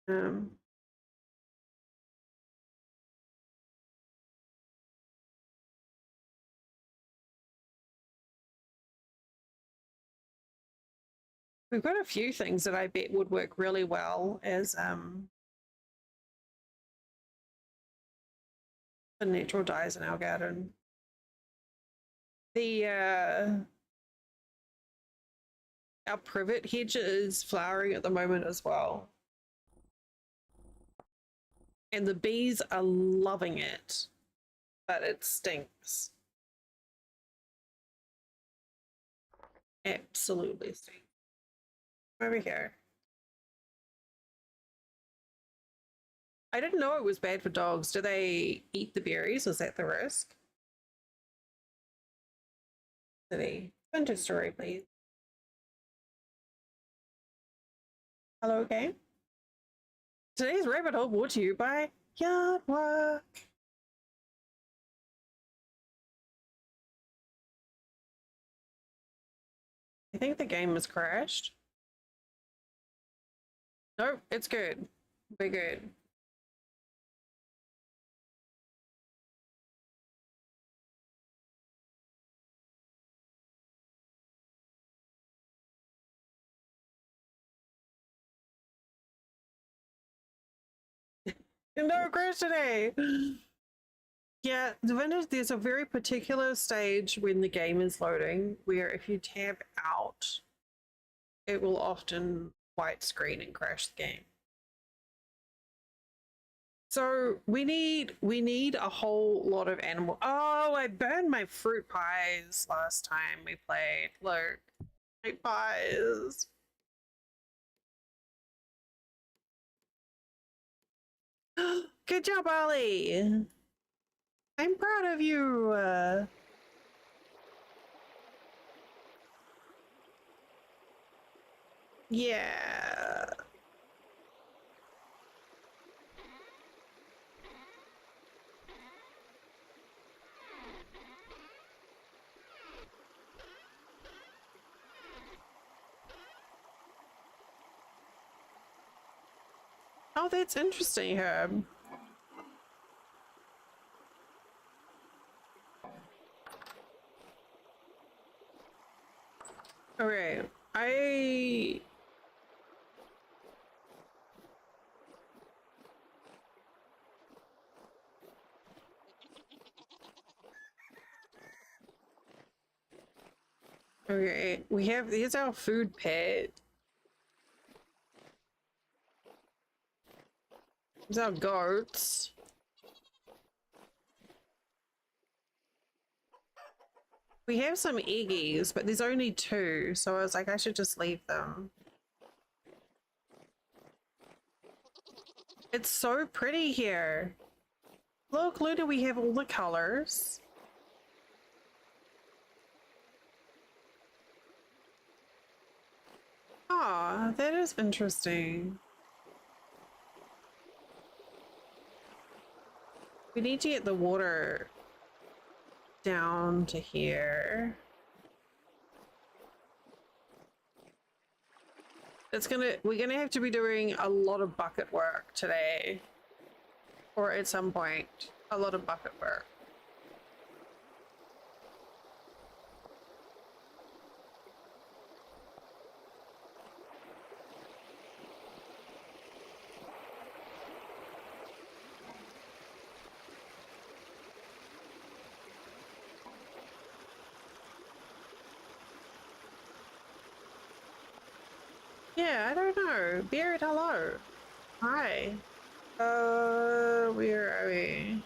Um, we've got a few things that I bet would work really well as the natural dyes in our garden. The our privet hedge is flowering at the moment as well. And the bees are loving it, but it stinks. Absolutely stinks. Over here. I didn't know it was bad for dogs. Do they eat the berries? Is that the risk? Do they? Vintage story, please. Hello, game. Today's rabbit hole brought to you by Yard Work. I think the game has crashed. Nope, it's good. We're good. No crash today. Yeah, the vintage, there's a very particular stage when the game is loading where if you tab out, it will often white screen and crash the game. So we need a whole lot of animal. Oh, I burned my fruit pies last time we played. Look, fruit pies. Good job, Ollie. I'm proud of you. Yeah. Oh, that's interesting, Herb. Okay, okay, here's our food pet. Here's our goats. We have some eggies, but there's only 2, so I was like, I should just leave them. It's so pretty here. Look, Luna, we have all the colors. Ah, that is interesting. We need to get the water down to here. We're gonna have to be doing a lot of bucket work today. Or at some point, a lot of bucket work. Yeah, I don't know. Beard, hello. Hi. Where are we?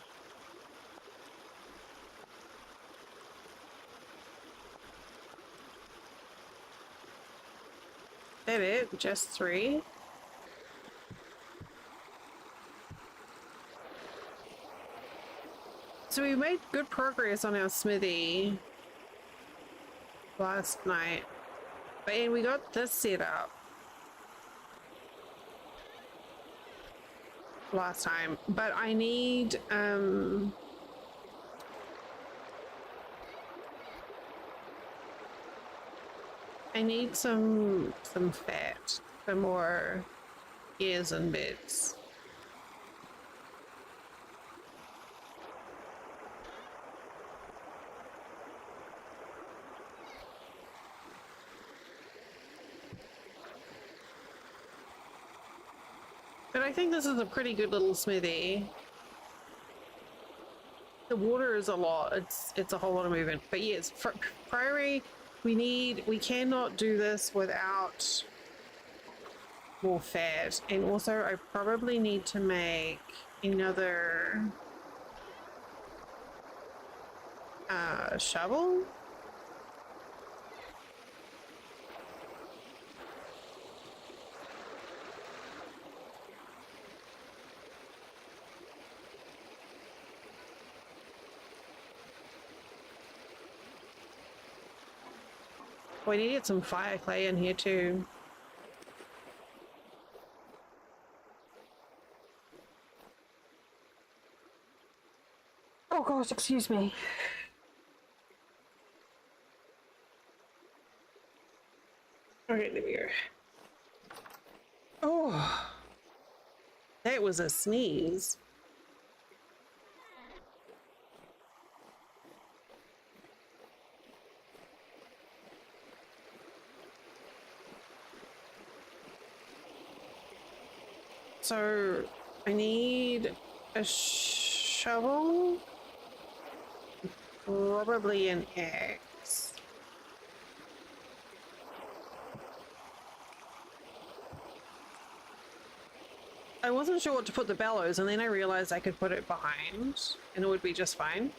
That it? Just 3? So we made good progress on our smithy last night. And we got this set up last time, but I need some fat, some more ears and bits. But I think this is a pretty good little smithy. The water is a lot. It's a whole lot of movement. But yes, for primary, we cannot do this without more fat. And also I probably need to make another shovel. We need to get some fire clay in here too. Oh gosh, excuse me. Okay, there we go. Oh, that was a sneeze. So I need a shovel, probably an axe. I wasn't sure what to put the bellows, and then I realized I could put it behind and it would be just fine.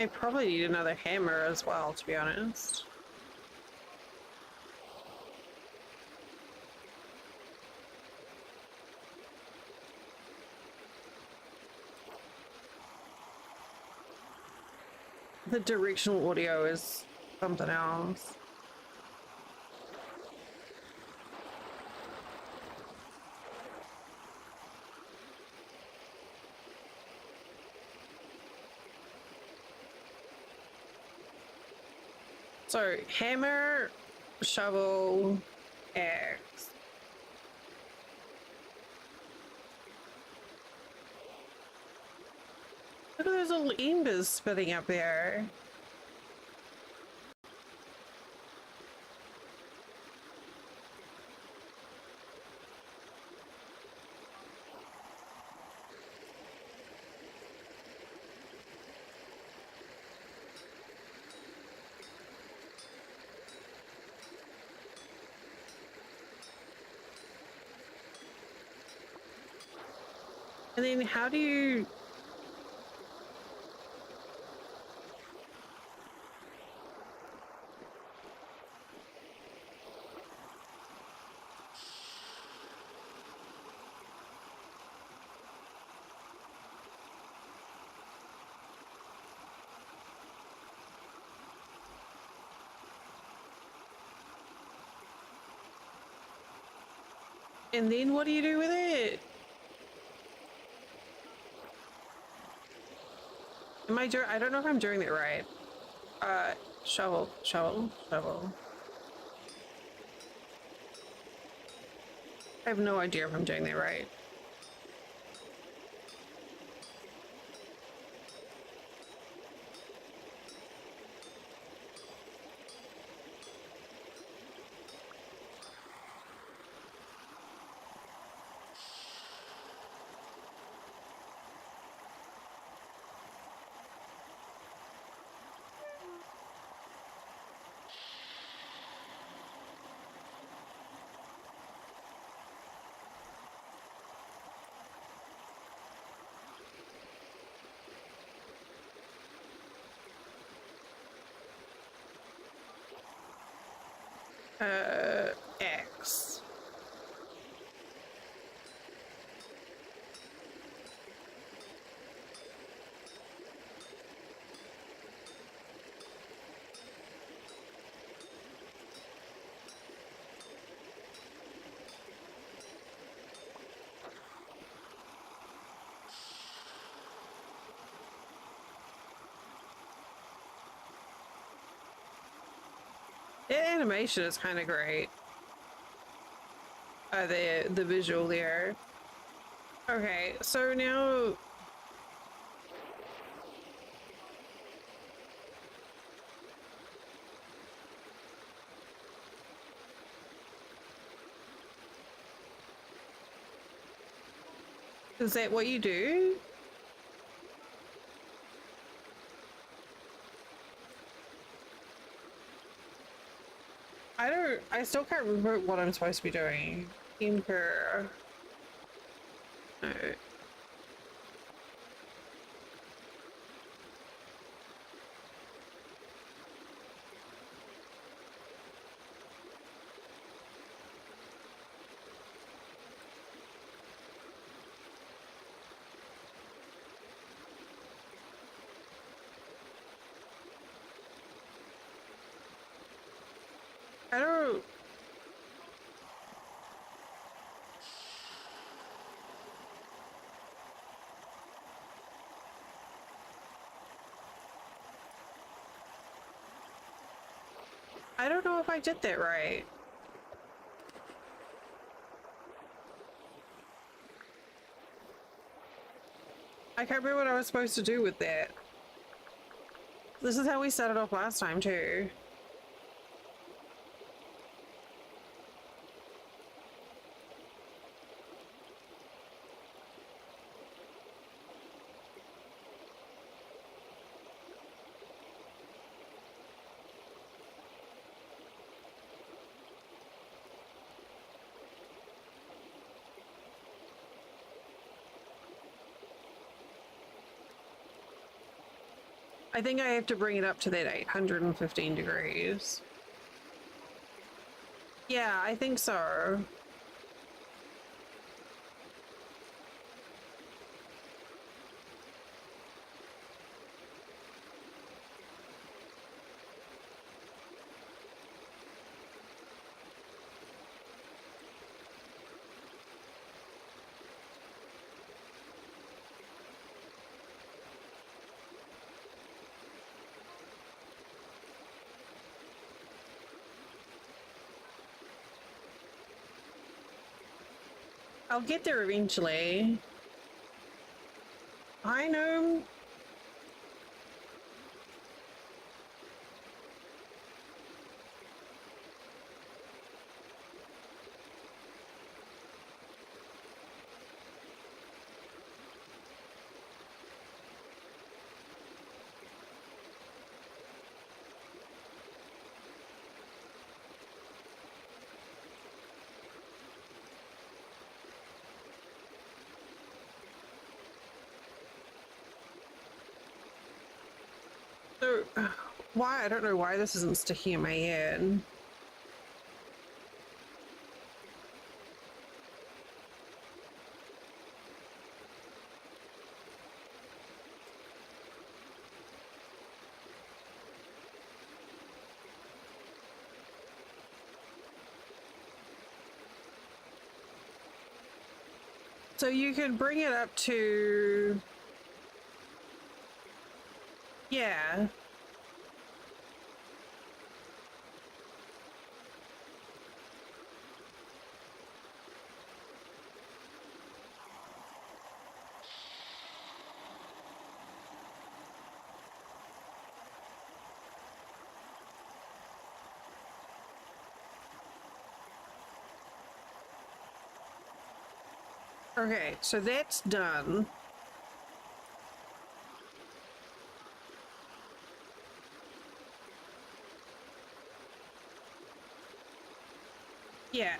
I probably need another hammer as well, to be honest. The directional audio is something else. So, hammer, shovel, axe. Look at those little embers spitting up there. And then how do you... And then what do you do with it? Am I doing... I don't know if I'm doing that right. Shovel, shovel, shovel. I have no idea if I'm doing that right. X. animation is kind of great. The visual there. Okay, so now is that what you do? I still can't remember what I'm supposed to be doing. Emperor. No. I don't. I don't know if I did that right. I can't remember what I was supposed to do with that. This is how we started off last time too. I think I have to bring it up to that 815 degrees. Yeah, I think so. I'll get there eventually. I know. So, why? I don't know why this isn't sticking in my head. So you could bring it up to... Yeah. Okay, so that's done. Yeah.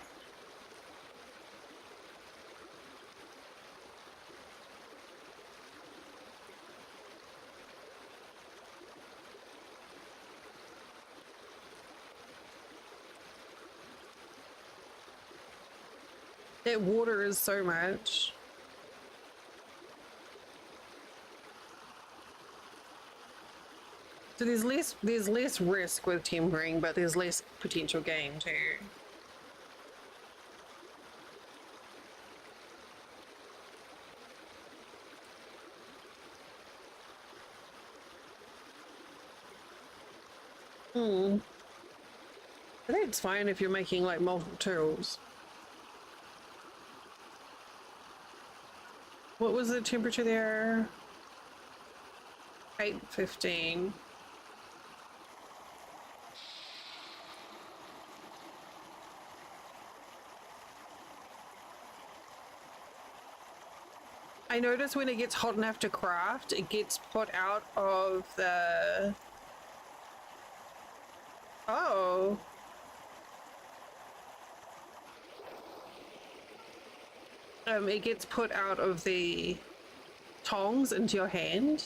That water is so much. So there's less risk with tempering, but there's less potential gain too. Hmm. I think it's fine if you're making like multiple tools. What was the temperature there? 8:15. I notice when it gets hot enough to craft, it gets put out of the... Oh. It gets put out of the tongs into your hand.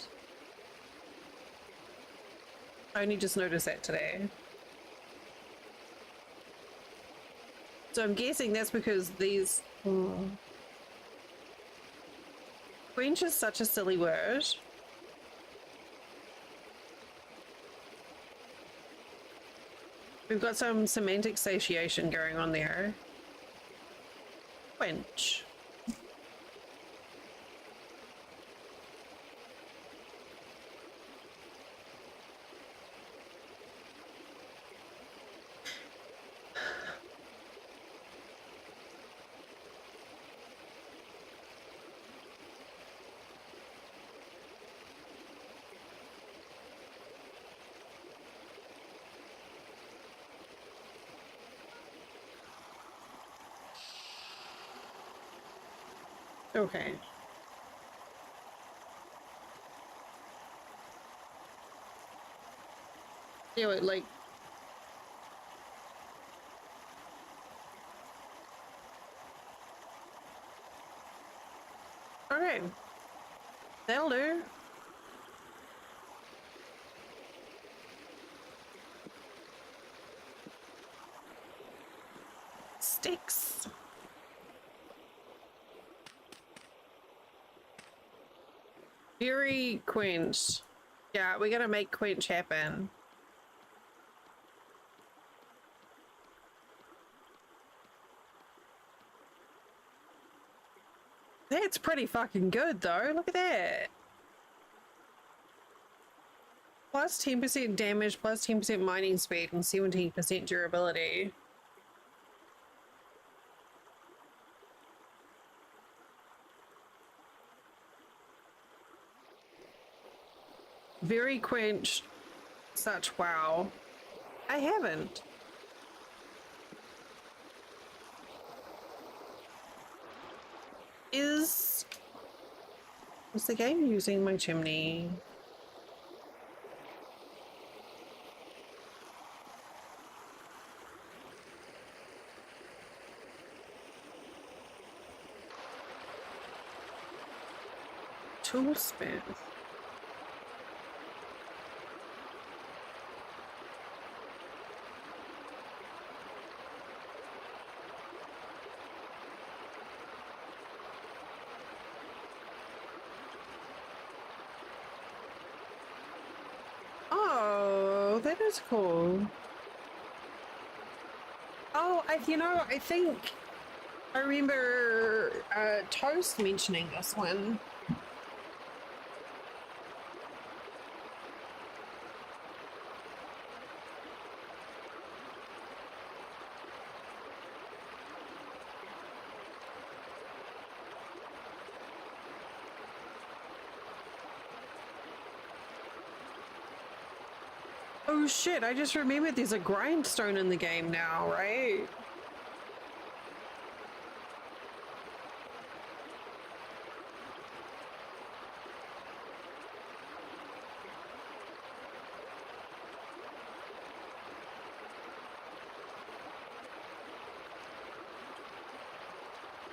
I only just noticed that today. So I'm guessing that's because these... Quench is such a silly word. We've got some semantic satiation going on there. Quench. Okay. Yeah, wait, like... Okay. That'll do. Sticks. Fury quench. Yeah, we gotta make quench happen. That's pretty fucking good though. Look at that. Plus 10% damage, plus 10% mining speed, and 17% durability. Very quench. Such wow. I haven't. Is the game using my chimney? Toolsmith. Oh, that is cool. Oh, I think I remember Toast mentioning this one. Oh shit, I just remembered there's a grindstone in the game now, right?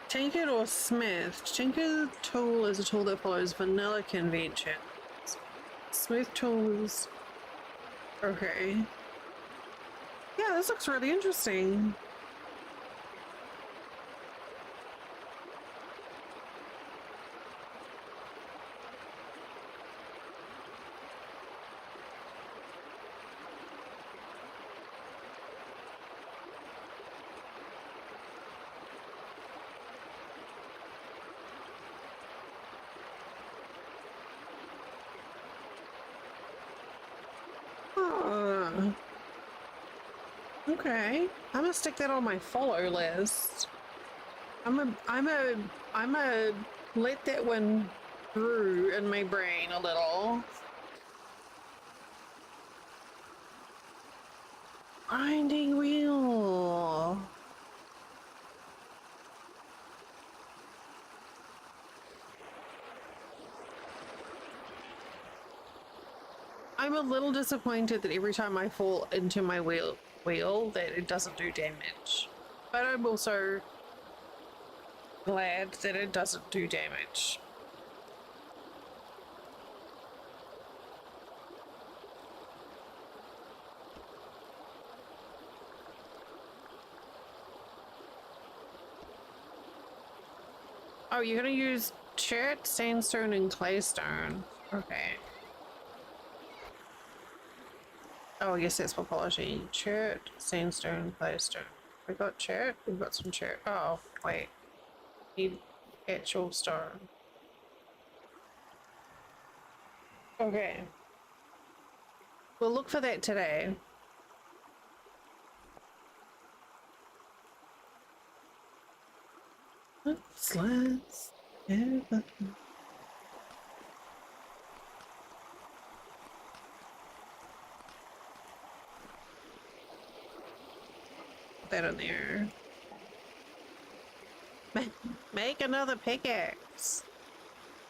Tinker or Smith? Tinker tool is a tool that follows vanilla conventions. Smith tools... Okay. Yeah, this looks really interesting. Okay, I'm gonna stick that on my follow list. I'm a let that one brew in my brain a little. Grinding wheel. I'm a little disappointed that every time I fall into my wheel that it doesn't do damage. But I'm also glad that it doesn't do damage. Oh, you're gonna use chert, sandstone, and claystone. Okay. Oh, yes, that's for polishing. Chert, sandstone, claystone. We got chert? We've got some chert. Oh, wait. Need actual stone. Okay. We'll look for that today. Let's ever. Put that in there. Make another pickaxe.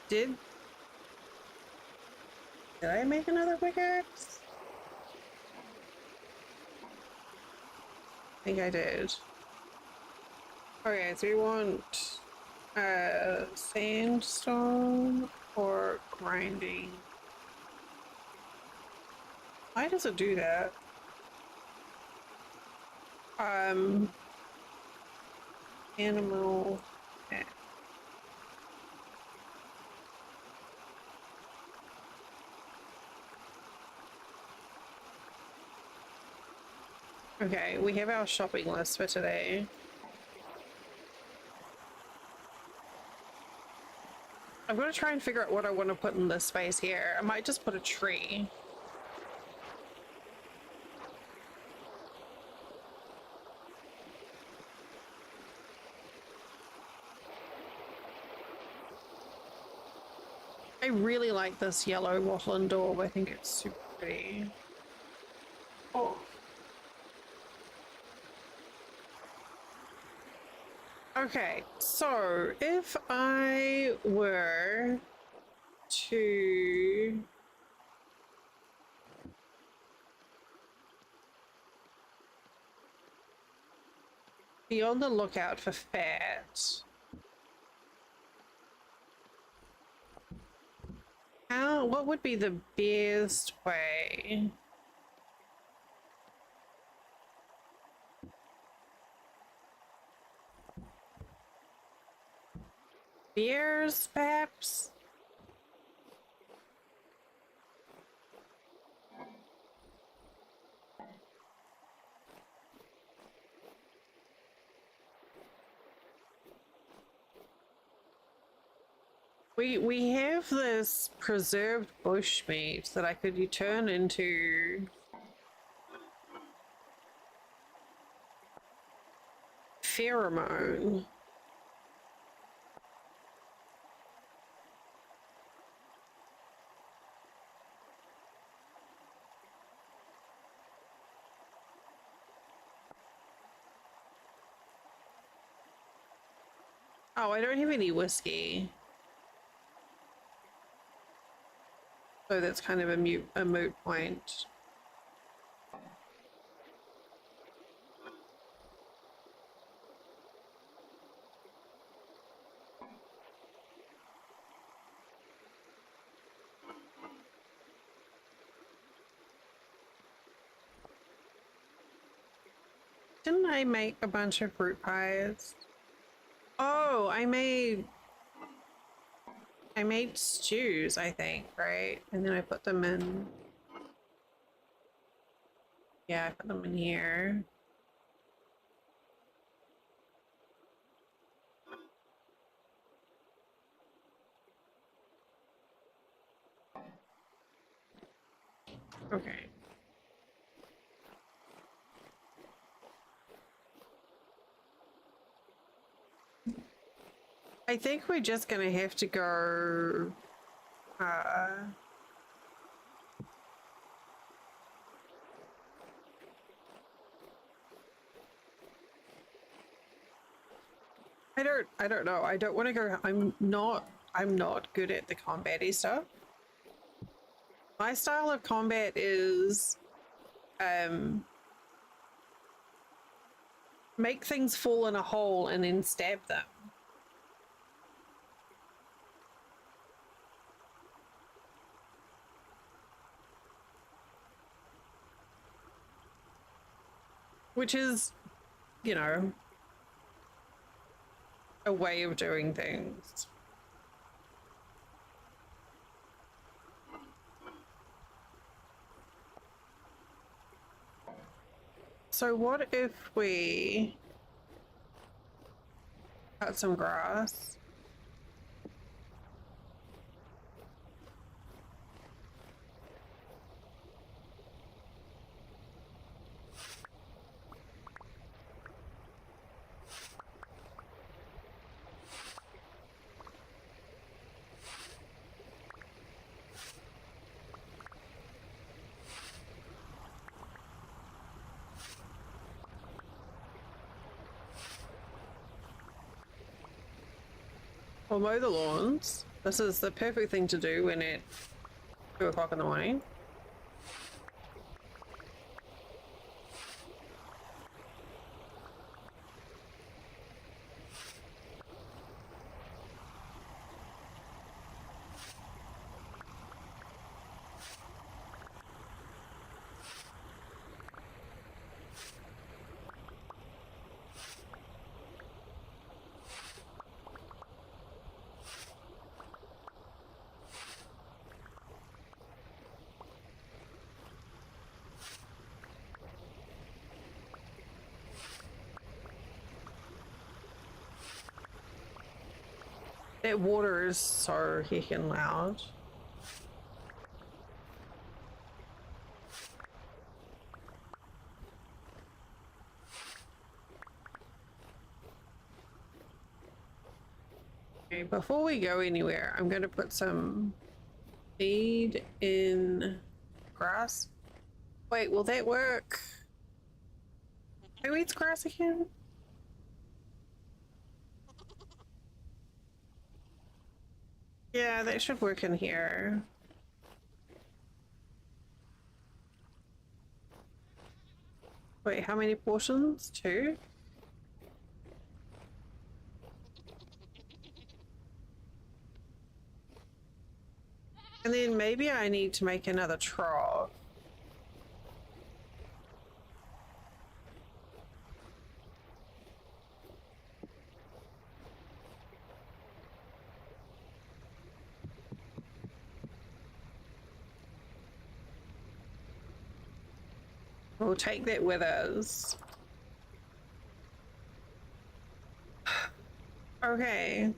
Did I make another pickaxe? I think I did. Okay, so we want sandstone or grinding. Why does it do that? Animal. Okay, we have our shopping list for today. I'm gonna try and figure out what I want to put in this space here. I might just put a tree. I really like this yellow wattle and daub. I think it's super pretty. Oh. Okay, so if I were to be on the lookout for fat, what would be the best way? Beers, perhaps? We have this preserved bushmeat that I could turn into pheromone. Oh, I don't have any whiskey. So that's kind of a moot point. Didn't I make a bunch of fruit pies? Oh, I made stews, I think, right? And then I put them in. Yeah, I put them in here. Okay. I think we're just gonna have to go I don't know. I don't want to go. I'm not good at the combat-y stuff. My style of combat is make things fall in a hole and then stab them. Which is, you know, a way of doing things. So what if we cut some grass? Or mow the lawns. This is the perfect thing to do when it's 2 o'clock in the morning. That water is so heckin' loud. Okay, before we go anywhere, I'm going to put some feed in grass. Wait, will that work? Who eats grass again? Yeah, that should work in here. Wait, how many portions? 2? And then maybe I need to make another trough. We'll take that with us. Okay.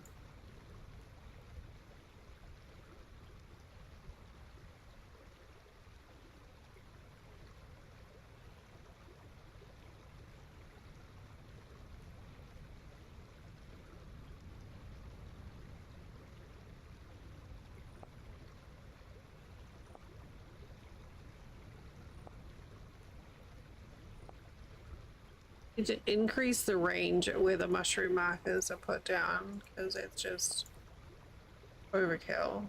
To increase the range where the mushroom markers are put down, because it's just overkill.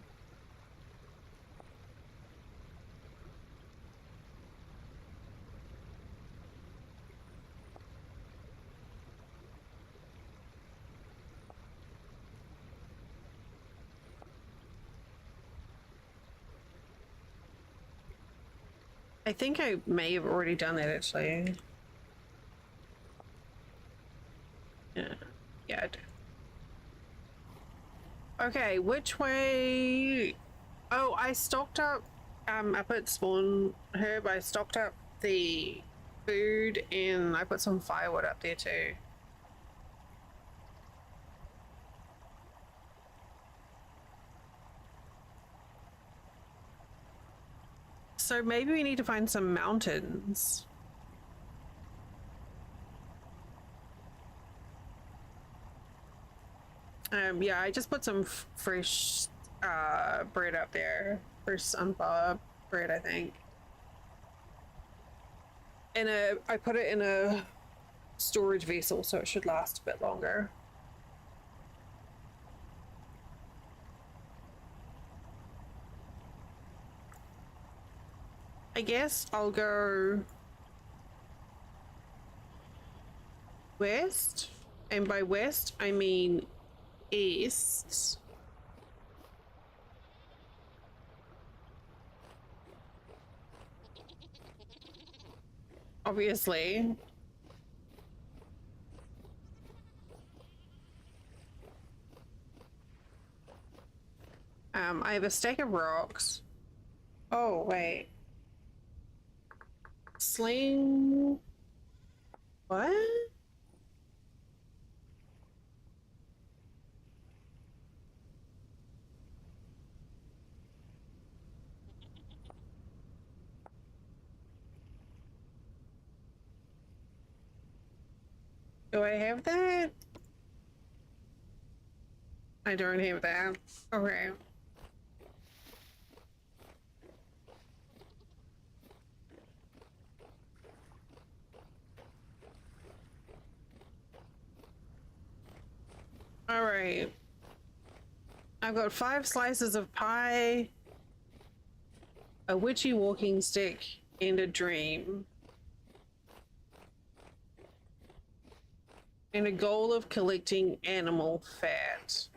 I think I may have already done that actually. Yeah, I do. Okay, which way? Oh, I stocked up. I put spawn herb. I stocked up the food, and I put some firewood up there too. So maybe we need to find some mountains. Yeah, I just put some fresh bread up there. Fresh sunflower bread, I think. I put it in a storage vessel, so it should last a bit longer. I guess I'll go west, and by west I mean east. Obviously. I have a stack of rocks. Oh, wait. Sling. What? Do I have that? I don't have that. Okay. All right. I've got 5 slices of pie, a witchy walking stick, and a dream. And a goal of collecting animal fat.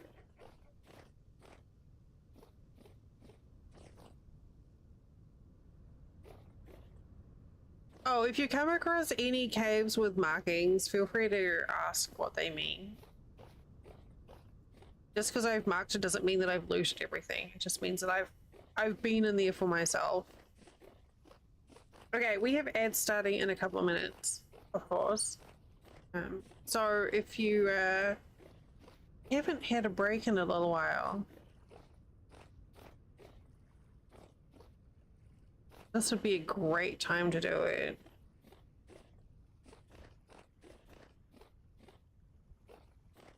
Oh, if you come across any caves with markings, feel free to ask what they mean. Just because I've marked it doesn't mean that I've looted everything. It just means that I've been in there for myself. Okay, we have ads starting in a couple of minutes, of course. So if you haven't had a break in a little while, this would be a great time to do it.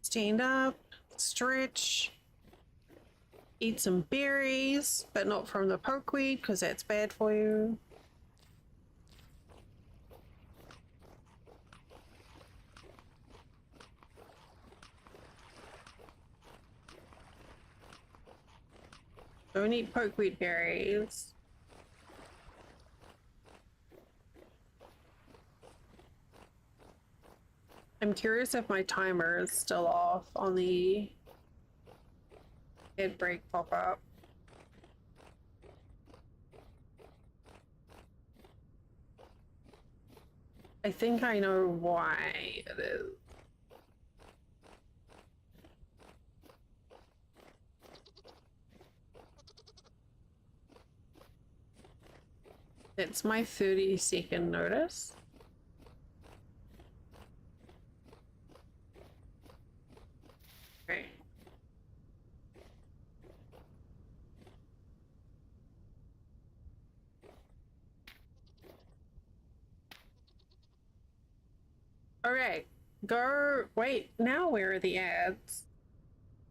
Stand up, stretch, eat some berries, but not from the pokeweed because that's bad for you. Don't eat pokeweed berries. I'm curious if my timer is still off on the head break pop-up. I think I know why it is. It's my 30-second notice. Okay. Okay, go. Wait, now where are the ads?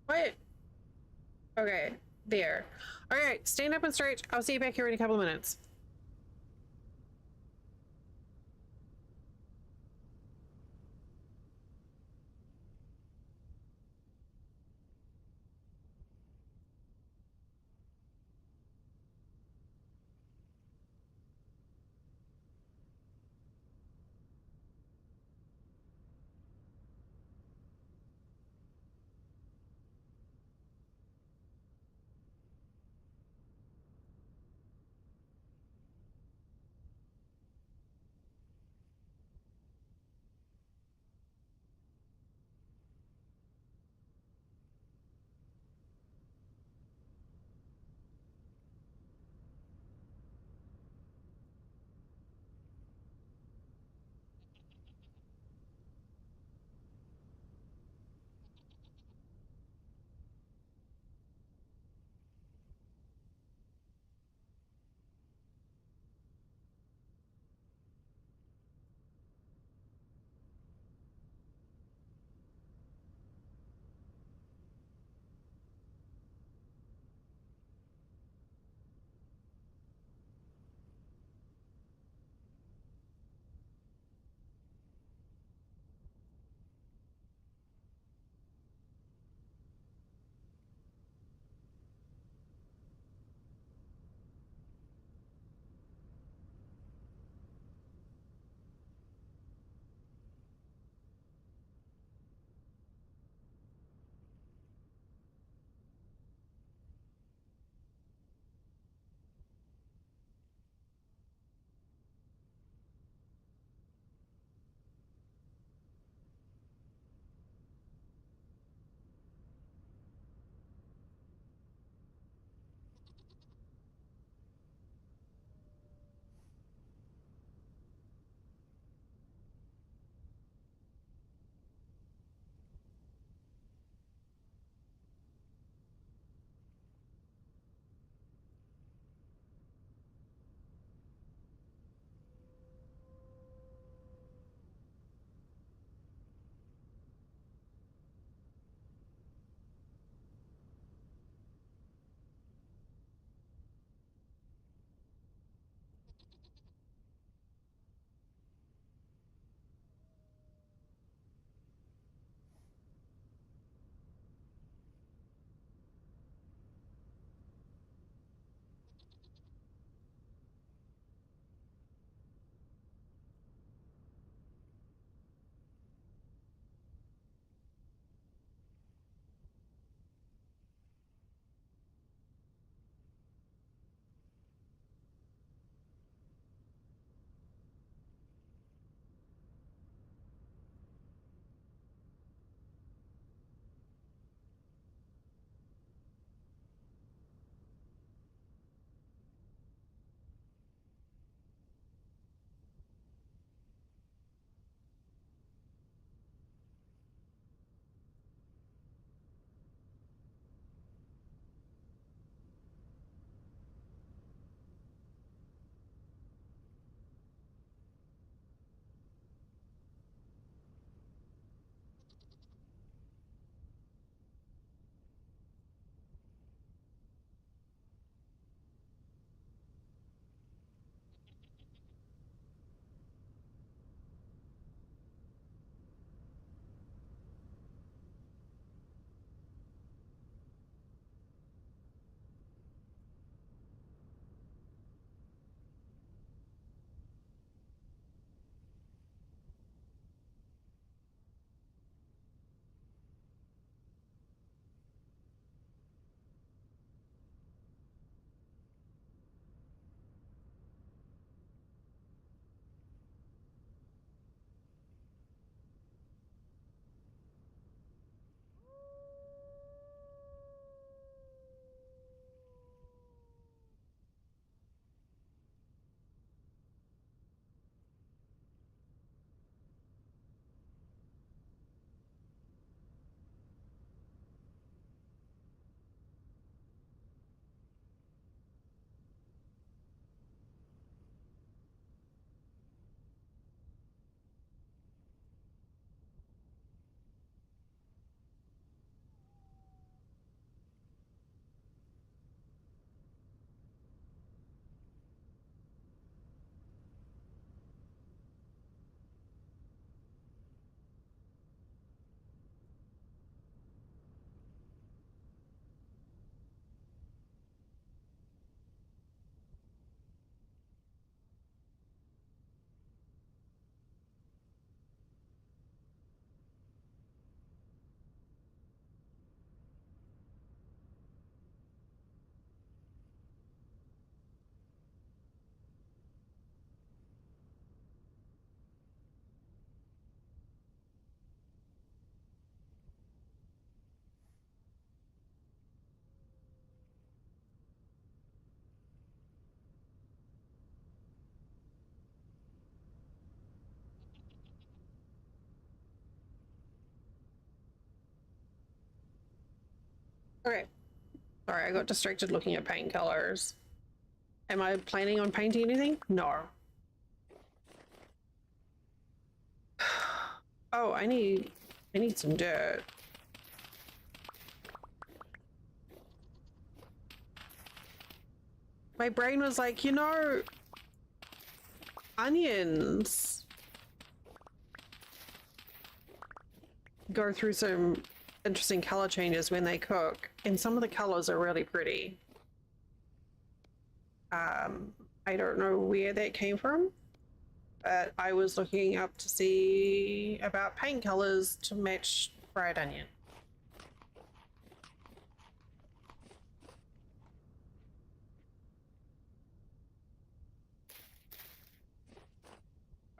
What? Okay, there. All right, stand up and stretch. I'll see you back here in a couple of minutes. Okay. Sorry, I got distracted looking at paint colors. Am I planning on painting anything? No. Oh, I need some dirt. My brain was like, you know, onions go through some interesting color changes when they cook, and some of the colors are really pretty. I don't know where that came from, but I was looking up to see about paint colors to match fried onion.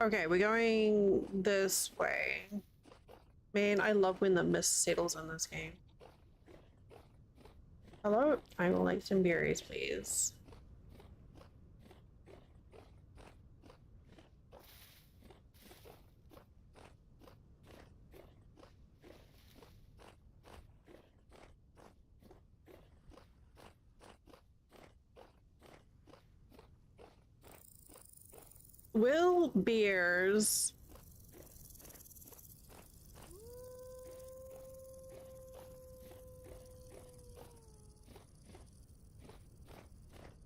Okay, we're going this way. Man, I love when the mist settles in this game. Hello? I will like some berries, please. Will beers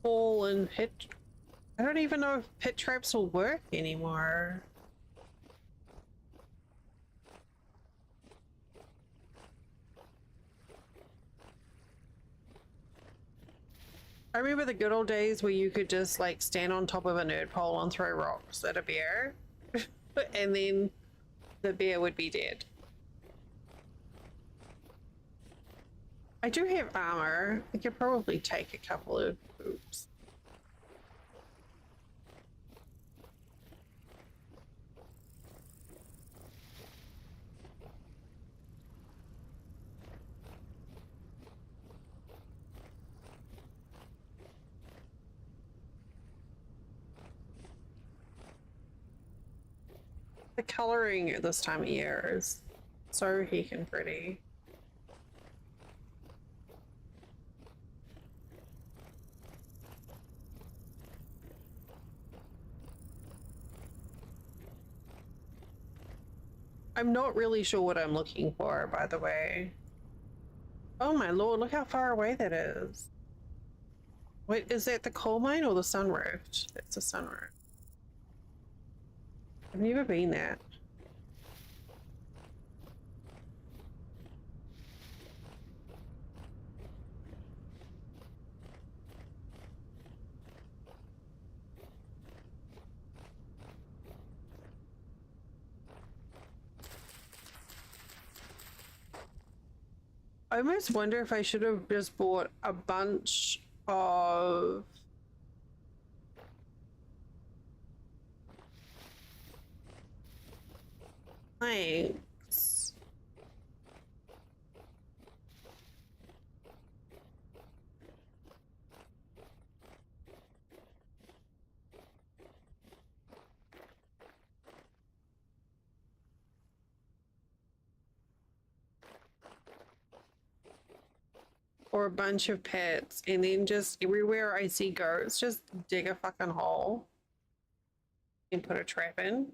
fall in pit? I don't even know if pit traps will work anymore. I remember the good old days where you could just like stand on top of a nerd pole and throw rocks at a bear and then the bear would be dead. I do have armor. I could probably take a couple of oops. The coloring at this time of year is so heckin' pretty. I'm not really sure what I'm looking for, by the way. Oh my lord, look how far away that is. Wait, is that the coal mine or the sunroof? That's the sunroof. I've never been there. I almost wonder if I should have just bought a bunch of planks. Or a bunch of pets, and then just everywhere I see goats, just dig a fucking hole and put a trap in.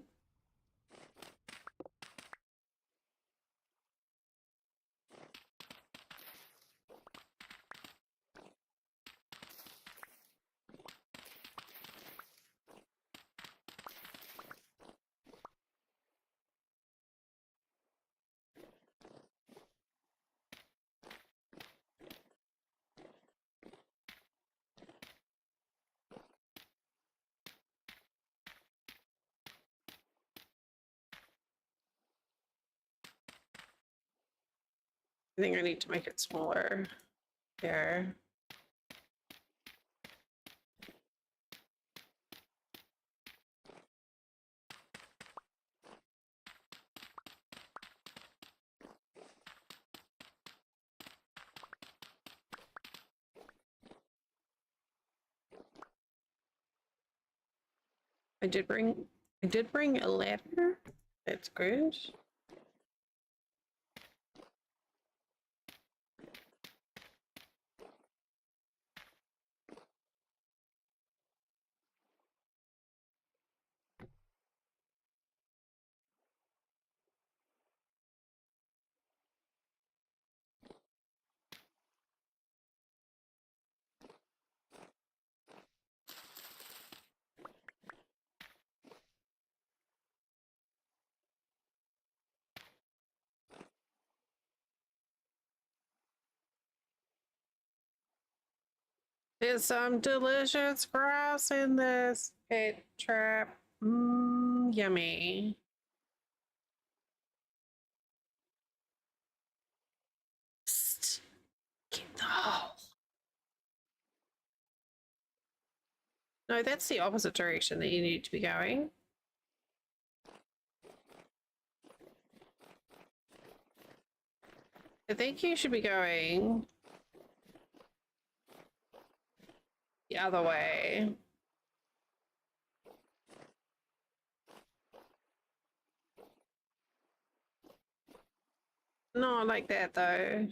I think I need to make it smaller. There. I did bring a ladder. That's good. There's some delicious grass in this pit trap. Mmm, yummy. Psst, get the hole. No, that's the opposite direction that you need to be going. I think you should be going the other way. Not like that though.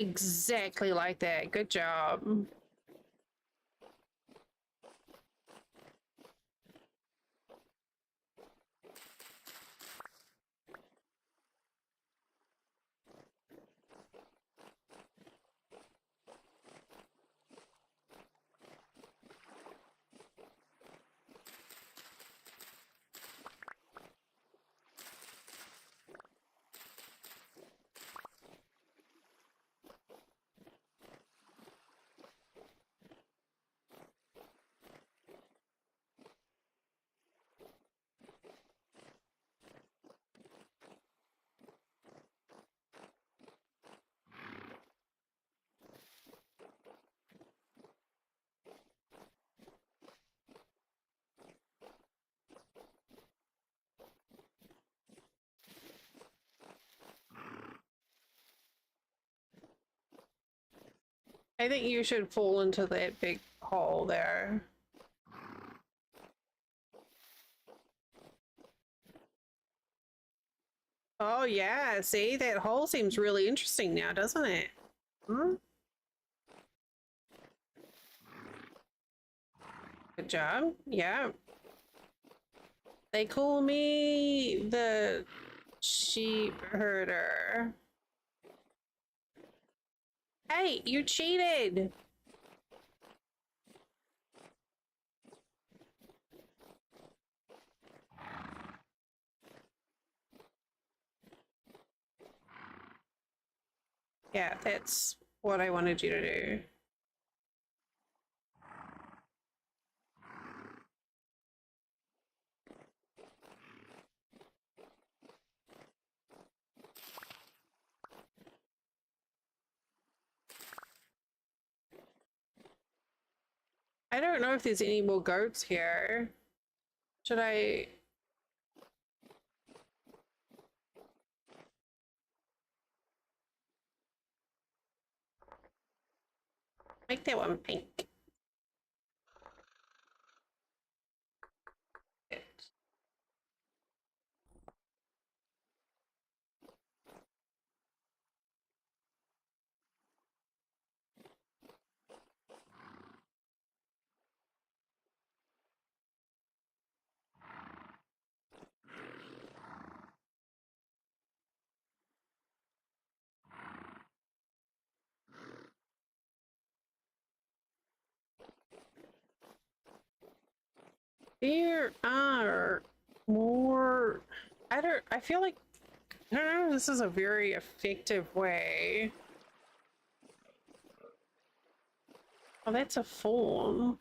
Exactly like that. Good job. I think you should fall into that big hole there. Oh yeah, see, that hole seems really interesting now, doesn't it? Hmm? Good job. Yeah. They call me the sheep herder. Hey, you cheated! Yeah, that's what I wanted you to do. I don't know if there's any more goats here. Should I? Make that one pink. There are more. I feel like. I don't know if this is a very effective way. Oh, that's a fawn.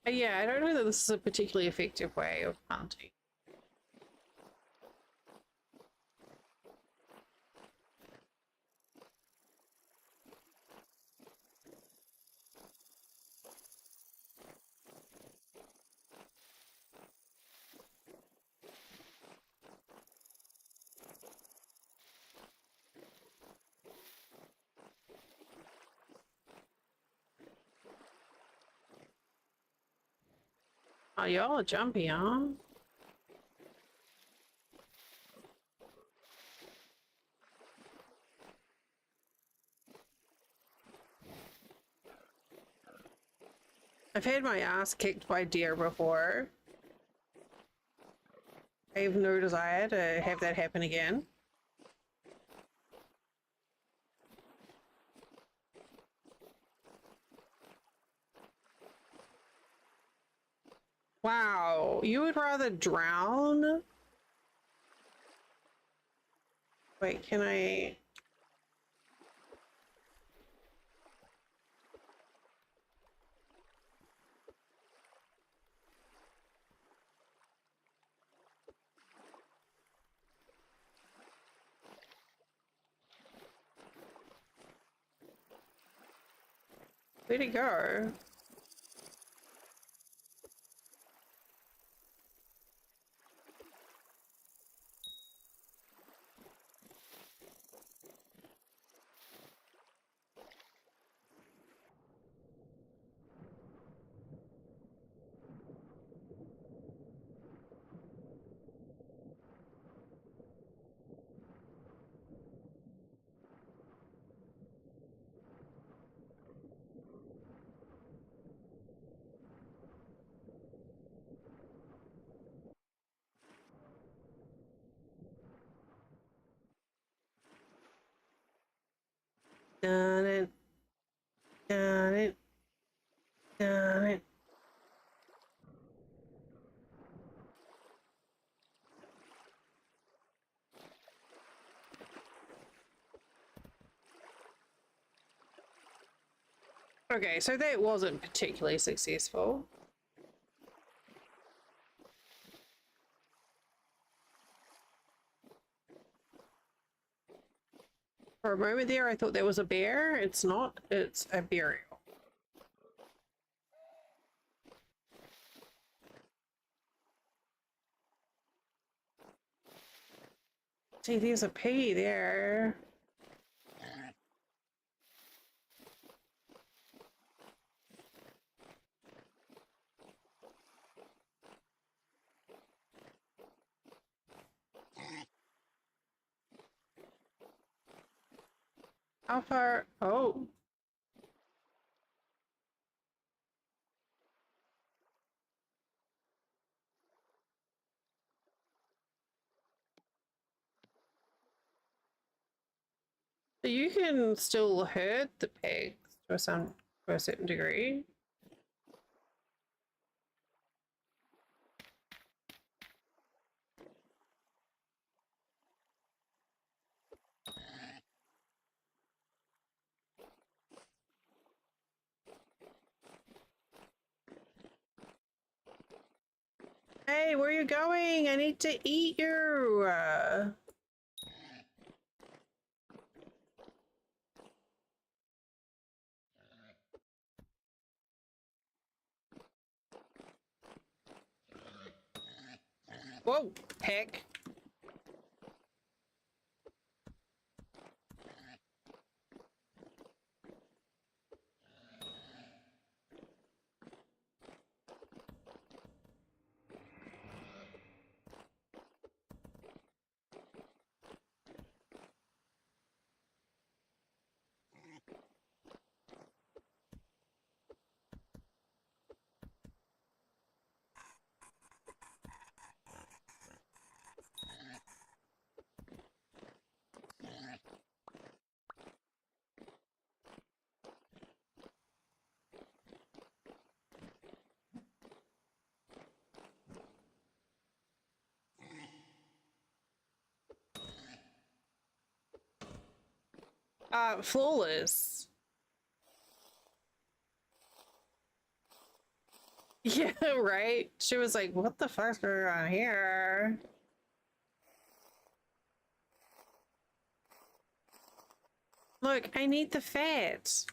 Yeah, I don't know that this is a particularly effective way of hunting. Oh, y'all are jumpy, huh? I've had my ass kicked by deer before. I have no desire to have that happen again. Wow, you would rather drown Wait, can I... Where'd it go? Done it. Done it. Done it. Okay, so that wasn't particularly successful. For a moment there, I thought that was a bear. It's not. It's a burial. See, there's a pea there. How far? Oh. So you can still hurt the pigs to a certain degree. Hey, where are you going? I need to eat you. Whoa, heck. Flawless. Yeah, right? She was like, what the fuck's going on here? Look, I need the fat.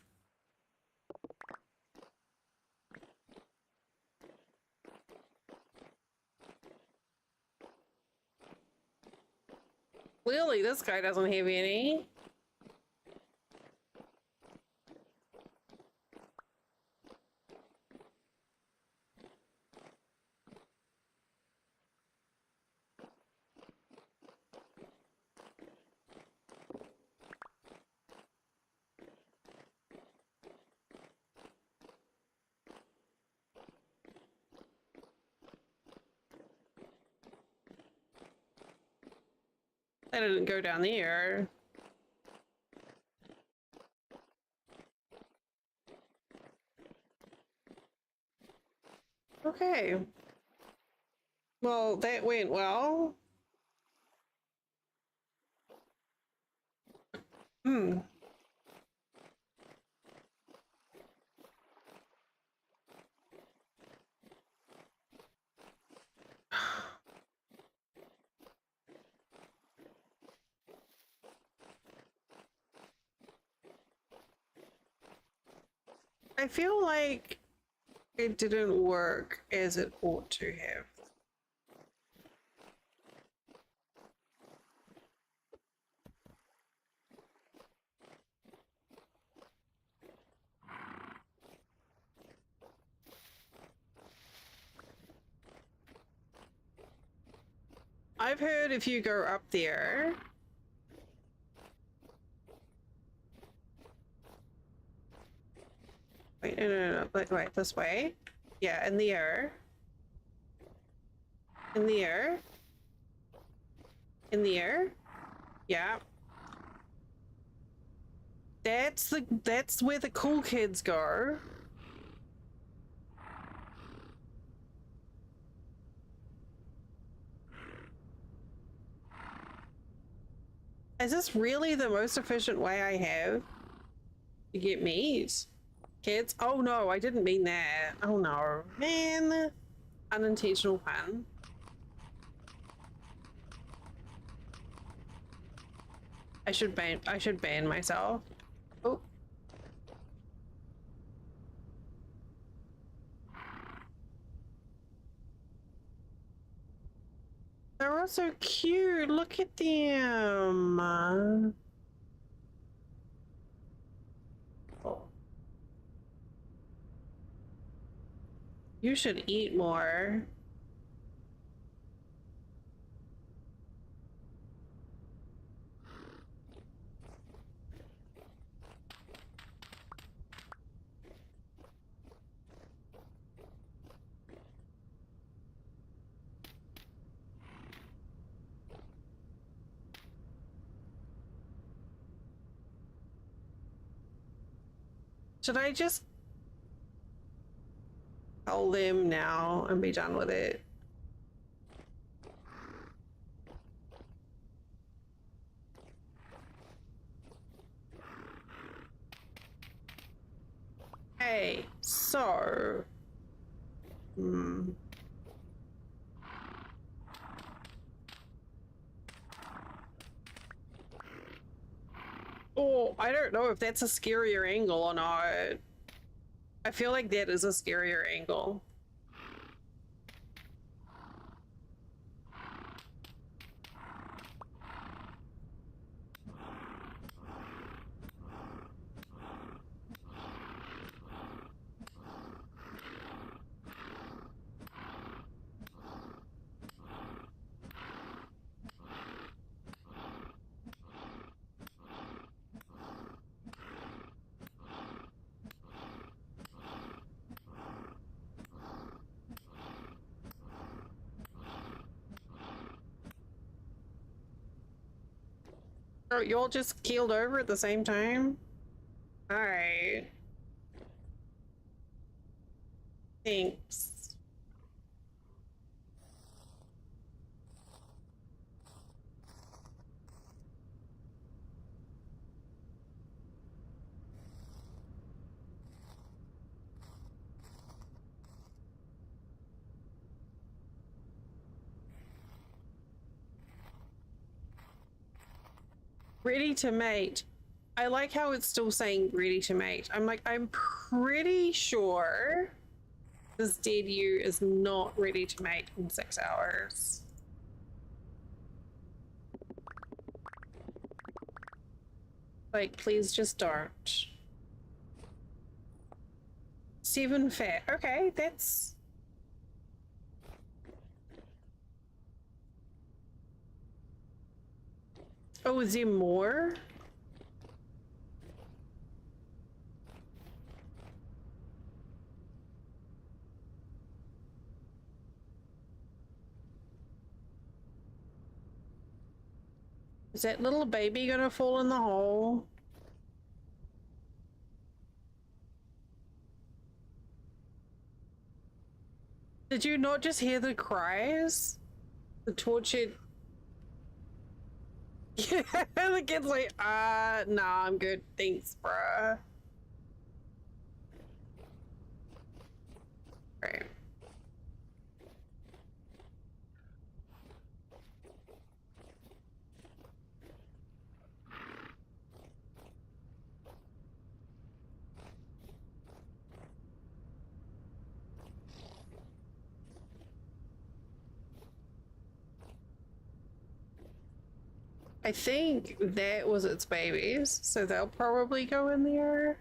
Clearly, this guy doesn't have any. I didn't go down there. Okay. Well, that went well. Hmm. I feel like it didn't work as it ought to have. I've heard if you go up there, wait, no, wait, this way. Yeah, in the air. In the air. In the air. Yeah. That's where the cool kids go. Is this really the most efficient way I have to get meat? Kids? Oh no, I didn't mean that. Oh no, man. Unintentional pun. I should ban myself. Oh. They're all so cute. Look at them. Oh. You should eat more. Should I just tell them now and be done with it? Hey, so... Oh, I don't know if that's a scarier angle or not. I feel like that is a scarier angle. Oh, you all just keeled over at the same time? Alright. Thanks. Ready to mate. I like how it's still saying ready to mate. I'm like, I'm pretty sure this dead you is not ready to mate in 6 hours. Like, please just don't. 7 fat. Okay, that's... Oh, is there more? Is that little baby gonna fall in the hole? Did you not just hear the cries? The tortured... Yeah, the kid's like, nah, I'm good. Thanks, bruh. Right. I think that was its babies, so they'll probably go in there.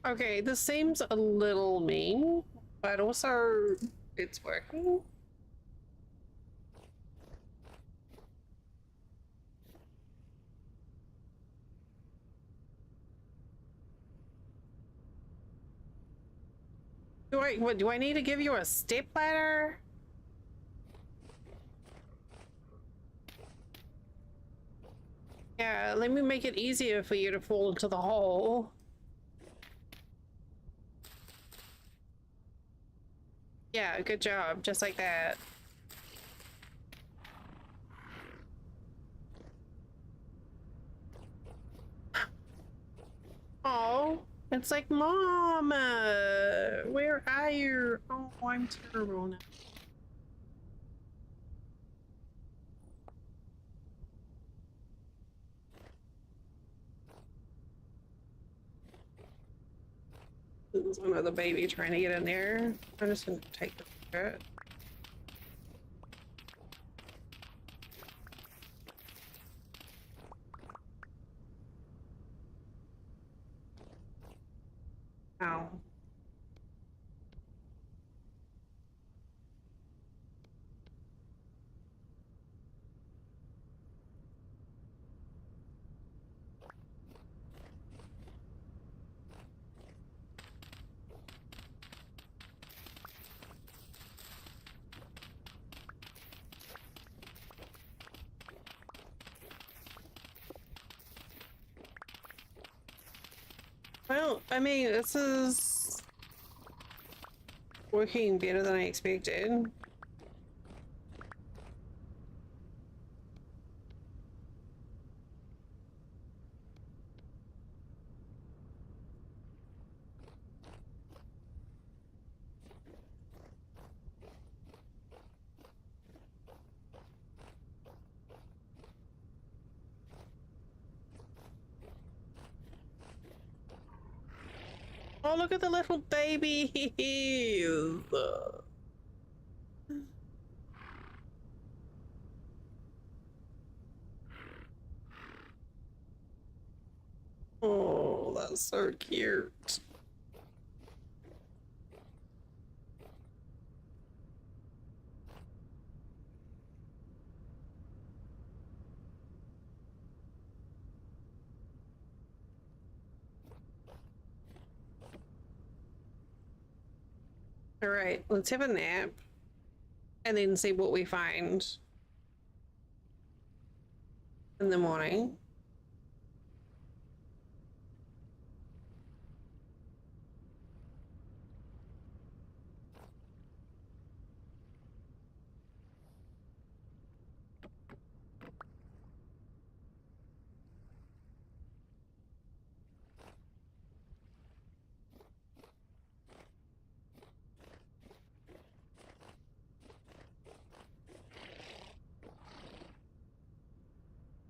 Okay, this seems a little mean, but also it's working. Do I need to give you a step ladder? Yeah, let me make it easier for you to fall into the hole. Yeah, good job, just like that. Oh, it's like, Mama, where are you? Oh, I'm terrible now. There's another baby trying to get in there. I'm just gonna take the shit. Ow. Well, I mean, this is working better than I expected. Oh, look at the little babies. Oh, that's so cute. All right, let's have a nap and then see what we find in the morning.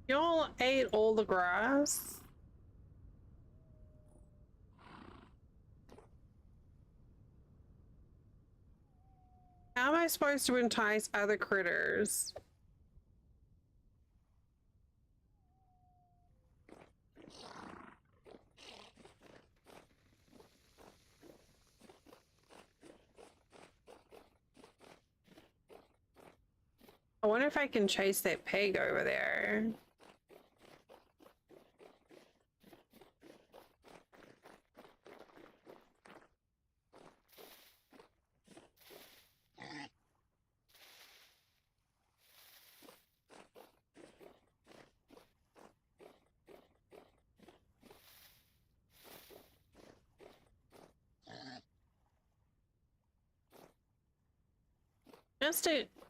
Y'all ate all the grass. How am I supposed to entice other critters? I wonder if I can chase that pig over there.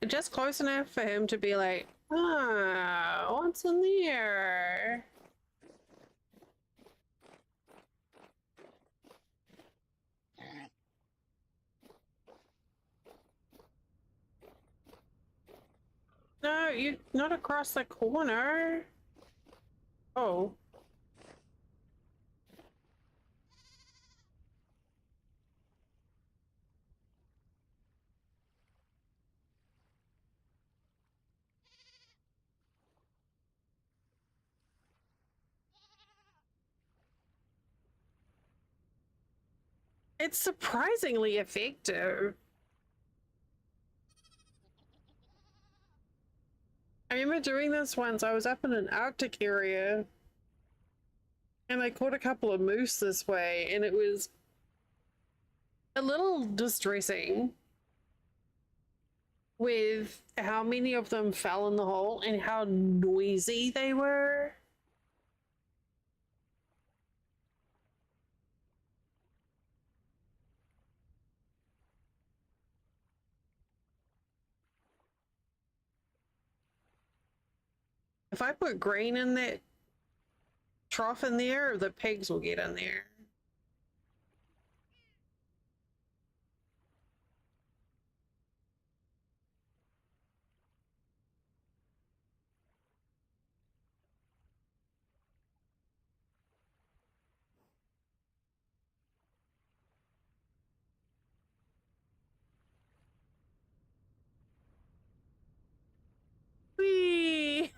Just close enough for him to be like, ah, what's in there? No, you not across the corner. Oh. It's surprisingly effective. I remember doing this once. I was up in an Arctic area and I caught a couple of moose this way, and it was a little distressing with how many of them fell in the hole and how noisy they were. If I put grain in that trough in there, the pigs will get in there. Whee!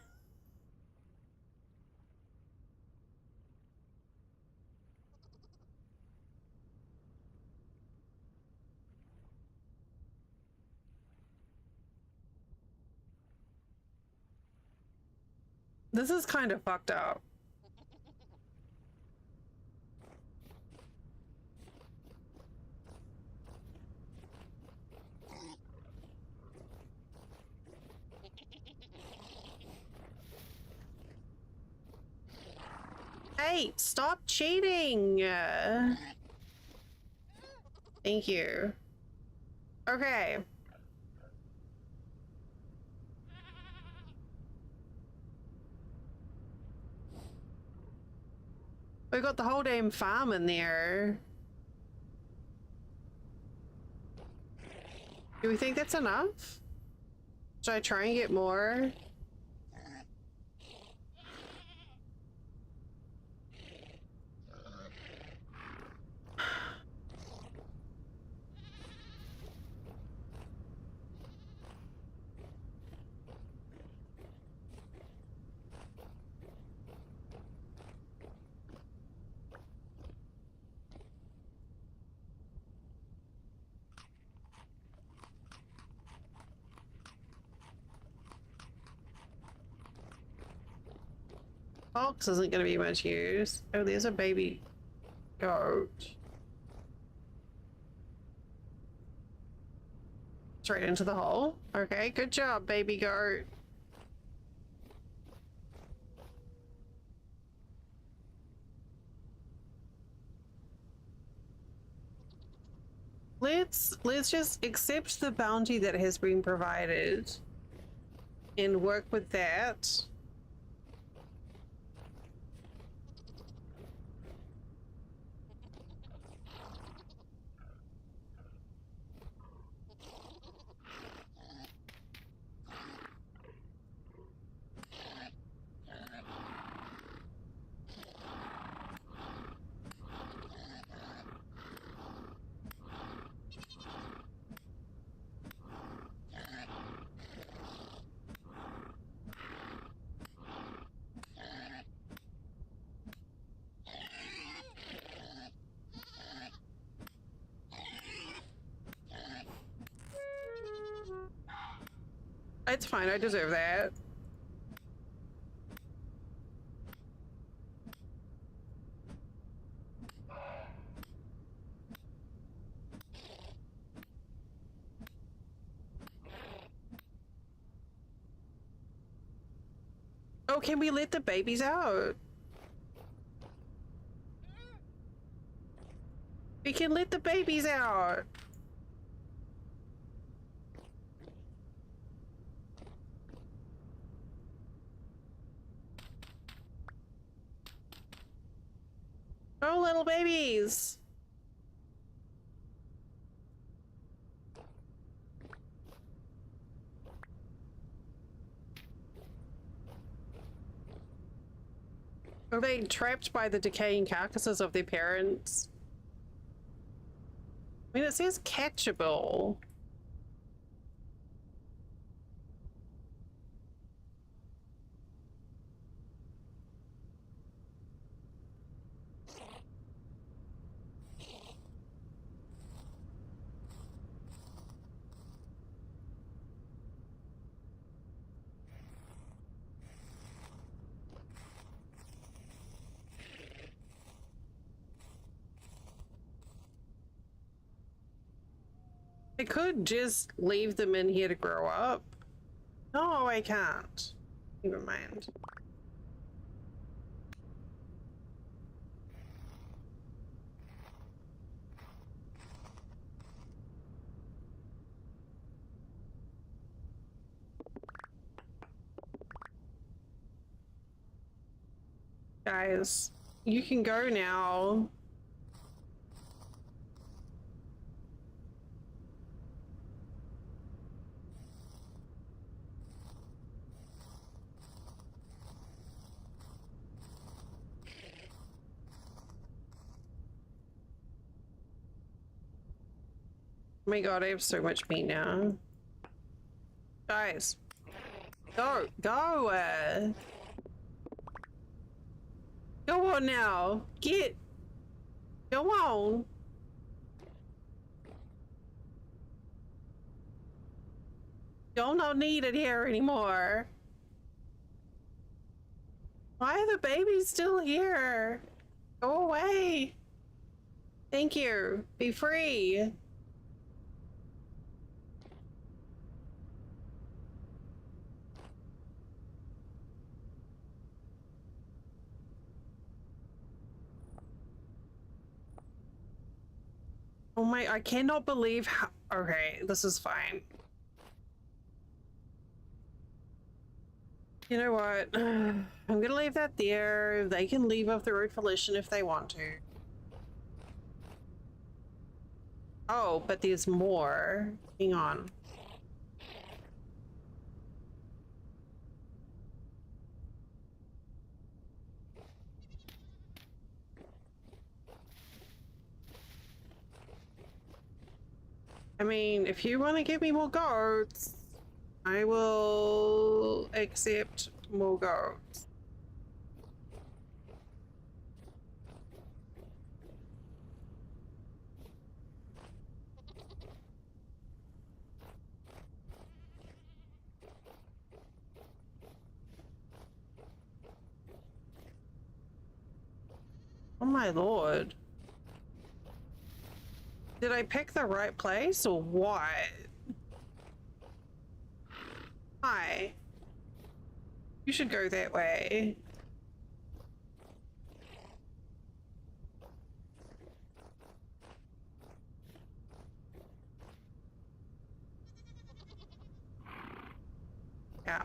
This is kind of fucked up. Hey, stop cheating! Thank you. Okay. We got the whole damn farm in there. Do we think that's enough? Should I try and get more? Fox isn't going to be much use. Oh, there's a baby goat. Straight into the hole. Okay, good job, baby goat. Let's just accept the bounty that has been provided and work with that. It's fine. I deserve that. Oh, can we let the babies out? We can let the babies out. Oh, little babies. Are they trapped by the decaying carcasses of their parents? I mean, it says catchable. I could just leave them in here to grow up. No, I can't. Never mind. Guys, you can go now. Oh my god, I have so much meat now. Guys, go, go, go on now. Go on. Y'all don't need it here anymore. Why are the babies still here? Go away. Thank you. Be free. Oh my, I cannot believe how. Okay, this is fine. You know what? I'm gonna leave that there. They can leave of their own volition if they want to. Oh, but there's more. Hang on. I mean, if you want to give me more goats, I will accept more goats. Oh my lord. Did I pick the right place or what? Hi. You should go that way. Yeah.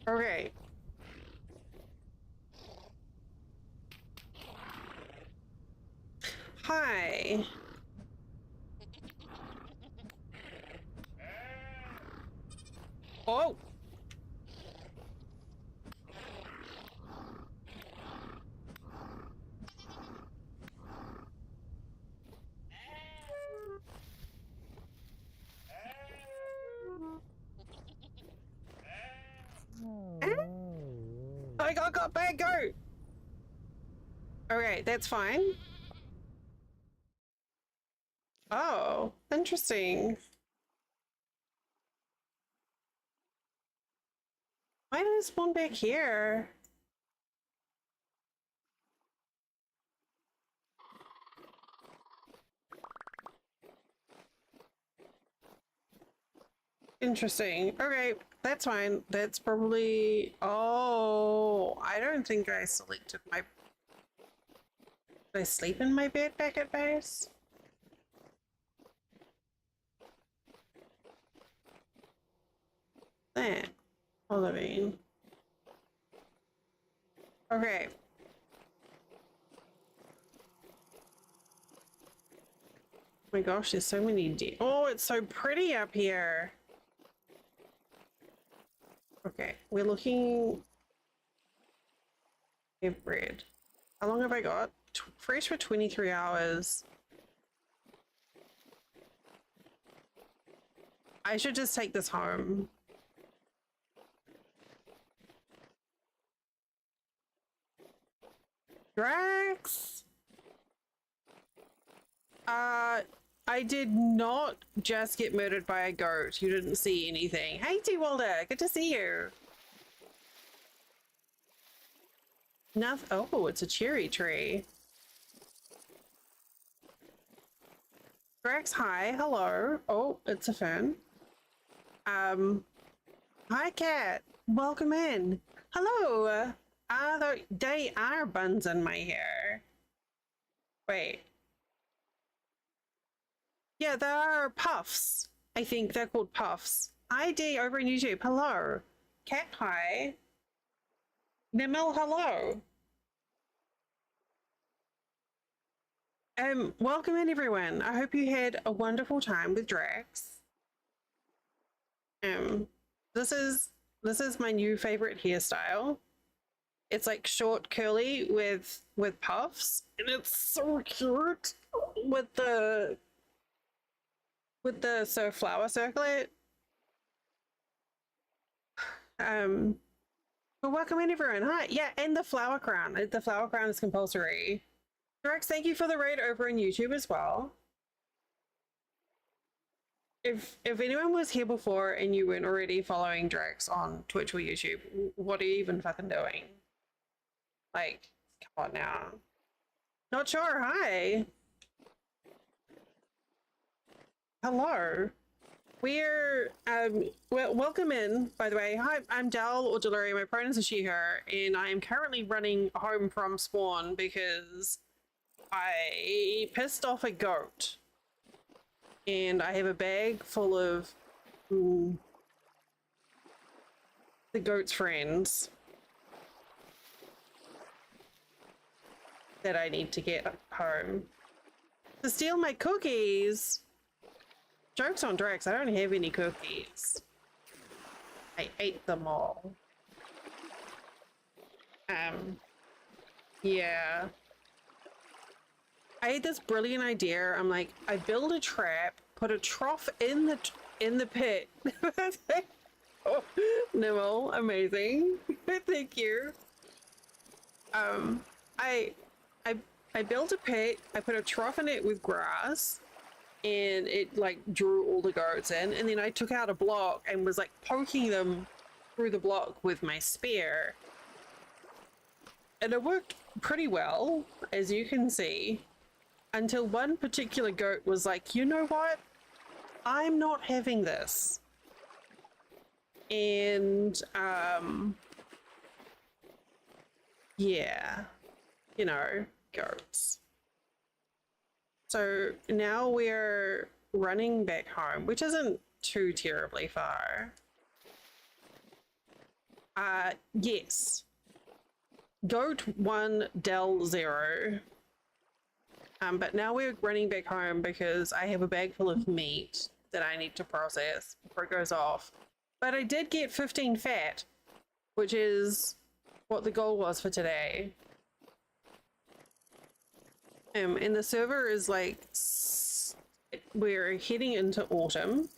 Okay. Hi. Oh. I got bad goat. Okay, that's fine. Oh, interesting. Why did it spawn back here? Interesting. Okay, that's fine. That's probably... Oh, I don't think I selected my... Did I sleep in my bed back at base? That. Olivine. Okay. Oh my gosh, there's so many oh, it's so pretty up here. Okay, we're looking... We have bread. How long have I got? Fresh for 23 hours. I should just take this home. Drax! I did not just get murdered by a goat. You didn't see anything. Hey, T. Walder, good to see you. Nothing. Oh, it's a cherry tree. Drax, hi, hello. Oh, it's a fern. Hi, cat. Welcome in. Hello. They are buns in my hair. Wait. Yeah, there are puffs. I think they're called puffs. ID over on YouTube. Hello. Cat, hi. Nimel, hello. Welcome in, everyone. I hope you had a wonderful time with Drax. This is my new favorite hairstyle. It's like short curly with puffs, and it's so cute with the flower circlet. But welcome in, everyone. Hi. Yeah, and the flower crown. The flower crown is compulsory. Drax, thank you for the raid over on YouTube as well. If anyone was here before and you weren't already following Drax on Twitch or YouTube, what are you even fucking doing? Like, come on now. Not sure. Hi. Hello. We're well, welcome in, by the way. Hi, I'm Dal or Delary. My pronouns are she, her, and I am currently running home from spawn because I pissed off a goat. And I have a bag full of the goat's friends that I need to get home. To steal my cookies! Joke's on Drax, I don't have any cookies. I ate them all. Yeah. I had this brilliant idea. I'm like, I build a trap, put a trough in the pit. Oh, Nimble, amazing. Thank you. I built a pit, I put a trough in it with grass, and it like drew all the goats in, and then I took out a block and was like poking them through the block with my spear. And it worked pretty well, as you can see, until one particular goat was like, you know what? I'm not having this. And, yeah, you know, goats. So now we're running back home, which isn't too terribly far. Yes. Goat 1, Del 0. But now we're running back home because I have a bag full of meat that I need to process before it goes off. But I did get 15 fat, which is what the goal was for today. And the server is like, we're heading into autumn.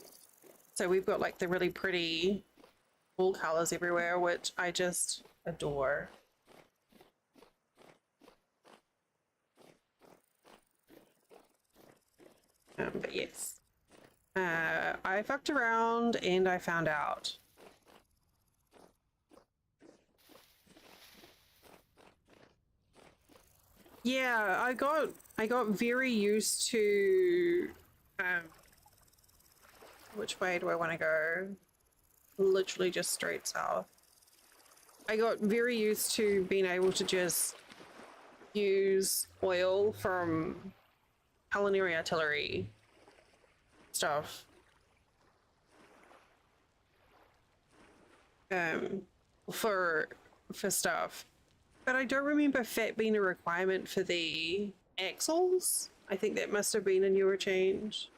So we've got like the really pretty fall colors everywhere, which I just adore. But yes, I fucked around and I found out. Yeah, I got very used to which way do I want to go? Literally just straight south. I got very used to being able to just use oil from culinary artillery stuff. For stuff. But I don't remember fat being a requirement for the axles. I think that must have been a newer change.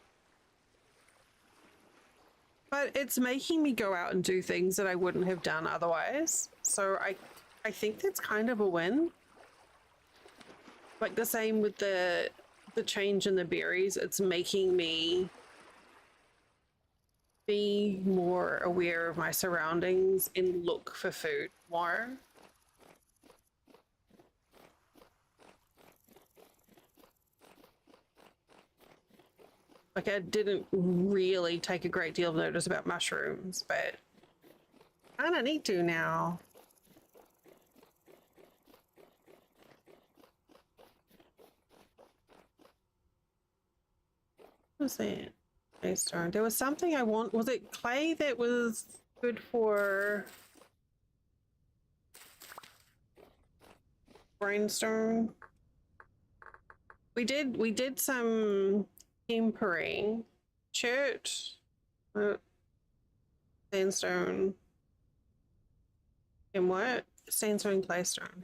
But it's making me go out and do things that I wouldn't have done otherwise. So I think that's kind of a win. Like the same with the change in the berries. It's making me be more aware of my surroundings and look for food more. Like I didn't really take a great deal of notice about mushrooms, but I don't need to now. What was that? Claystone. There was something I want. Was it clay that was good for brainstone? We did some tempering. Chert, sandstone, and what? Sandstone, claystone.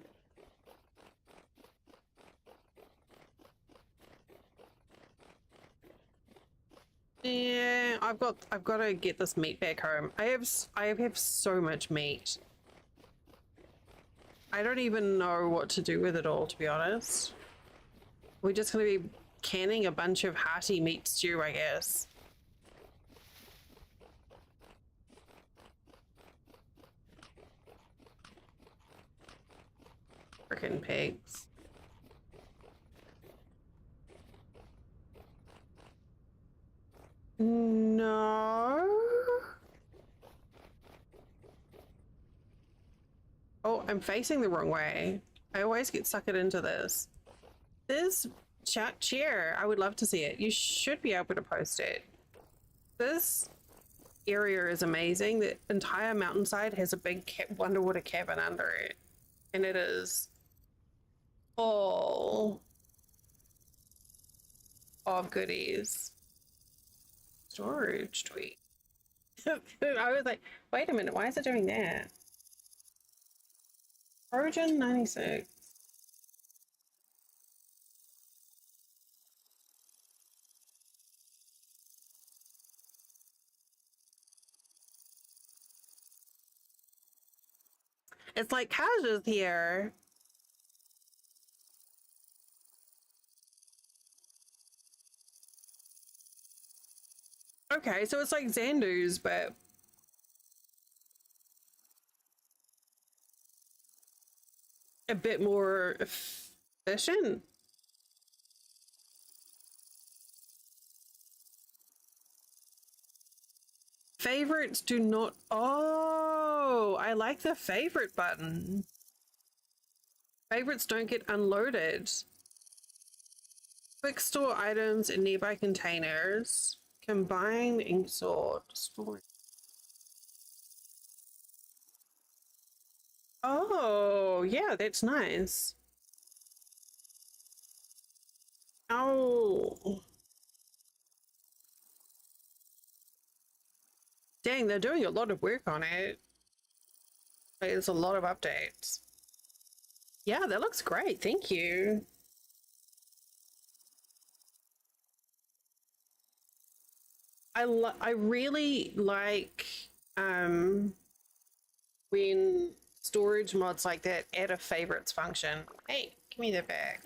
Yeah, I've got to get this meat back home. I have so much meat. I don't even know what to do with it all, to be honest. We're just going to be canning a bunch of hearty meat stew, I guess. Frickin' pigs. No. Oh, I'm facing the wrong way. I always get suckered into this. This chair, I would love to see it. You should be able to post it. This area is amazing. The entire mountainside has a big underwater cabin under it. And it is full of goodies. Storage tweet. I was like, wait a minute, why is it doing that? Origin 96. It's like Kaj's here. Okay, so it's like Xandu's, but a bit more efficient. Favorites do not. Oh, I like the favorite button. Favorites don't get unloaded. Quick store items in nearby containers. Combine and sort. Store. Oh, yeah, that's nice. Oh. Dang, they're doing a lot of work on it. There's a lot of updates. Yeah, that looks great. Thank you. I really like when storage mods like that add a favorites function. Hey, give me the bag.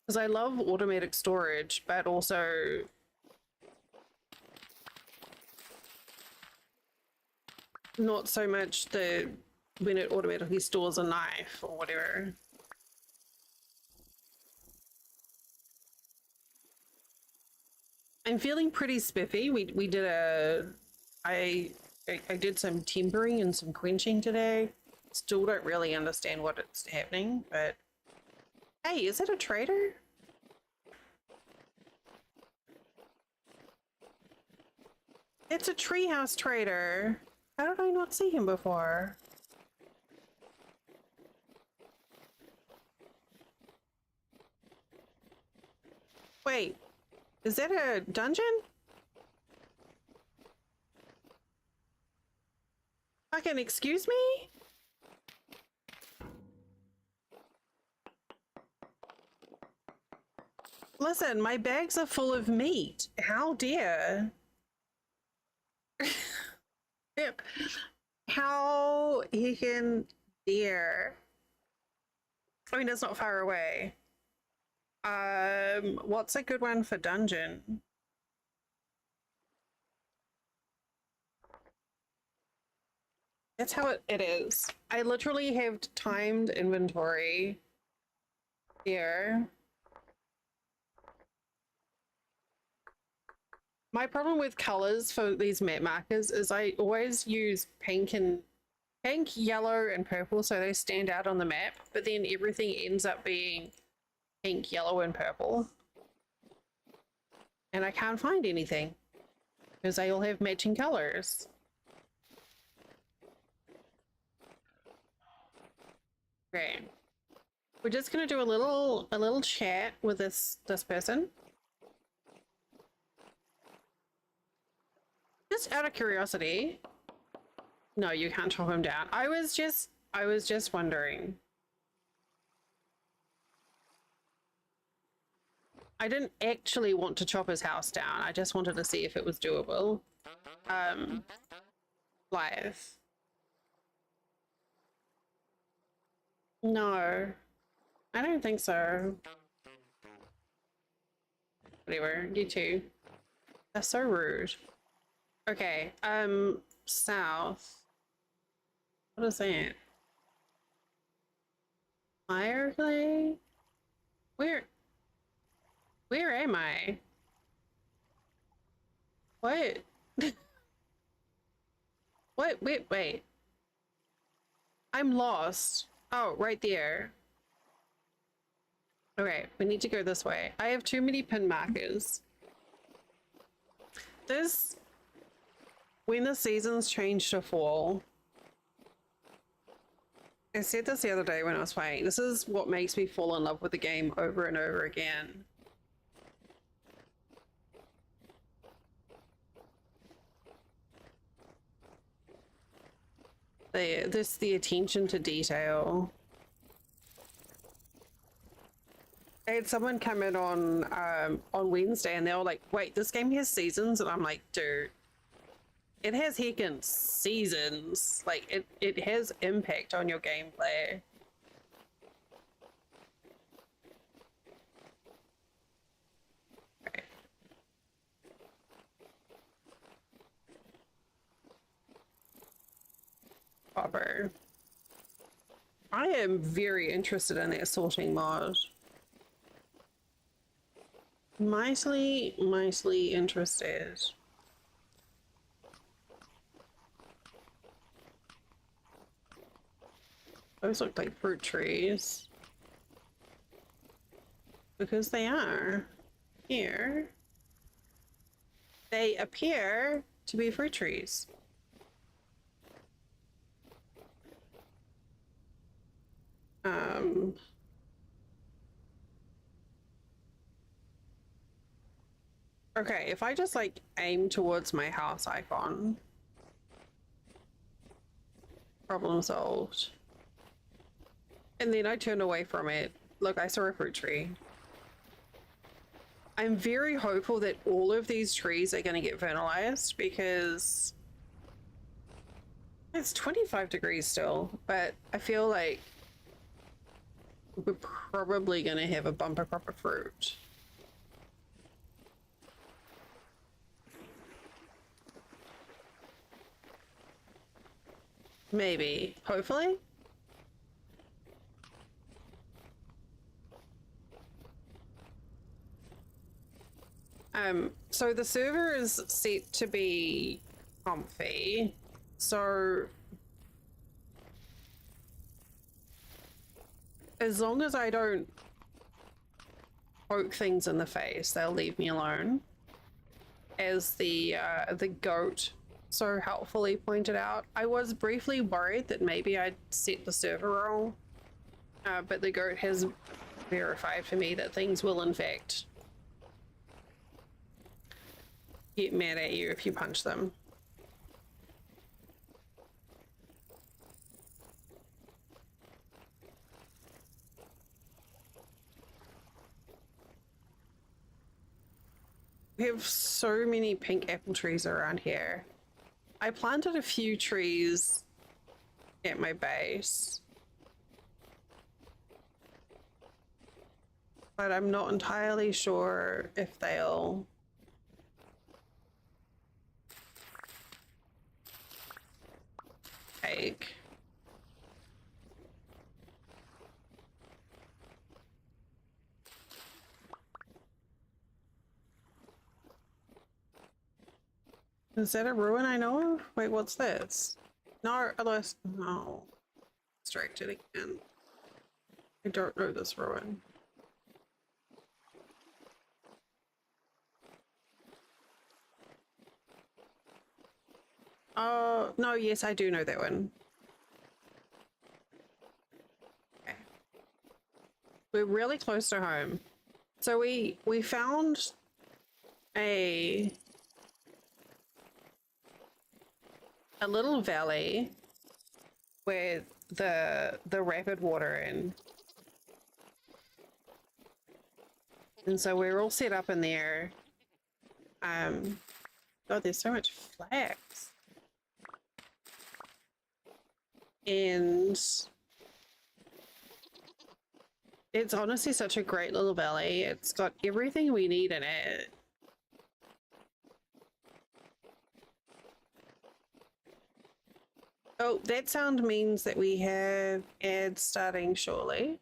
Because I love automatic storage, but also not so much the when it automatically stores a knife or whatever. I'm feeling pretty spiffy. We did I did some timbering and some quenching today. Still don't really understand what it's happening, but hey, is it a trader? It's a treehouse trader. How did I not see him before? Wait, is that a dungeon? Fucking excuse me? Listen, my bags are full of meat. How dare? Yep. How he can dare? I mean, it's not far away. What's a good one for dungeon? That's how it is. I literally have timed inventory here. My problem with colors for these map markers is I always use pink, yellow, and purple so they stand out on the map, but then everything ends up being pink, yellow, and purple. And I can't find anything because they all have matching colors. Okay. We're just gonna do a little chat with this person. Just out of curiosity. No, you can't chop him down. I was just wondering. I didn't actually want to chop his house down. I just wanted to see if it was doable. Live. No, I don't think so. Whatever, you too. That's so rude. Okay, south. What is that? Fireclay? Where am I? What? What? Wait. I'm lost. Oh, right there. Okay, we need to go this way. I have too many pin markers. When the seasons change to fall, I said this the other day when I was playing, this is what makes me fall in love with the game over and over again. The attention to detail. I had someone come in on Wednesday and they were like, wait, this game has seasons? And I'm like, dude, it has heckin' seasons. Like, it has impact on your gameplay. Okay. Copper. I am very interested in that sorting mod. Mightily interested. Those look like fruit trees. Because they are. Here. They appear to be fruit trees. Okay, if I just like aim towards my house icon, problem solved. And then I turn away from it. Look, I saw a fruit tree. I'm very hopeful that all of these trees are going to get vernalized because it's 25 degrees still, but I feel like we're probably going to have a bumper crop of fruit. Maybe, hopefully. So the server is set to be comfy. So as long as I don't poke things in the face, they'll leave me alone. As the goat so helpfully pointed out, I was briefly worried that maybe I'd set the server wrong, but the goat has verified for me that things will in fact get mad at you if you punch them. We have so many pink apple trees around here. I planted a few trees at my base, but I'm not entirely sure if they'll take. Is that a ruin I know of? Wait, what's this? No, otherwise, no. Distracted again. I don't know this ruin. Oh, no, yes, I do know that one. Okay. We're really close to home. So we found a little valley with the rapid water in. And so we're all set up in there. God, there's so much flax. And it's honestly such a great little valley. It's got everything we need in it. Oh, that sound means that we have ads starting shortly.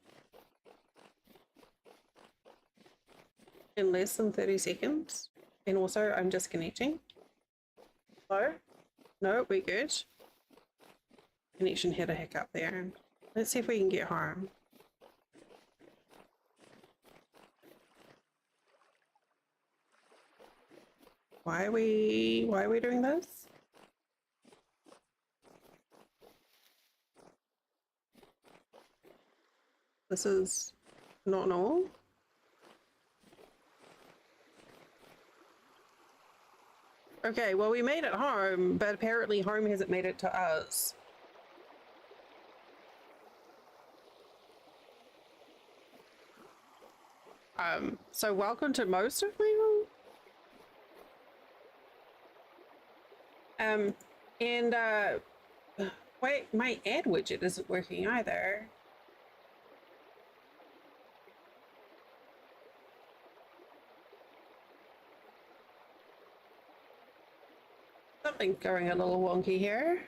In less than 30 seconds. And also, I'm disconnecting. Hello? No, we're good. Connection had a hiccup there. Let's see if we can get home. Why are we doing this? This is not normal. Okay, well, we made it home, but apparently home hasn't made it to us. So welcome to most of my home. Wait, my ad widget isn't working either. Something's going a little wonky here.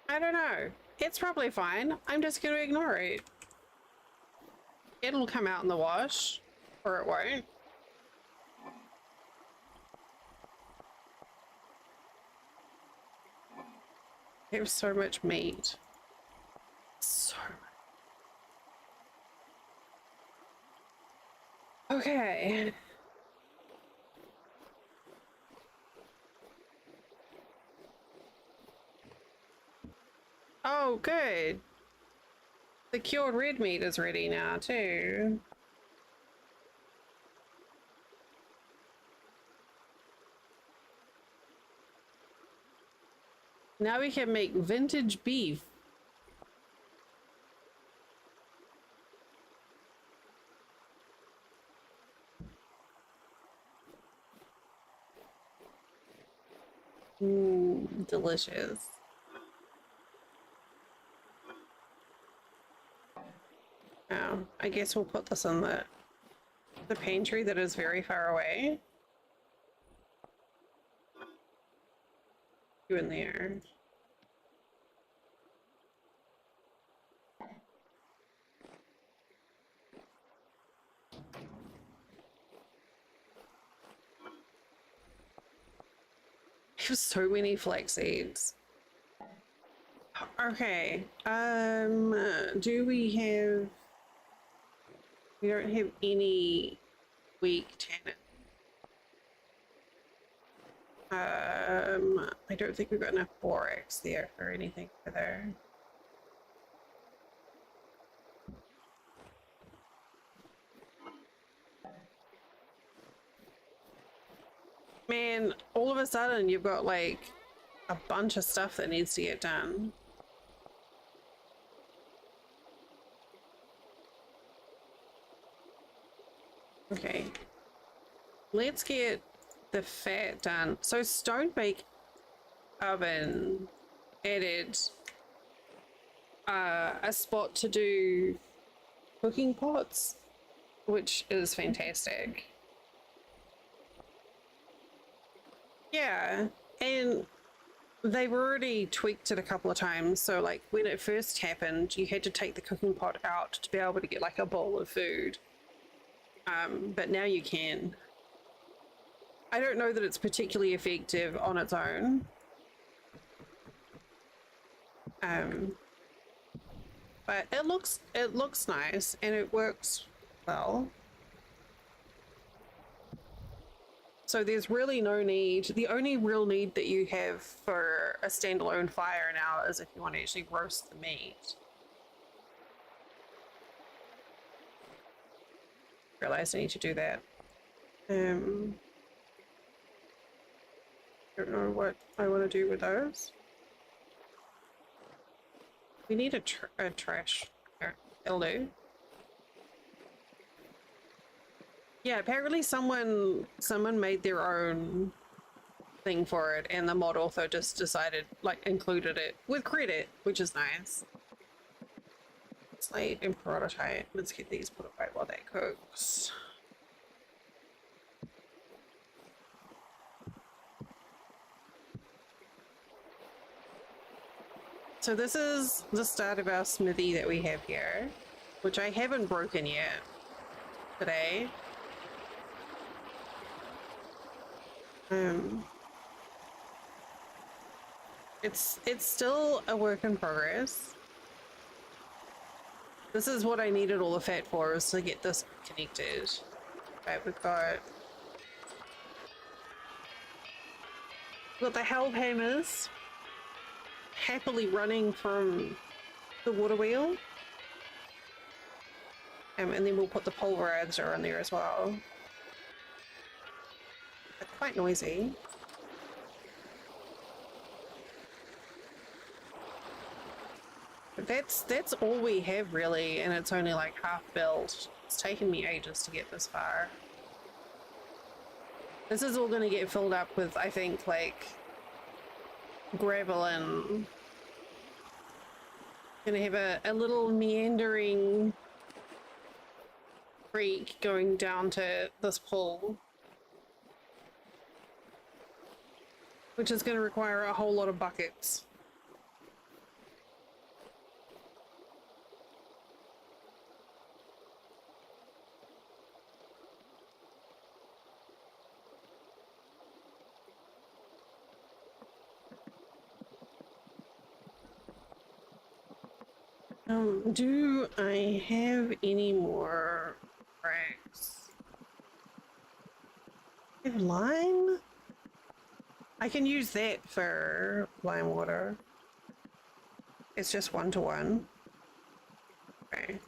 I don't know. It's probably fine. I'm just going to ignore it. It'll come out in the wash, or it won't. There's so much meat. So much. Okay. Oh, good. The cured red meat is ready now, too. Now we can make vintage beef. Delicious. Oh, I guess we'll put this in the pantry that is very far away. You in there. I have so many flax seeds. Okay. Do we have? We don't have any weak tannin. I don't think we've got enough borax there for anything further. Man, all of a sudden you've got like a bunch of stuff that needs to get done. Okay. Let's get the fat done. So stone bake oven added a spot to do cooking pots, which is fantastic. Yeah, and they've already tweaked it a couple of times. So like when it first happened, you had to take the cooking pot out to be able to get like a bowl of food. But now you can. I don't know that it's particularly effective on its own. But it looks nice and it works well. So there's really no need. The only real need that you have for a standalone fire now is if you want to actually roast the meat. Realized I need to do that. Don't know what I want to do with those. We need a trash. It'll do. Yeah, apparently someone made their own thing for it, and the mod author just decided, like, included it with credit, which is nice. Slate and prototype. Let's get these put away while that cooks. So this is the start of our smithy that we have here, which I haven't broken yet today. It's still a work in progress. This is what I needed all the fat for, is to get this connected. Right, we've got the hell hammers happily running from the water wheel. And then we'll put the pulverizer on there as well. They're quite noisy. But that's all we have really, and it's only like half built. It's taken me ages to get this far. This is all going to get filled up with, I think, like gravel, and gonna have a little meandering creek going down to this pool, which is going to require a whole lot of buckets. Do I have any more rags? lime? I can use that for lime water. It's just 1-to-1. Okay.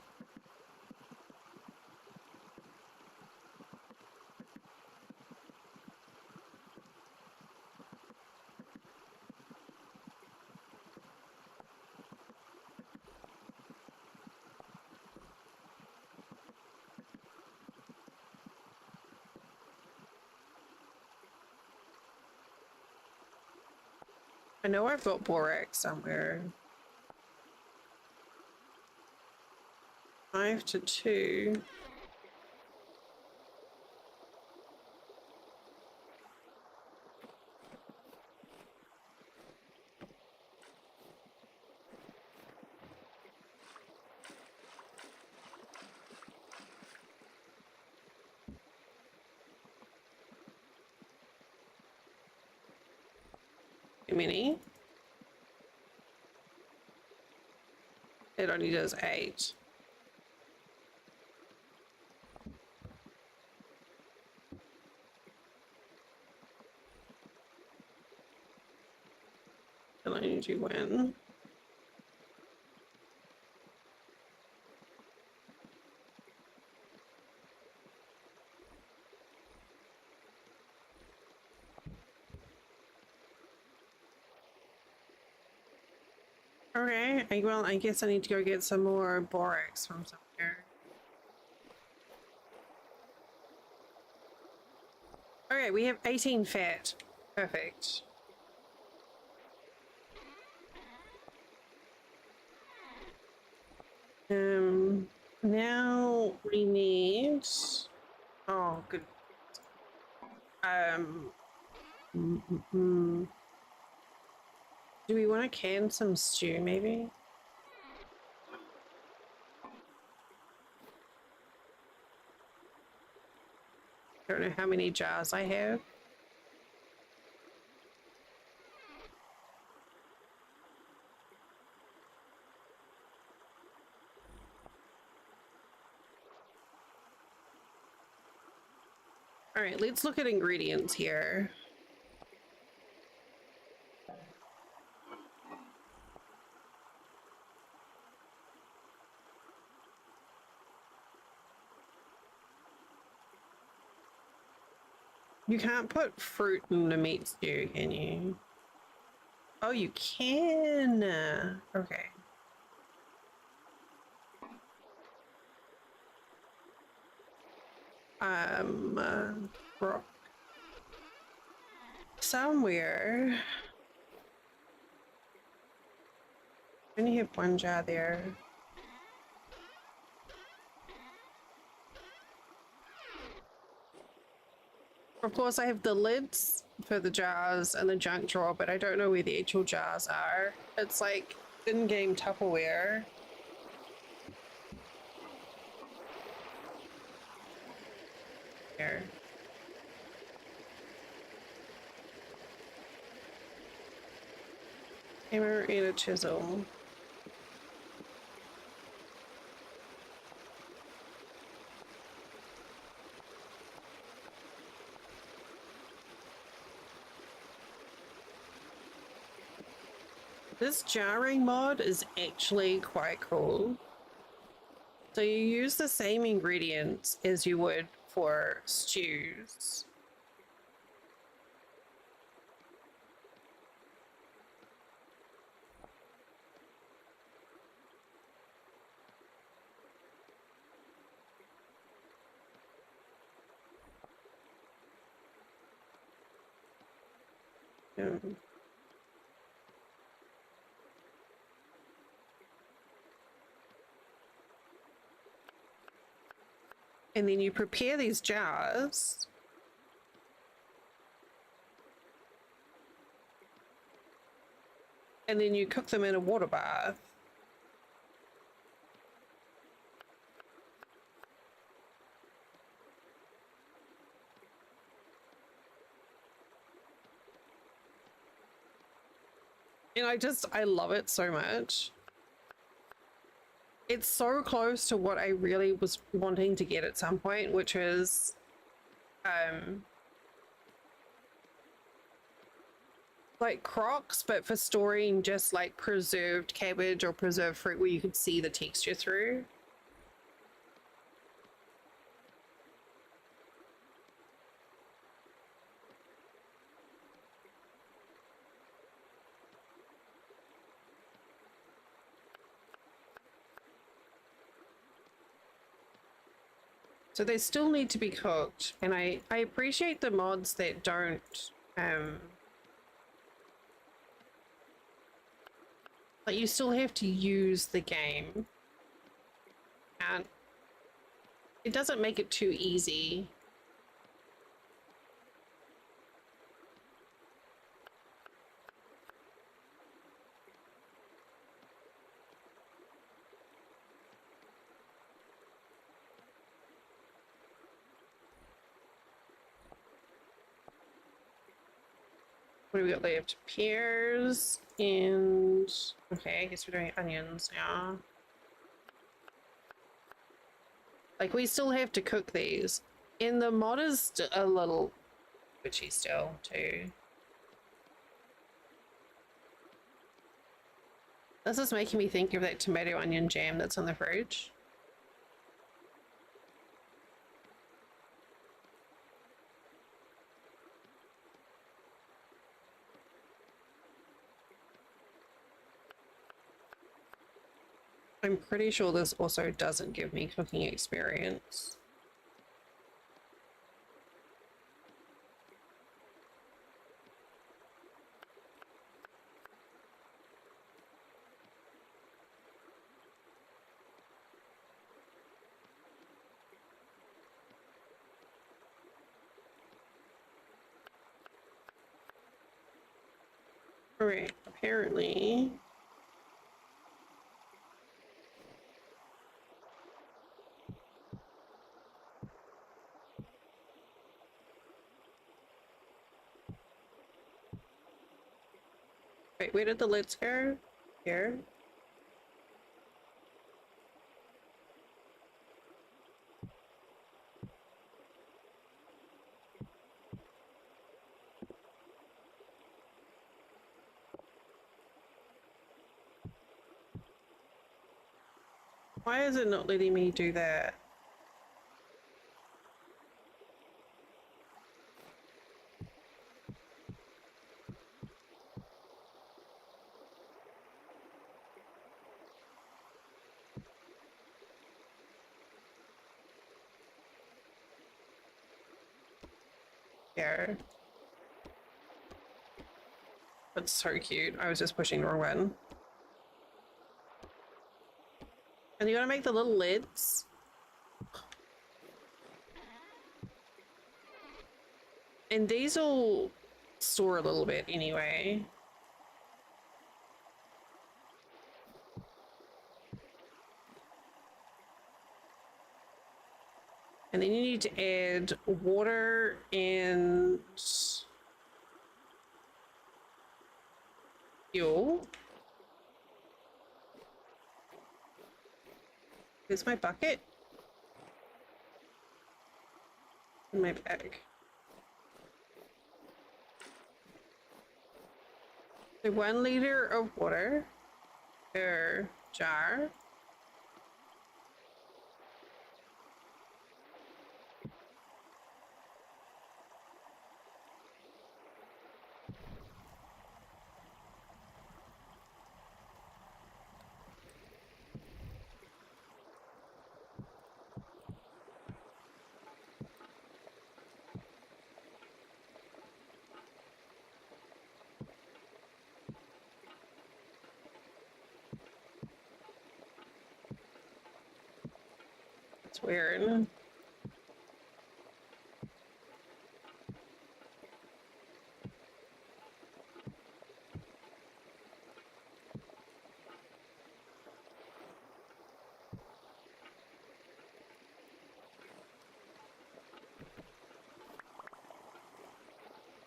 I know I've got borax somewhere. 5-to-2. Too many. It only does 8. And I need to win. Okay, well, I guess I need to go get some more borax from somewhere. Okay, we have 18 fat. Perfect. Now we need... Oh, good. Do we want to can some stew, maybe? I don't know how many jars I have. All right, let's look at ingredients here. You can't put fruit in a meat stew, can you? Oh, you can. Okay. Rock. Somewhere. I only have 1 jar there. Of course, I have the lids for the jars and the junk drawer, but I don't know where the actual jars are. It's like in-game Tupperware. Here. Hammer and a chisel. This jarring mod is actually quite cool. So you use the same ingredients as you would for stews. Yeah. And then you prepare these jars. And then you cook them in a water bath. And I love it so much. It's so close to what I really was wanting to get at some point, which is like crocs, but for storing just like preserved cabbage or preserved fruit where you could see the texture through. So they still need to be cooked, and I appreciate the mods that don't like you still have to use the game, and it doesn't make it too easy. What do we got left? Pears and okay, I guess we're doing onions now. Like we still have to cook these. And the mod is a little witchy still too. This is making me think of that tomato onion jam that's in the fridge. I'm pretty sure this also doesn't give me cooking experience. All right, apparently. Wait, where did the lids go? Here. Why is it not letting me do that? Here. That's so cute. I was just pushing the wrong button. And you gotta make the little lids. And these will store a little bit anyway. And then you need to add water and fuel. Here's my bucket. And my bag. So 1 liter of water per jar. It's weird.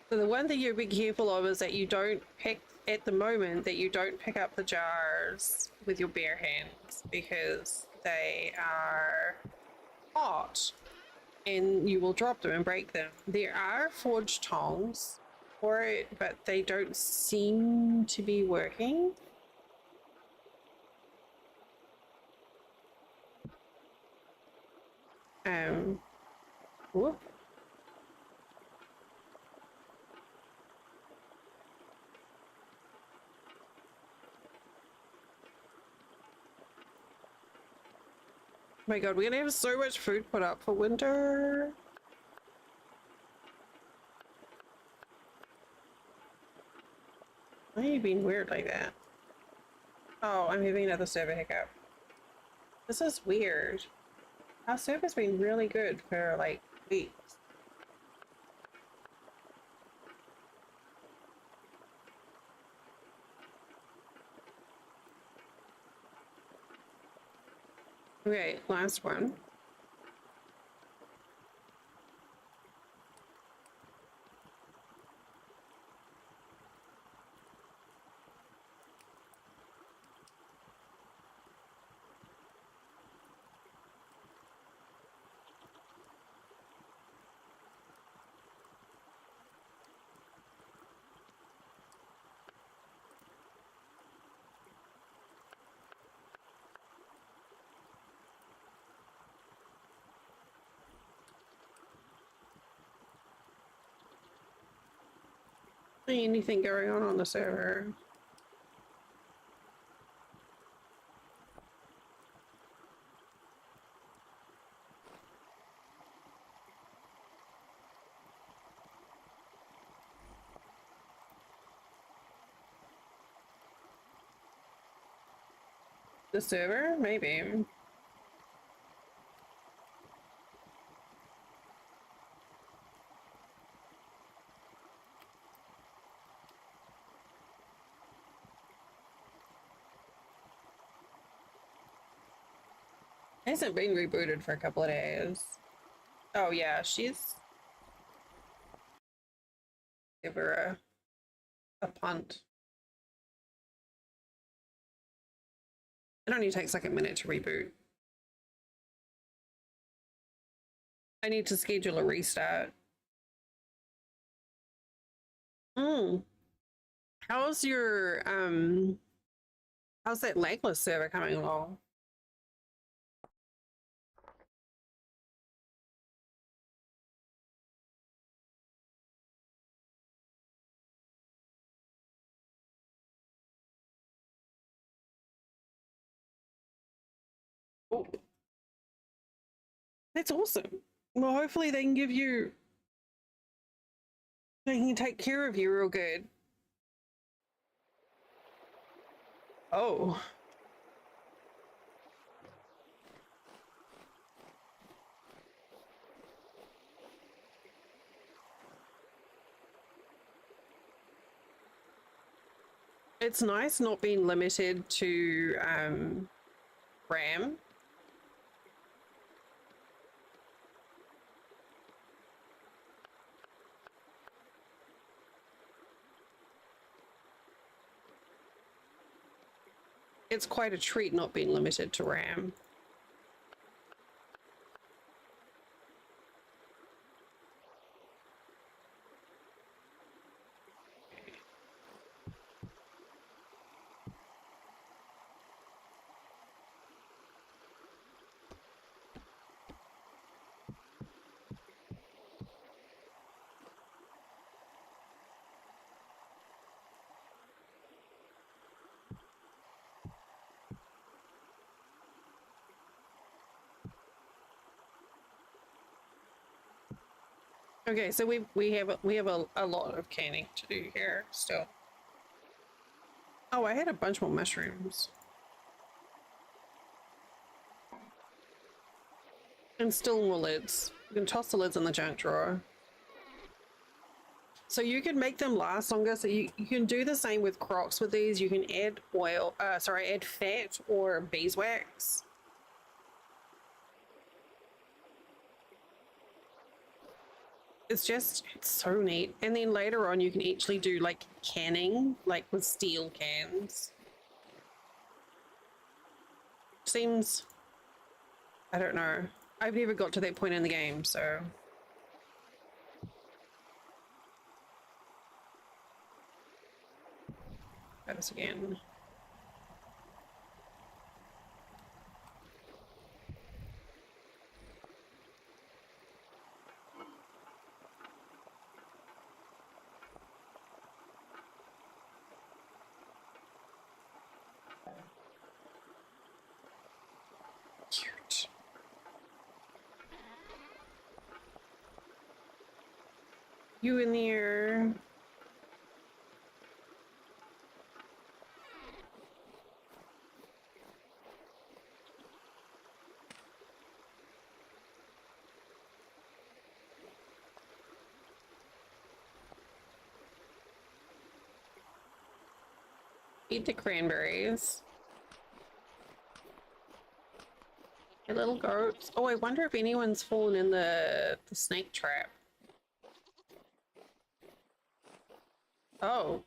So the one thing you be careful of is that you don't pick, at the moment, that you don't pick up the jars with your bare hands because they are hot and you will drop them and break them. There are forged tongs for it, but they don't seem to be working. Whoop. Oh my god, we're gonna have so much food put up for winter. Why are you being weird like that? Oh, I'm having another server hiccup. This is weird. Our server's been really good for like weeks. Okay, last one. Anything going on the server? The server? Maybe. It hasn't been rebooted for a couple of days. Oh yeah, she's give her a punt. It only takes like a minute to reboot. I need to schedule a restart. How's your how's that legless server coming along? Oh, that's awesome. Well, hopefully they can give you, they can take care of you real good. Oh. It's nice not being limited to RAM. It's quite a treat not being limited to RAM. Okay, so we have a lot of canning to do here still. Oh, I had a bunch more mushrooms. And still more lids. You can toss the lids in the junk drawer. So you can make them last longer. So you can do the same with Crocs with these. You can add oil, add fat or beeswax. It's so neat. And then later on you can actually do like canning, like with steel cans. Seems, I don't know. I've never got to that point in the game, so. Try this again. Cute. You in there? Eat the cranberries. Hey, little goats. Oh, I wonder if anyone's fallen in the snake trap. Oh.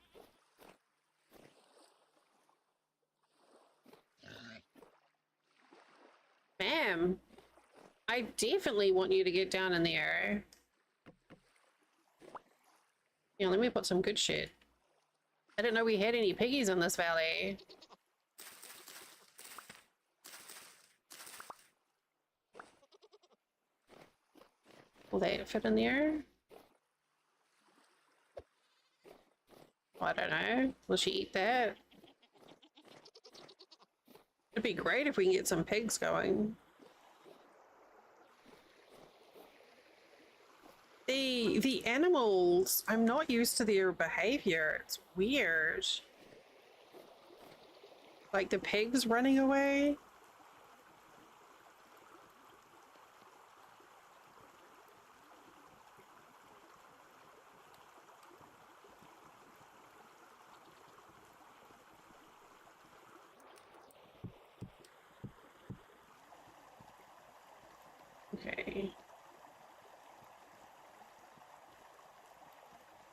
Ma'am, I definitely want you to get down in the air. Yeah, let me put some good shit. I didn't know we had any piggies in this valley. Will they fit in there? I don't know. Will she eat that? It'd be great if we can get some pigs going. The animals, I'm not used to their behavior. It's weird. Like the pigs running away. Okay.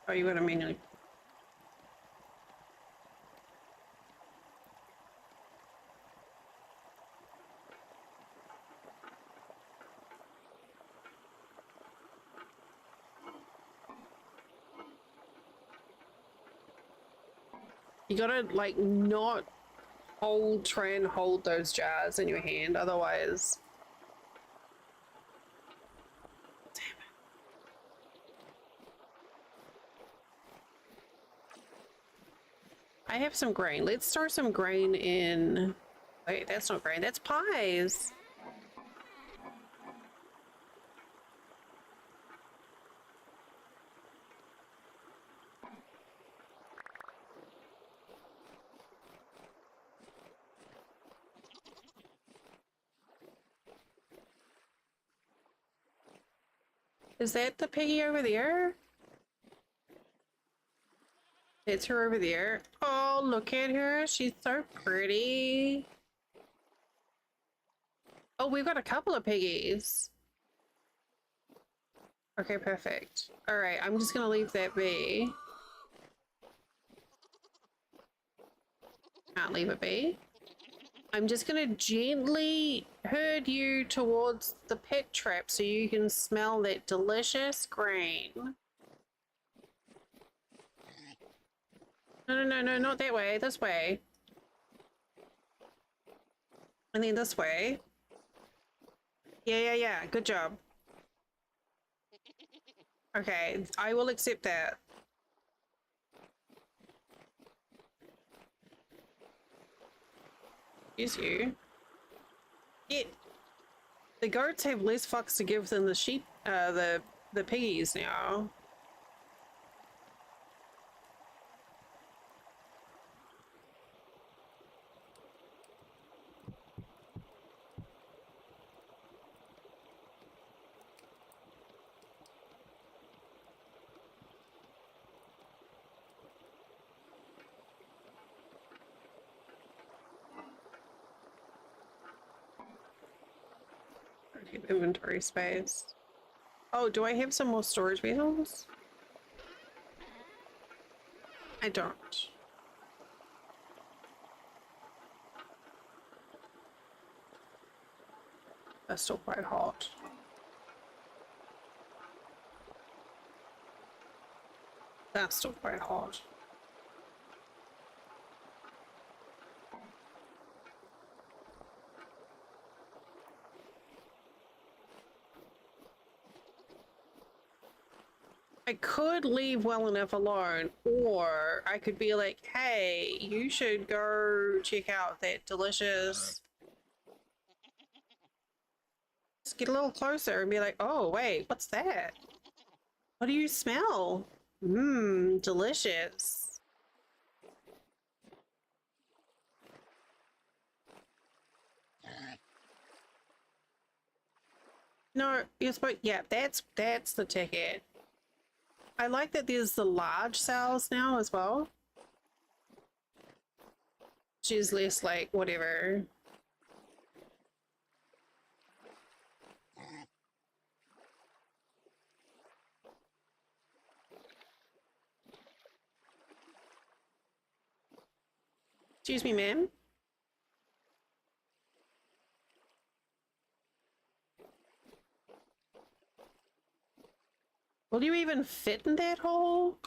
Oh, you gotta manually. You gotta like not try and hold those jars in your hand, otherwise. Damn it. I have some grain. Let's store some grain in. Wait, that's not grain, that's pies. Is that the piggy over there? It's her over there. Oh, look at her. She's so pretty. Oh, we've got a couple of piggies. Okay, perfect. All right, I'm just gonna leave that be. Can't leave it be. I'm just gonna gently herd you towards the pet trap so you can smell that delicious grain. No, no, no, no, not that way. This way. And then this way. Yeah, yeah, yeah. Good job. Okay, I will accept that. Excuse you. Yeah. The goats have less fucks to give than the sheep, the piggies now. Okay, inventory space. Oh, do I have some more storage vessels? I don't. That's still quite hot. That's still quite hot. I could leave well enough alone, or I could be like, hey, you should go check out that delicious. Just get a little closer and be like, oh, wait, what's that? What do you smell? Mmm, delicious. No, you're supposed, yeah, that's the ticket. I like that there's the large cells now as well. She's less like whatever. Excuse me, ma'am. Will you even fit in that hole?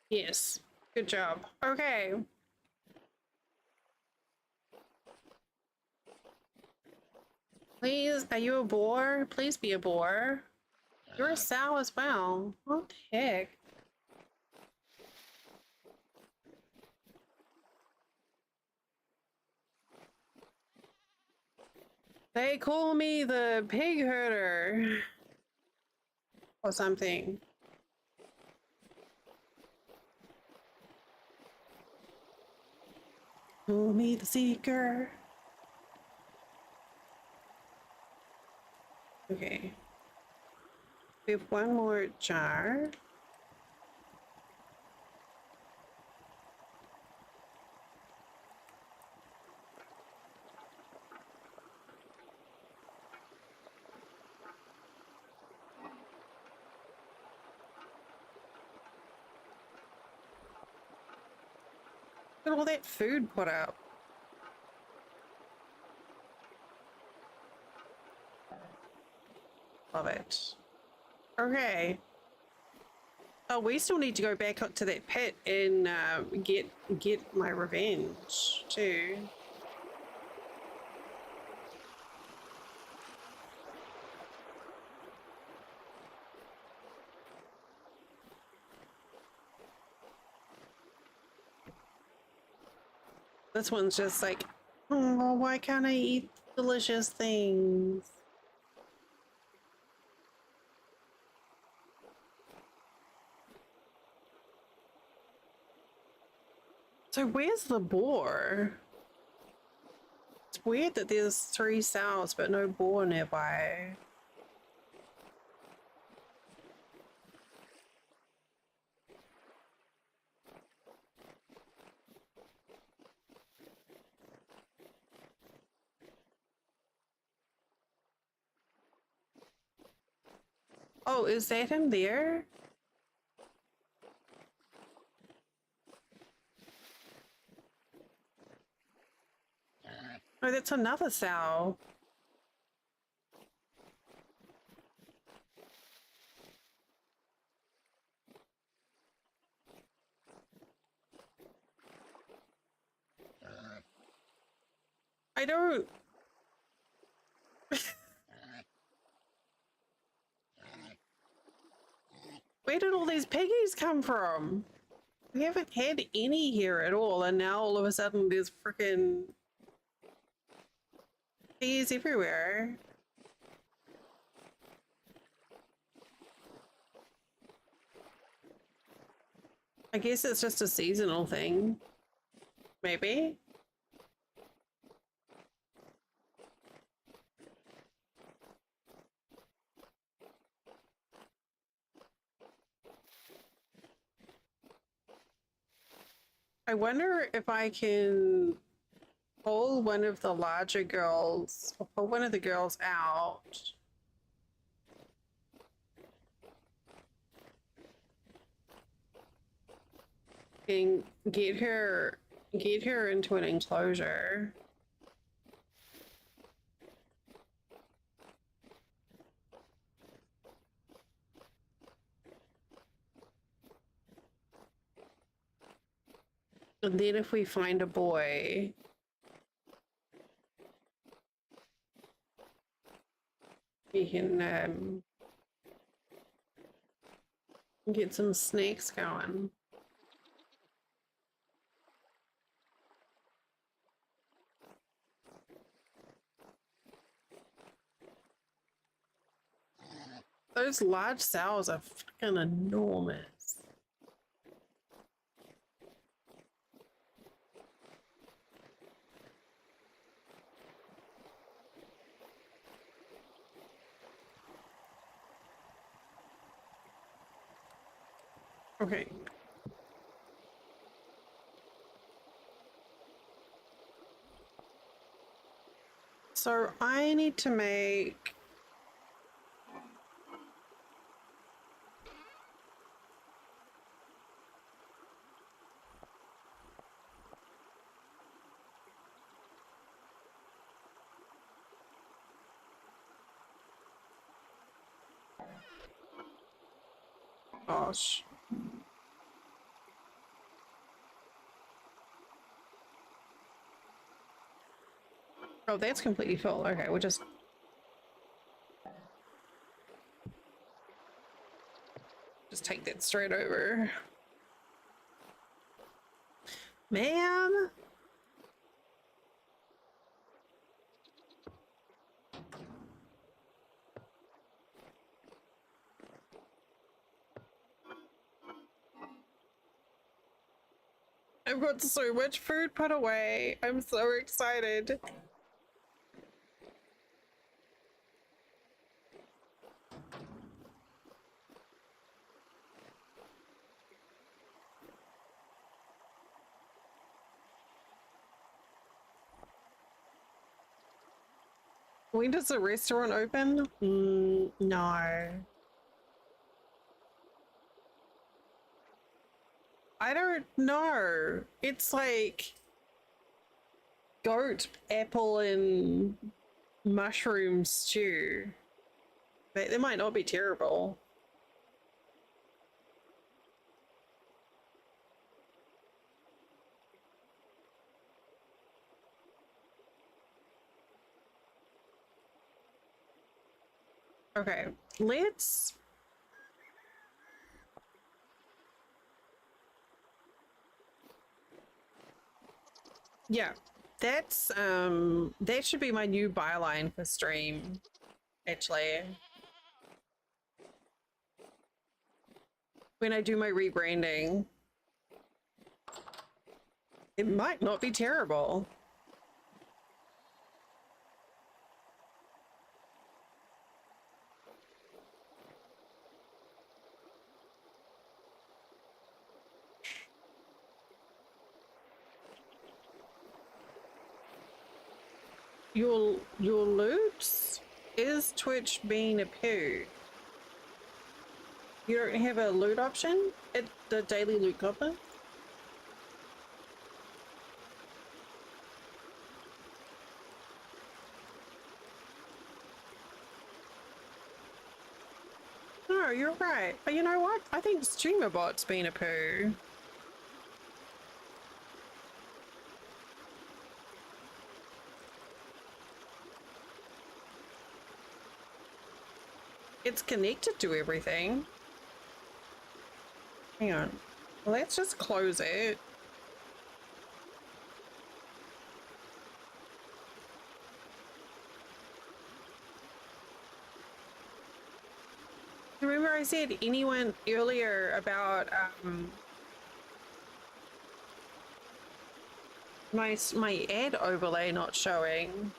Yes. Good job. Okay. Please, are you a boar? Please be a boar. You're a sow as well. What the heck? They call me the pig herder. Or something. Call me the seeker. Okay. We have one more jar. Look at all that food put up. Love it. Okay. Oh, we still need to go back up to that pit and get my revenge too. This one's just like, oh, why can't I eat delicious things? So where's the boar? It's weird that there's 3 sows but no boar nearby. Oh, is that him there? Oh, that's another sow. I don't... Where did all these piggies come from? We haven't had any here at all, and now all of a sudden there's freaking piggies everywhere. I guess it's just a seasonal thing. Maybe. I wonder if I can pull one of the larger girls, or pull one of the girls out. And get her into an enclosure. And then if we find a boy, we can get some snakes going. Those large cells are fucking enormous. Okay. So I need to make gosh. Oh, that's completely full. Okay, we'll just take that straight over. Man. I've got so much food put away. I'm so excited. When does the restaurant open? No. I don't know. It's like goat, apple, and mushroom stew. They might not be terrible. Okay, let's... Yeah, that's that should be my new byline for stream, actually. When I do my rebranding. It might not be terrible. Your loots? Is Twitch being a poo? You don't have a loot option at the daily loot goblin? No, you're right. But you know what? I think StreamerBot's been a poo. It's connected to everything. Hang on. Let's just close it. Remember I said anyone earlier about my ad overlay not showing?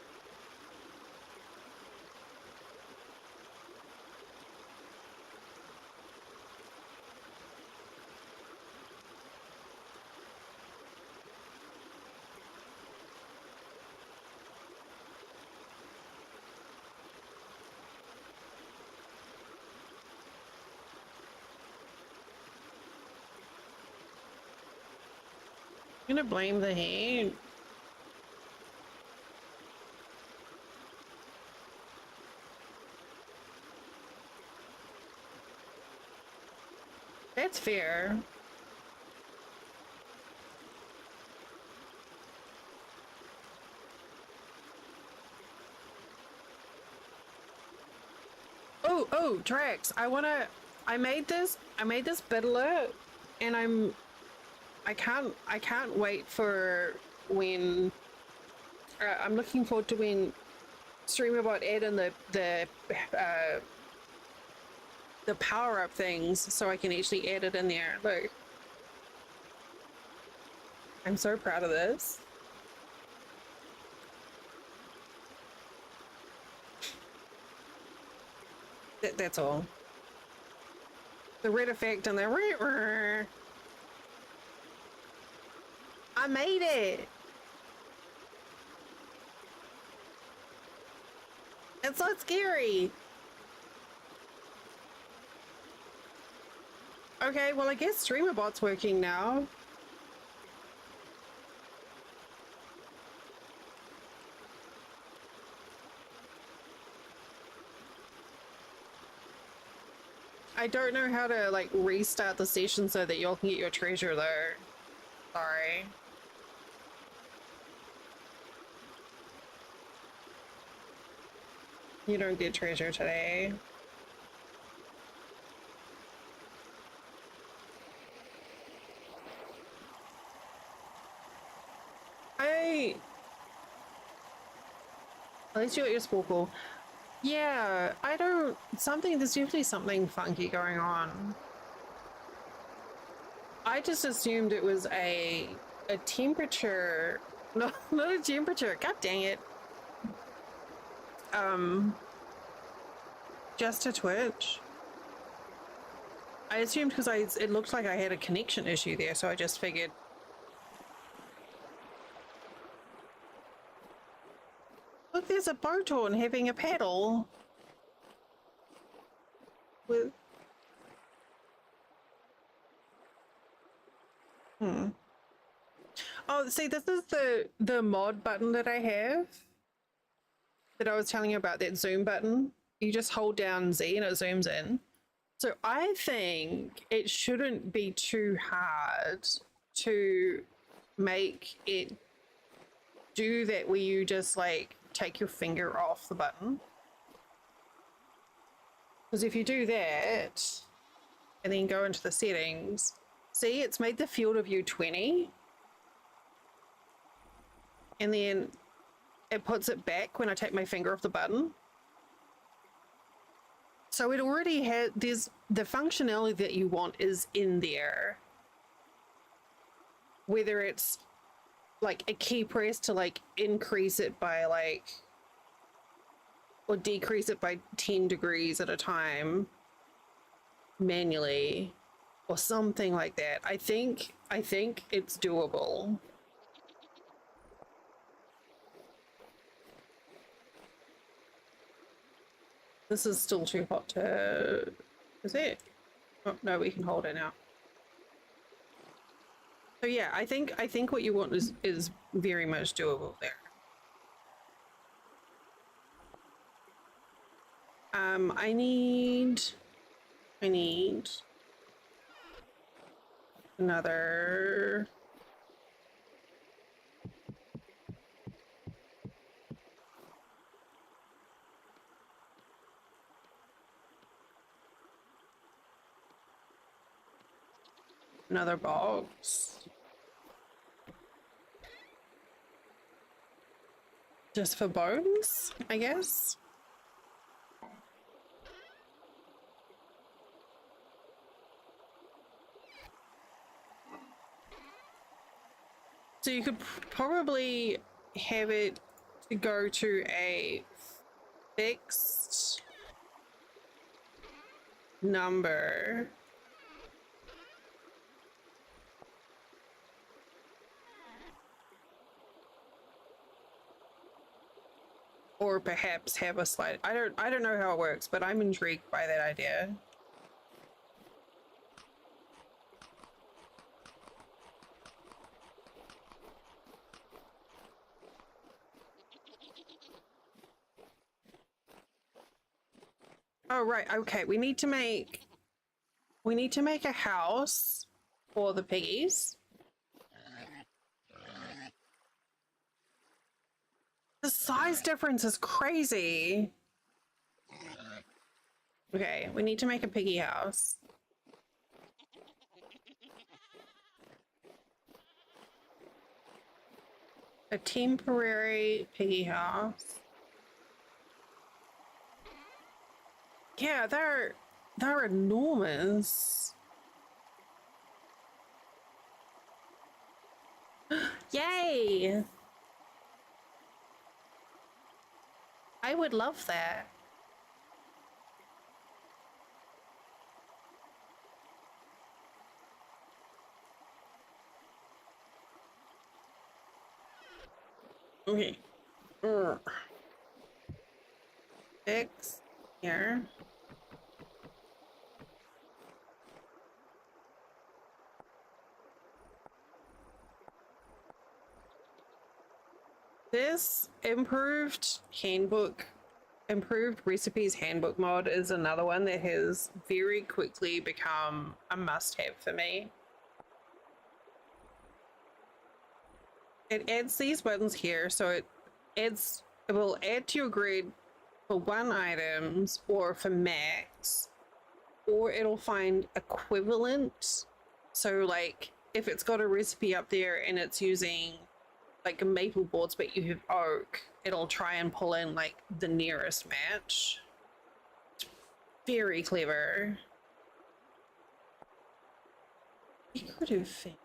I'm gonna blame the heat. That's fair. Oh, Drax, I made this bit alert, and I can't wait for when, I'm looking forward to when StreamerBot add in the power up things so I can actually add it in there. Look. I'm so proud of this. That's all. The red effect and the I made it. It's not scary. Okay, well, I guess StreamerBot's working now. I don't know how to, like, restart the session so that y'all can get your treasure, though. Sorry. You don't get treasure today. At least you got your sporkle. Yeah, I don't... There's usually something funky going on. I just assumed it was a temperature... No, not a temperature. God dang it. Just a twitch. I assumed because it looked like I had a connection issue there, so I just figured... Look, there's a boat on having a paddle. With... Oh, see, this is the mod button that I have. That I was telling you about, that zoom button. You just hold down Z and it zooms in. So I think it shouldn't be too hard to make it do that where you just like take your finger off the button. Because if you do that and then go into the settings, see, it's made the field of view 20. And then it puts it back when I take my finger off the button. So it already has, there's the functionality that you want is in there. Whether it's like a key press to like increase it by like, or decrease it by 10 degrees at a time manually, or something like that. I think it's doable. This is still too hot to... Is it? Oh, no, we can hold it now. So yeah, I think what you want is very much doable there. I need another... Another box. Just for bones, I guess. So you could probably have it to go to a fixed number. Or perhaps have a slide. I don't know how it works, but I'm intrigued by that idea. Oh right, okay. We need to make a house for the piggies. The size difference is crazy. Okay, we need to make a piggy house. A temporary piggy house. Yeah, they're enormous. Yay! I would love that. Okay. Fix here. This improved recipes handbook mod is another one that has very quickly become a must-have for me. It adds these buttons here, so it will add to your grid for 1 items or for max, or it'll find equivalent. So like if it's got a recipe up there and it's using like maple boards but you have oak, it'll try and pull in like the nearest match. Very clever. Decorative things.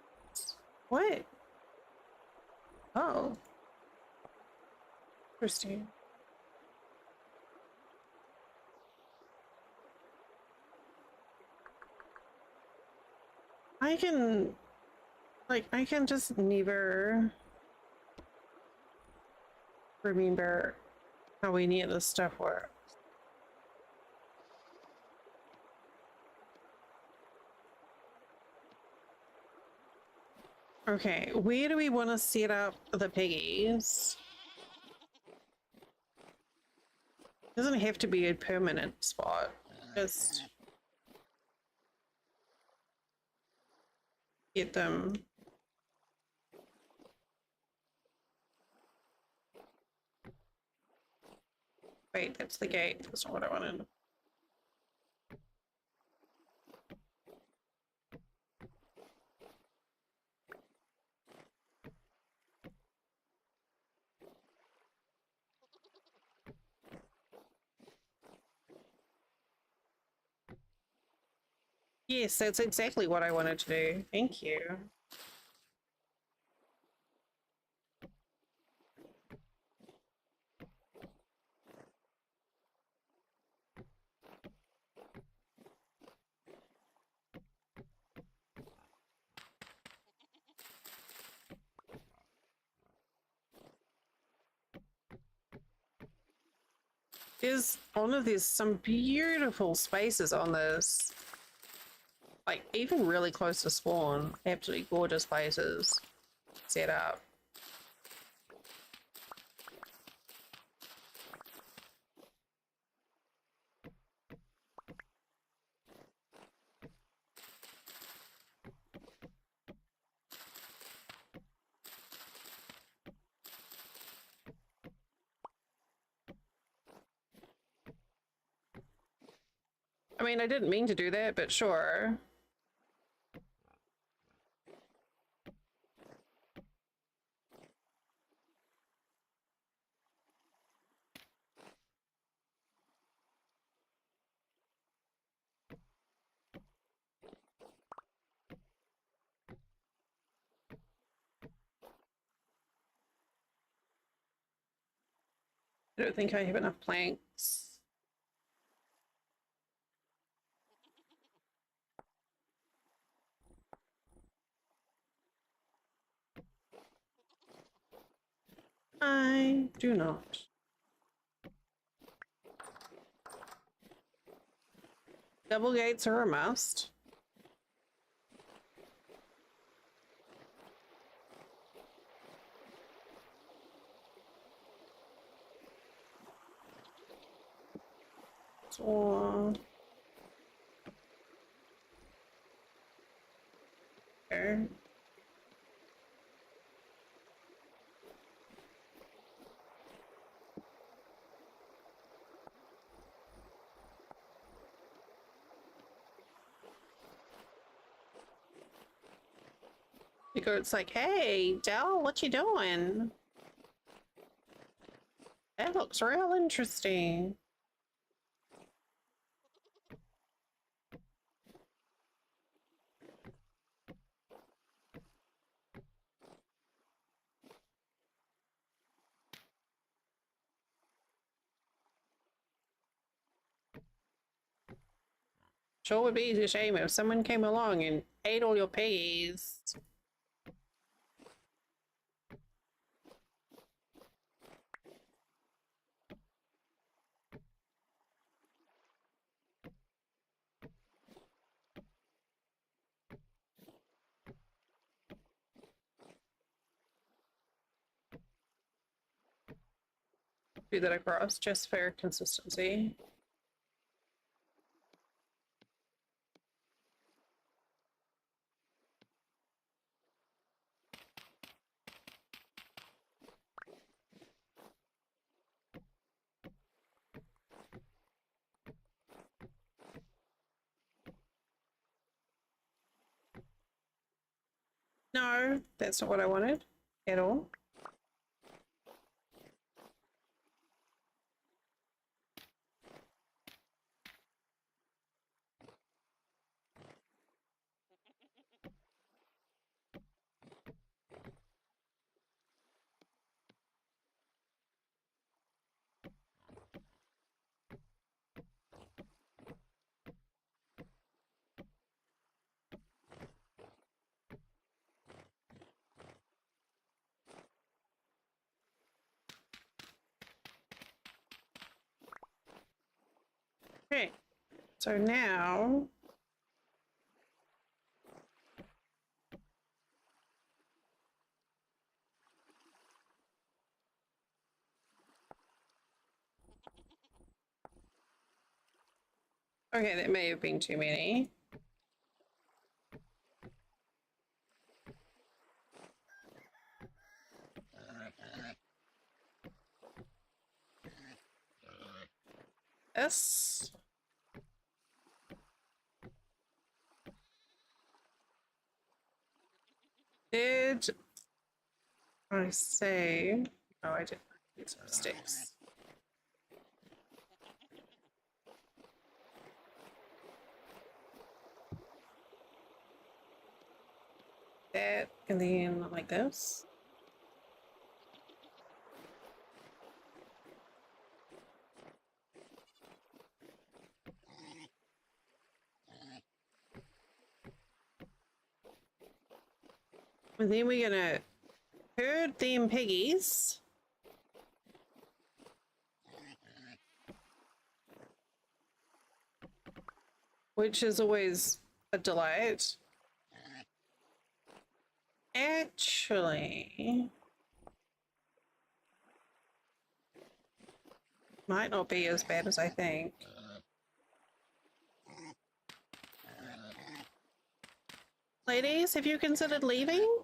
What? Oh. Interesting. I can just never remember how any of this stuff works. Okay, where do we want to set up the piggies? Doesn't have to be a permanent spot. Just get them. Wait, that's the gate. That's not what I wanted. Yes, that's exactly what I wanted to do. Thank you. There's some beautiful spaces on this. Like even really close to spawn. Absolutely gorgeous places set up. I mean, I didn't mean to do that, but sure. I don't think I have enough planks. I do not. Double gates are a must. So, there. The goat's like, hey, Del, what you doing? That looks real interesting. Sure would be a shame if someone came along and ate all your piggies. Do that across just for consistency. No, that's not what I wanted at all. Okay, so now okay, that may have been too many. This. Did I say? Oh, I did. These are sticks. That and then like this. And then we're gonna herd them piggies. Which is always a delight. Actually, might not be as bad as I think. Ladies, have you considered leaving?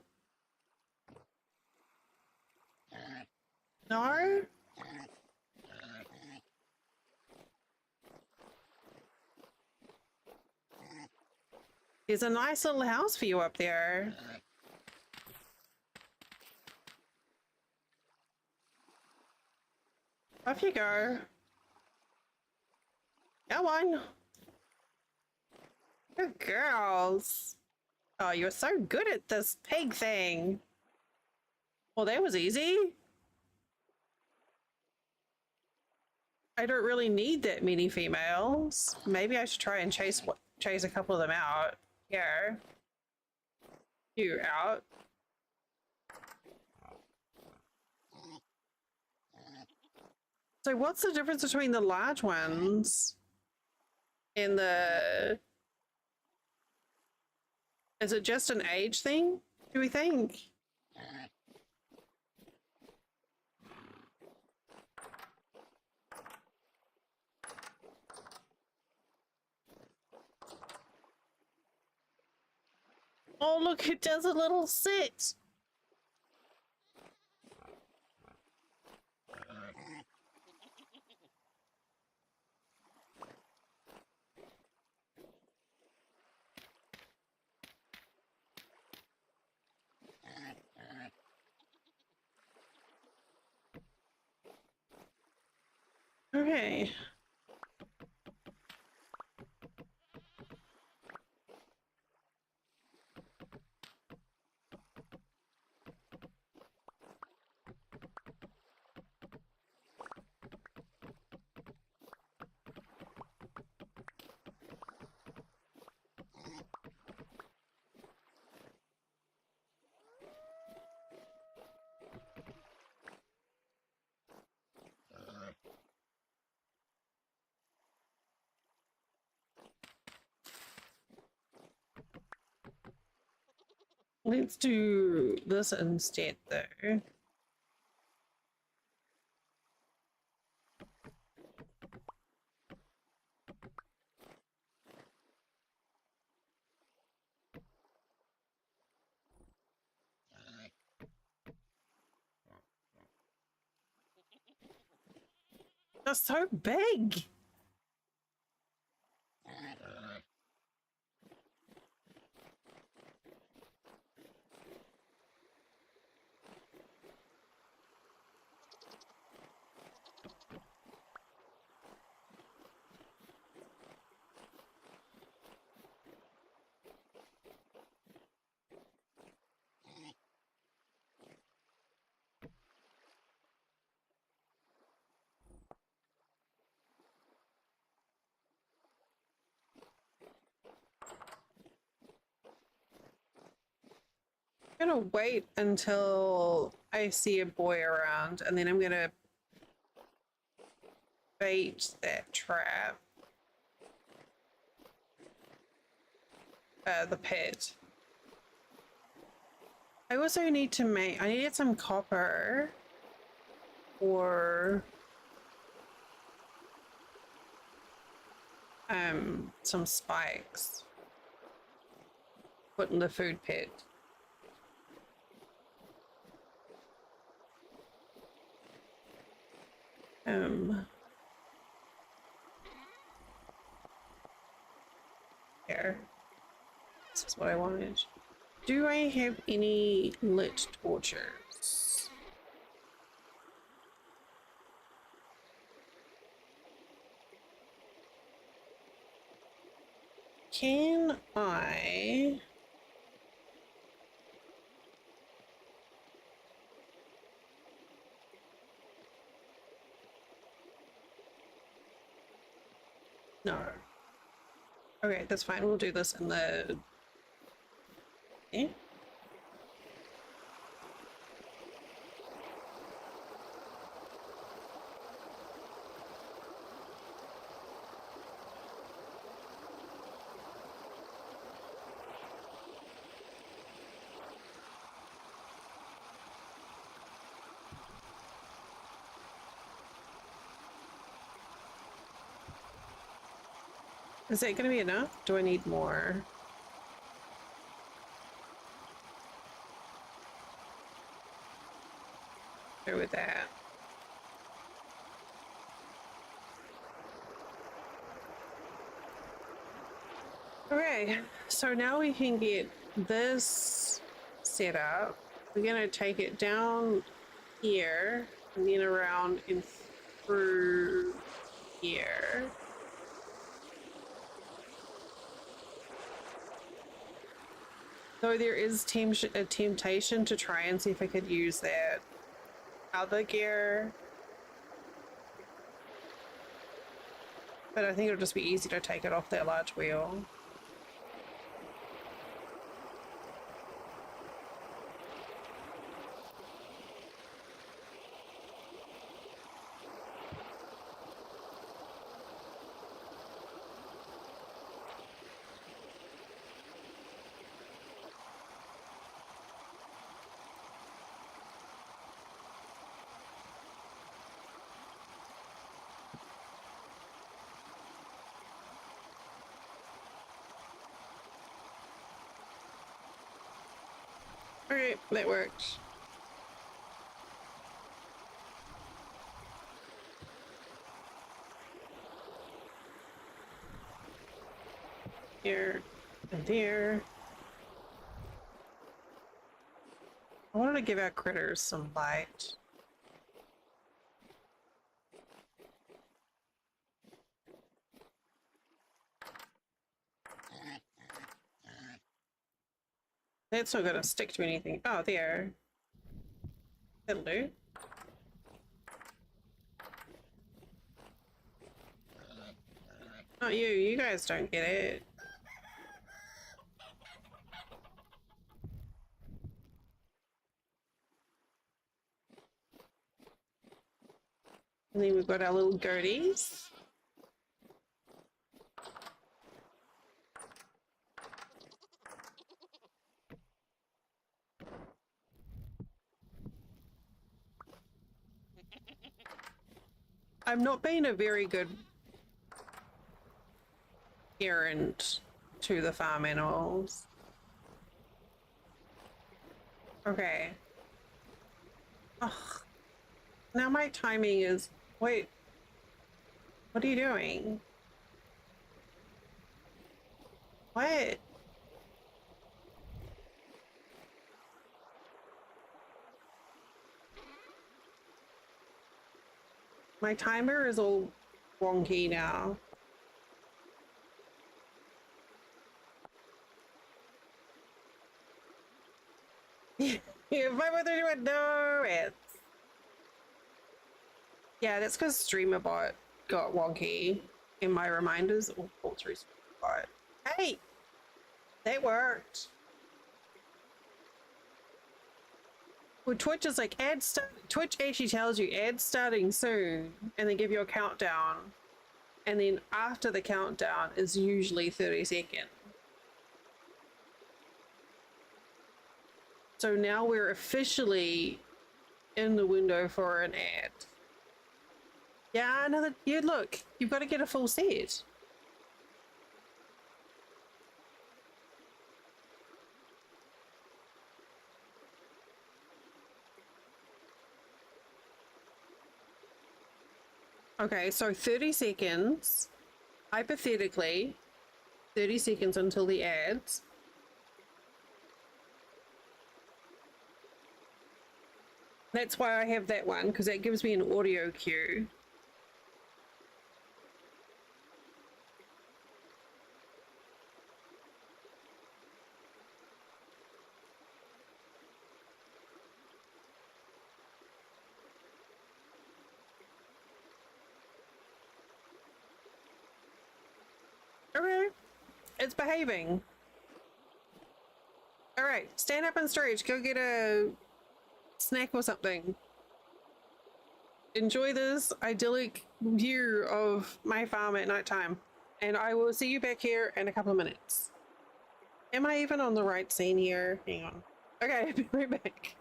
No? There's a nice little house for you up there. Off you go. Go on. Good girls. Oh, you're so good at this pig thing. Well, that was easy. I don't really need that many females. Maybe I should try and chase a couple of them out. Here. You out. So what's the difference between the large ones and the... Is it just an age thing, do we think? Oh, look, it does a little sit. Okay. Let's do this instead, though. They're so big. I'm gonna wait until I see a boy around, and then I'm gonna bait that trap. The pit. I also need to make, I need some copper or some spikes. Put in the food pit. Here. This is what I wanted. Do I have any lit torches? Can I... No. Okay, that's fine. We'll do this in the... Is it gonna be enough? Do I need more? Go with that. Okay, so now we can get this set up. We're gonna take it down here and then around and through here. Though there is a temptation to try and see if I could use that other gear. But I think it'll just be easy to take it off that large wheel. Alright, that worked. Here and there. I wanted to give our critters some light. That's not gonna stick to anything. Oh, there. That'll do. Not you. You guys don't get it. And then we've got our little goatees. I'm not being a very good parent to the farm animals. Okay. Ugh. Now my timing is... Wait. What are you doing? What? My timer is all wonky now. If I were to do it, no, it's... Yeah, that's because StreamerBot got wonky in my reminders. Oh, pull through StreamerBot. Hey! That worked. Well, Twitch is like, Twitch actually tells you ads starting soon, and they give you a countdown. And then after the countdown is usually 30 seconds. So now we're officially in the window for an ad. Yeah, another, yeah, look, you've got to get a full set. Okay, so 30 seconds, hypothetically, 30 seconds until the ads. That's why I have that one, because that gives me an audio cue. Okay, it's behaving. All right, stand up and stretch. Go get a snack or something. Enjoy this idyllic view of my farm at nighttime, and I will see you back here in a couple of minutes. Am I even on the right scene here? Hang on. Okay, I'll be right back.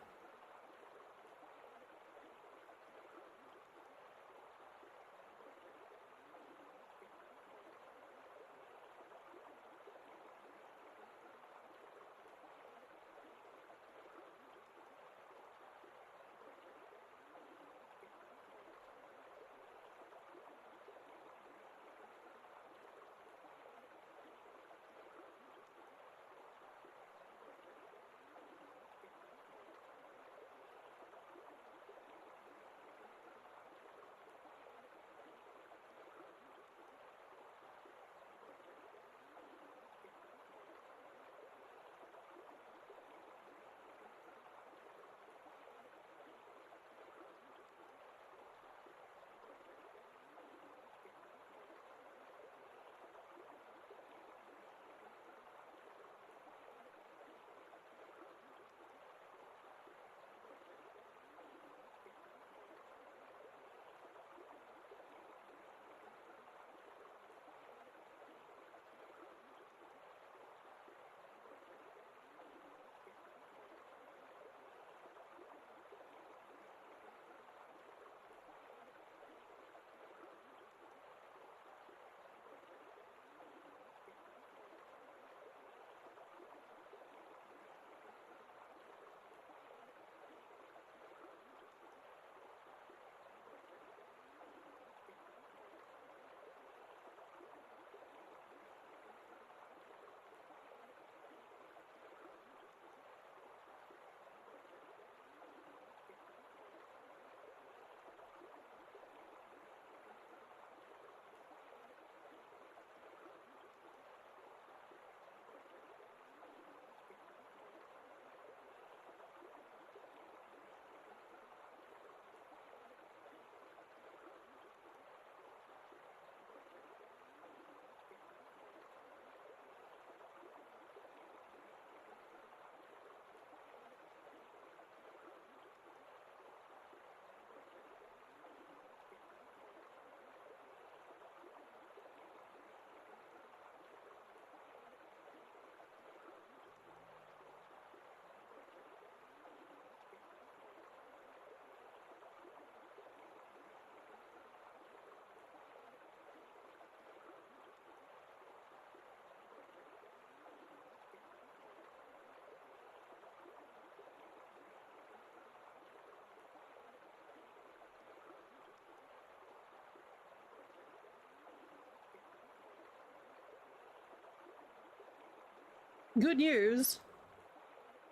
Good news.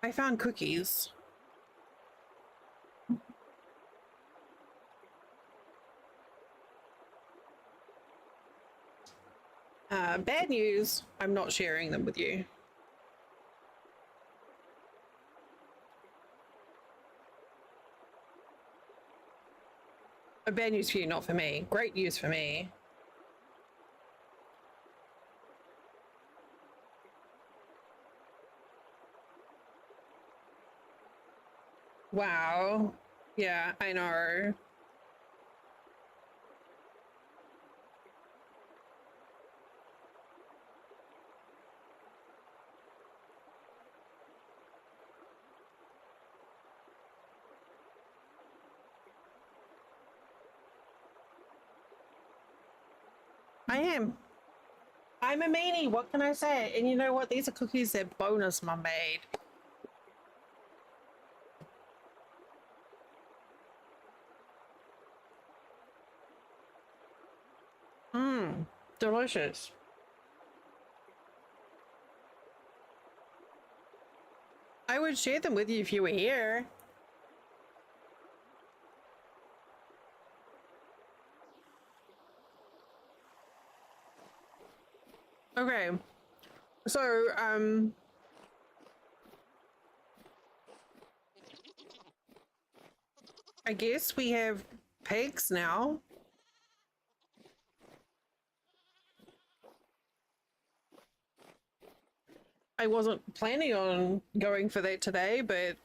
I found cookies. Bad news. I'm not sharing them with you. Bad news for you, not for me. Great news for me. Wow. Yeah, I know. I am. I'm a meanie. What can I say? And you know what? These are cookies that bonus mum made. Mmm. Delicious. I would share them with you if you were here. Okay. So, I guess we have pigs now. I wasn't planning on going for that today, but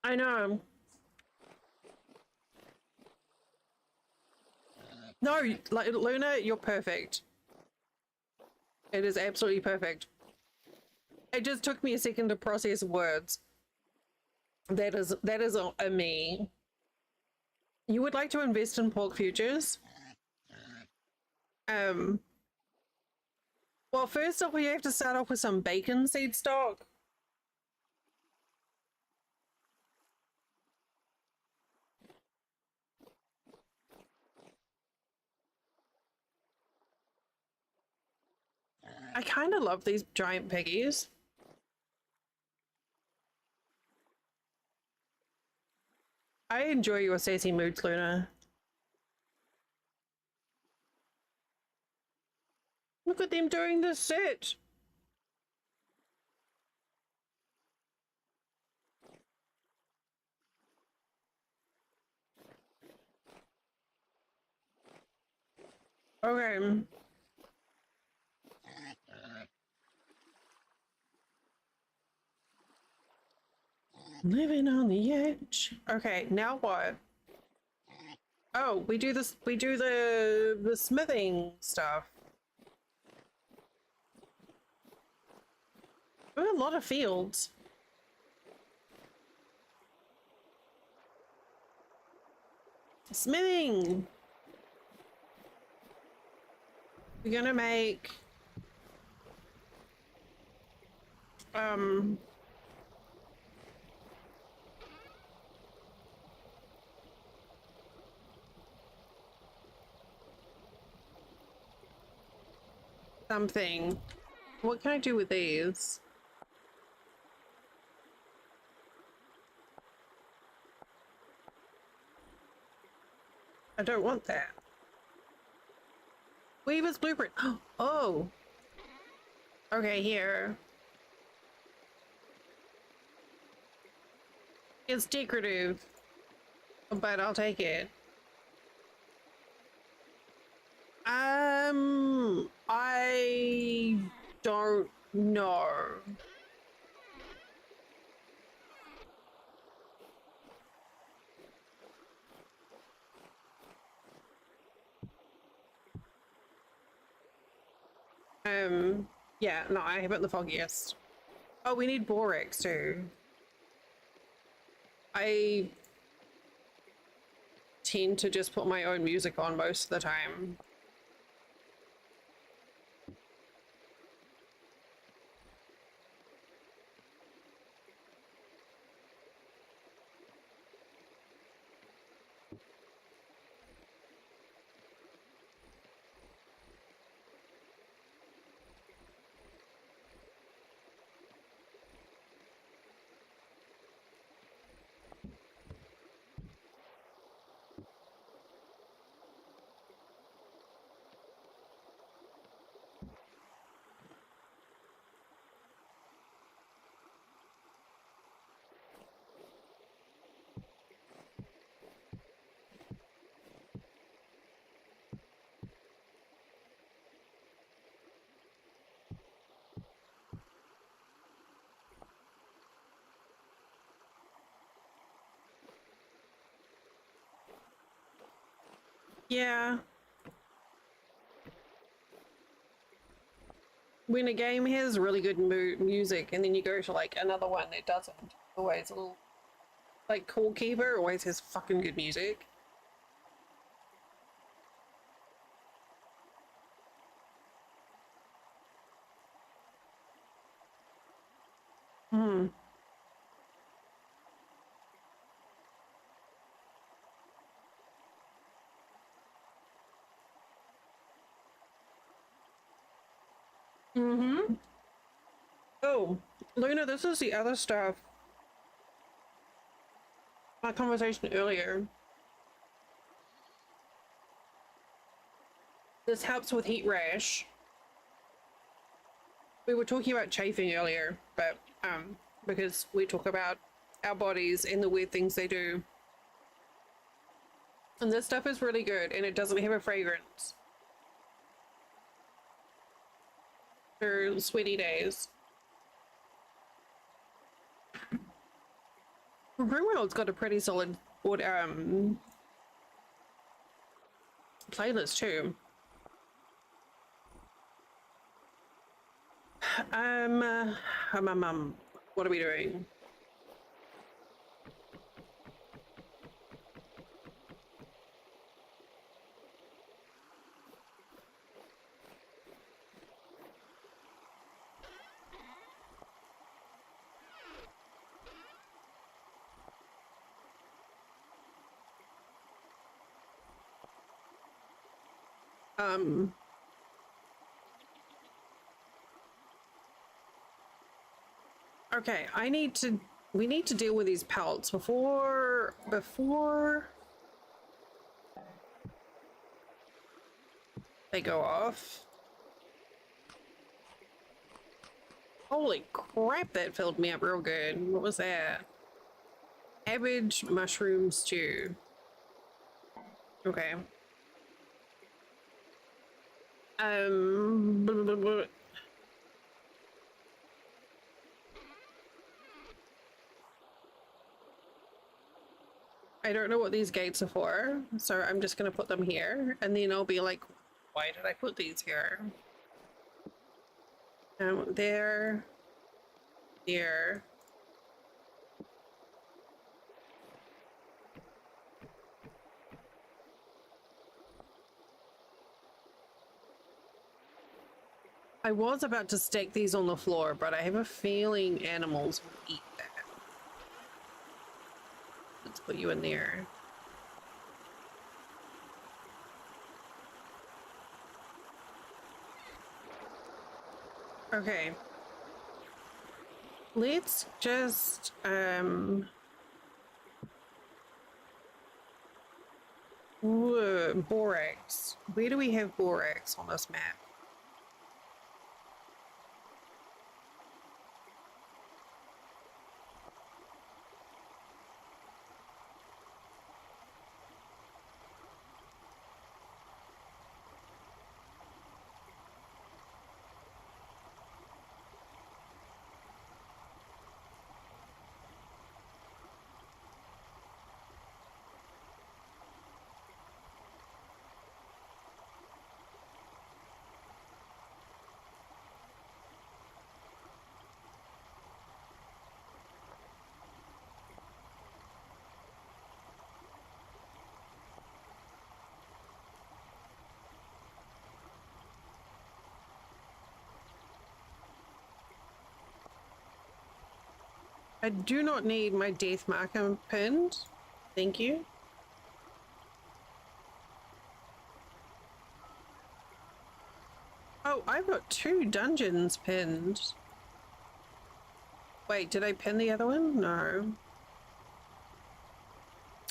I know. No, like Luna, you're perfect. It is absolutely perfect. It just took me a second to process words. That is a me. You would like to invest in pork futures? Um. Well, first off, we have to start off with some bacon seed stock. I kind of love these giant piggies. I enjoy your sassy moods, Luna. Look at them doing this sit. Okay. Living on the edge. Okay, now what? Oh, we do this. We do the smithing stuff. We have a lot of fields. Smithing. We're gonna make um something. What can I do with these? I don't want that. Weaver's blueprint. Oh. Okay, here. It's decorative, but I'll take it. I don't know. Yeah, no, I haven't the foggiest. Oh, we need borax too. I tend to just put my own music on most of the time. Yeah. When a game has really good music and then you go to like another one that doesn't, always a little, like Call Keeper always has fucking good music. Hmm. Mm-hmm. Oh, Luna, this is the other stuff. My conversation earlier. This helps with heat rash. We were talking about chafing earlier, but because we talk about our bodies and the weird things they do. And this stuff is really good and it doesn't have a fragrance. For sweaty days. Rimworld's got a pretty solid playlist too. What are we doing? Okay, we need to deal with these pelts before they go off. Holy crap, that filled me up real good. What was that? Cabbage mushroom stew. Okay. Blah, blah, blah. I don't know what these gates are for, so I'm just gonna put them here, and then I'll be like, why did I put these here? There. Here. I was about to stick these on the floor, but I have a feeling animals will eat that. Let's put you in there. Okay. Let's just borax. Where do we have borax on this map? I do not need my death marker pinned. Thank you. Oh, I've got 2 dungeons pinned. Wait, did I pin the other one? No.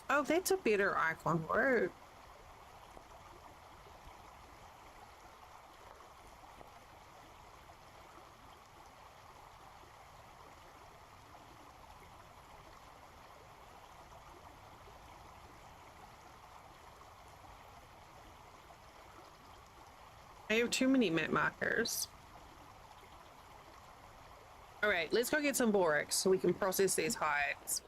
Oh, that's a better icon. Whoa. I have too many map markers. All right, let's go get some borax so we can process these hides.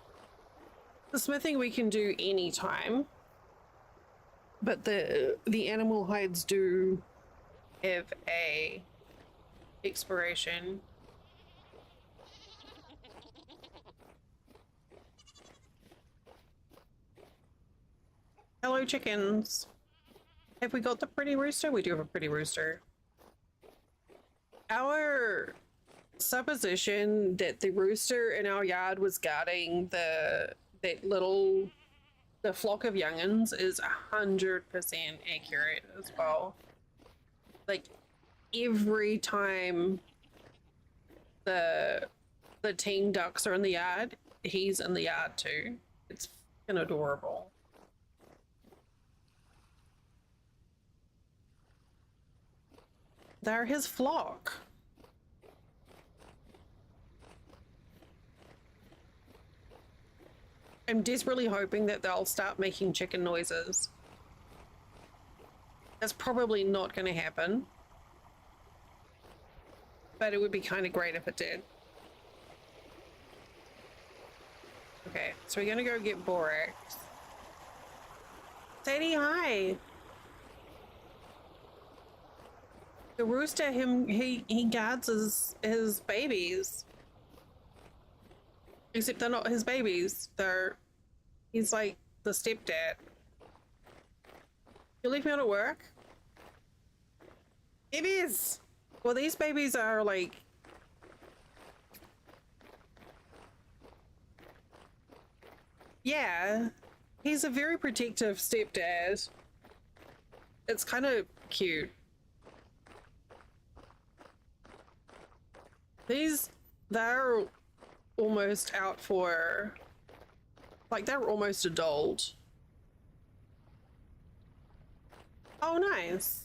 The smithing we can do anytime. but the animal hides do have a expiration. Hello, chickens. Have we got the pretty rooster? We do have a pretty rooster. Our supposition that the rooster in our yard was guarding the flock of young'uns is 100% accurate as well. Like every time the teen ducks are in the yard, he's in the yard too. It's fucking adorable. They're his flock. I'm desperately hoping that they'll start making chicken noises. That's probably not going to happen. But it would be kind of great if it did. Okay, so we're going to go get Borax. Sadie, hi. The rooster, he guards his babies. Except they're not his babies. He's like the stepdad. You leave me out at work? Babies! Well, these babies are like... Yeah. He's a very protective stepdad. It's kind of cute. They're almost out for... Like, they're almost adult. Oh, nice.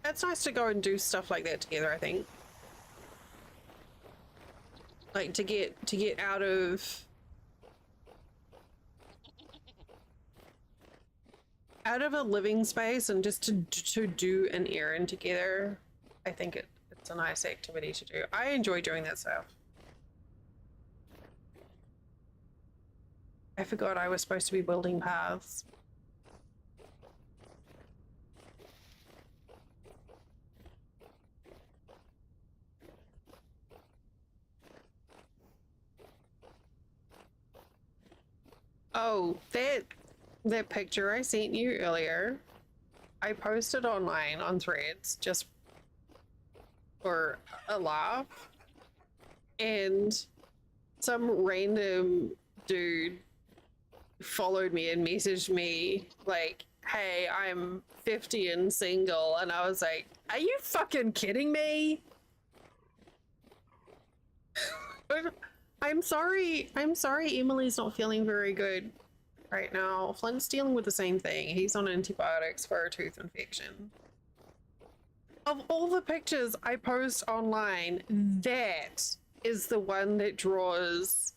It's nice to go and do stuff like that together, I think. Like, to get out of a living space and just to do an errand together. I think it's a nice activity to do. I enjoy doing that stuff. I forgot I was supposed to be building paths. Oh, that picture I sent you earlier, I posted online on Threads just for a laugh, and some random dude followed me and messaged me like, hey, I'm 50 and single, and I was like, are you fucking kidding me? I'm sorry Emily's not feeling very good right now. Flint's dealing with the same thing. He's on antibiotics for a tooth infection. Of all the pictures I post online, that is the one that draws...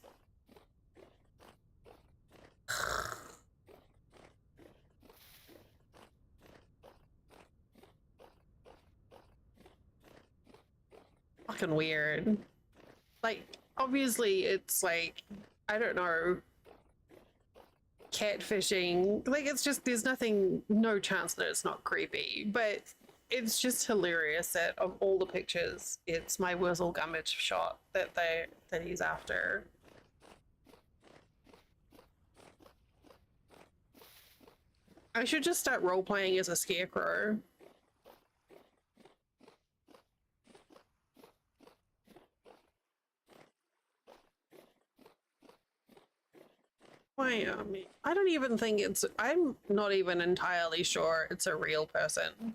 Fucking weird. Like, obviously it's like, I don't know, catfishing. Like, it's just, there's no chance that it's not creepy, but it's just hilarious that of all the pictures, it's my Wurzel Gummidge shot that he's after. I should just start role-playing as a scarecrow. Wyoming. I don't even think I'm not even entirely sure it's a real person.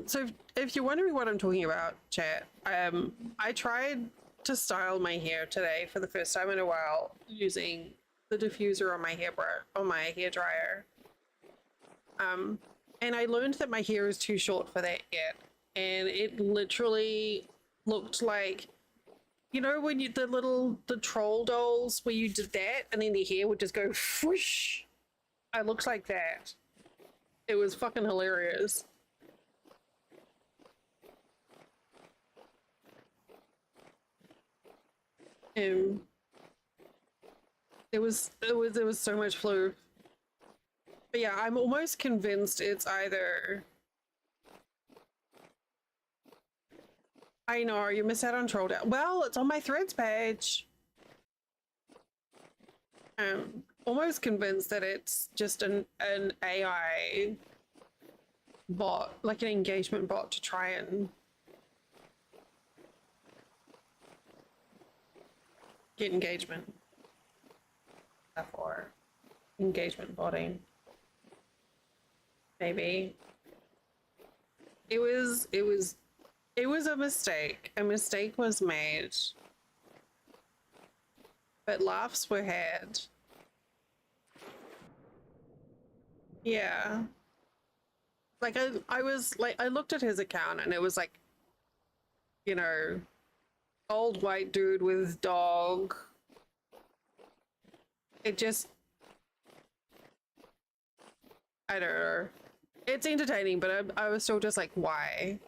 So if you're wondering what I'm talking about, chat, I tried to style my hair today for the first time in a while using the diffuser on my hair dryer. And I learned that my hair is too short for that yet. And it literally looked like, you know, when the troll dolls where you did that and then the hair would just go whoosh. I looked like that. It was fucking hilarious. Um, there was so much flu. But yeah, I'm almost convinced it's either. I know you missed out on troll down. Well, it's on my threads page. Almost convinced that it's just an AI bot, like an engagement bot, to try and get engagement. Therefore, engagement botting. Maybe it was a mistake. A mistake was made, but laughs were had. Yeah. Like I was like, I looked at his account and it was like, you know, old white dude with dog. It just, I don't know. It's entertaining, but I was still just like, why?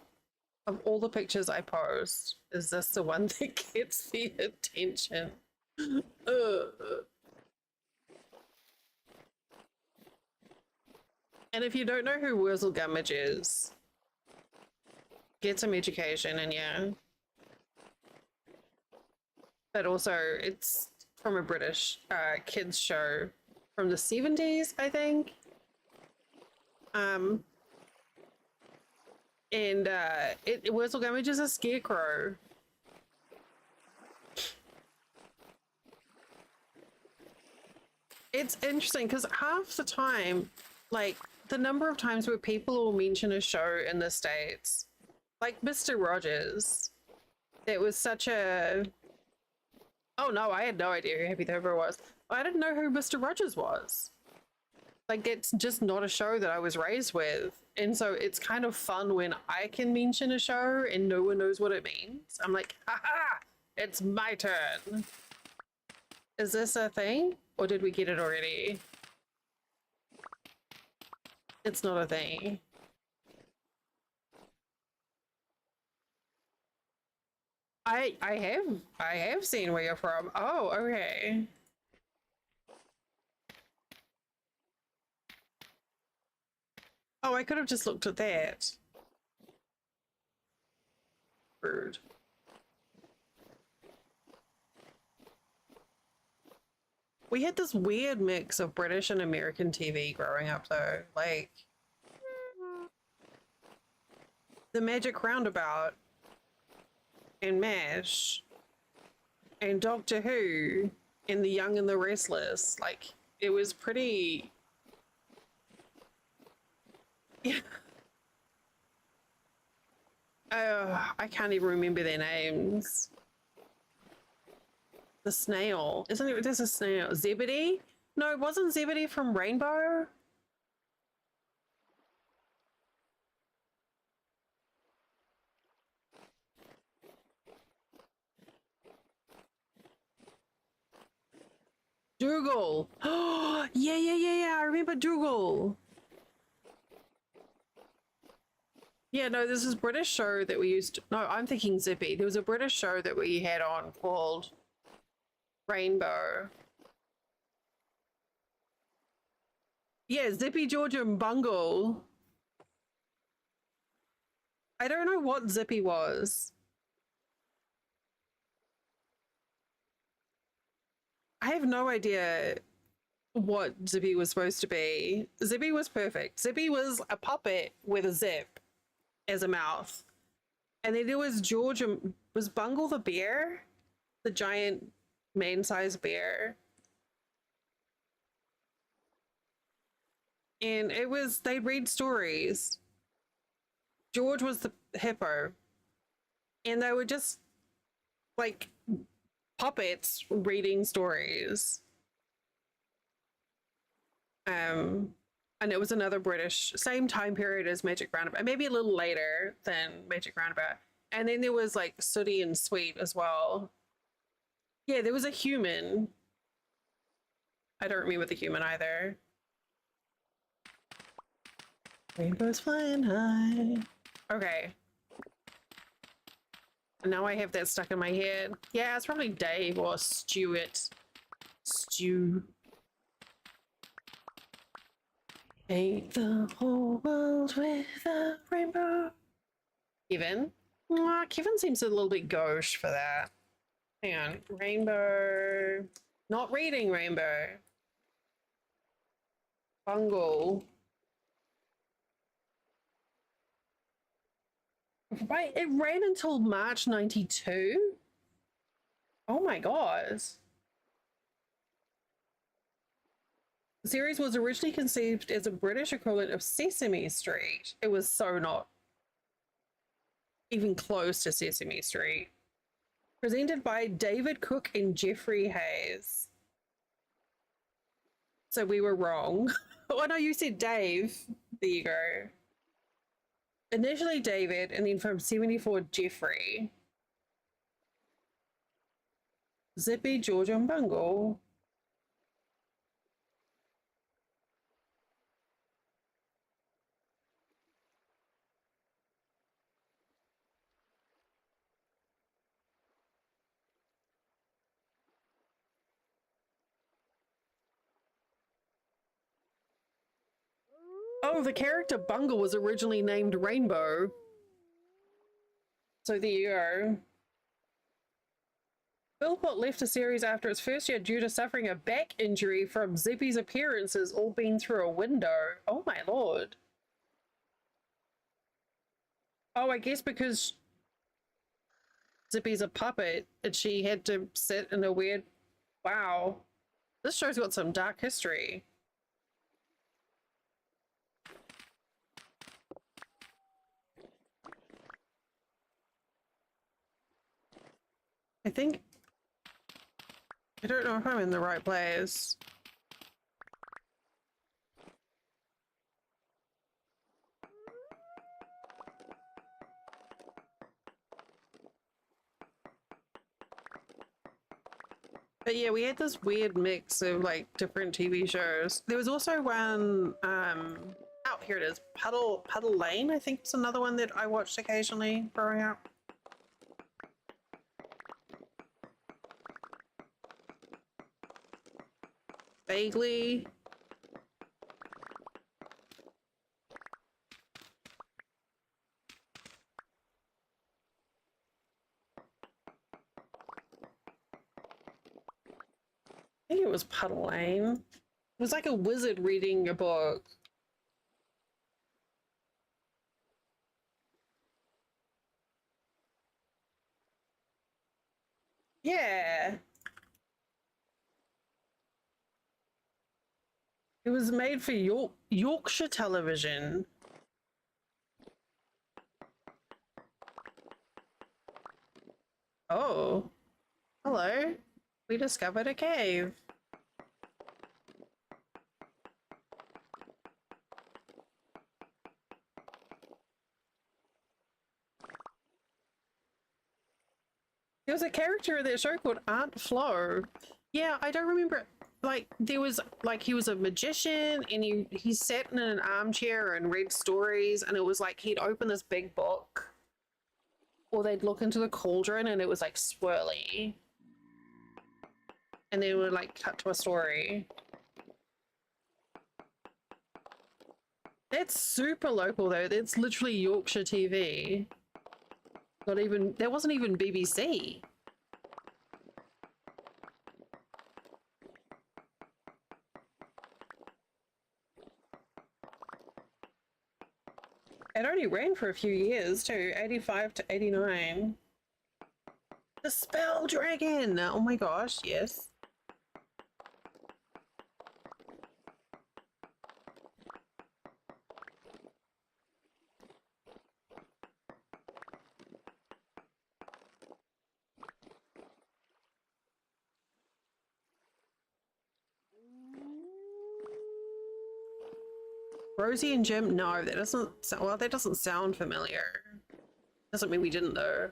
Of all the pictures I post, is this the one that gets the attention? And if you don't know who Wurzel Gummidge is, get some education, and yeah. But also, it's from a British kids show from the 70s, I think. And Wurzel Gummidge is a scarecrow. It's interesting because half the time, like the number of times where people will mention a show in the States, like Mr. Rogers, it was such a. Oh no, I had no idea who Happy Thurber was. I didn't know who Mr. Rogers was. Like, it's just not a show that I was raised with. And so it's kind of fun when I can mention a show and no one knows what it means. I'm like, haha, it's my turn. Is this a thing? Or did we get it already? It's not a thing. I have seen where you're from. Oh, okay. Oh, I could have just looked at that. Rude. We had this weird mix of British and American TV growing up, though. Like, The Magic Roundabout and MASH and Doctor Who and The Young and the Restless. Like, it was pretty. Yeah. I can't even remember their names. The snail. Isn't it? There's a snail. Zebedee? No, it wasn't Zebedee from Rainbow. Dougal. Oh, yeah. I remember Dougal. Yeah, no, this is a British show that we used to. No, I'm thinking Zippy. There was a British show that we had on called Rainbow. Yeah, Zippy, George, and Bungle. I don't know what Zippy was. I have no idea what Zippy was supposed to be. Zippy was perfect. Zippy was a puppet with a zip as a mouth. And then there was George, was Bungle the bear? The giant man-sized bear. And it was, they'd read stories. George was the hippo. And they were just like puppets reading stories. And it was another British, same time period as Magic Roundabout, maybe a little later than Magic Roundabout. And then there was like Sooty and Sweet as well. Yeah, there was a human. I don't remember the human either. Rainbows flying high. Okay. And now I have that stuck in my head. Yeah, it's probably Dave or Stuart. Stew. Paint the whole world with a rainbow. Kevin? Kevin seems a little bit gauche for that. Hang on. Rainbow. Not reading rainbow. Bungle. Right, it ran until March 92? Oh my god. The series was originally conceived as a British equivalent of Sesame Street. It was so not even close to Sesame Street. Presented by David Cook and Jeffrey Hayes. So we were wrong. Oh no, you said Dave. There you go. Initially David, and then from 74, Jeffrey. Zippy, George, and Bungle. Oh, the character Bungle was originally named Rainbow. So there you go. Philpott left the series after its first year due to suffering a back injury from Zippy's appearances all being through a window. Oh my lord. Oh, I guess because Zippy's a puppet and she had to sit in a weird... Wow. This show's got some dark history. I don't know if I'm in the right place. But yeah, we had this weird mix of like different TV shows. There was also one, oh, here it is, Puddle Lane, I think it's another one that I watched occasionally growing up. Vaguely. I think it was Puddle Lane. It was like a wizard reading a book. Yeah. It was made for Yorkshire television. Oh. Hello. We discovered a cave. There was a character in that show called Aunt Flo. Yeah, I don't remember. Like, there was, like, he was a magician and he sat in an armchair and read stories, and it was like he'd open this big book, or they'd look into the cauldron and it was like swirly. And then it would like cut to a story. That's super local though. That's literally Yorkshire TV. Not even, that wasn't even BBC. It only ran for a few years too, 85 to 89. The Spell Dragon! Oh my gosh, yes. Rosie and Jim? No, that doesn't sound, well, that doesn't sound familiar. Doesn't mean we didn't though.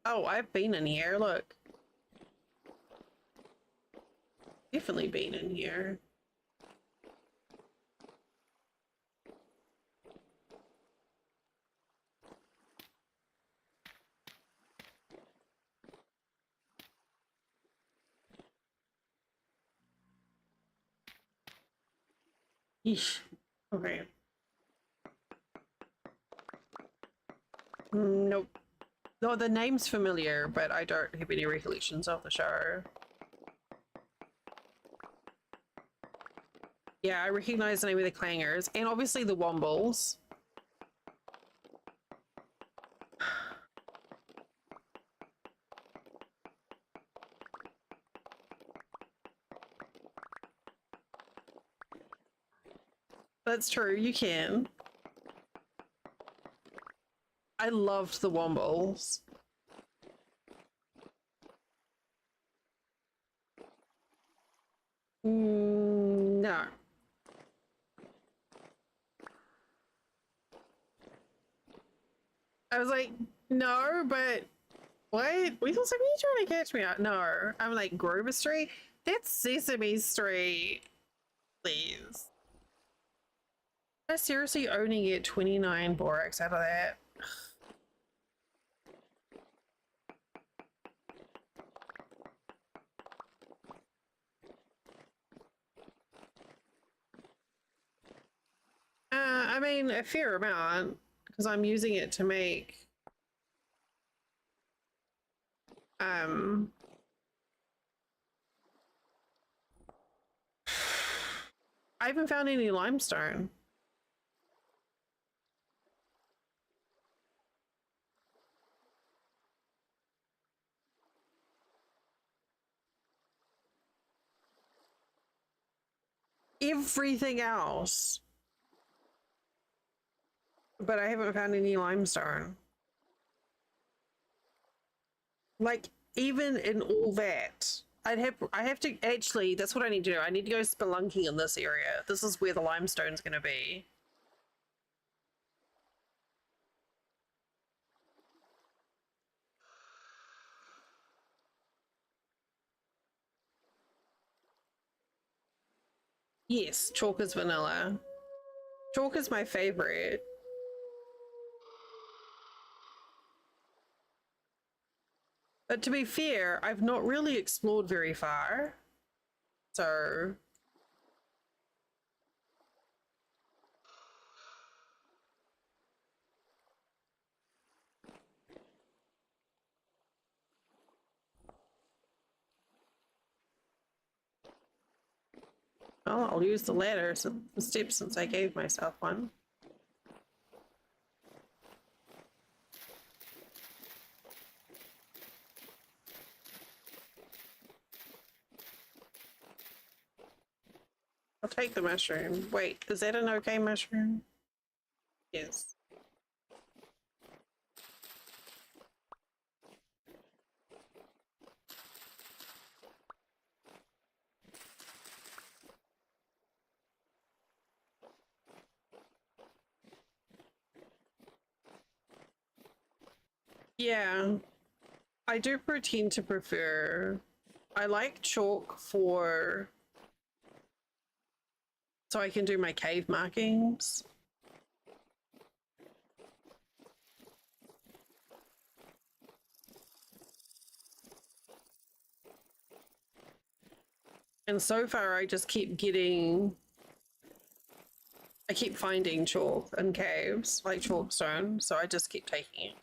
Oh, I've been in here, look. Definitely been in here. Yeesh. Okay. Nope. No, the name's familiar, but I don't have any recollections of the show. Yeah, I recognize the name of the clangers, and obviously the wombles. That's true, you can. I loved the wombles. No. I was like, no, but what? We thought somebody trying to catch me out. No. I'm like, Grover Street? That's Sesame Street. Please. I seriously only get 29 borax out of that. I mean, a fair amount, because I'm using it to make I haven't found any limestone. Everything else. But I haven't found any limestone. Like, even in all that, I have to actually, that's what I need to do. I need to go spelunking in this area. This is where the limestone's gonna be. Yes, chalk is vanilla. Chalk is my favorite. But to be fair, I've not really explored very far. So well, I'll use the ladder, the steps, since I gave myself one. I'll take the mushroom. Wait, is that an okay mushroom? Yes. Yeah, I do tend to prefer. I like chalk for so I can do my cave markings. And so far, I just keep getting. I keep finding chalk in caves, like chalkstone, so I just keep taking it.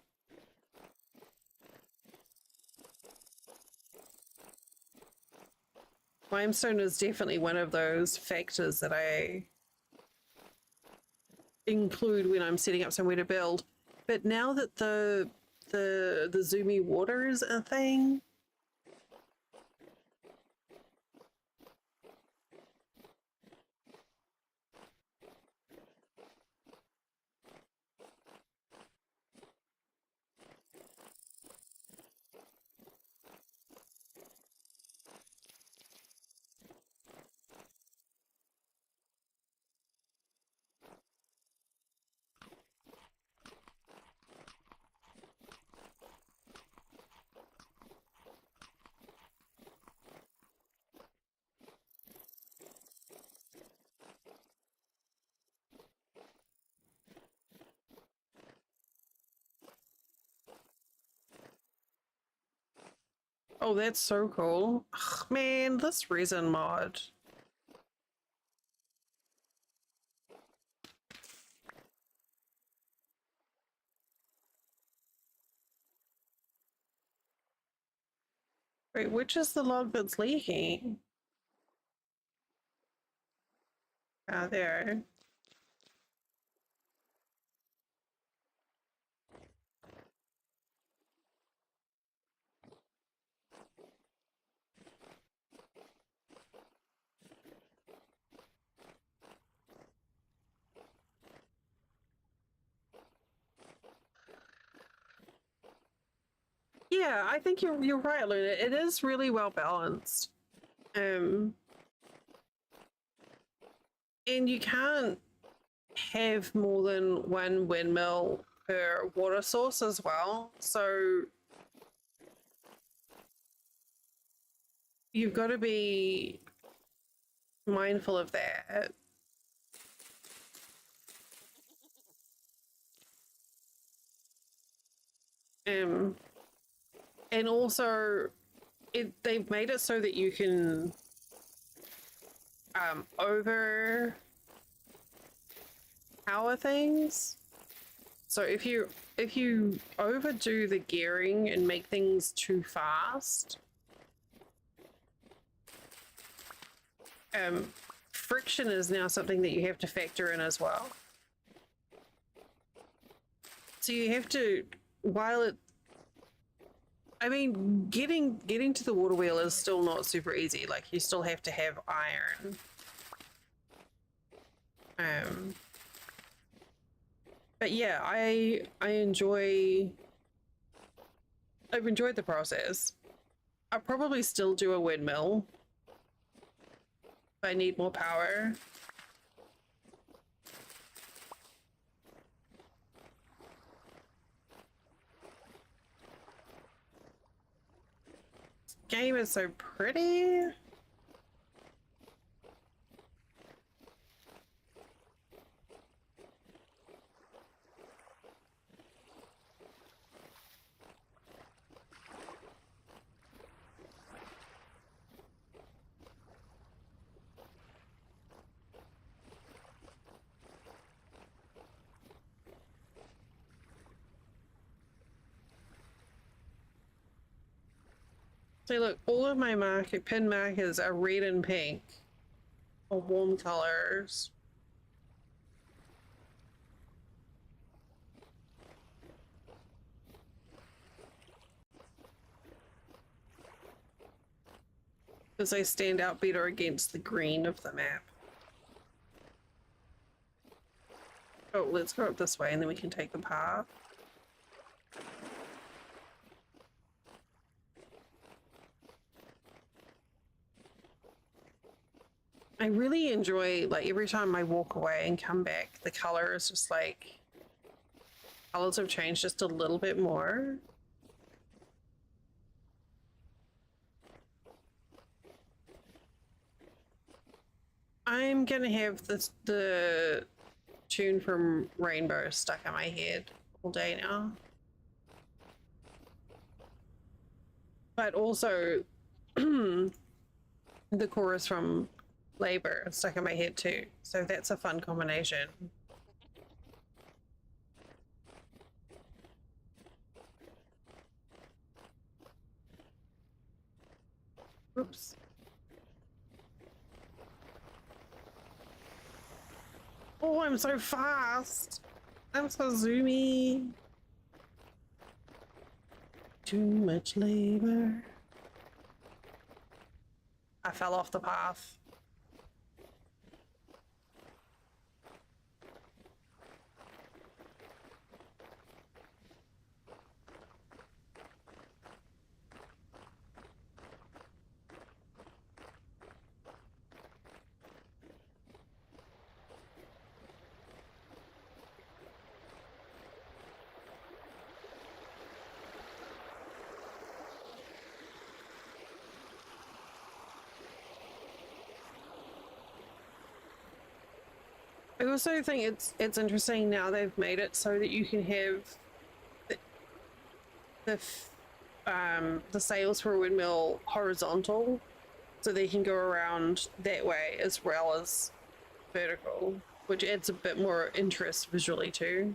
Limestone is definitely one of those factors that I include when I'm setting up somewhere to build. But now that the zoomy water is a thing, oh, that's so cool. Ugh, man, this resin mod. Wait, which is the log that's leaking? Ah, there. Yeah, I think you're right, Luna. It is really well balanced. And you can't have more than one windmill per water source as well. So you've got to be mindful of that. And also they've made it so that you can over power things. So if you overdo the gearing and make things too fast, friction is now something that you have to factor in as well. So you have to, while it, I mean, getting to the water wheel is still not super easy. Like, you still have to have iron. But yeah, I've enjoyed the process. I'll probably still do a windmill if I need more power. This game is so pretty. So look, all of my pin markers are red and pink, or warm colors. Because they stand out better against the green of the map. Oh, let's go up this way and then we can take the path. I really enjoy, like, every time I walk away and come back, the color is just like, colors have changed just a little bit more. I'm gonna have the tune from Rainbow stuck in my head all day now. But also the chorus from Labor stuck in my head too. So that's a fun combination. Oops. Oh, I'm so fast. I'm so zoomy. Too much labor. I fell off the path. I also think it's interesting now they've made it so that you can have the sails for a windmill horizontal, so they can go around that way as well as vertical, which adds a bit more interest visually too.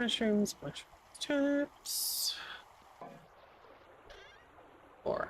Mushrooms, turnips. 4.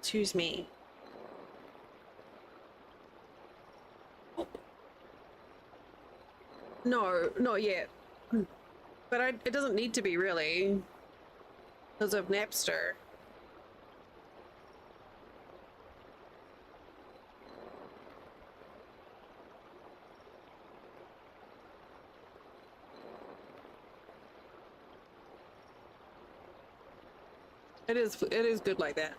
Excuse me. No, not yet. But it doesn't need to be really, because of Napster. It is good like that.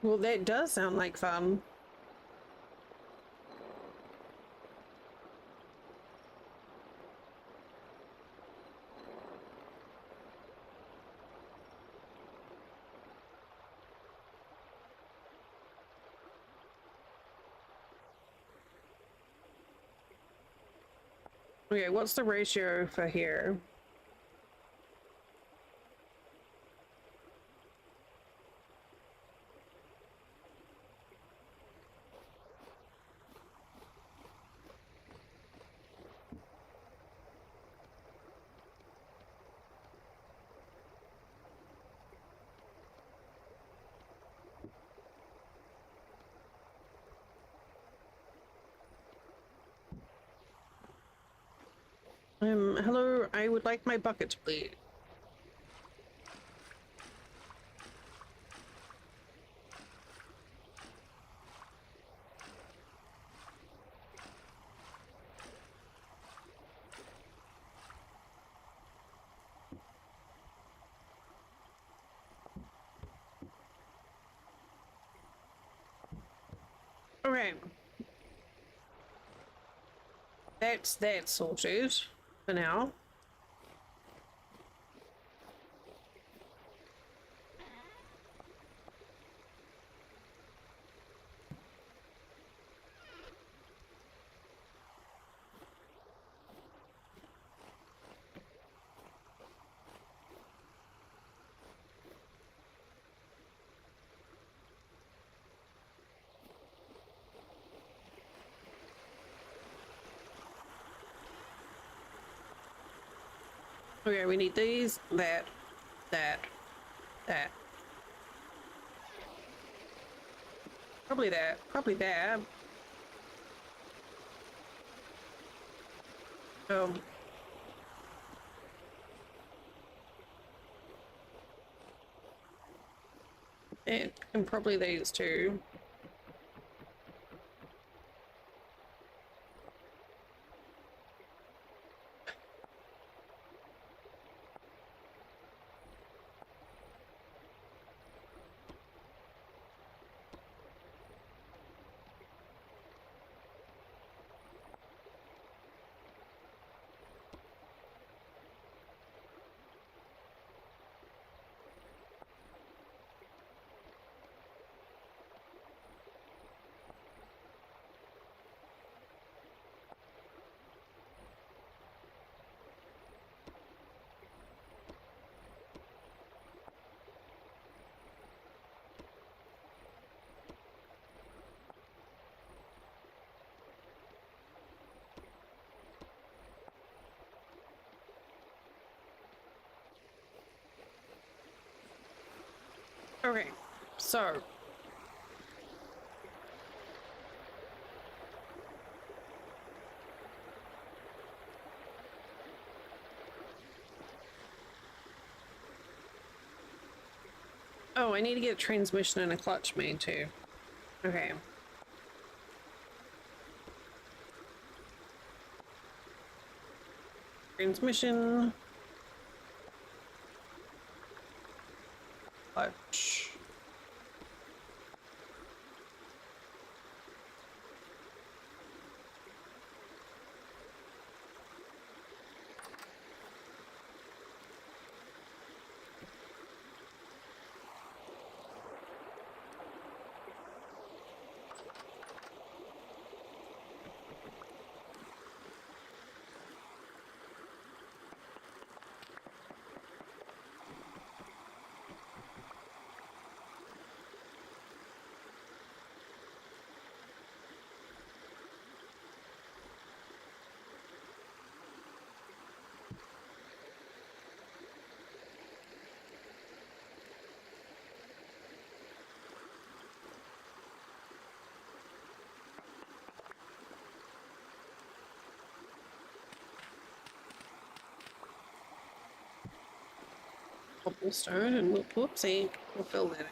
Well, that does sound like fun. Okay, what's the ratio for here? Hello, I would like my bucket, please. Okay. That's that sorted for now. Okay, we need these, that, that. Probably that. Probably that. Oh. And probably these two. Okay, so oh, I need to get a transmission and a clutch made too. Okay. Transmission. Clutch. Cobblestone and whoopsie, we'll fill that in.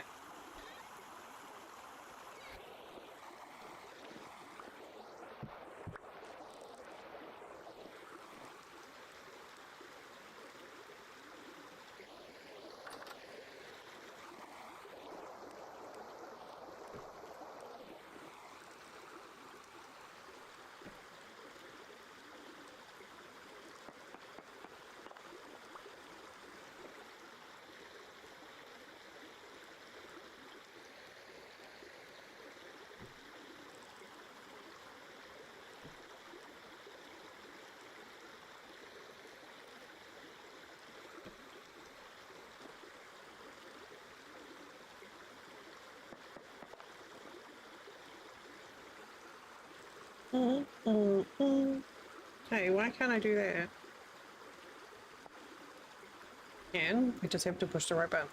Hey, why can't I do that? And I just have to push the right button.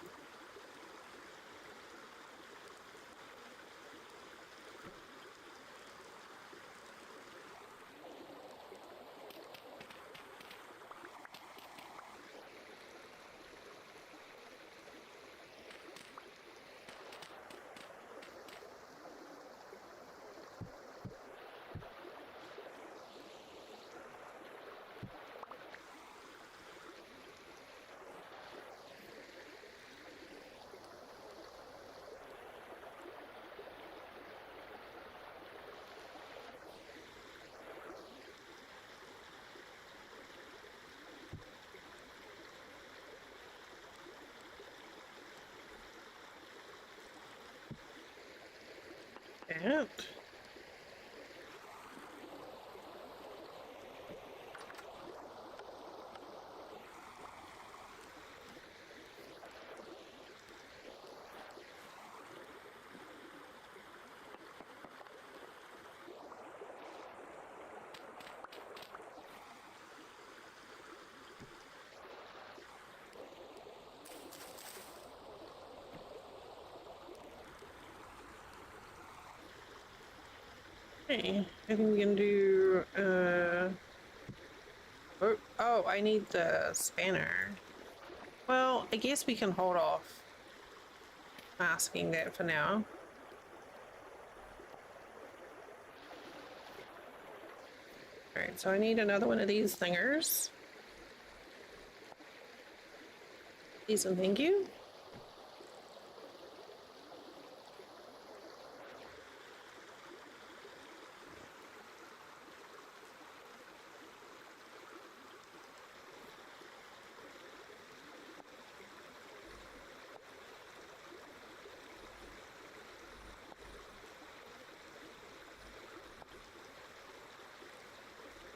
That. Okay, I think we can do, oh, I need the spanner. Well, I guess we can hold off asking that for now. Alright, so I need another one of these thingers. Please and thank you.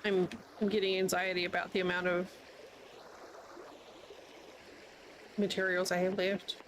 I'm getting anxiety about the amount of materials I have left.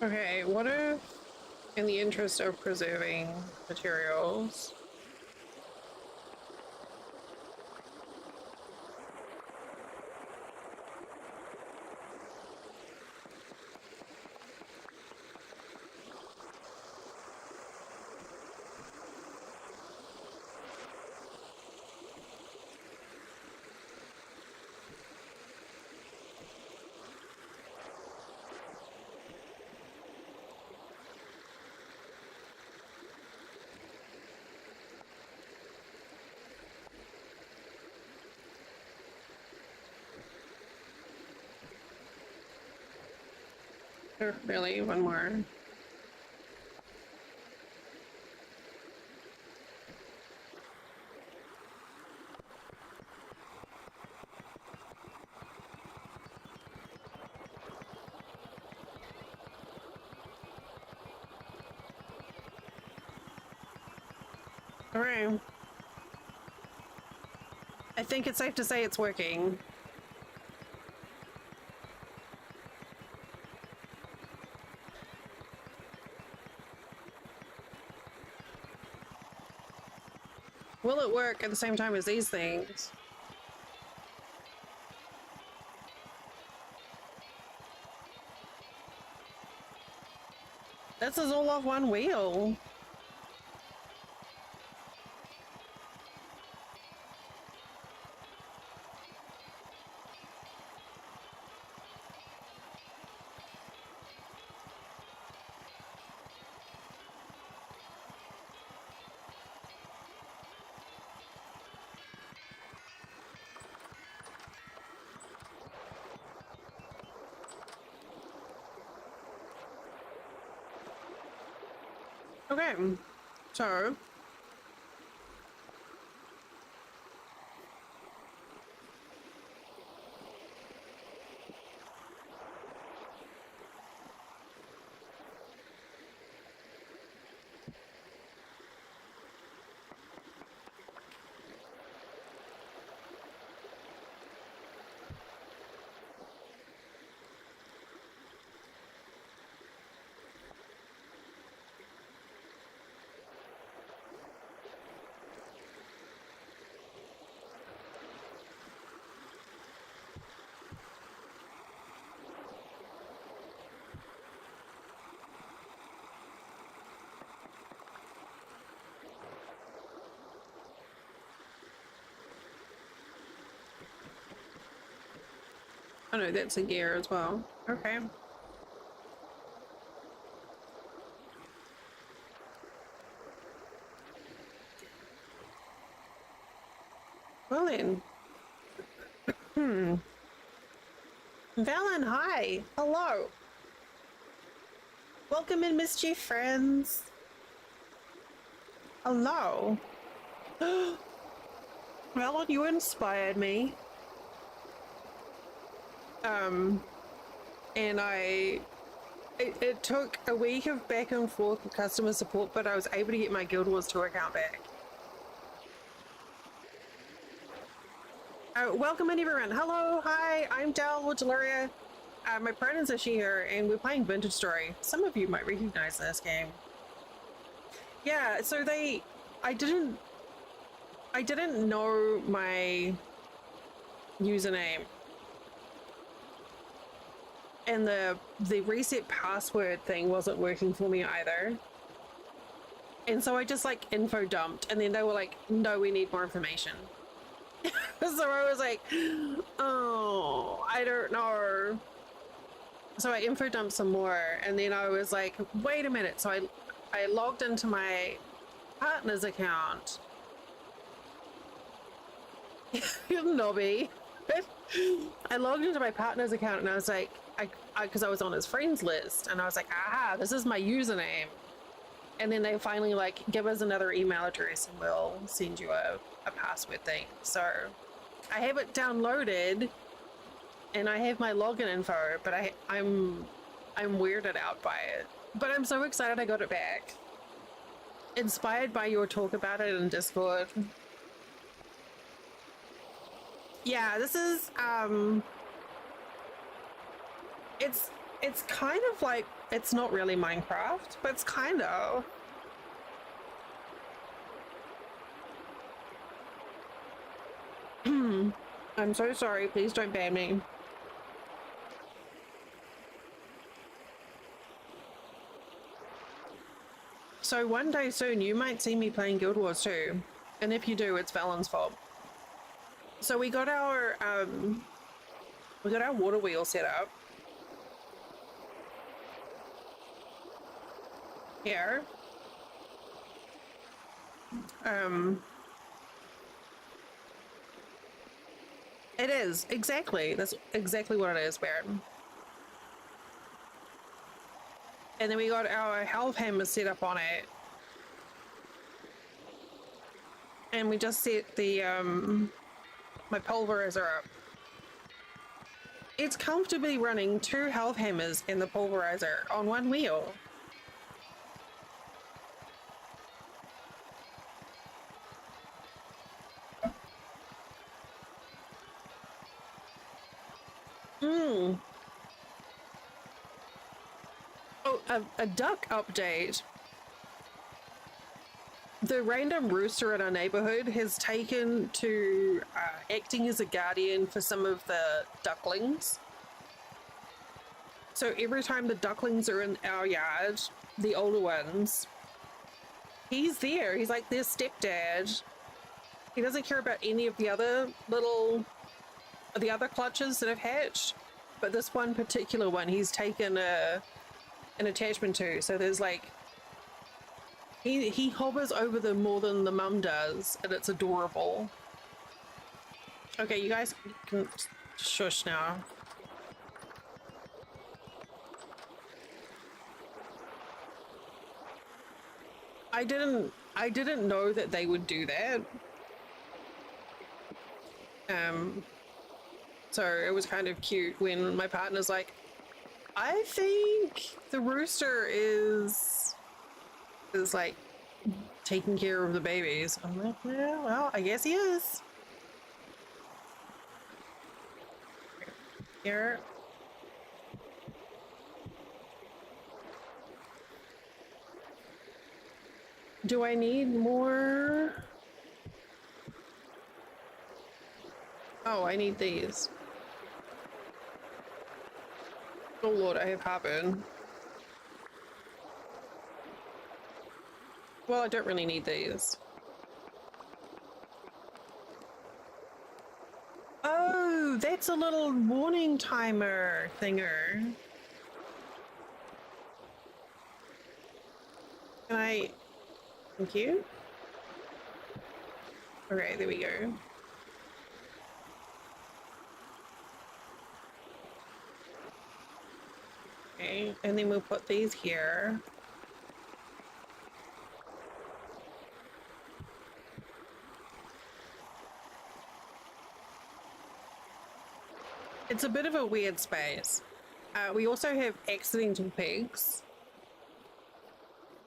Okay, what if, in the interest of preserving materials, or really one more? All right. I think it's safe to say it's working. Will it work at the same time as these things? This is all off one wheel. Okay, so oh no, that's a gear as well. Okay. Well then. Valen, hi. Hello. Welcome in, mischief friends. Hello. Valen, you inspired me. And it took a week of back and forth with customer support, but I was able to get my Guild Wars 2 account back. Welcome in everyone. Hello, hi, I'm Del Delaria. My pronouns are she, her, and we're playing Vintage Story. Some of you might recognize this game. Yeah, so I didn't know my username. And the reset password thing wasn't working for me either. And so I just like info dumped, and then they were like, no, we need more information. So I was like, oh, I don't know. So I info dumped some more, and then I was like, wait a minute. So I logged into my partner's account. Nobby. I logged into my partner's account, and I was like, because I was on his friends list, and I was like, aha, this is my username. And then they finally like, give us another email address and we'll send you a password thing. So I have it downloaded and I have my login info, but I'm weirded out by it. But I'm so excited I got it back. Inspired by your talk about it in Discord. Yeah, this is it's kind of like It's not really Minecraft, but it's kind of. I'm so sorry. Please don't ban me. So one day soon, you might see me playing Guild Wars too. And if you do, it's Valen's fault. So we got our water wheel set up. Here. It is, exactly. That's exactly what it is, Barrett. And then we got our health hammer set up on it. And we just set the, my pulverizer up. It's comfortably running 2 health hammers and the pulverizer on one wheel. Oh, a duck update. The random rooster in our neighborhood has taken to acting as a guardian for some of the ducklings. So every time the ducklings are in our yard, the older ones, he's there. He's like their stepdad. He doesn't care about any of the other the other clutches that have hatched. But this one particular one, he's taken an attachment to. So there's like, he hovers over them more than the mum does, and it's adorable. Okay, you guys can shush now. I didn't know that they would do that. So it was kind of cute when my partner's like, I think the rooster is like taking care of the babies. I'm like, yeah, well, I guess he is. Here. Do I need more? Oh, I need these. Oh Lord, I have heartburn. Well, I don't really need these. Oh, that's a little warning timer thinger. Can I... Thank you. Okay, there we go. Okay, and then we'll put these here. It's a bit of a weird space. We also have accidental pigs.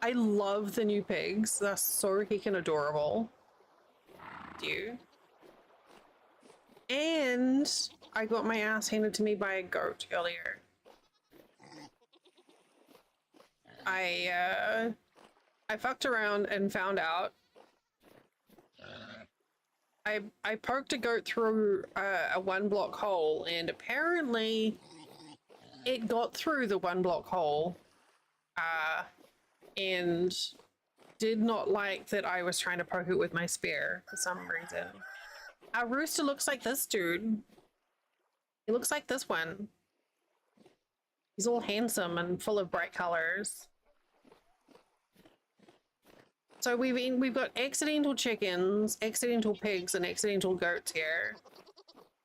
I love the new pigs. They're so heckin' adorable. You. And I got my ass handed to me by a goat earlier. I fucked around and found out. I poked a goat through a 1-block hole, and apparently it got through the 1-block hole and did not like that I was trying to poke it with my spear for some reason. Our rooster looks like this dude. He looks like this one. He's all handsome and full of bright colors. So we've got accidental chickens, accidental pigs, and accidental goats here.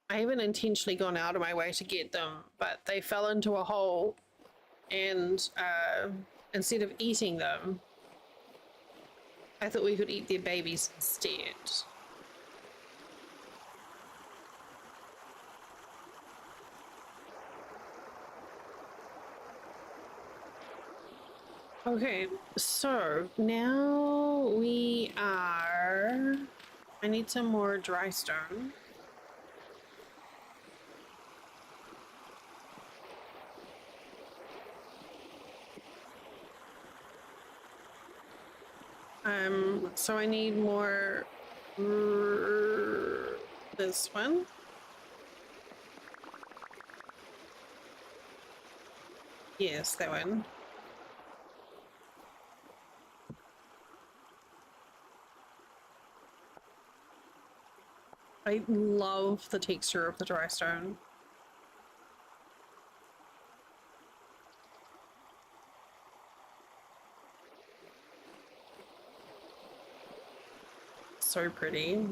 I haven't intentionally gone out of my way to get them, but they fell into a hole, and instead of eating them, I thought we could eat their babies instead. Okay, so now we are... I need some more dry stone. So I need more. This one. Yes, that one. I love the texture of the dry stone. So pretty.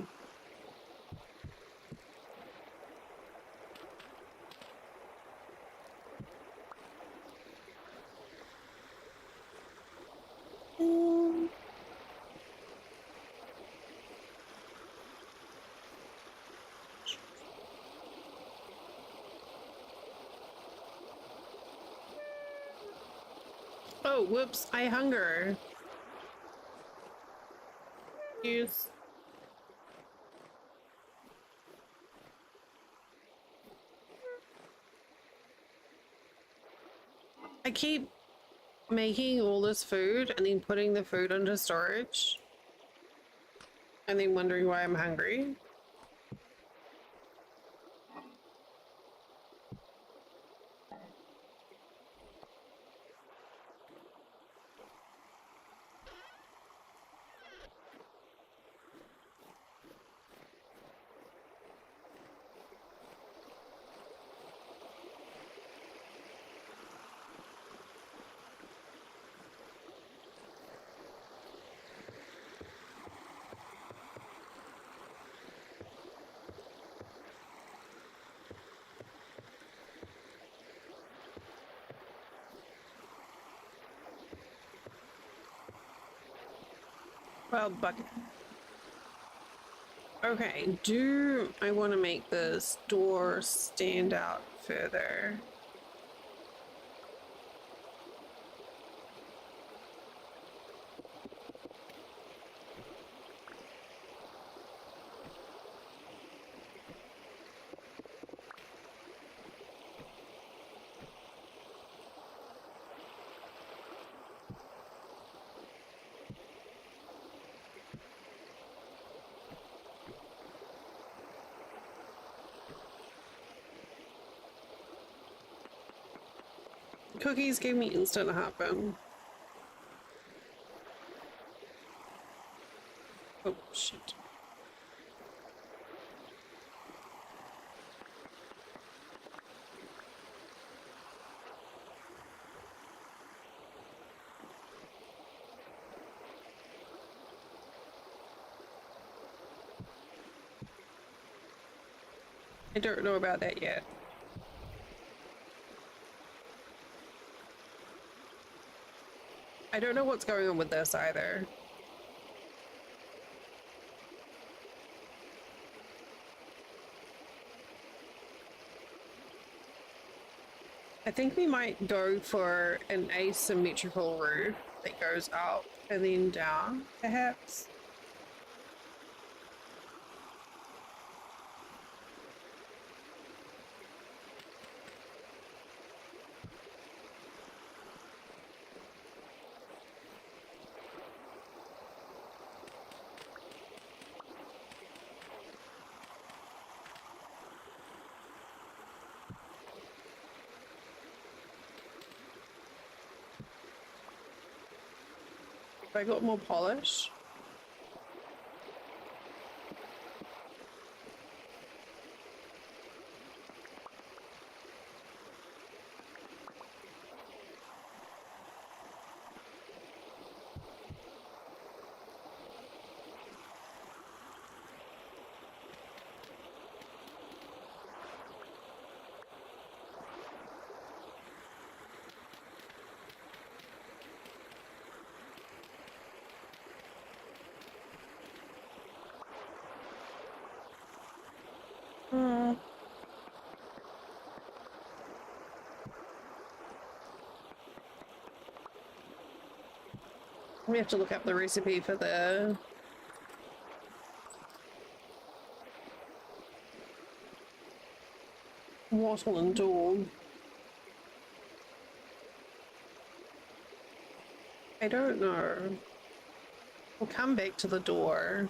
Oh, whoops, I hunger. Use. I keep making all this food and then putting the food into storage and then wondering why I'm hungry. Well, bucket. Okay, do I want to make this door stand out further? Cookies gave me instant heartburn. Oh, shit. I don't know about that yet. I don't know what's going on with this either. I think we might go for an asymmetrical roof that goes up and then down, perhaps. Have I got more polish? We have to look up the recipe for the wattle and daub. I don't know. We'll come back to the door.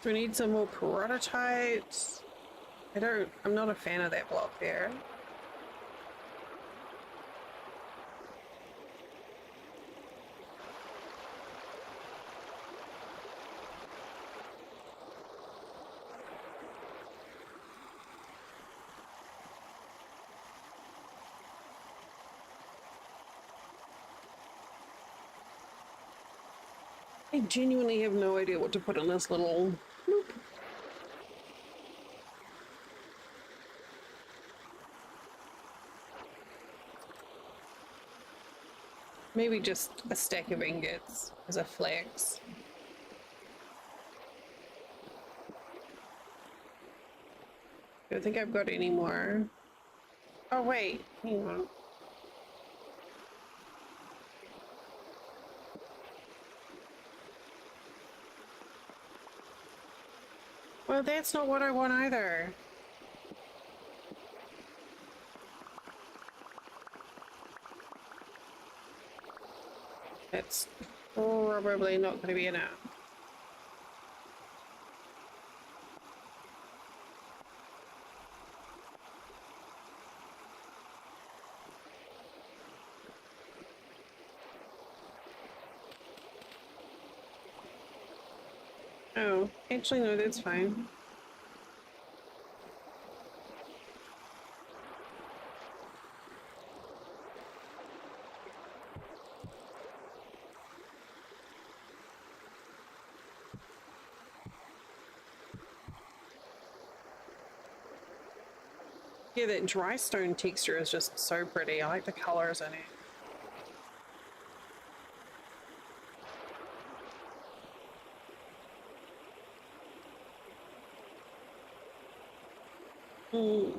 Do we need some more prototypes? I'm not a fan of that block there. I genuinely have no idea what to put in this little loop. Maybe just a stack of ingots as a flex. Don't think I've got any more. Oh wait, hang on. Well, that's not what I want either. That's probably not going to be enough. Oh, actually, no, that's fine. Yeah, that dry stone texture is just so pretty. I like the colors in it. Do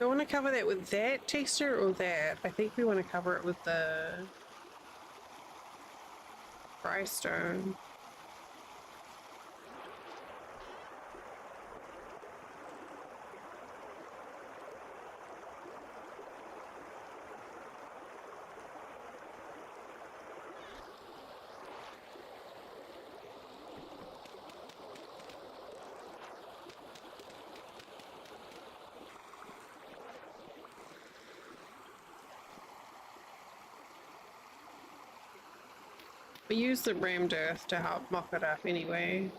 I want to cover that with that texture or that? I think we want to cover it with the dry stone. We use the rammed earth to help mop it up anyway.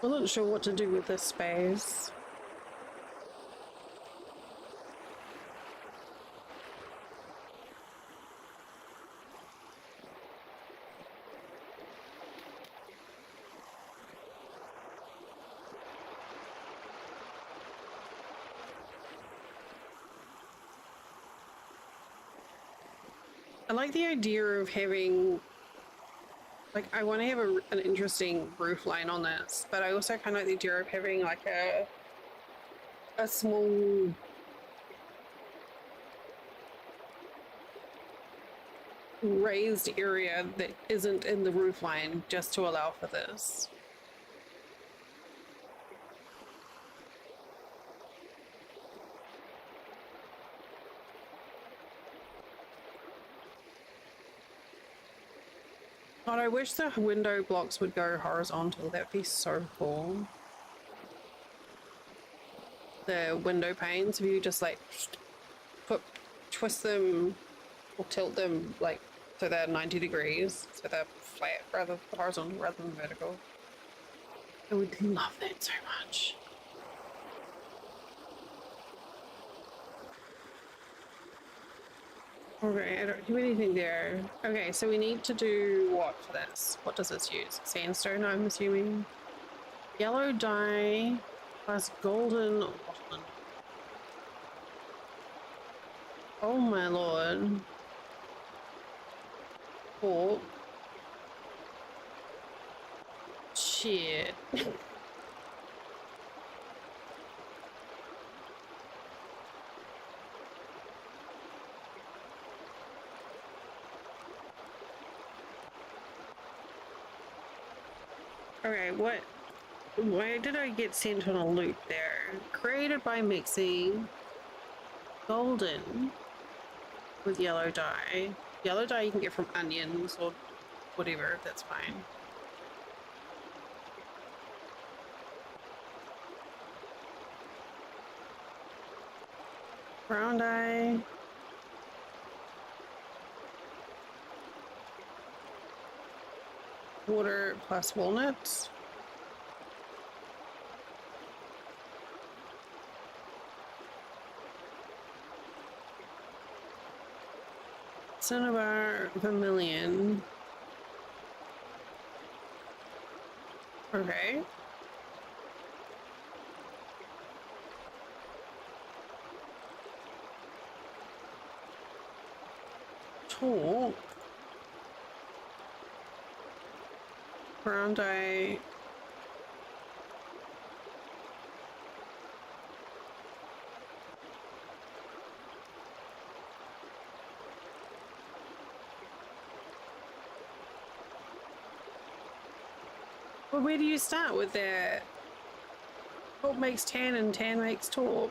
I wasn't sure what to do with this space. I like the idea of having, like, I want to have an interesting roof line on this, but I also kind of like the idea of having like a small raised area that isn't in the roof line just to allow for this. God, I wish the window blocks would go horizontal. That'd be so cool. The window panes, if you just like twist them or tilt them like so they're 90 degrees, so they're flat rather horizontal rather than vertical. I would love that so much. Okay, I don't do anything there. Okay, so we need to do what for this? What does this use? Sandstone, I'm assuming. Yellow dye plus golden wattlin. Oh my lord. Oh. Shit. Okay, what? Why did I get sent on a loop there? Created by mixing golden with yellow dye. Yellow dye you can get from onions or whatever, that's fine. Brown dye. Water plus walnuts. Cinnabar vermilion. Okay. Taupe. Brown dye. Well, where do you start with that? Taupe makes tan and tan makes taupe.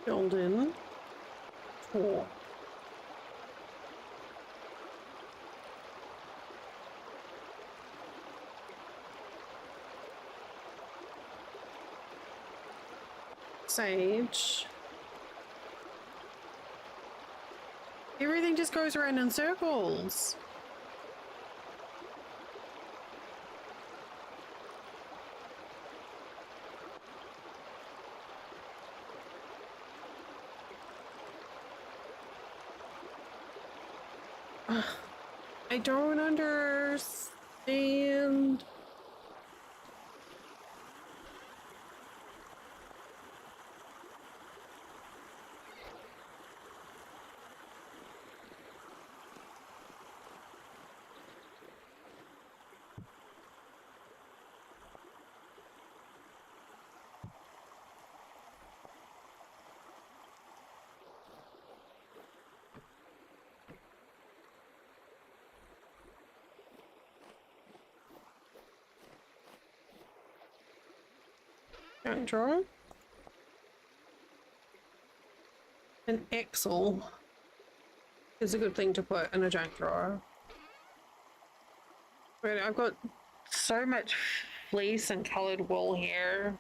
Golden. Taupe. Sage. Everything just goes around in circles. I don't understand. Junk drawer. An axle is a good thing to put in a junk drawer. Right, I've got so much fleece and colored wool here.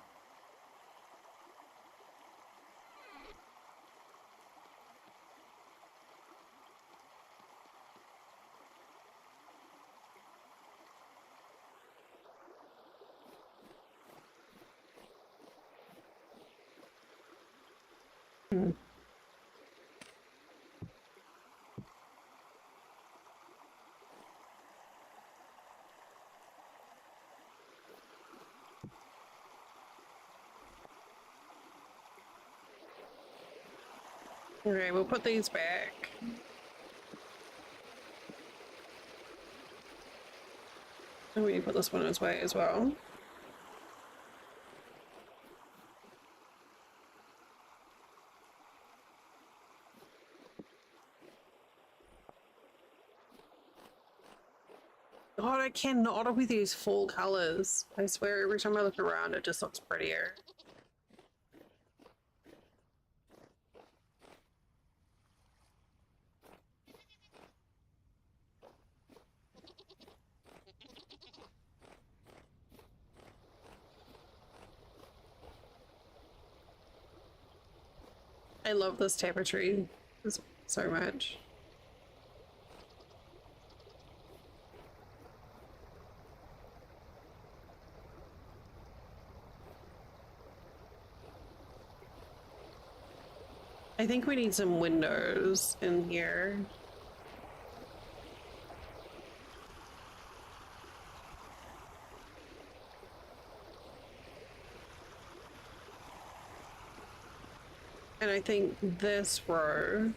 Okay, we'll put these back. And we put this one as way as well. God, I cannot with these fall colors. I swear every time I look around it just looks prettier. I love this tapestry so much. I think we need some windows in here. And I think this row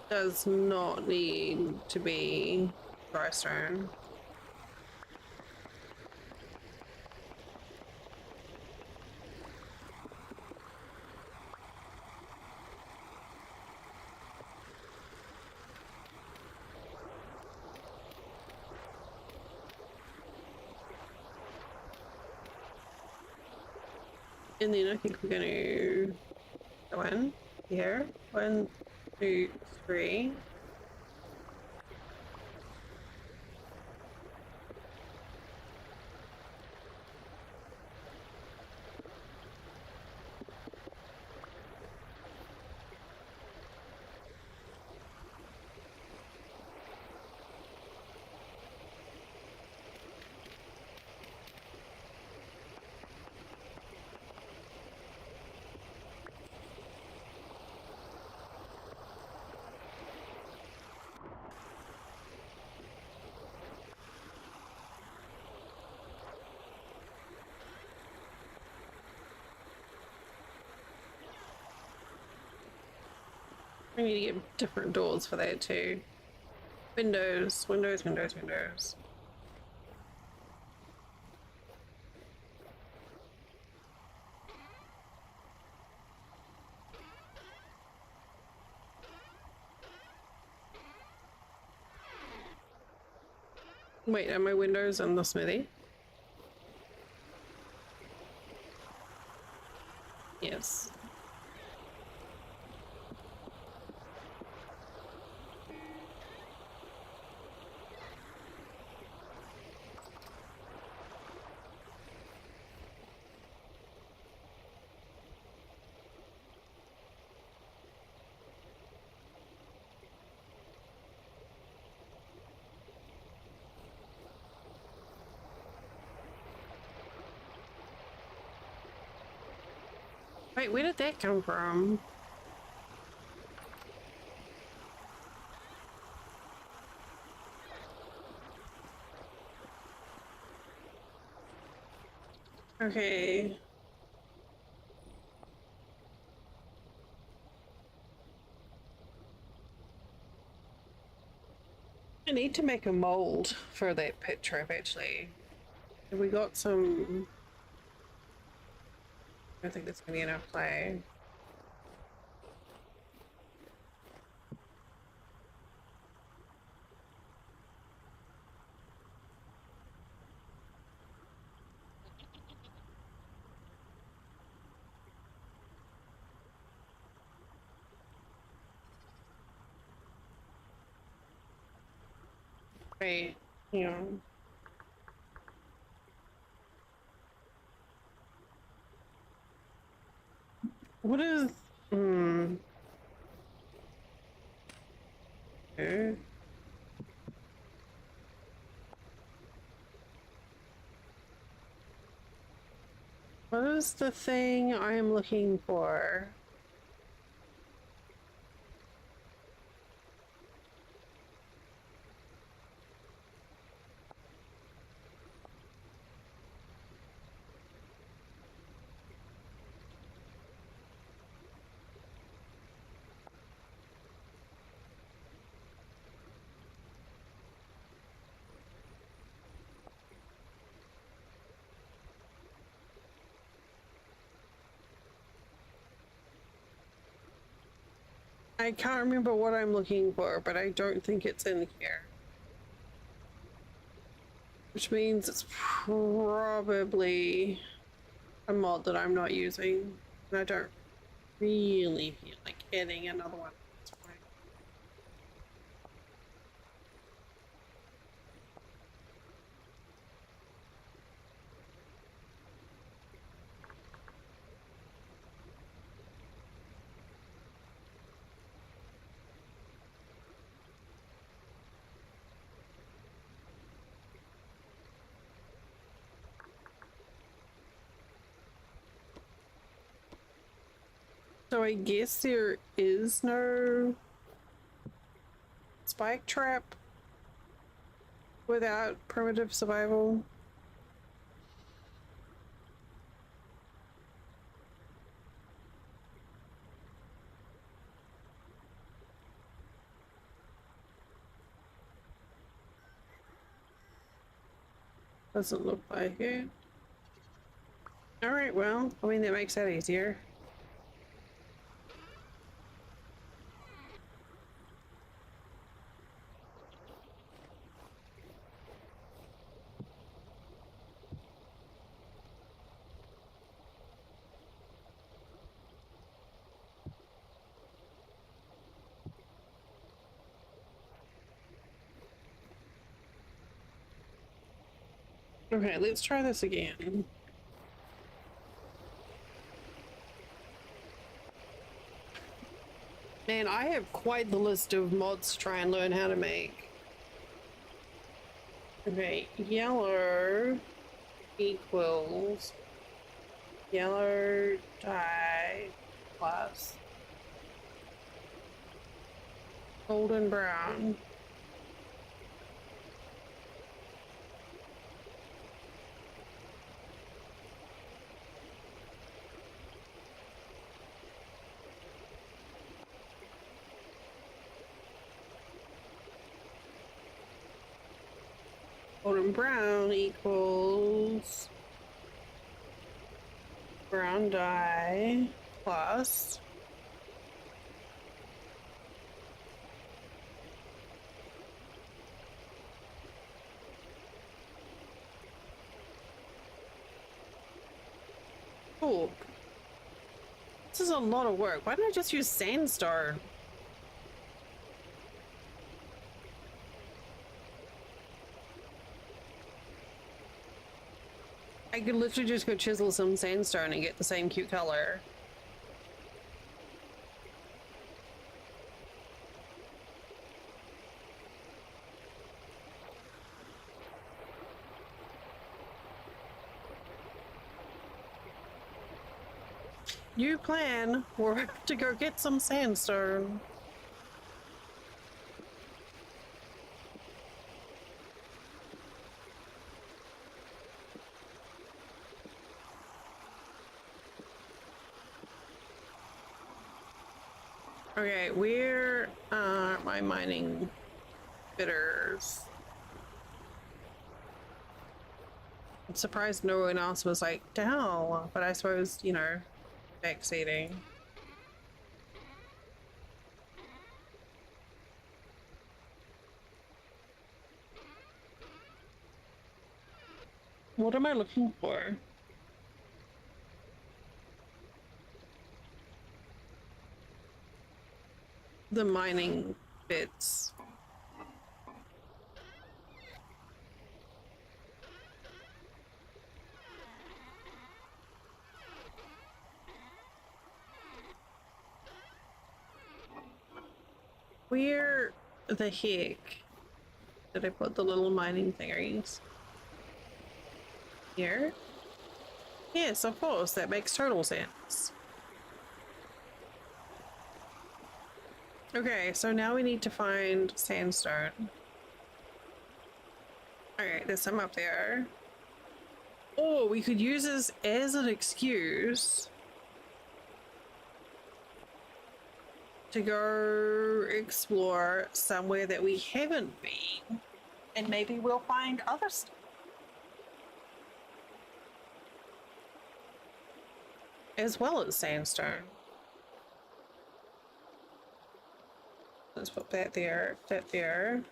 does not need to be dry stone. And then I think we're gonna go in here. 1, 2, 3. We need to get different doors for that too. Windows, windows, windows, windows. Wait, are my windows in the smithy? Yes. Wait, where did that come from? Okay. I need to make a mold for that pit trap actually. Have we got some? I don't think that's gonna be enough clay. Wait, yeah. What is? Okay. What is the thing I am looking for? I can't remember what I'm looking for, but I don't think it's in here. Which means it's probably a mod that I'm not using. And I don't really feel like adding another one at this point. So I guess there is no spike trap without primitive survival. Doesn't look like it. Alright, well, I mean, that makes that easier. Okay, let's try this again. Man, I have quite the list of mods to try and learn how to make. Okay, yellow equals yellow dye plus golden brown. Golden brown equals brown dye plus oh, this is a lot of work. Why don't I just use sandstone? I could literally just go chisel some sandstone and get the same cute color. New plan, we're to go get some sandstone. Okay, where are my mining bitters? I'm surprised no one else was like, down, but I suppose, you know, backseating. What am I looking for? The mining bits. Where the heck did I put the little mining thingies? Here? Yes, of course, that makes total sense. Okay, so now we need to find sandstone. Alright, there's some up there. Or we could use this as an excuse to go explore somewhere that we haven't been, and maybe we'll find other stuff. As well as sandstone. Let's put that there, that there.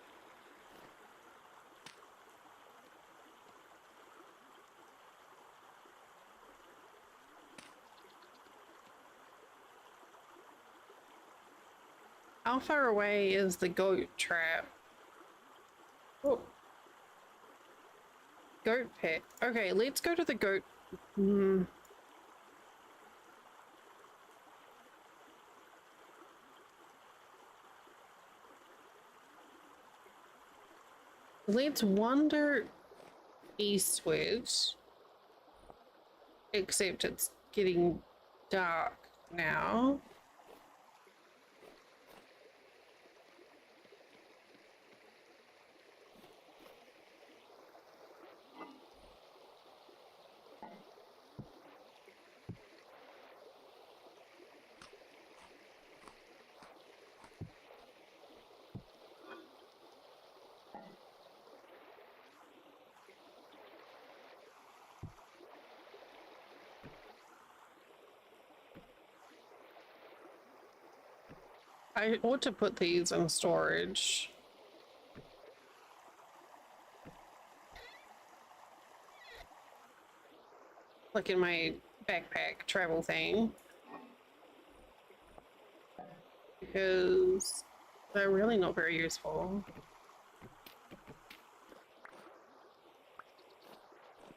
How far away is the goat trap? Oh. Goat pit. Okay, let's go to the goat. Let's wander eastward. Except it's getting dark now. I ought to put these in storage. Like in my backpack travel thing. Because they're really not very useful.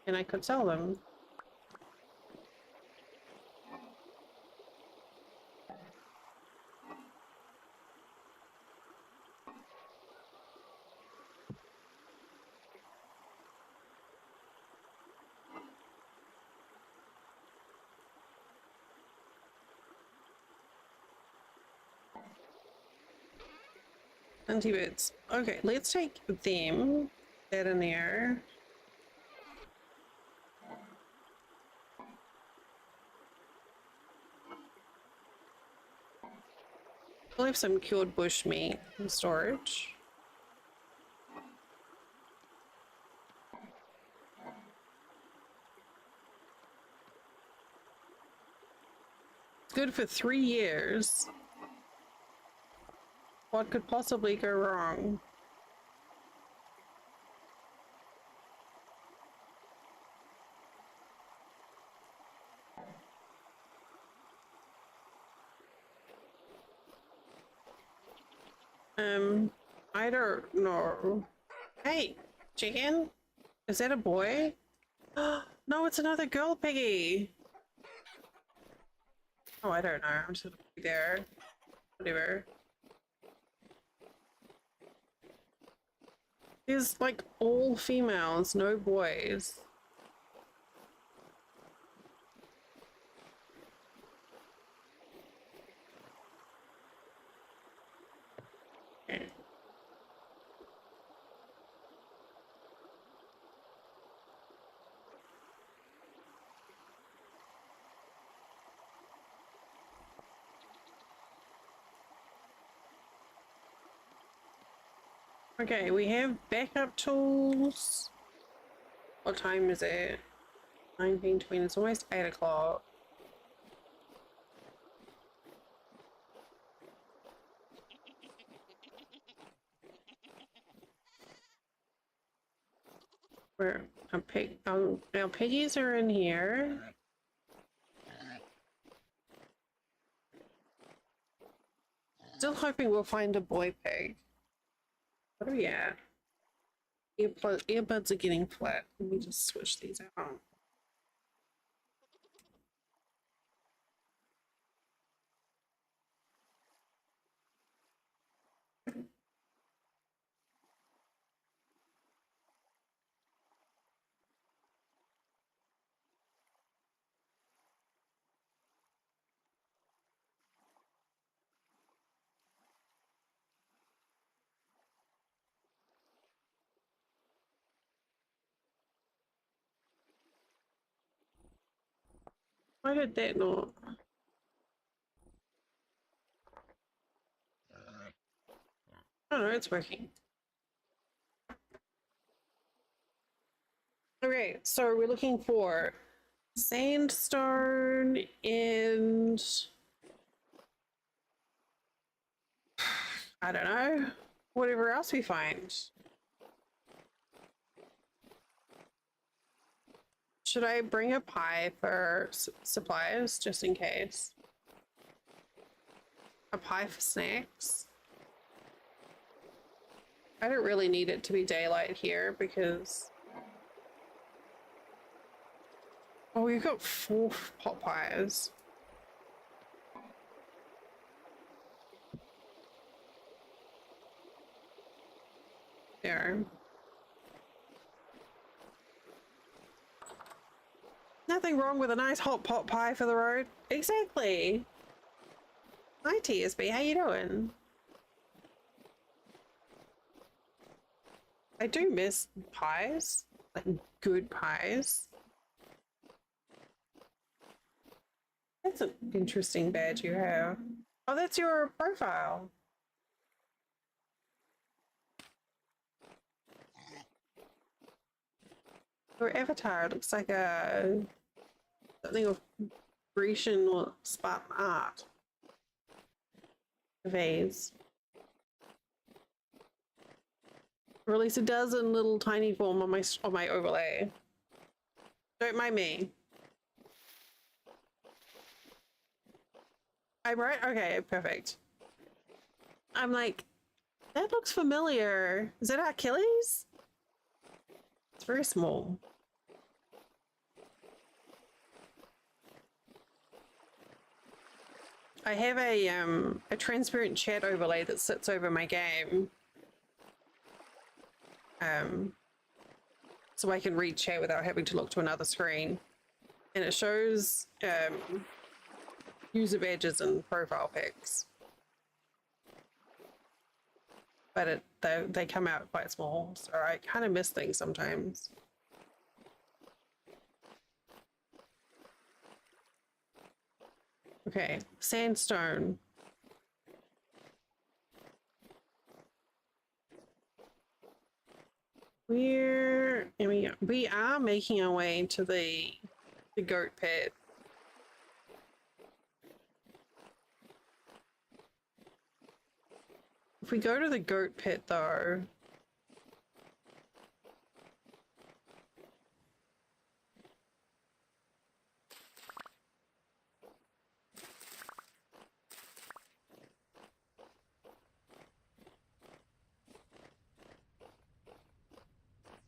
And I could sell them. Anti-bits. Okay, let's take them. That in there. We'll have some cured bush meat in storage. It's good for 3 years. What could possibly go wrong? I don't know. Hey, chicken? Is that a boy? No, it's another girl piggy. Oh, I don't know. I'm just gonna be there. Whatever. There's like all females, no boys. Okay, we have backup tools. What time is it? 19:20. It's almost 8 o'clock. Where our piggies are in here. Still hoping we'll find a boy pig. What are we at? Earbuds are getting flat. Let me just switch these out. Why did that not? Oh no, it's working. Okay, so we're looking for sandstone and I don't know, whatever else we find. Should I bring a pie for supplies just in case? A pie for snacks? I don't really need it to be daylight here because... Oh, we've got 4 pot pies. There. Nothing wrong with a nice hot pot pie for the road. Exactly. Hi TSB, how you doing? I do miss pies, like good pies. That's an interesting badge you have. Oh, that's your profile. Your avatar looks like a something of Grecian or Spartan art. Vase. Or at least it does in little tiny form on my overlay. Don't mind me. I'm right? Okay, perfect. I'm like, that looks familiar. Is that Achilles? It's very small. I have a transparent chat overlay that sits over my game. So I can read chat without having to look to another screen. And it shows user badges and profile pics. But they come out quite small, so I kind of miss things sometimes. Okay, sandstone. We are making our way to the goat pit. If we go to the goat pit though,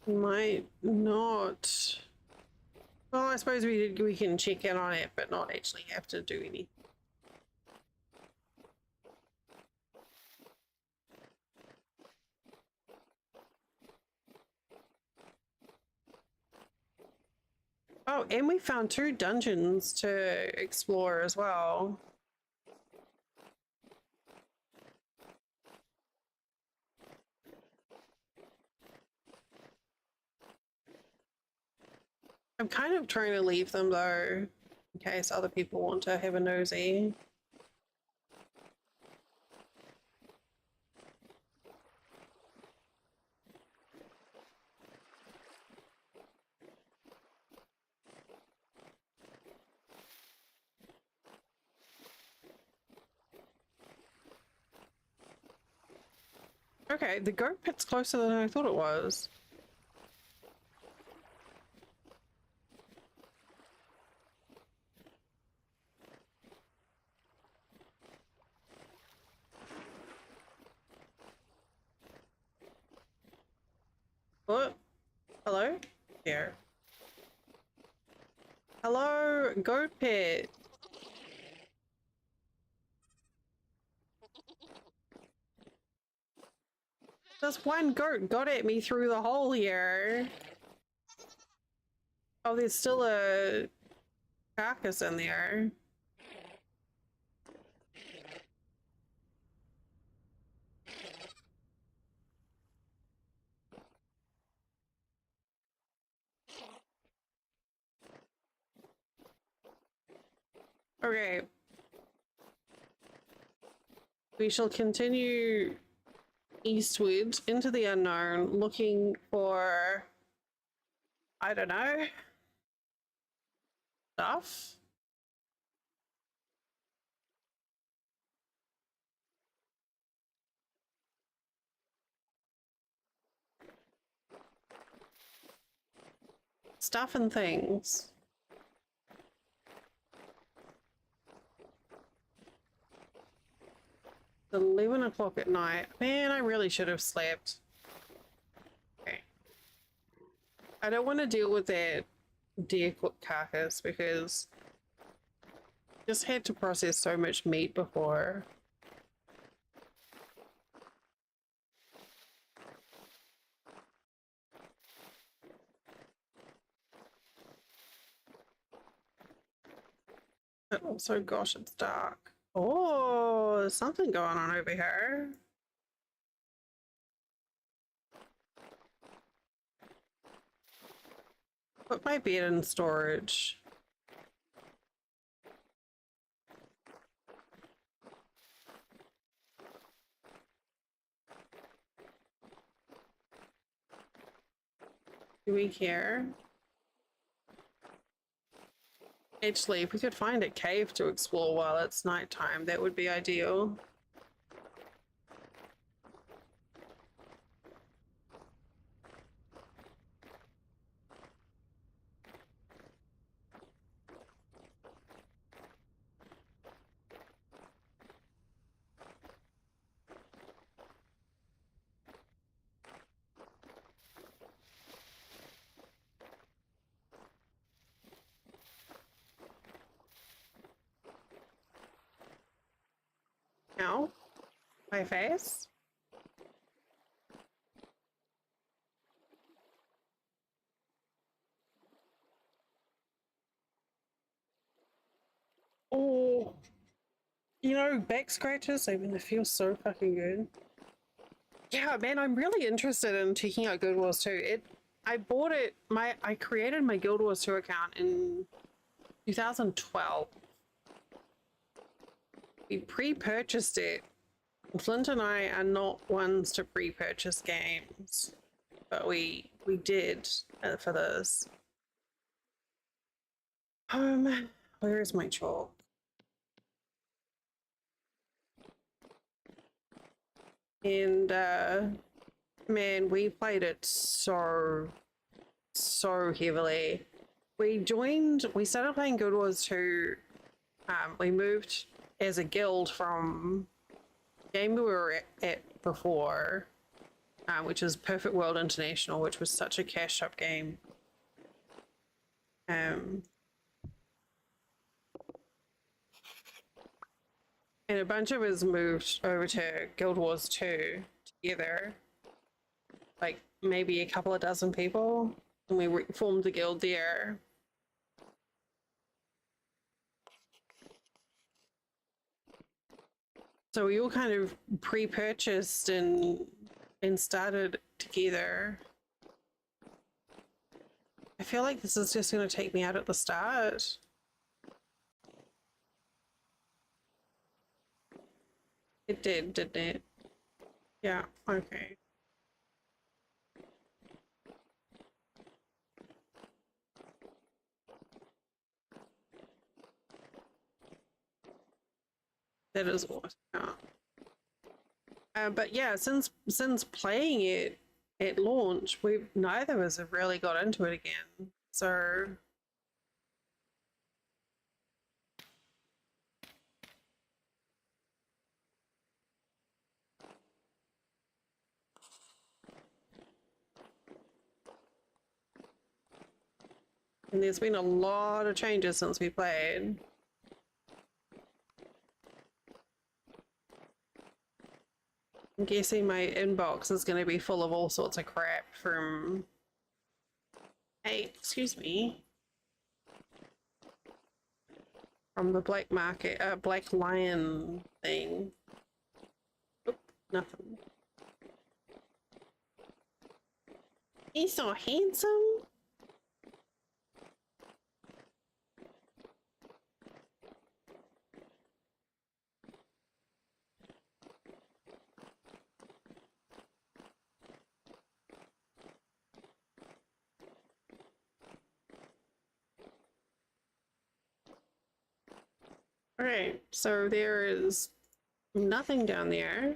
we might not. Well, I suppose we can check in on it, but not actually have to do anything. Oh, and we found 2 dungeons to explore as well. I'm kind of trying to leave them though, in case other people want to have a nosy. Okay, the goat pit's closer than I thought it was. What? Hello? Here. Hello, goat pit. Just one goat got at me through the hole here. Oh, there's still a carcass in there. Okay. We shall continue eastward into the unknown, looking for, I don't know, stuff. Stuff and things. 11 o'clock at night. Man, I really should have slept. I don't want to deal with that deer carcass because I just had to process so much meat before. Also, gosh, it's dark. Oh, there's something going on over here. Put my bed in storage. Do we care? Actually, if we could find a cave to explore while it's nighttime, that would be ideal. Ow. My face? Oh, you know, back scratches, I mean, they feel so fucking good. Yeah, man, I'm really interested in checking out Guild Wars 2. I bought it, I created my Guild Wars 2 account in 2012. We pre-purchased it. Flint and I are not ones to pre-purchase games, but we did for this. Where is my chalk? And man, we played it so heavily. We started playing Guild Wars 2. We moved as a guild from the game we were at before, which is Perfect World International, which was such a cash up game. And a bunch of us moved over to Guild Wars 2 together, like maybe a couple of dozen people, and we formed the guild there. So we all kind of pre-purchased and started together. I feel like this is just going to take me out at the start. It did, didn't it? Yeah, okay. That is awesome. But yeah, since playing it at launch, neither of us have really got into it again. So and there's been a lot of changes since we played. I'm guessing my inbox is going to be full of all sorts of crap from... Hey, excuse me. From the black market, black lion thing. Oop, nothing. He's so handsome. All right, so there is nothing down there.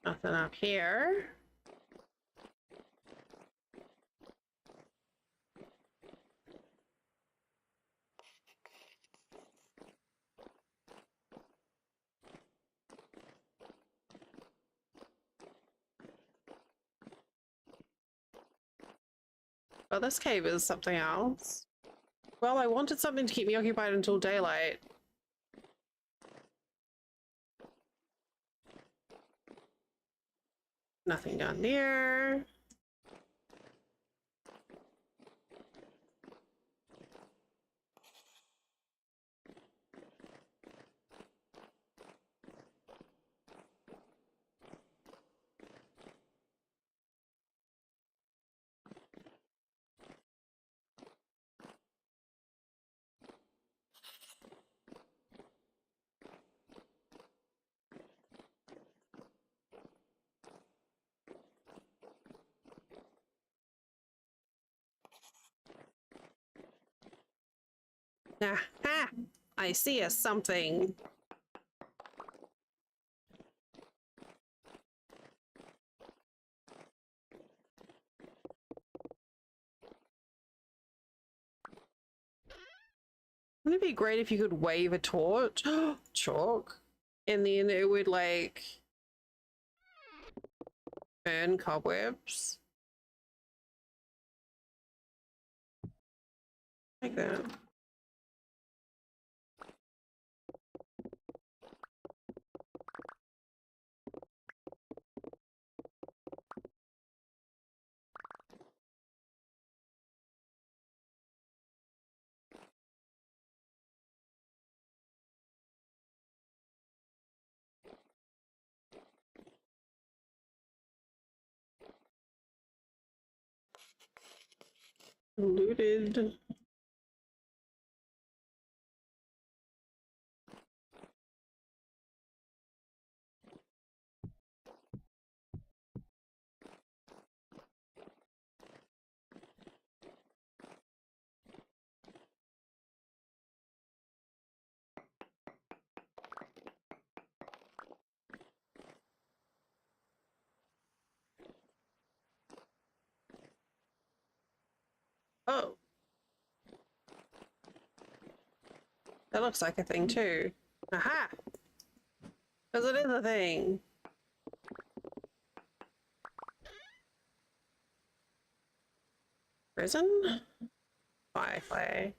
Nothing up here. Well, this cave is something else. Well, I wanted something to keep me occupied until daylight. Nothing down there. Aha! I see a something. Wouldn't it be great if you could wave a torch? Chalk. And then it would like burn cobwebs. Like that. Looted. Oh. That looks like a thing too. Aha! Because it is a thing. Prison? Firefly.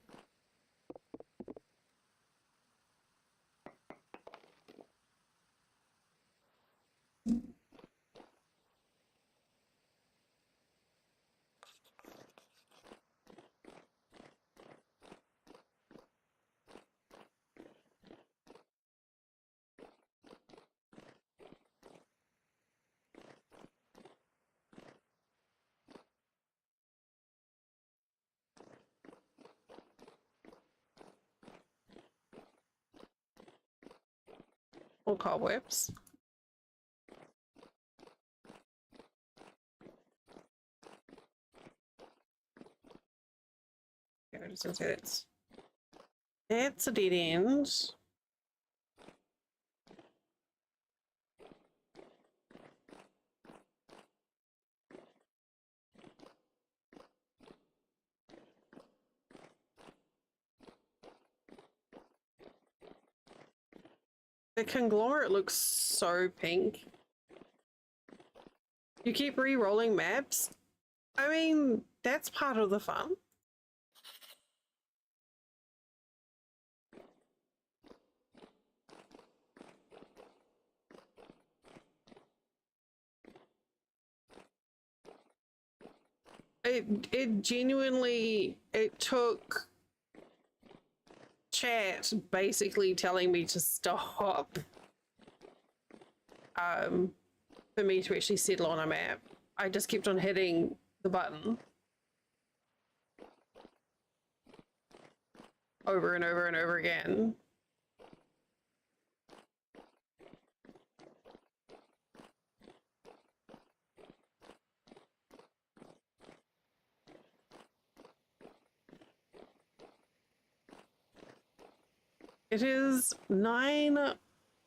Or cobwebs. Okay, I just gonna say it's a dead end. The conglomerate looks so pink. You keep re-rolling maps? I mean, that's part of the fun. It genuinely, it took chat basically telling me to stop for me to actually settle on a map. I just kept on hitting the button over and over and over again. It is 9,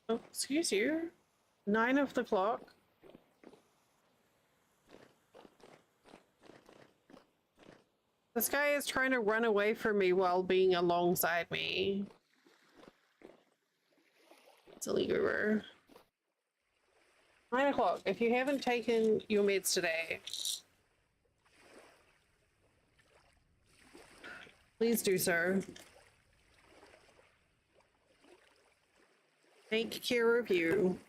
oh, excuse you, 9 of the clock. This guy is trying to run away from me while being alongside me. Silly goober. 9 o'clock. If you haven't taken your meds today, Please do so. Take care of you.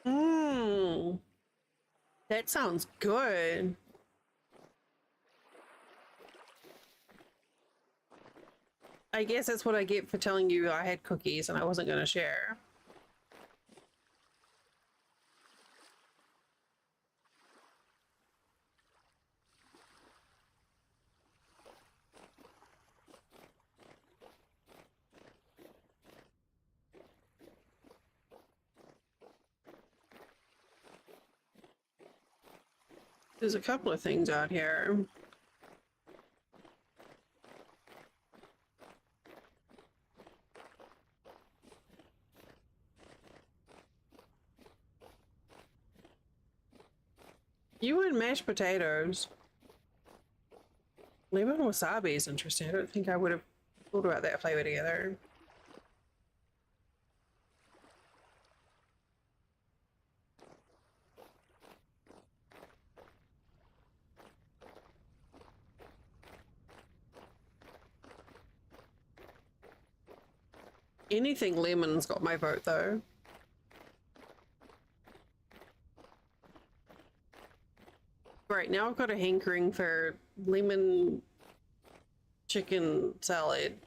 Mmm. That sounds good. I guess that's what I get for telling you I had cookies and I wasn't going to share. There's a couple of things out here. You and mashed potatoes. Lemon wasabi is interesting. I don't think I would have thought about that flavor together. Anything lemon's got my vote though. Right, now I've got a hankering for lemon chicken salad.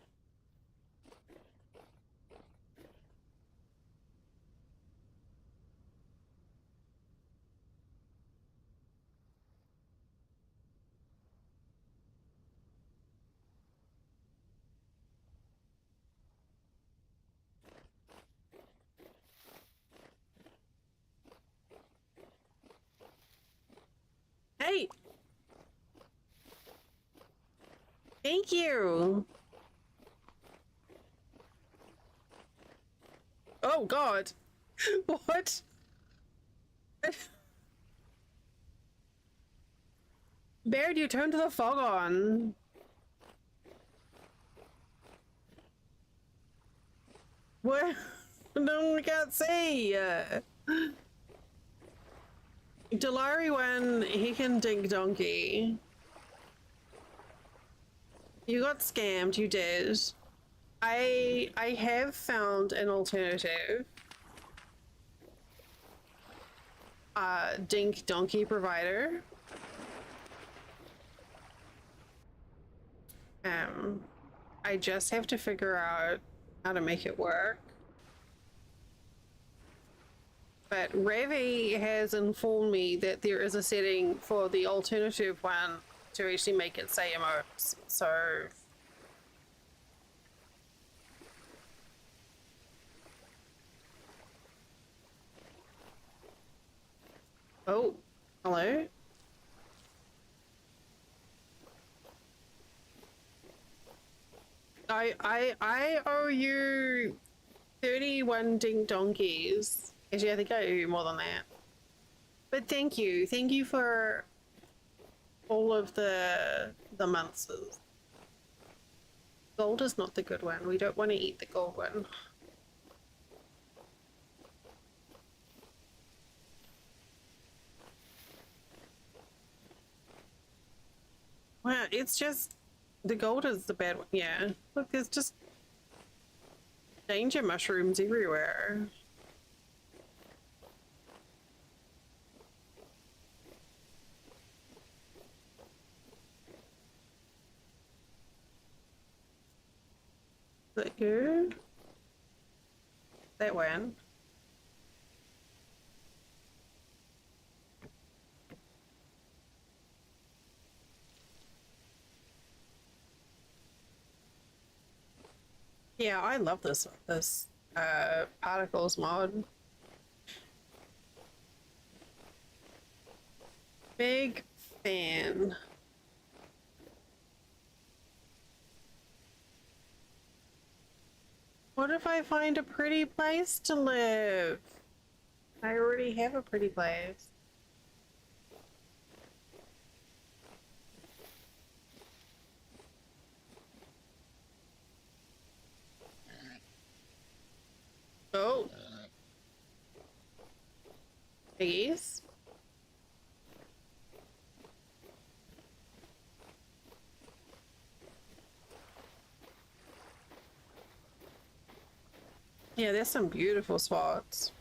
Hey! Thank you! Oh god! What? Baird, you turned the fog on. What? No, we can't see! Delari when he can dink donkey. You got scammed, you did. I have found an alternative. Dink donkey provider. I just have to figure out how to make it work. But Ravi has informed me that there is a setting for the alternative one to actually make it say emotes. So oh, hello. I owe you 31 ding donkeys. Actually, I think I owe you more than that. But thank you. Thank you for all of the months. Gold is not the good one. We don't want to eat the gold one. Well, it's just the gold is the bad one. Yeah. Look, there's just danger mushrooms everywhere. Is that you? That one. Yeah, I love this particles mod. Big fan. What if I find a pretty place to live? I already have a pretty place. I guess. Yeah, there's some beautiful spots.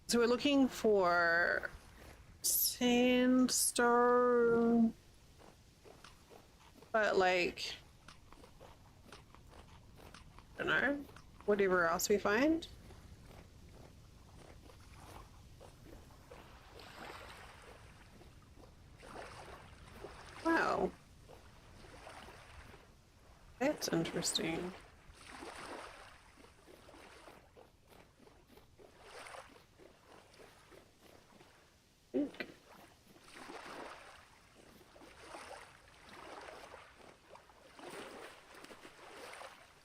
So we're looking for sandstone, but like, I don't know, whatever else we find. Wow. That's interesting.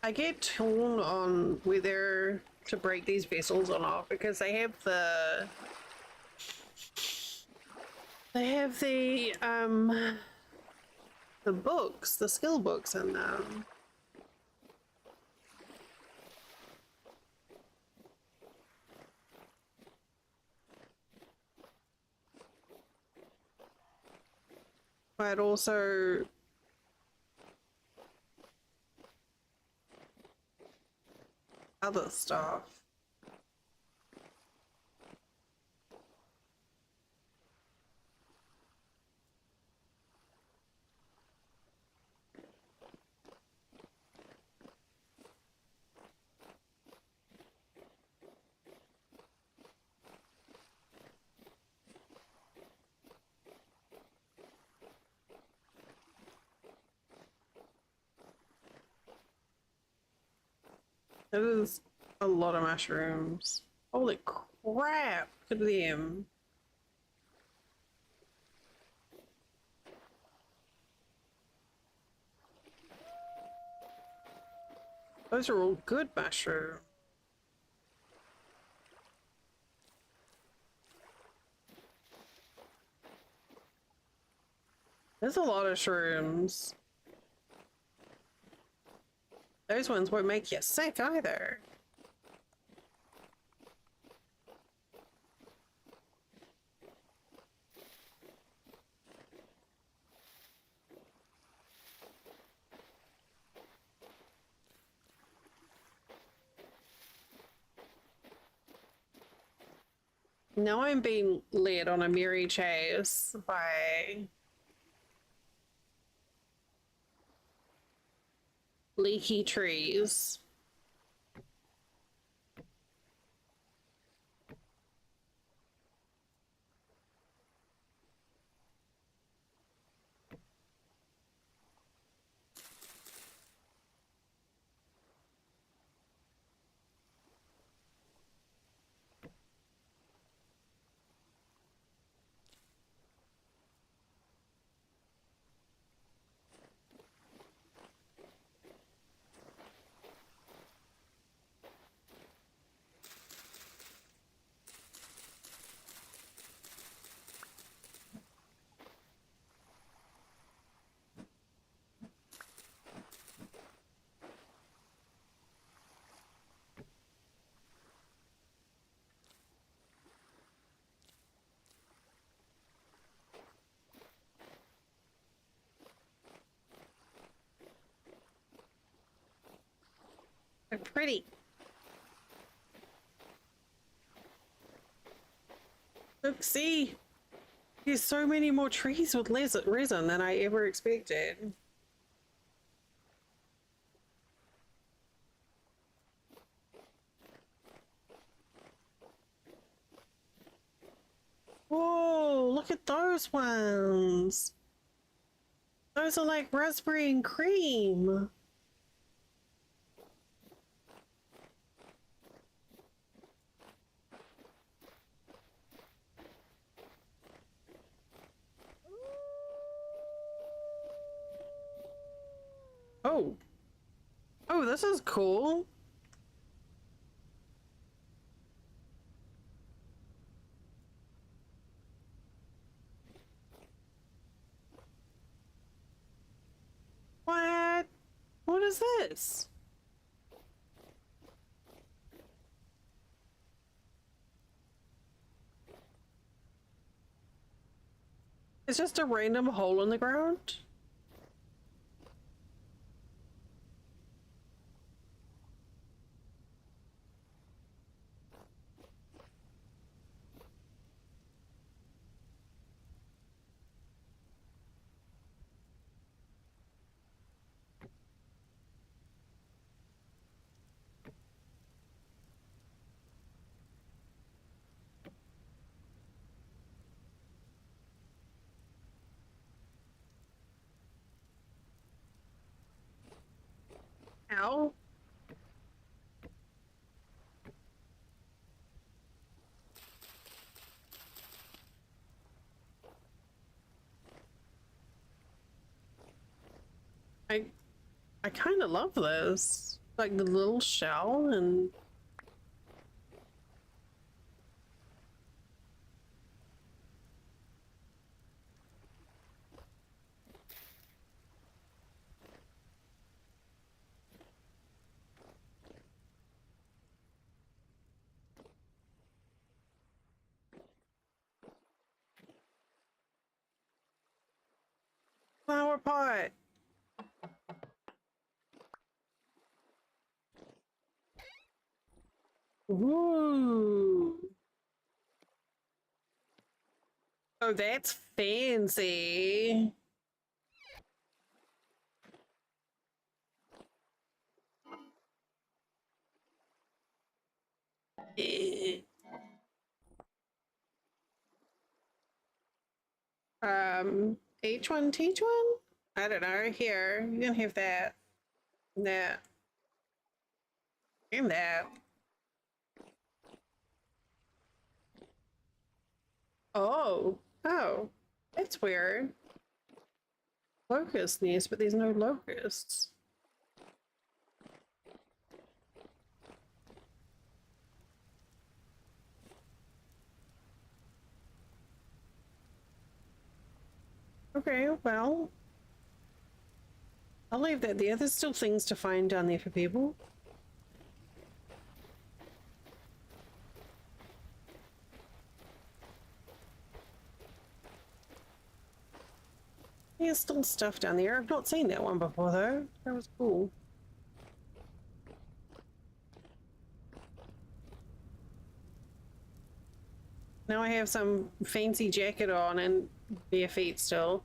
I get torn on whether to break these vessels or not because they have the books, the skill books in them. But also other stuff. That is a lot of mushrooms. Holy crap, look at them. Those are all good mushrooms. There's a lot of shrooms. Those ones won't make you sick either. Now I'm being led on a merry chase by leaky trees. They're pretty. Look, see? There's so many more trees with resin than I ever expected. Whoa, look at those ones. Those are like raspberry and cream. Oh. Oh, this is cool. is this? It's just a random hole in the ground? Ow. I kind of love this. Like the little shell and flower pot. Ooh. Oh, that's fancy. Eh. Each one teach one? I don't know. Here, you can have that. That. And that. Oh. Oh. That's weird. Locust nest, but there's no locusts. Okay, well. I'll leave that there. There's still things to find down there for people. There's still stuff down there. I've not seen that one before though. That was cool. Now I have some fancy jacket on and bare feet still.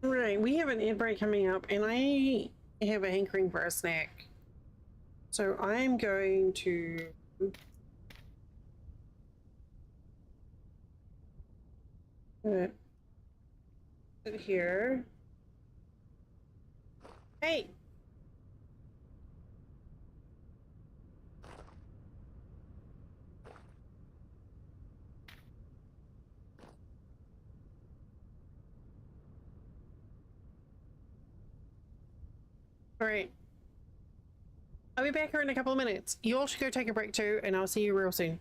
Right, we have an ad break coming up and I have a hankering for a snack. So I'm going to put it here. Hey! Alright. I'll be back here in a couple of minutes. You all should go take a break too, and I'll see you real soon.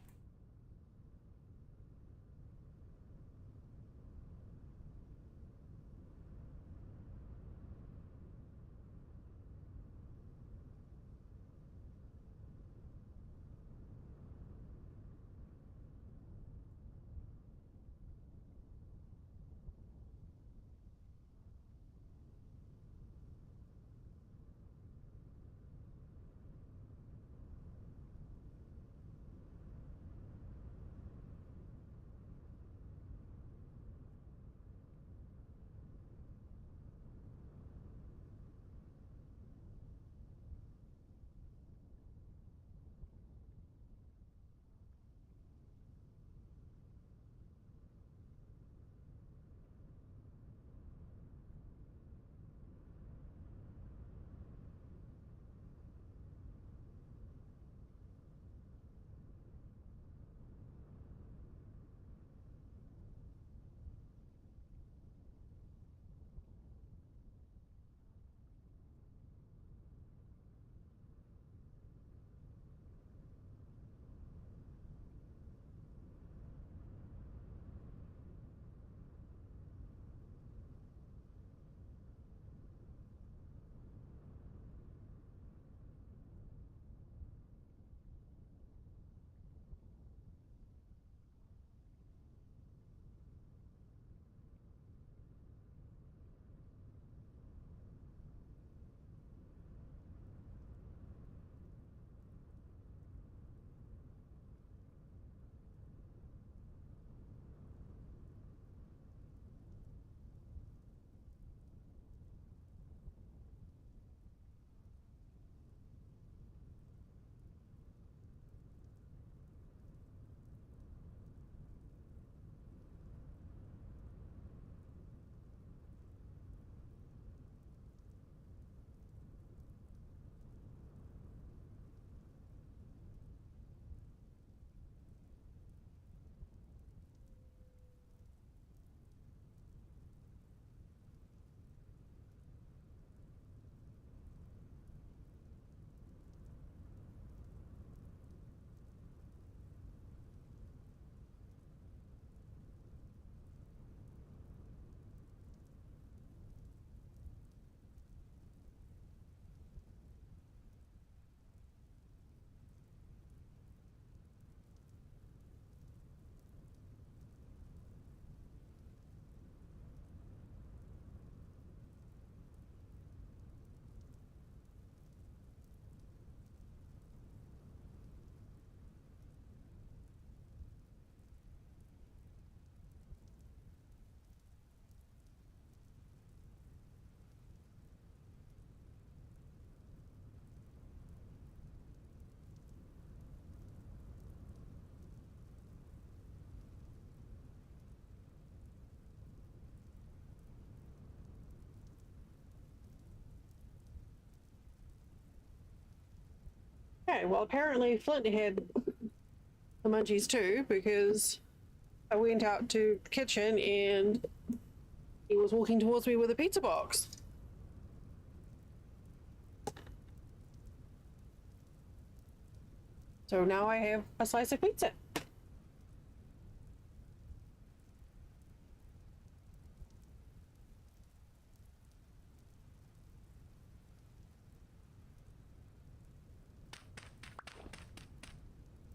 Okay, well apparently Flint had the munchies too, because I went out to the kitchen and he was walking towards me with a pizza box. So now I have a slice of pizza.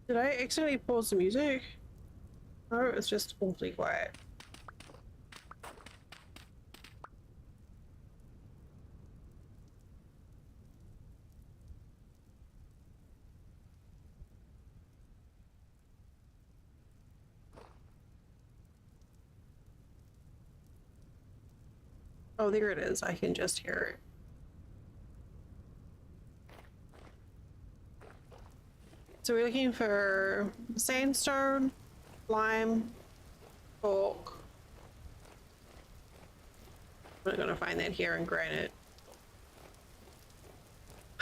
Did I accidentally pause the music? No, it's just awfully quiet. Oh, there it is. I can just hear it. So we're looking for sandstone, lime, cork. We're not gonna find that here in granite.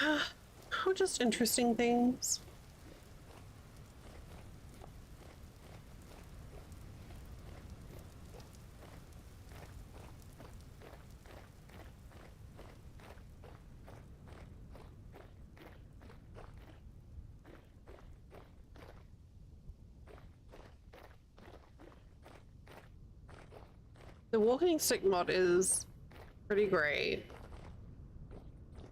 Oh, just interesting things. The walking stick mod is pretty great,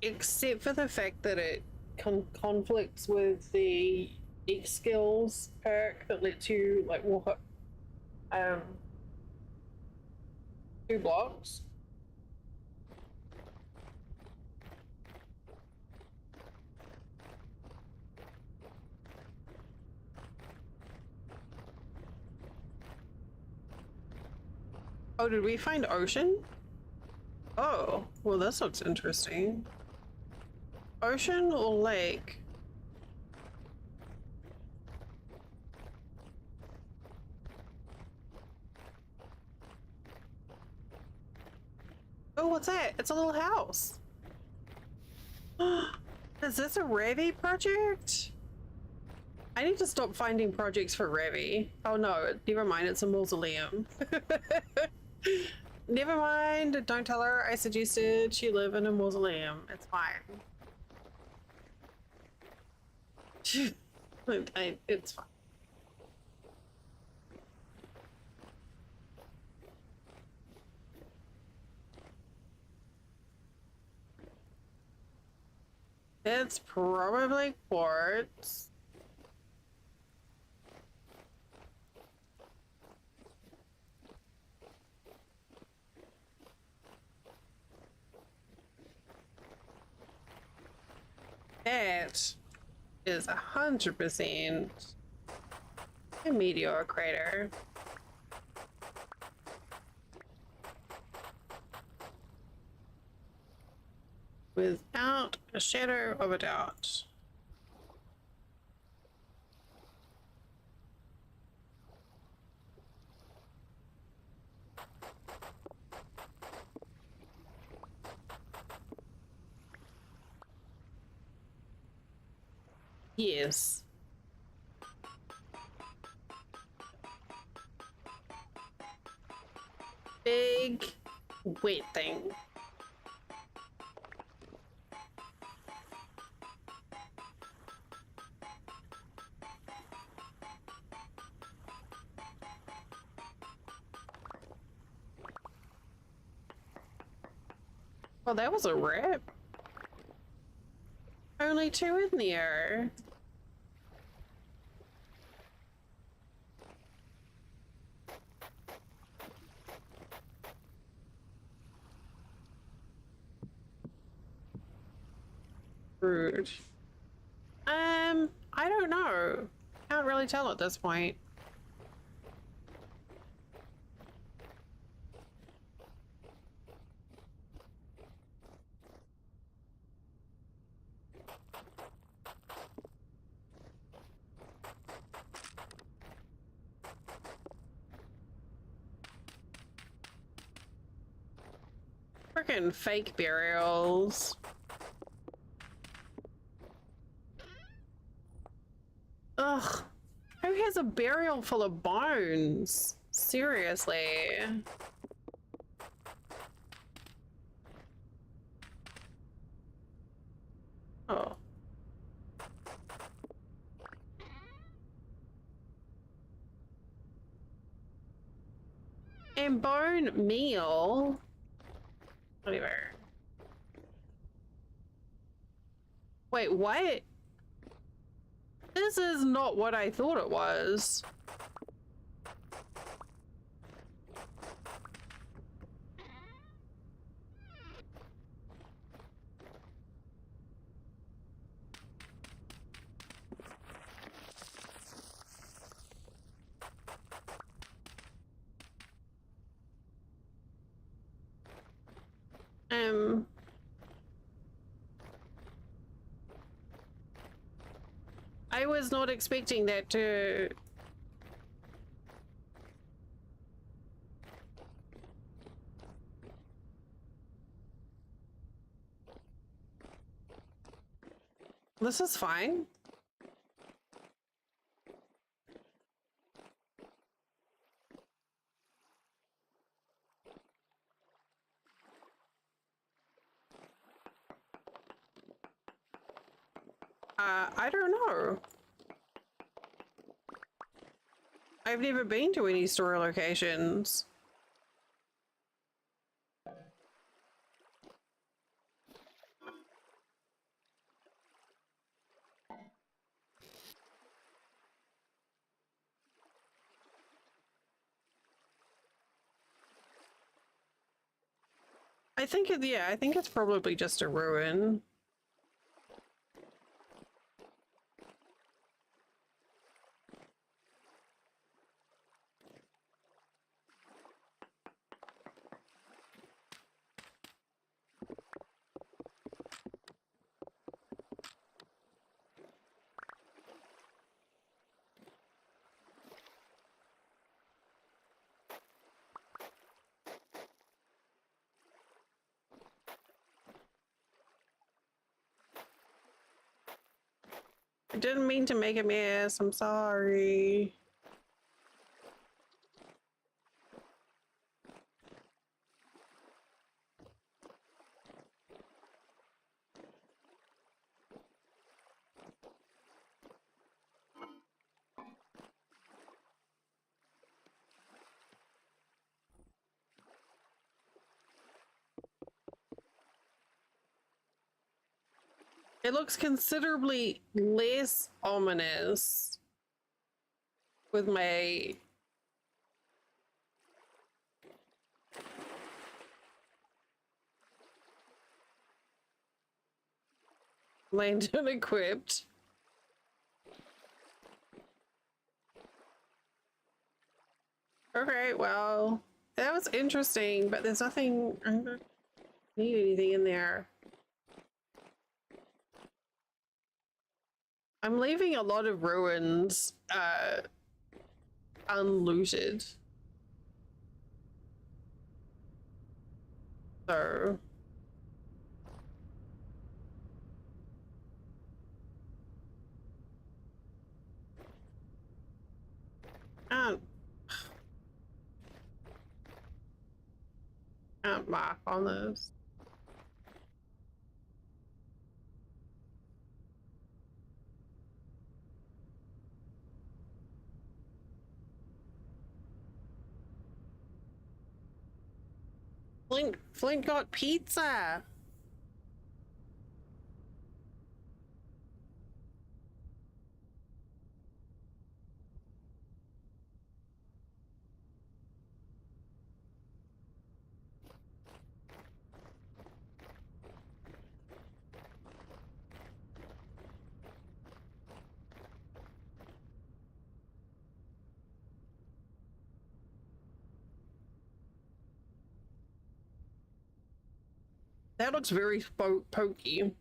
except for the fact that it conflicts with the X skills perk that lets you like walk up 2 blocks. Oh, did we find ocean? Oh, well, this looks interesting. Ocean or lake? Oh, what's that? It's a little house. Is this a Ravi project? I need to stop finding projects for Ravi. Oh no, never mind, it's a mausoleum. Never mind, don't tell her I suggested she live in a mausoleum. It's fine. It's fine. It's probably quartz. That is 100% a meteor crater. Without a shadow of a doubt. Yes. Big wet thing. Well, that was a rip. Only 2 in there. Rude. I don't know. Can't really tell at this point. Freaking fake burials. Ugh. Who has a burial full of bones? Seriously. Oh. And bone meal. Whatever. Wait, what? This is not what I thought it was. I was not expecting that to... This is fine. I don't know. I've never been to any story locations. I think yeah, I think it's probably just a ruin. I didn't mean to make a mess. I'm sorry. It looks considerably less ominous with my lantern equipped. Okay, well, that was interesting, but there's nothing, I don't need anything in there. I'm leaving a lot of ruins unlooted. So can't mark on this. Flint got pizza. That looks very pokey.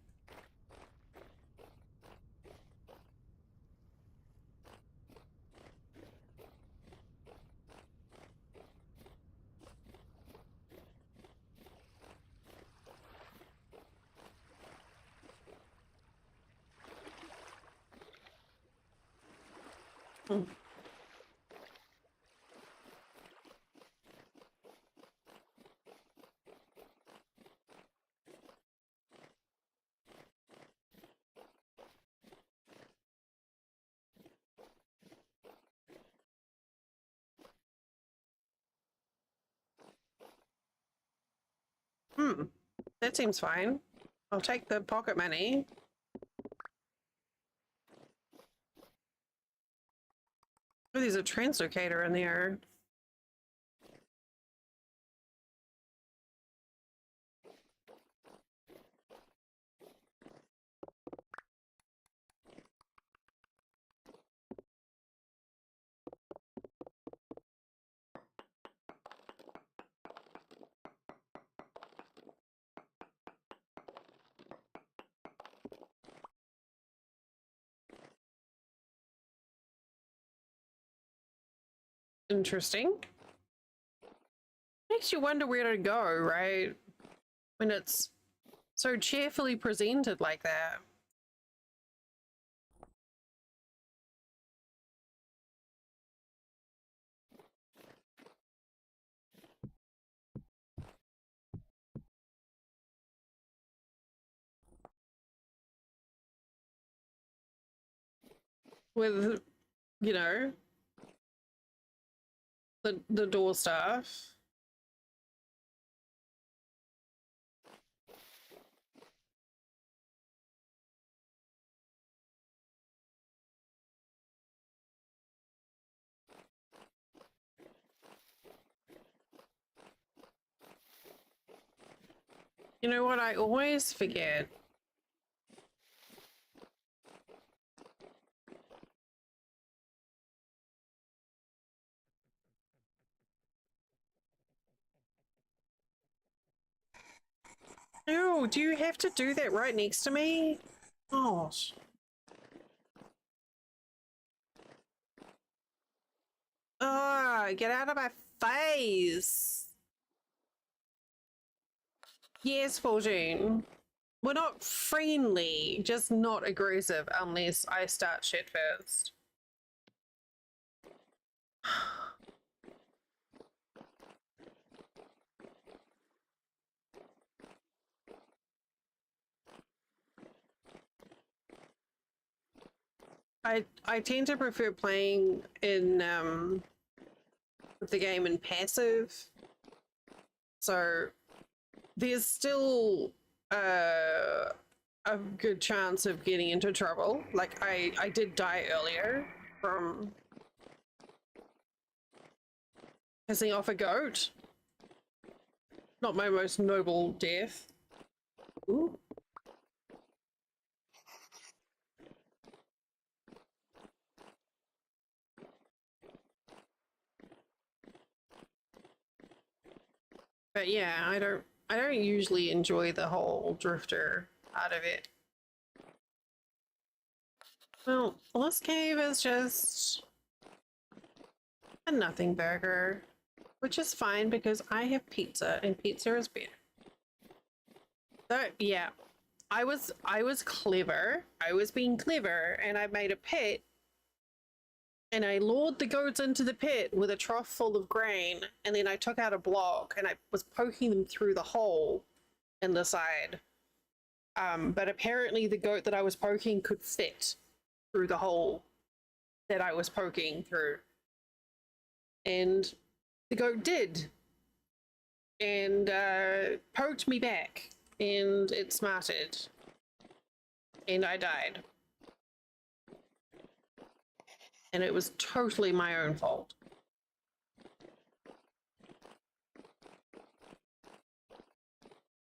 Hmm. Hmm. That seems fine. I'll take the pocket money. Oh, there's a translocator in there. Interesting. Makes you wonder where to go, right? When it's so cheerfully presented like that. With, you know, the door staff. You know what I always forget? No, do you have to do that right next to me? Gosh. Oh, get out of my face. Yes, 14. We're not friendly, just not aggressive unless I start shit first. I tend to prefer playing in the game in passive. So there's still a good chance of getting into trouble. Like I did die earlier from pissing off a goat. Not my most noble death. Ooh. But yeah, I don't usually enjoy the whole drifter out of it. Well, this cave is just a nothing burger, which is fine because I have pizza and pizza is better. So yeah, I was clever. I was being clever and I made a pit and I lured the goats into the pit with a trough full of grain, and then I took out a block and I was poking them through the hole in the side. But apparently the goat that I was poking could fit through the hole that I was poking through. And the goat did. And poked me back. And it smarted. And I died. And it was totally my own fault.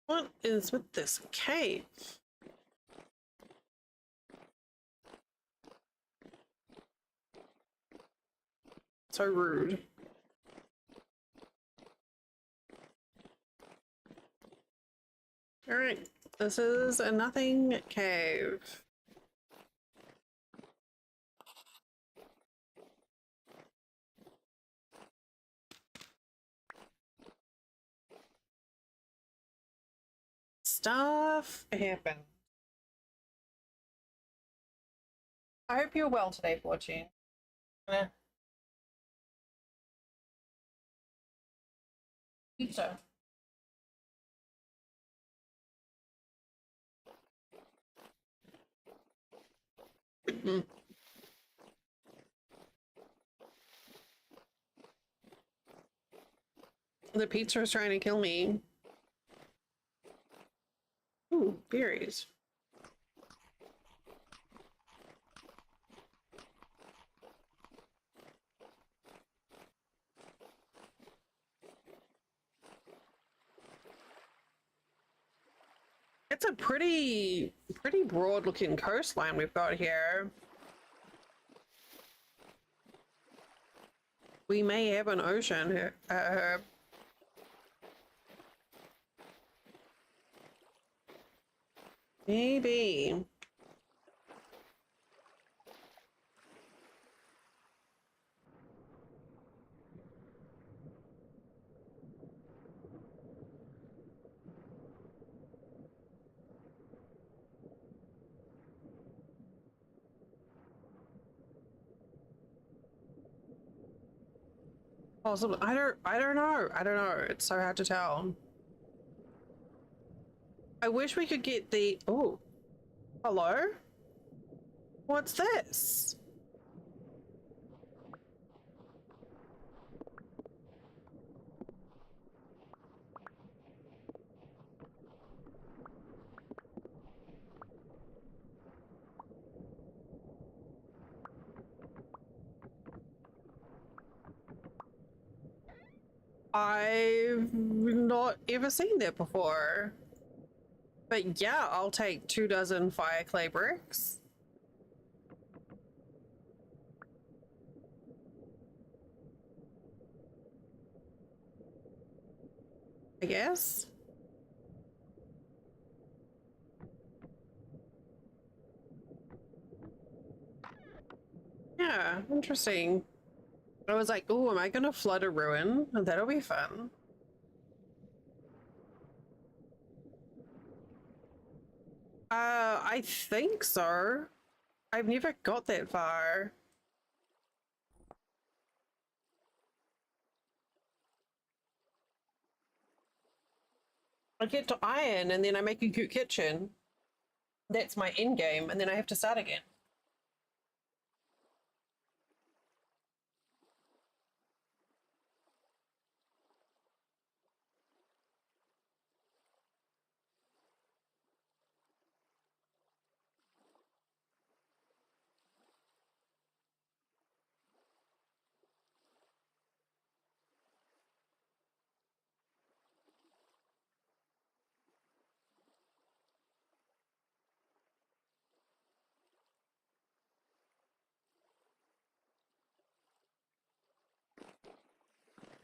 What is with this cave? So rude. All right, this is a nothing cave. Stuff happened. I hope you're well today, Fortune. Pizza. The pizza is trying to kill me. Ooh, berries. It's a pretty broad looking coastline we've got here. We may have an ocean here. Maybe. Possible. I don't know. I don't know. It's so hard to tell. I wish we could get the... Oh. Hello? What's this? I've not ever seen that before. But yeah, I'll take 24 fire clay bricks. I guess. Yeah, interesting. I was like, oh, am I gonna flood a ruin? That'll be fun. I think so. I've never got that far. I get to iron and then I make a cute kitchen. That's my end game, and then I have to start again.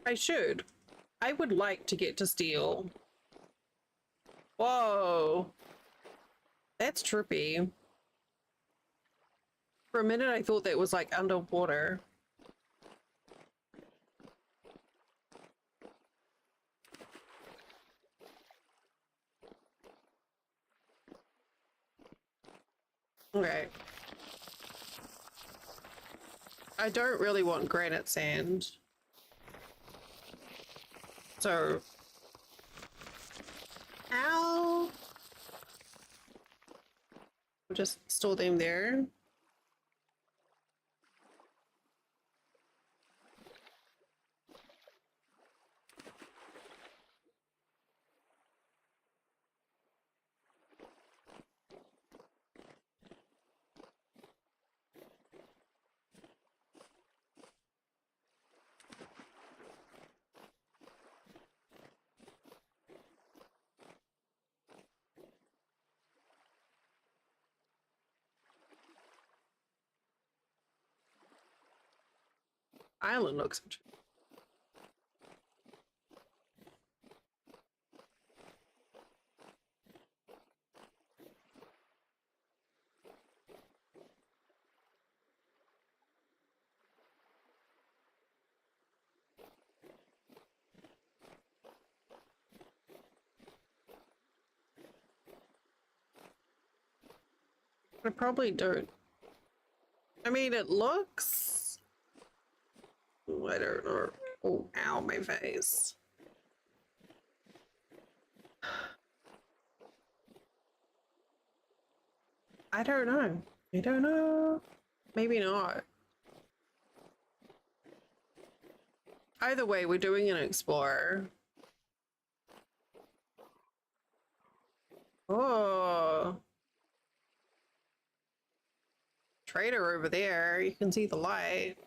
I should. I would like to get to steel. Whoa. That's trippy. For a minute, I thought that was like underwater. Okay. I don't really want granite sand. So... Ow! We'll just store them there. Island looks interesting. I probably don't. I mean, it looks I don't know. Oh, ow, my face. I don't know. I don't know. Maybe not. Either way, we're doing an explorer. Oh. Trader over there. You can see the light.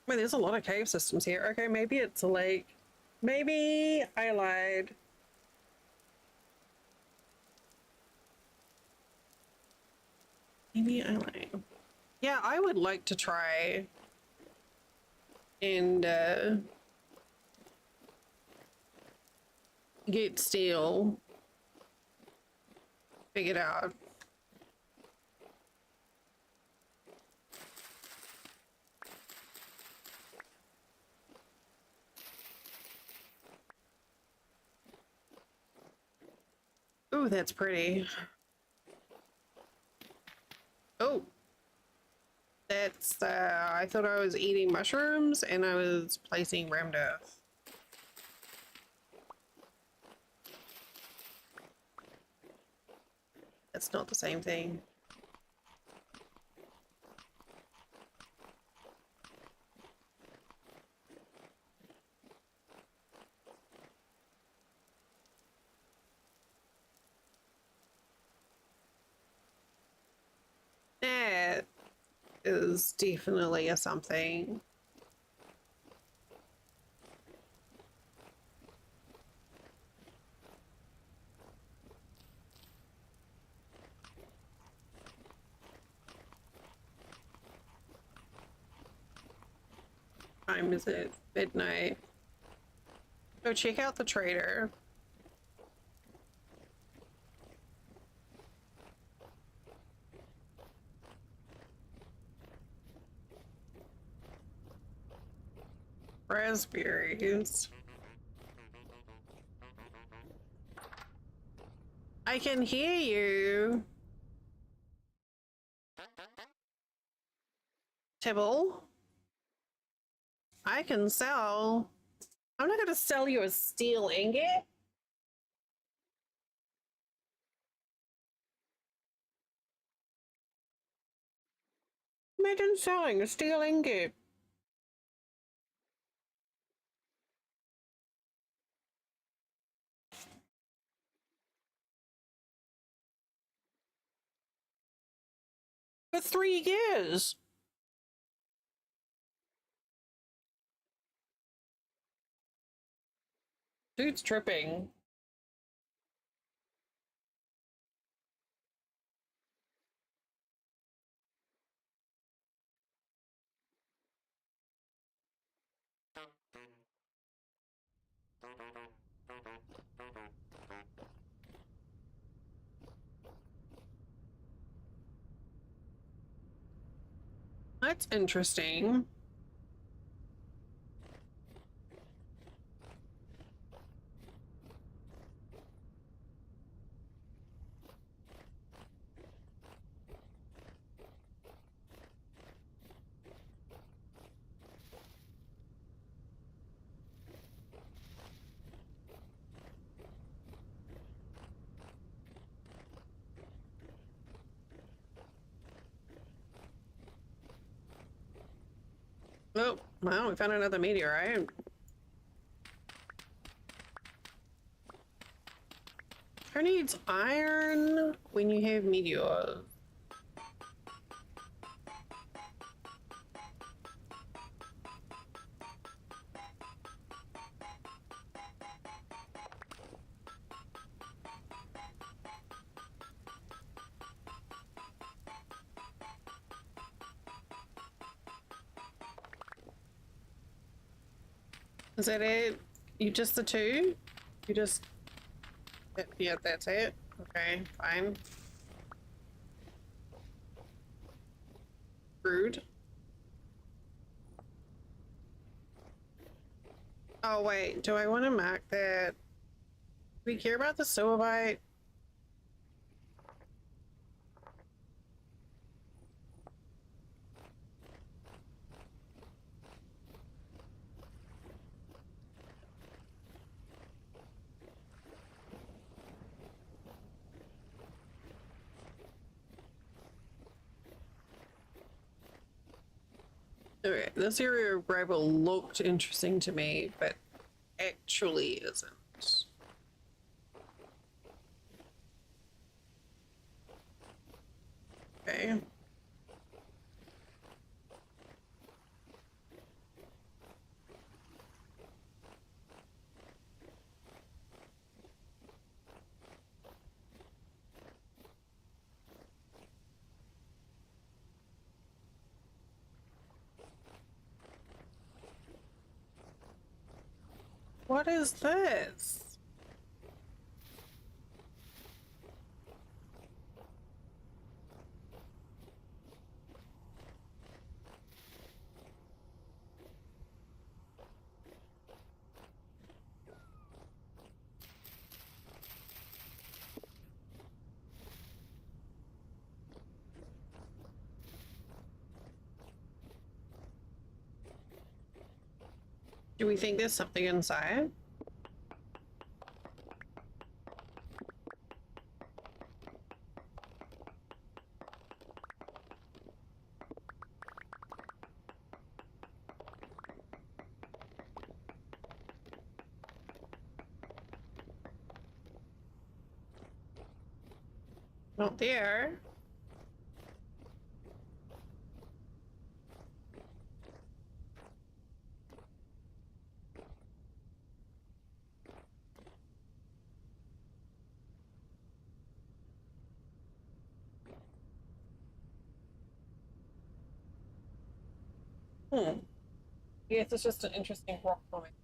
I mean, there's a lot of cave systems here. Okay, maybe it's a lake. Maybe I lied. Maybe I lied. Yeah, I would like to try and get steel figured out. Ooh, that's pretty. Oh, that's, I thought I was eating mushrooms and I was placing ram death. That's not the same thing. That is definitely a something. Time is it? Midnight. Go check out the trader. Raspberries. I can hear you. Tibble. I can sell. I'm not gonna sell you a steel ingot. Imagine selling a steel ingot. For 3 years. Dude's tripping. That's interesting. Oh, well, we found another meteorite. Who needs iron when you have meteors? Is that it? You just the two? You just... Yeah, that's it. Okay, fine. Rude. Oh wait, do I want to mark that? Do we care about the silverbite? Okay, this area of gravel looked interesting to me, but actually isn't. Okay. What is this? Do we think there's something inside? Not there. Hmm. Yes, it's just an interesting rock formation.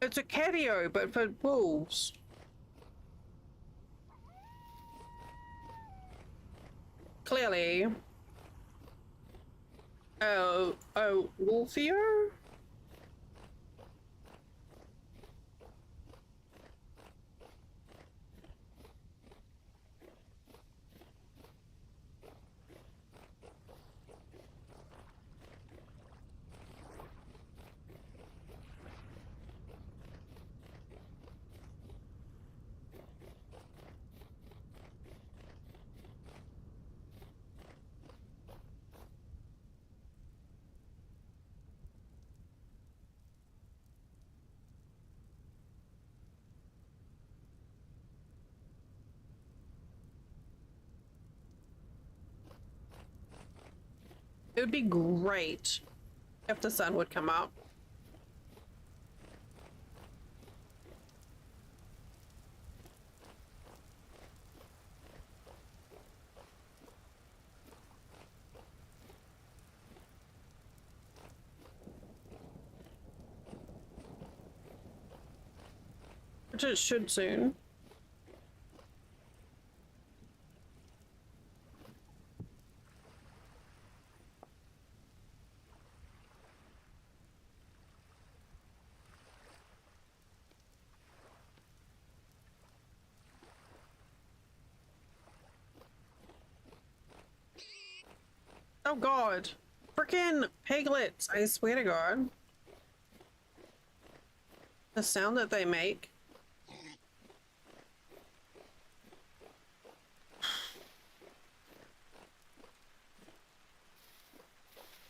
It's a catio, but for wolves. Clearly. Oh, Wolfio? It would be great if the sun would come up. Which it should soon. Oh god. Frickin' piglets, I swear to god. The sound that they make.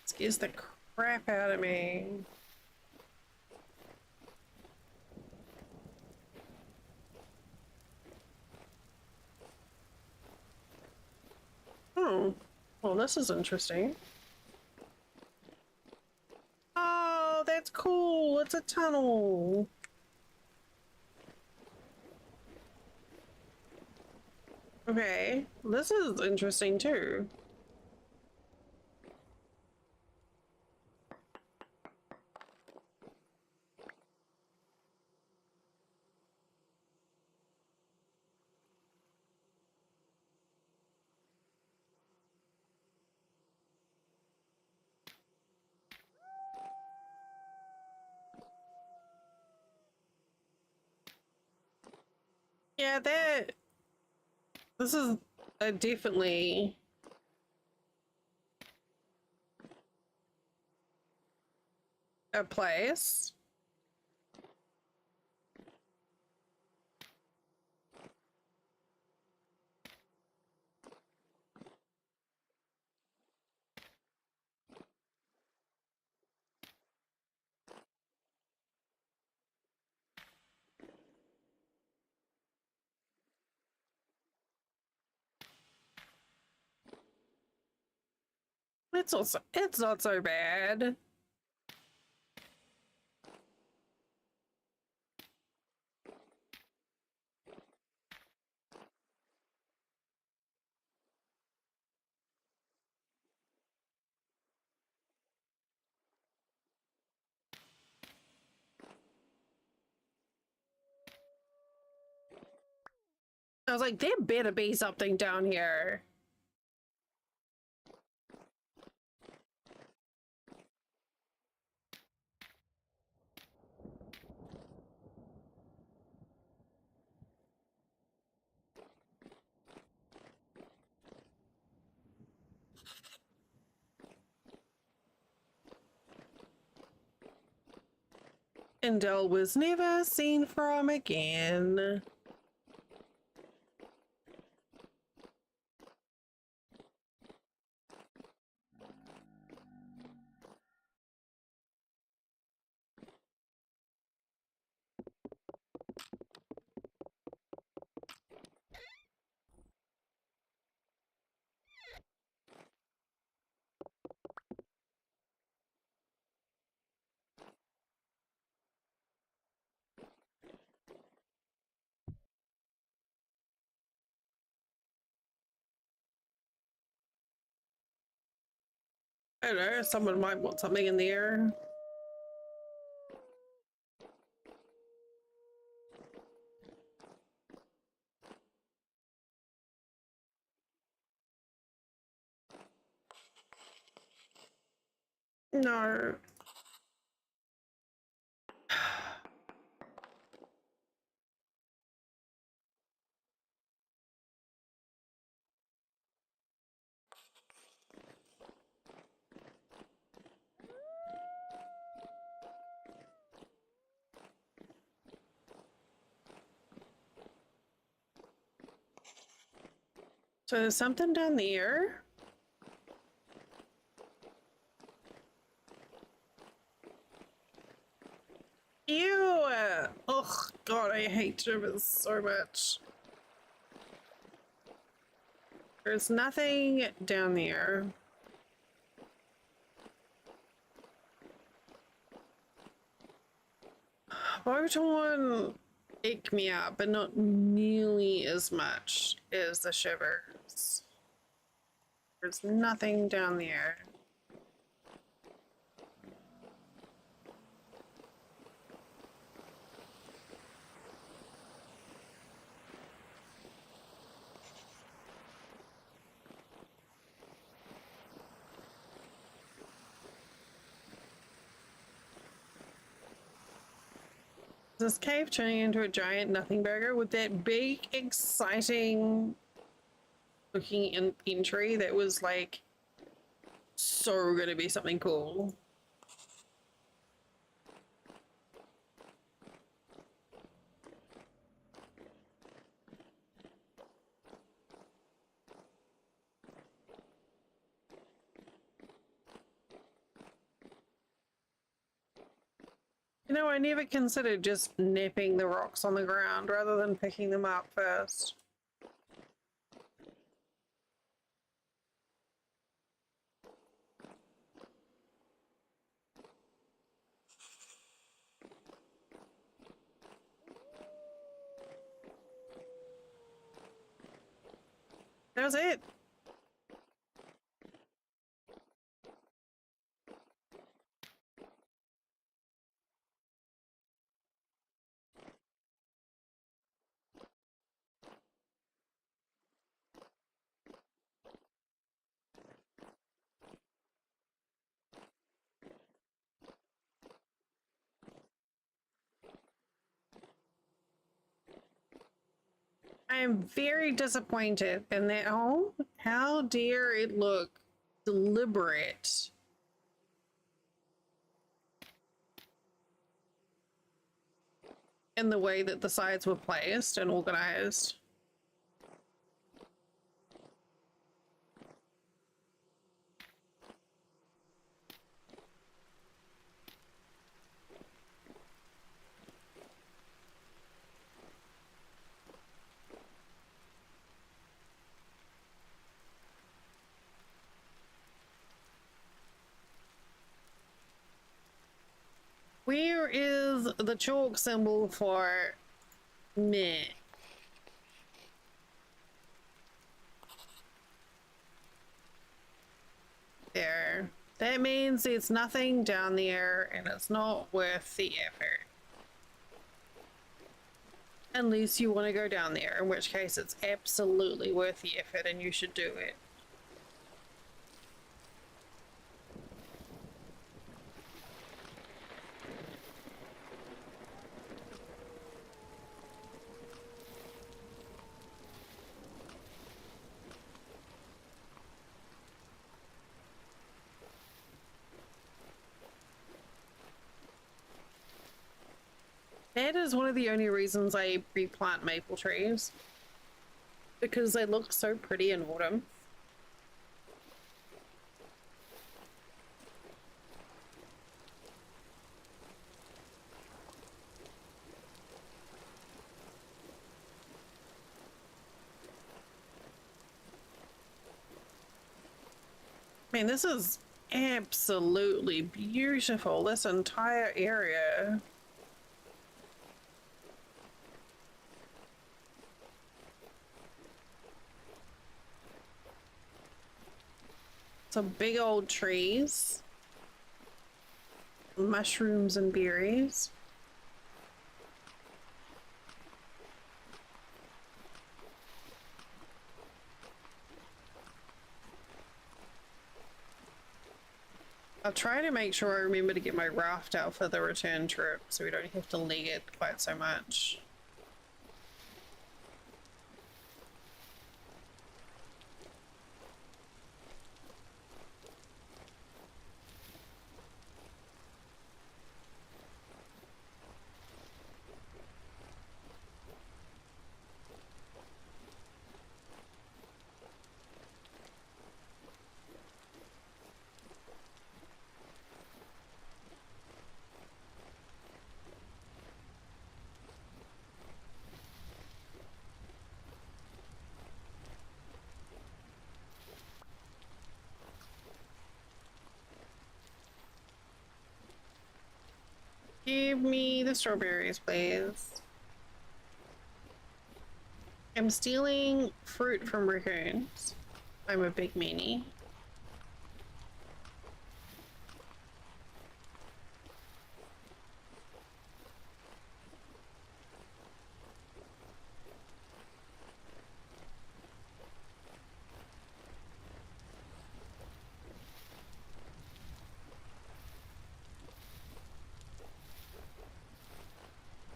Scares the crap out of me. Oh, well, this is interesting. Oh, that's cool. It's a tunnel. Okay, this is interesting too. Yeah, this is definitely a place. It's not so bad. I was like, there better be something down here. And Dell was never seen from again. I don't know, someone might want something in the air. No. So there's something down there. Ew! Oh god, I hate shivers so much. There's nothing down there. Photon ick me out, but not nearly as much as the shivers. There's nothing down there. This cave turning into a giant nothing burger with that big, exciting looking entry that was like so gonna be something cool. You know, I never considered just nipping the rocks on the ground rather than picking them up first. That was it. I am very disappointed in that. Oh, how dare it look deliberate. In the way that the sides were placed and organized. Where is the chalk symbol for meh? There. That means it's nothing down there and it's not worth the effort. Unless you want to go down there, in which case it's absolutely worth the effort and you should do it. That is one of the only reasons I replant maple trees. Because they look so pretty in autumn. I mean, this is absolutely beautiful, this entire area. Some big old trees, mushrooms and berries. I'll try to make sure I remember to get my raft out for the return trip so we don't have to leg it quite so much. Give me the strawberries, please. I'm stealing fruit from raccoons. I'm a big meanie.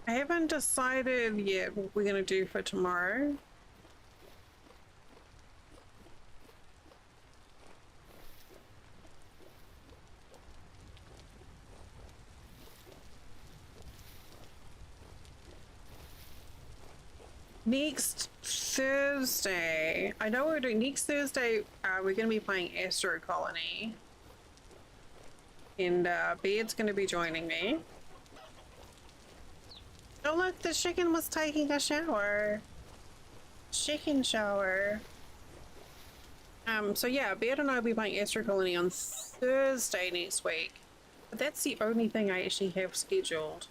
I haven't decided yet what we're gonna do for tomorrow. Next Thursday, I know we're doing next Thursday. We're gonna be playing Astro Colony, and Beard's gonna be joining me. Oh look, the chicken was taking a shower. Chicken shower. So yeah, Beard and I will be playing Astro Colony on Thursday next week. But that's the only thing I actually have scheduled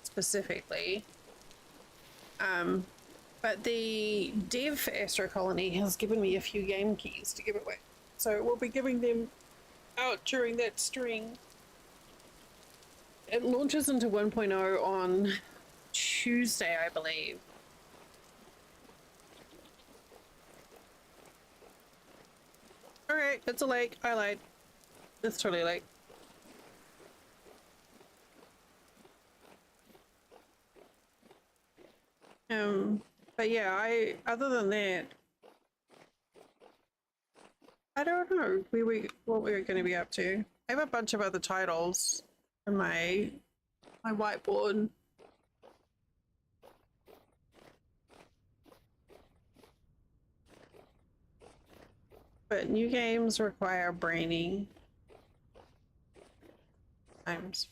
specifically. But the dev for Astro Colony has given me a few game keys to give away. So we'll be giving them out during that stream. It launches into 1.0 on Tuesday, I believe. Alright, it's a lake. I lied. It's totally a lake. But yeah, other than that, I don't know what we're going to be up to. I have a bunch of other titles on my whiteboard. But new games require braining. Times.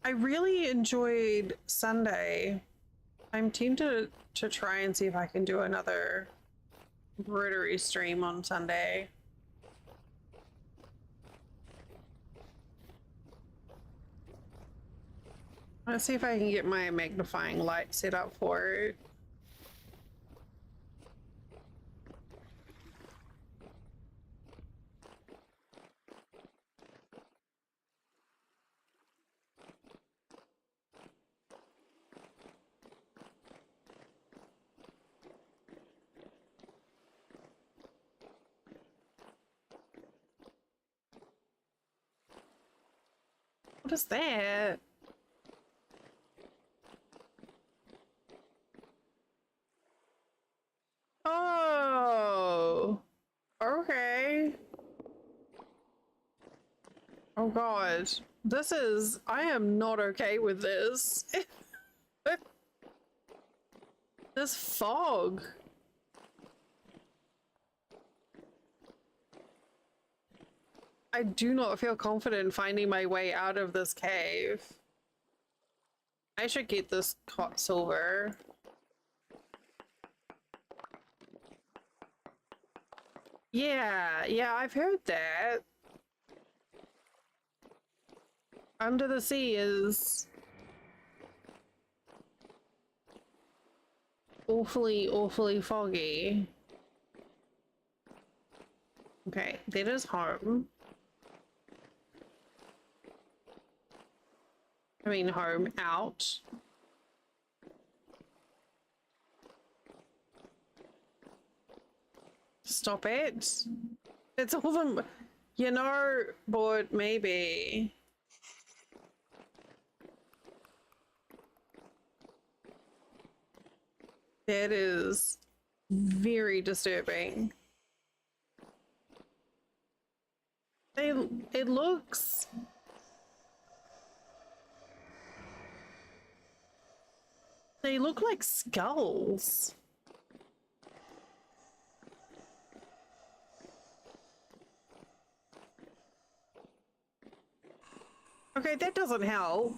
I really enjoyed Sunday. I'm tempted to try and see if I can do another embroidery stream on Sunday. Let's see if I can get my magnifying light set up for it. What is that? Oh, okay. Oh God, I am not okay with this. This fog. I do not feel confident finding my way out of this cave. I should get this hot silver. Yeah, I've heard that. Under the sea is awfully foggy. Okay, that is home. I mean, home out. Stop it. It's all them, you know, board, maybe. That is very disturbing. It looks... They look like skulls. Okay, that doesn't help.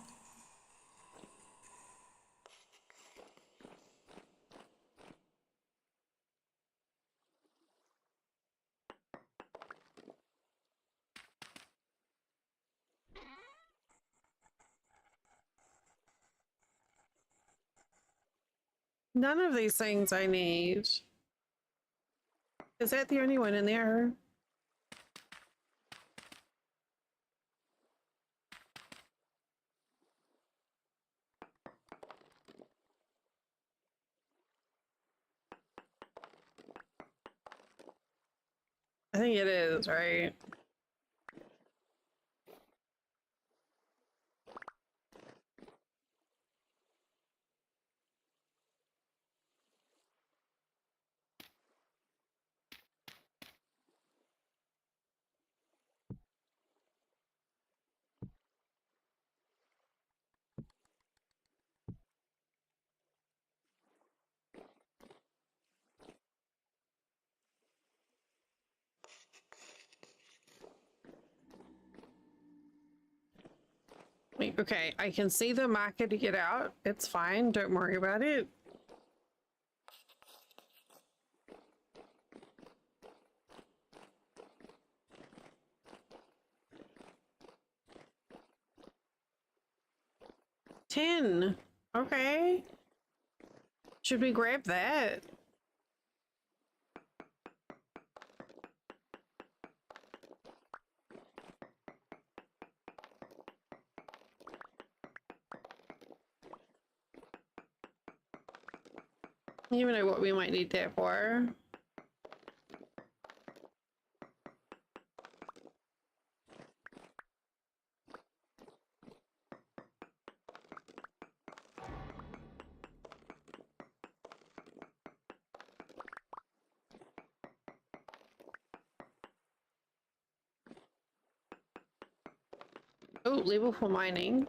None of these things I need. Is that the only one in there? I think it is, right? Okay, I can see the marker to get out. It's fine. Don't worry about it. $10. Okay. Should we grab that? You never know what we might need that for. Oh, level for mining.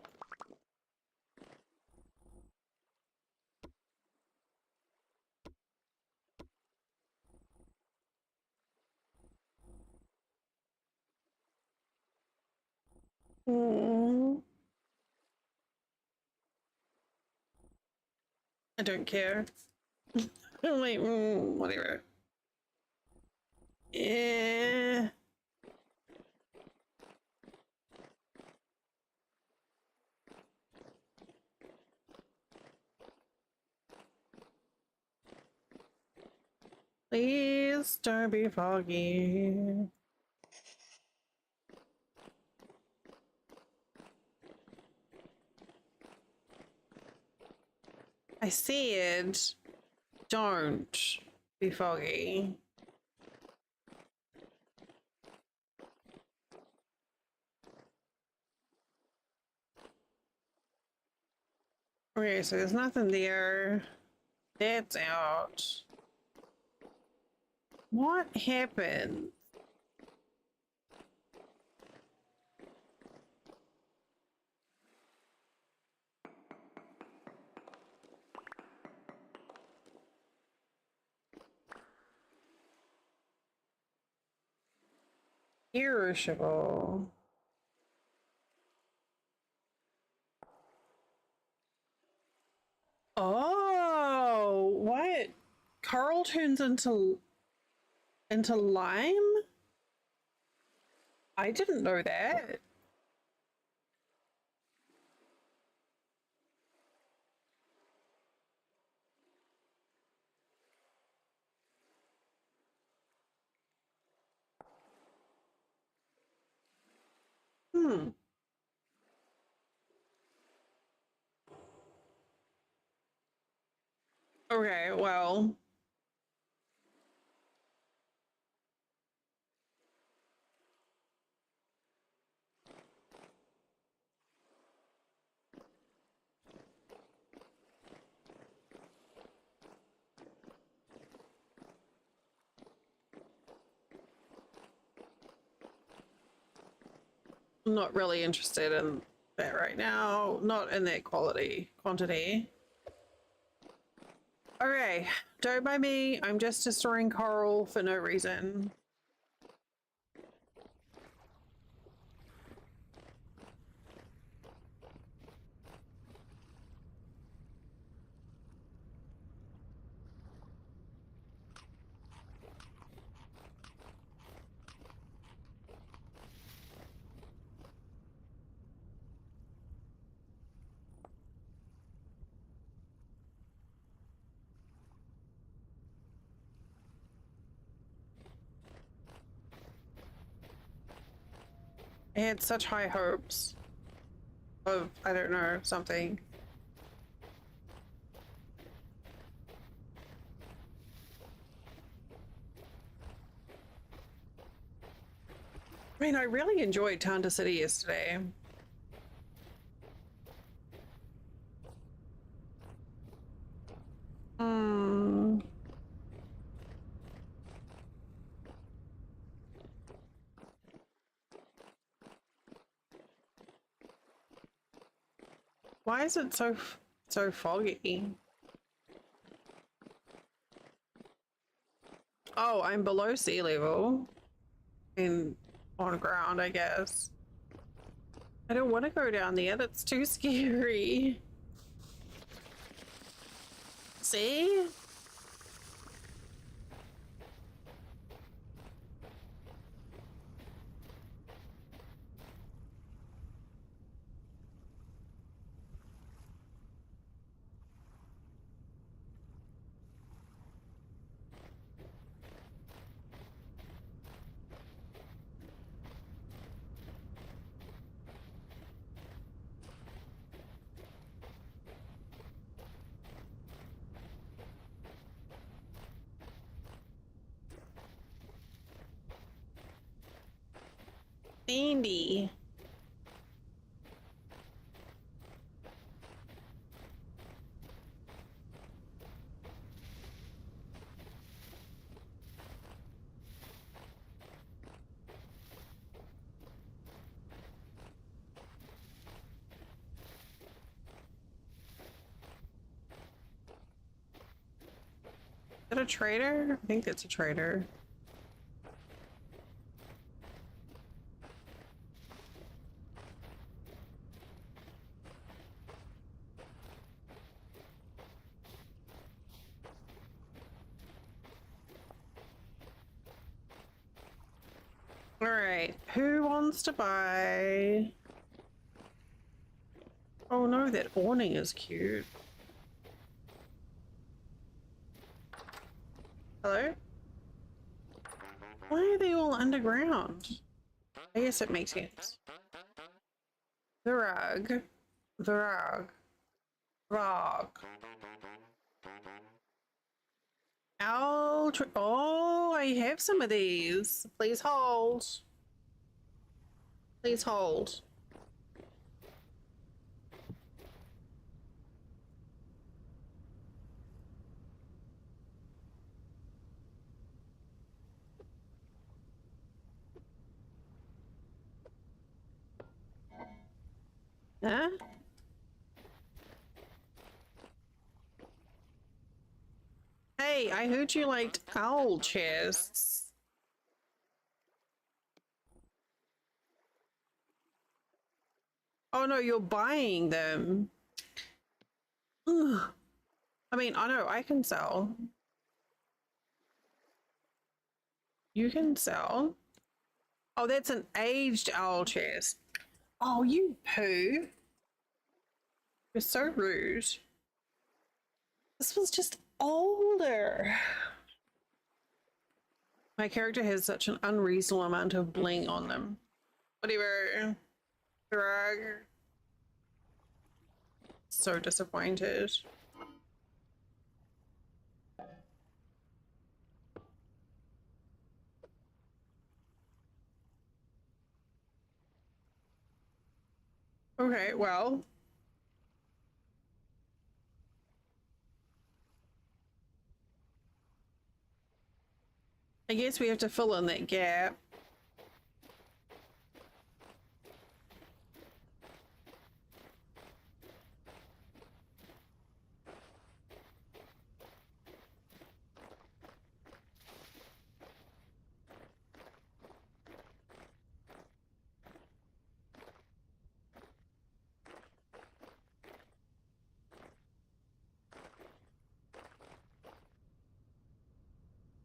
I don't care. I'm like, whatever. Yeah. Please don't be foggy. I said, don't be foggy. Okay, so there's nothing there. That's out. What happened? Irritable. Oh, what? Carl turns into lime? I didn't know that. Hmm. Okay, well. I'm not really interested in that right now. Not in that quantity. Okay, don't mind me. I'm just destroying coral for no reason. I had such high hopes of, I don't know, something. I mean, I really enjoyed Town to City yesterday. Hmm. Why is it so foggy? Oh, I'm below sea level. And on ground, I guess. I don't want to go down there. That's too scary. See? Andy. Is that a traitor? I think that's a traitor. All right, who wants to buy? Oh no, that awning is cute. Hello? Why are they all underground? I guess it makes sense. The rug. The rug. Rug. Oh, I have some of these. Please hold. Please hold. Huh? Hey, I heard you liked owl chests. Oh no, you're buying them. Ugh. I mean, I know I can sell. You can sell. Oh, that's an aged owl chest. Oh, you poo. You're so rude. This was just older. My character has such an unreasonable amount of bling on them. Whatever. Drag. So disappointed. Okay, well. I guess we have to fill in that gap.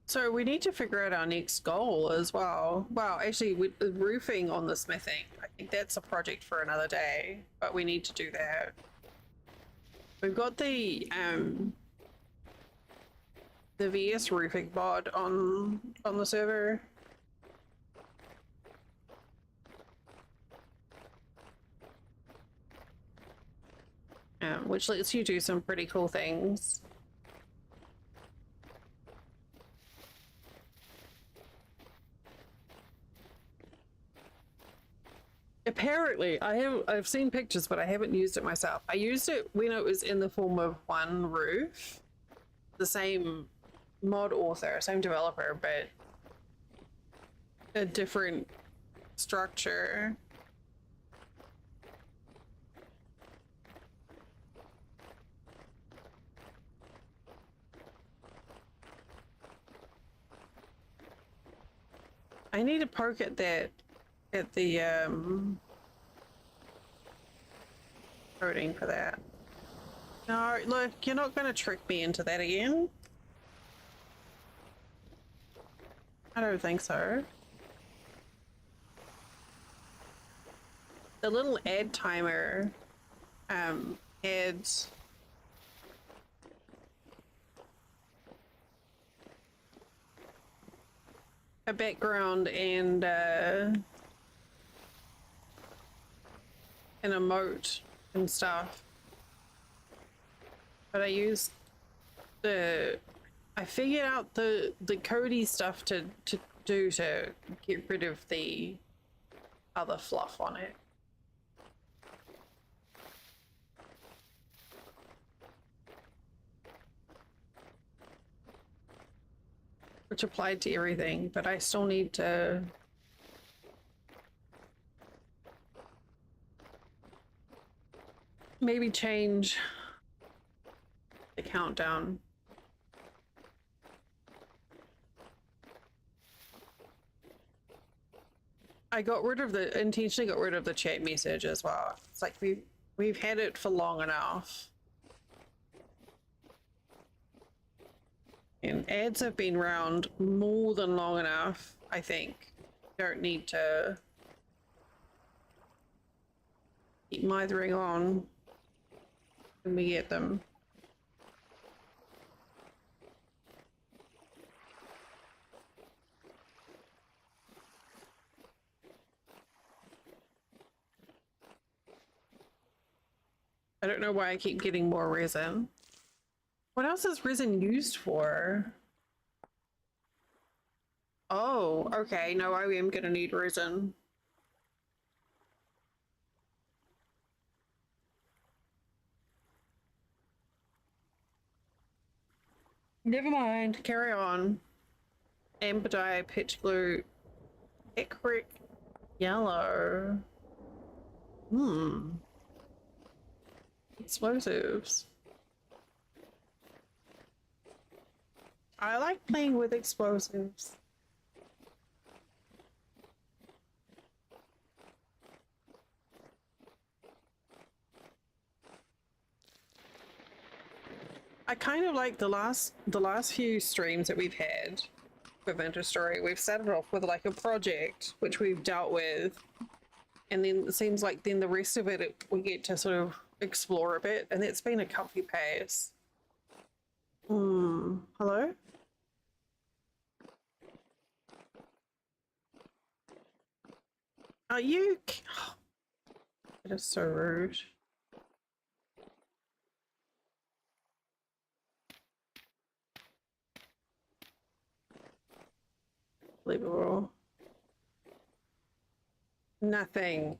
So we need to figure out our next goal as well. Well, actually, with the roofing on the smithing, I think that's a project for another day, but we need to do that. We've got the VS roofing mod on the server. Which lets you do some pretty cool things. Apparently, I've seen pictures, but I haven't used it myself. I used it when it was in the form of one roof, the same mod author, same developer, but a different structure. I need to poke at that, at the coding for that. No, look, you're not going to trick me into that again. I don't think so. The little ad timer adds a background and an emote and stuff. But I used I figured out the Cody stuff to do to get rid of the other fluff on it. Which applied to everything, but I still need to maybe change the countdown. I intentionally got rid of the chat message as well. It's like we've had it for long enough. And ads have been around more than long enough, I think. Don't need to keep mithering on when we get them. I don't know why I keep getting more resin. What else is resin used for? Oh, okay. No, I am gonna need resin. Never mind. Carry on. Amber dye, pitch glue, eccric yellow. Explosives. I like playing with explosives. I kind of like the last few streams that we've had with Interstory. We've started off with like a project which we've dealt with, and then it seems like then the rest of it we get to sort of explore a bit, and it's been a comfy pace. Hello? Are you? Oh, that is so rude. Unbelievable. Nothing.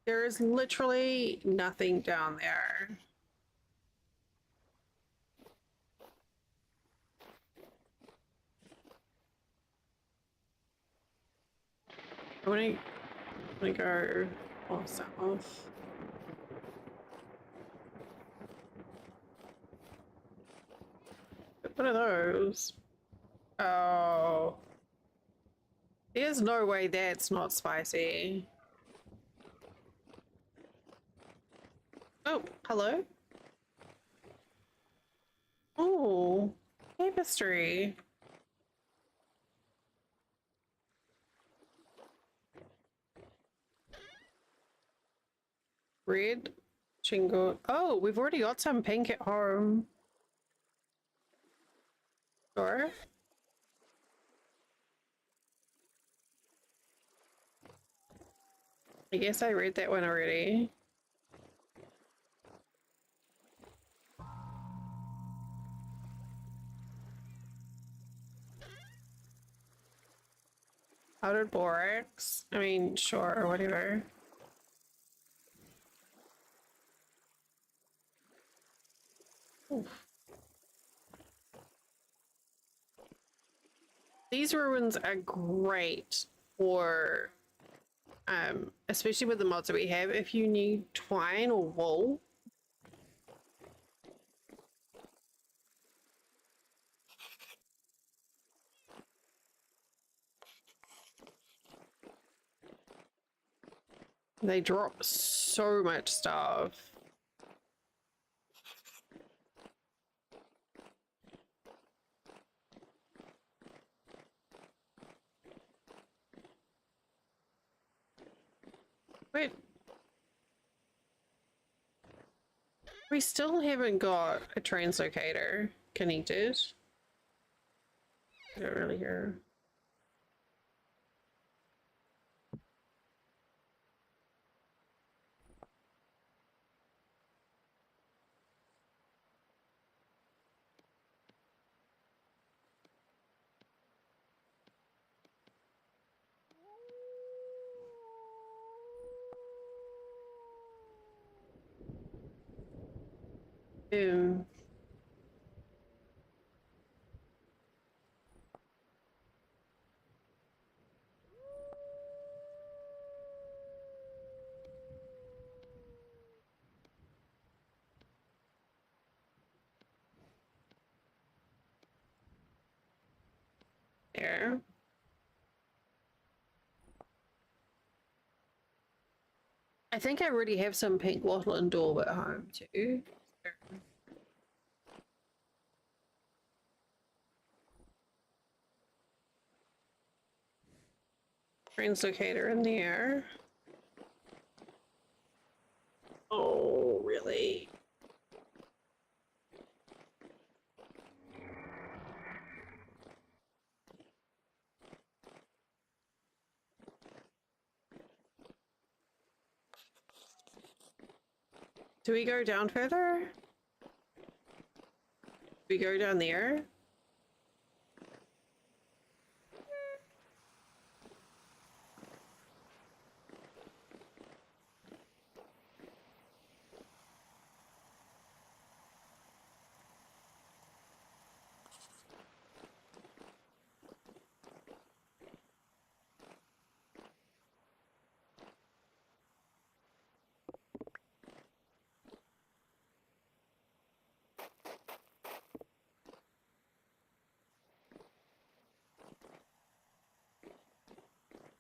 There is literally nothing down there. I'm gonna go south. What are those? Oh. There's no way that's not spicy. Oh, hello? Oh, tapestry. Red shingle. Oh, we've already got some pink at home. Sure. I guess I read that one already. Powdered borax. I mean, sure, whatever. Oof. These ruins are great for, especially with the mods that we have, if you need twine or wool. They drop so much stuff. Wait. We still haven't got a translocator connected. I don't really hear. Boom. There. I think I already have some pink wattle and daub at home too. Translocator in there. Oh, really? Do we go down further? Do we go down there?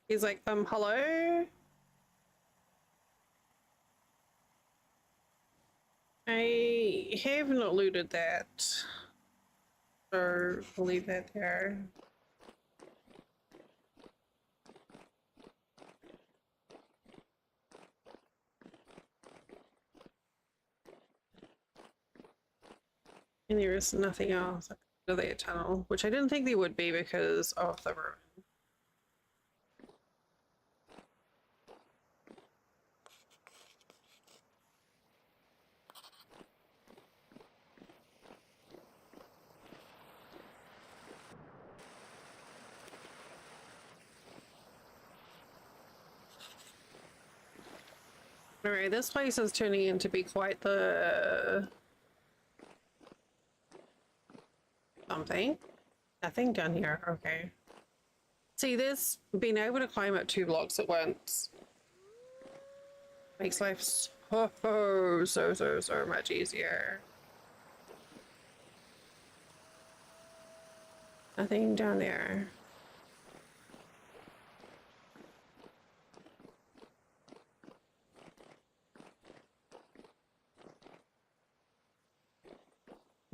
He's like, hello? I have not looted that. So we'll leave that there. And there is nothing else under that tunnel, which I didn't think there would be because of the ruin. Alright, this place is turning into be quite the... something. Nothing done here, okay. See, this, being able to climb up 2 blocks at once makes life so much easier. Nothing down there.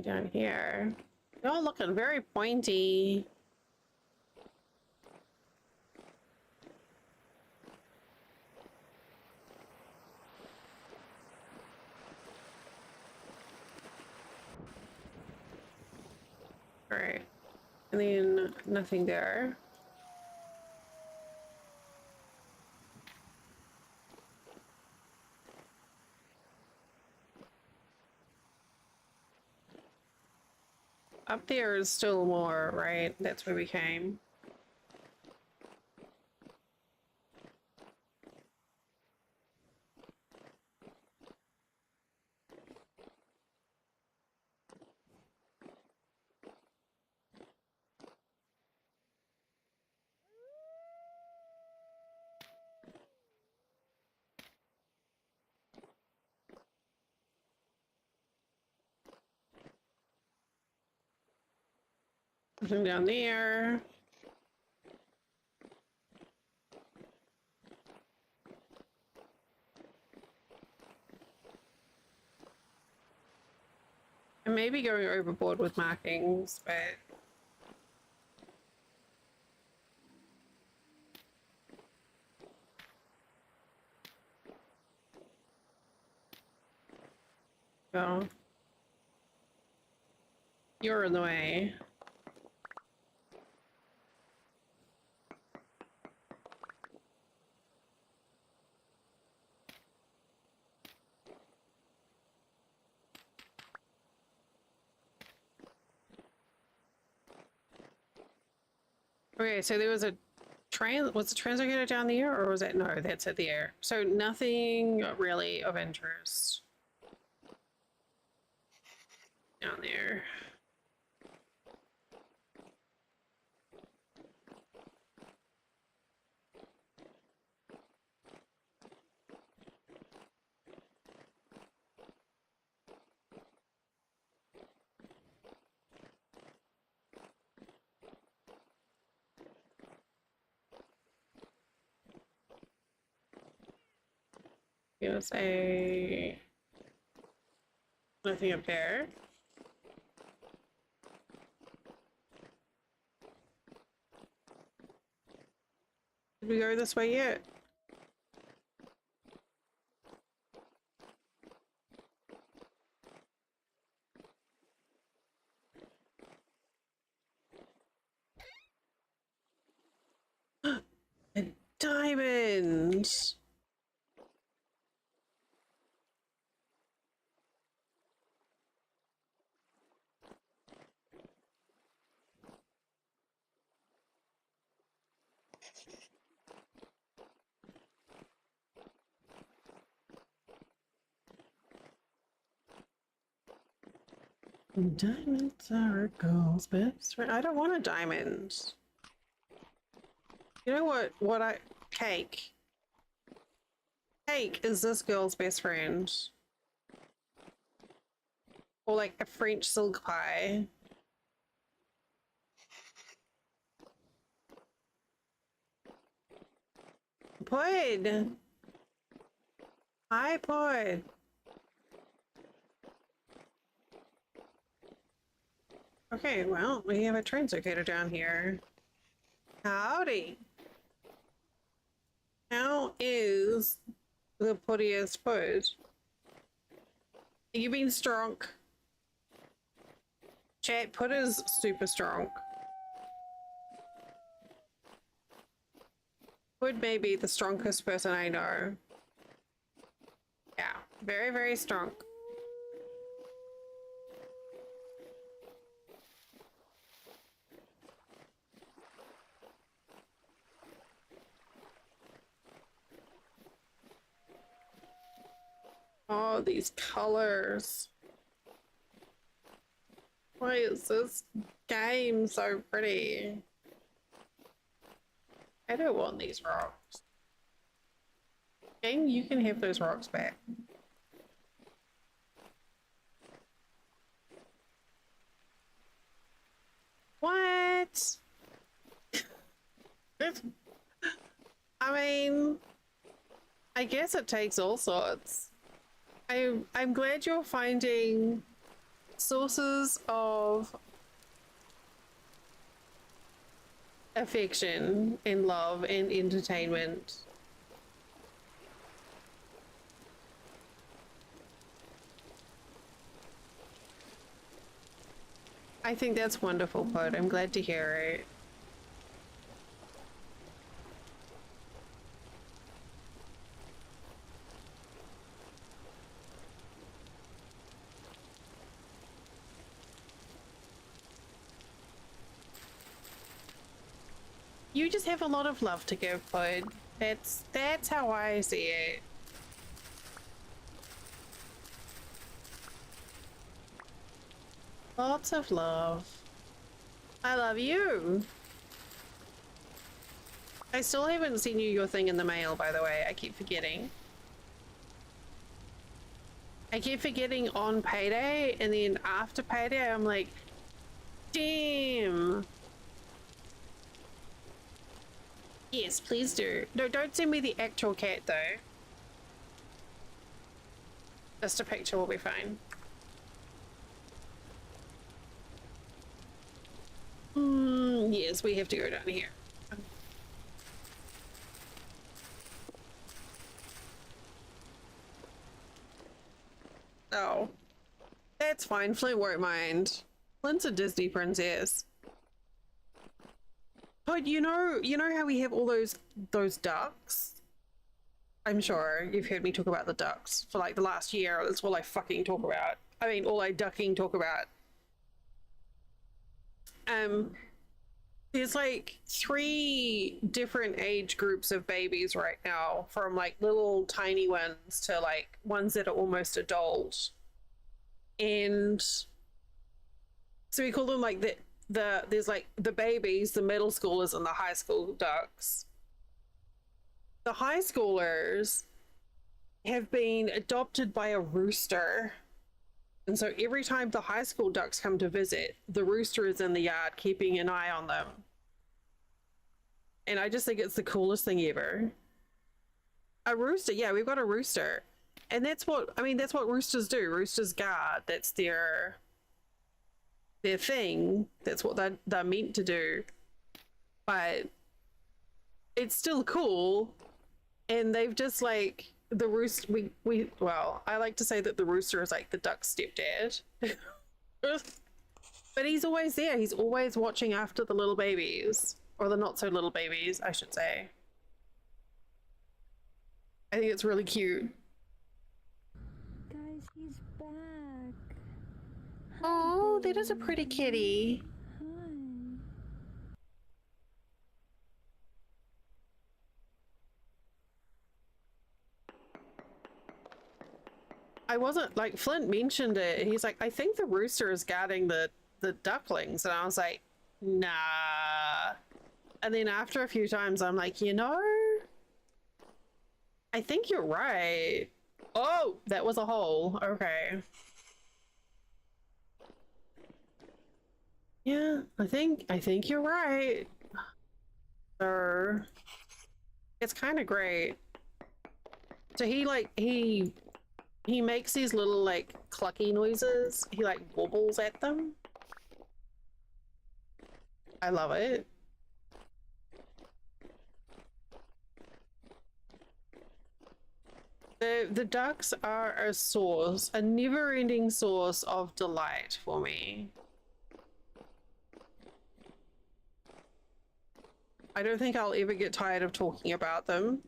Down here. They're all looking very pointy. All right. And then nothing there. Up there is still more, right? That's where we came. Nothing down there. I may be going overboard with markings, but Go. You're in the way. Okay, so there was a was the translocator down there, or was that no? That's at the air. So nothing really of interest down there. There's a nothing up there. Did we go this way yet? A diamond! Diamonds are a girl's best friend. I don't want a diamond. You know what? Cake. Cake is this girl's best friend. Or like a French silk pie. Pod. Hi, Pod. Okay, well, we have a translocator down here. Howdy. How is the puttiest Pod? You been strong? Chat, Pod is super strong. Pod may be the strongest person I know. Yeah, very, very strong. Oh, these colors. Why is this game so pretty? I don't want these rocks. Game, you can have those rocks back. What? I mean, I guess it takes all sorts. I'm glad you're finding sources of affection and love and entertainment. I think that's wonderful, Pod. I'm glad to hear it. You just have a lot of love to give, Pod. That's how I see it. Lots of love. I love you. I still haven't seen you your thing in the mail, by the way. I keep forgetting. I keep forgetting on payday, and then after payday, I'm like, damn. Yes, please do. No, don't send me the actual cat, though. Just a picture will be fine. Yes, we have to go down here. Oh. It's fine. Flint won't mind. Flint's a Disney princess. But you know how we have all those ducks? I'm sure you've heard me talk about the ducks for like the last year. That's all I fucking talk about. I mean, all I ducking talk about. There's like 3 different age groups of babies right now, from like little tiny ones to like ones that are almost adult. And so we call them like there's like the babies, the middle schoolers, and the high school ducks. The high schoolers have been adopted by a rooster. And so every time the high school ducks come to visit, the rooster is in the yard keeping an eye on them. And I just think it's the coolest thing ever. A rooster, yeah, we've got a rooster. And that's what roosters do. Roosters guard. That's their thing. That's what they're meant to do. But it's still cool. And they've just like the rooster, well, I like to say that the rooster is like the duck's stepdad. But he's always there. He's always watching after the little babies, or the not so little babies, I should say. I think it's really cute. Guys, he's back. Oh, that is a pretty kitty. Hi. I wasn't like, Flint mentioned it. He's like, I think the rooster is guarding the ducklings, and I was like, nah. And then after a few times, I'm like, I think you're right. Oh, that was a hole. Okay. Yeah, I think you're right. Sir. It's kind of great. So he makes these little like clucky noises. He like wobbles at them. I love it. The ducks are a never-ending source of delight for me. I don't think I'll ever get tired of talking about them.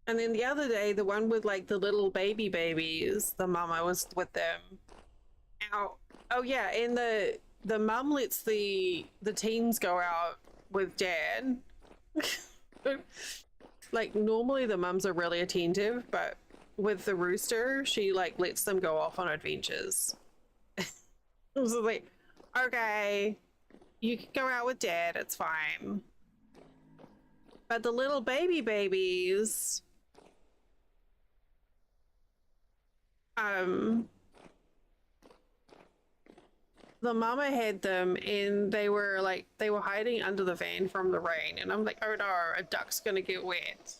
And then the other day, the one with like the little babies, the mama was with them. Ow. Oh yeah, and the mum lets the teens go out with dad. Like normally the mums are really attentive, but with the rooster, she like lets them go off on adventures. So like, okay, you can go out with dad, it's fine. But the little babies, the mama had them, and they were hiding under the van from the rain, and I'm like, oh no, a duck's gonna get wet.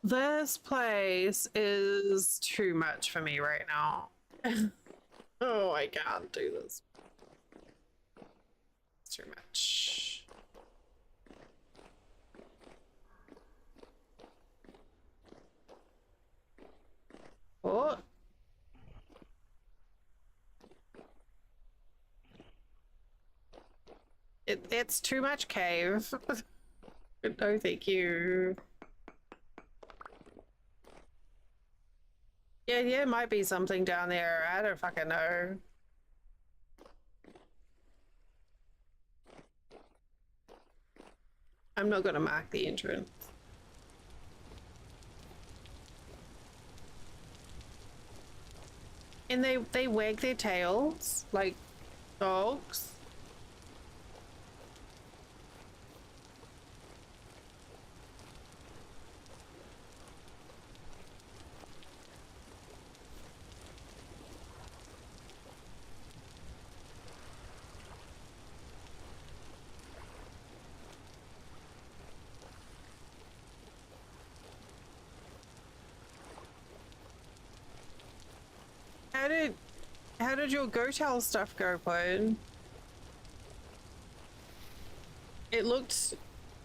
This place is too much for me right now. Oh, I can't do this. It's too much. Oh. It's too much cave. No, thank you. Yeah, might be something down there. I don't fucking know. I'm not gonna mark the entrance. And they wag their tails like dogs. how did your Gotel stuff go, bud? It looked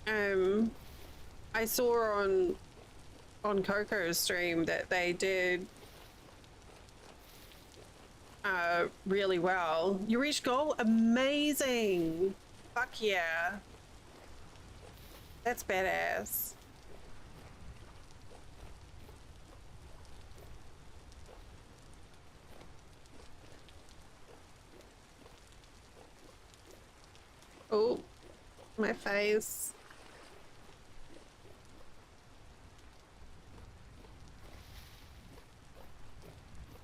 I saw on Coco's stream that they did really well. You reached goal? Amazing! Fuck yeah. That's badass. Oh, my face.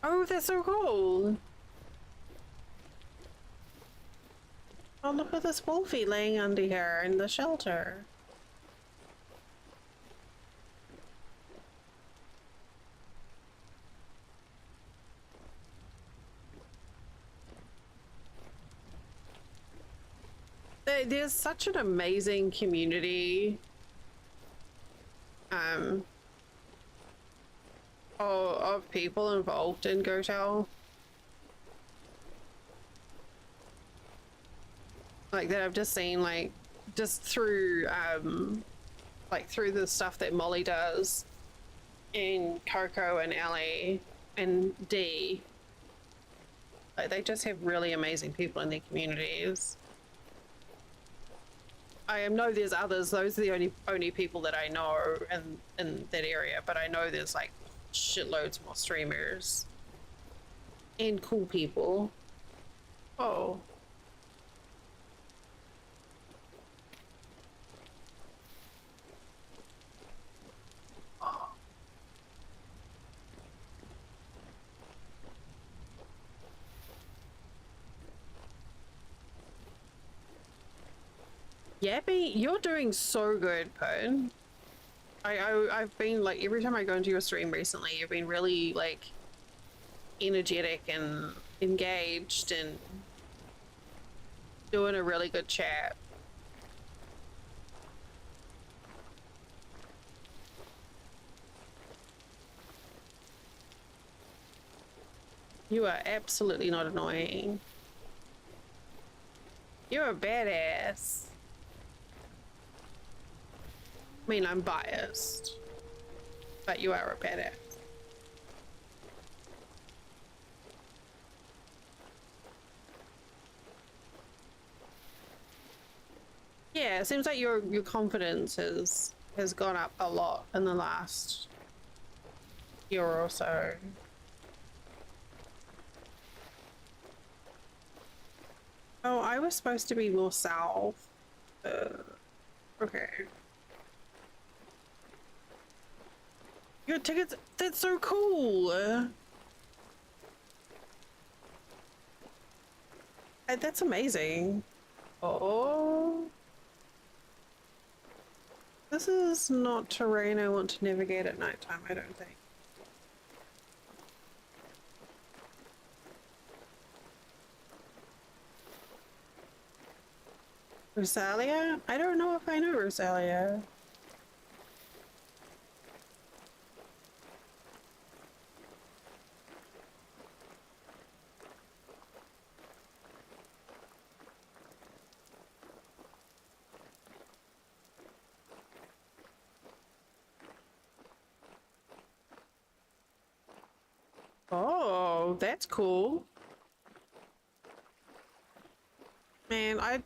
Oh, that's so cool. Oh, look at this wolfie laying under here in the shelter. There's such an amazing community of people involved in Gotel. Like that I've just seen, like just through like through the stuff that Molly does in Coco and Ellie and D. Like they just have really amazing people in their communities. I know there's others. Those are the only people that I know in that area, but I know there's like shitloads more streamers and cool people. Oh. Yappy, you're doing so good, Pern. I've been like every time I go into your stream recently, you've been really like energetic and engaged and doing a really good chat. You are absolutely not annoying. You're a badass. I mean, I'm biased, but you are a badass. Yeah, it seems like your confidence has gone up a lot in the last year or so. Oh, I was supposed to be more south. Okay. Your tickets, that's so cool. That's amazing. Oh. This is not terrain I want to navigate at nighttime, I don't think. Rosalia? I don't know if I know Rosalia. Oh, that's cool. Man, I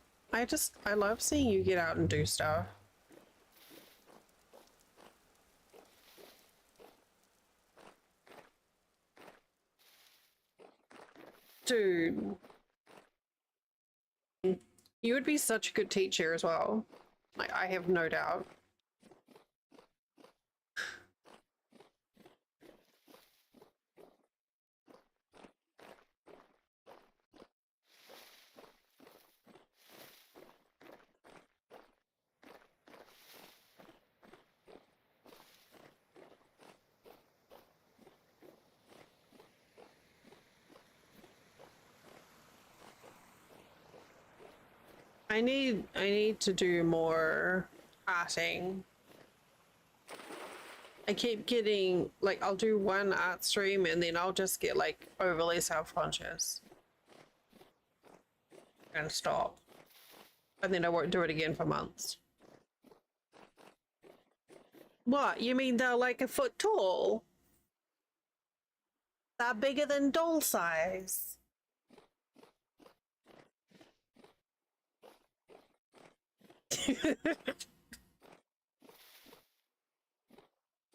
love seeing you get out and do stuff. Dude. You would be such a good teacher as well. Like, I have no doubt. I need to do more arting I keep getting, like, I'll do one art stream and then I'll just get, like, overly self-conscious and stop. And then I won't do it again for months. What? You mean they're like a foot tall? They're bigger than doll size.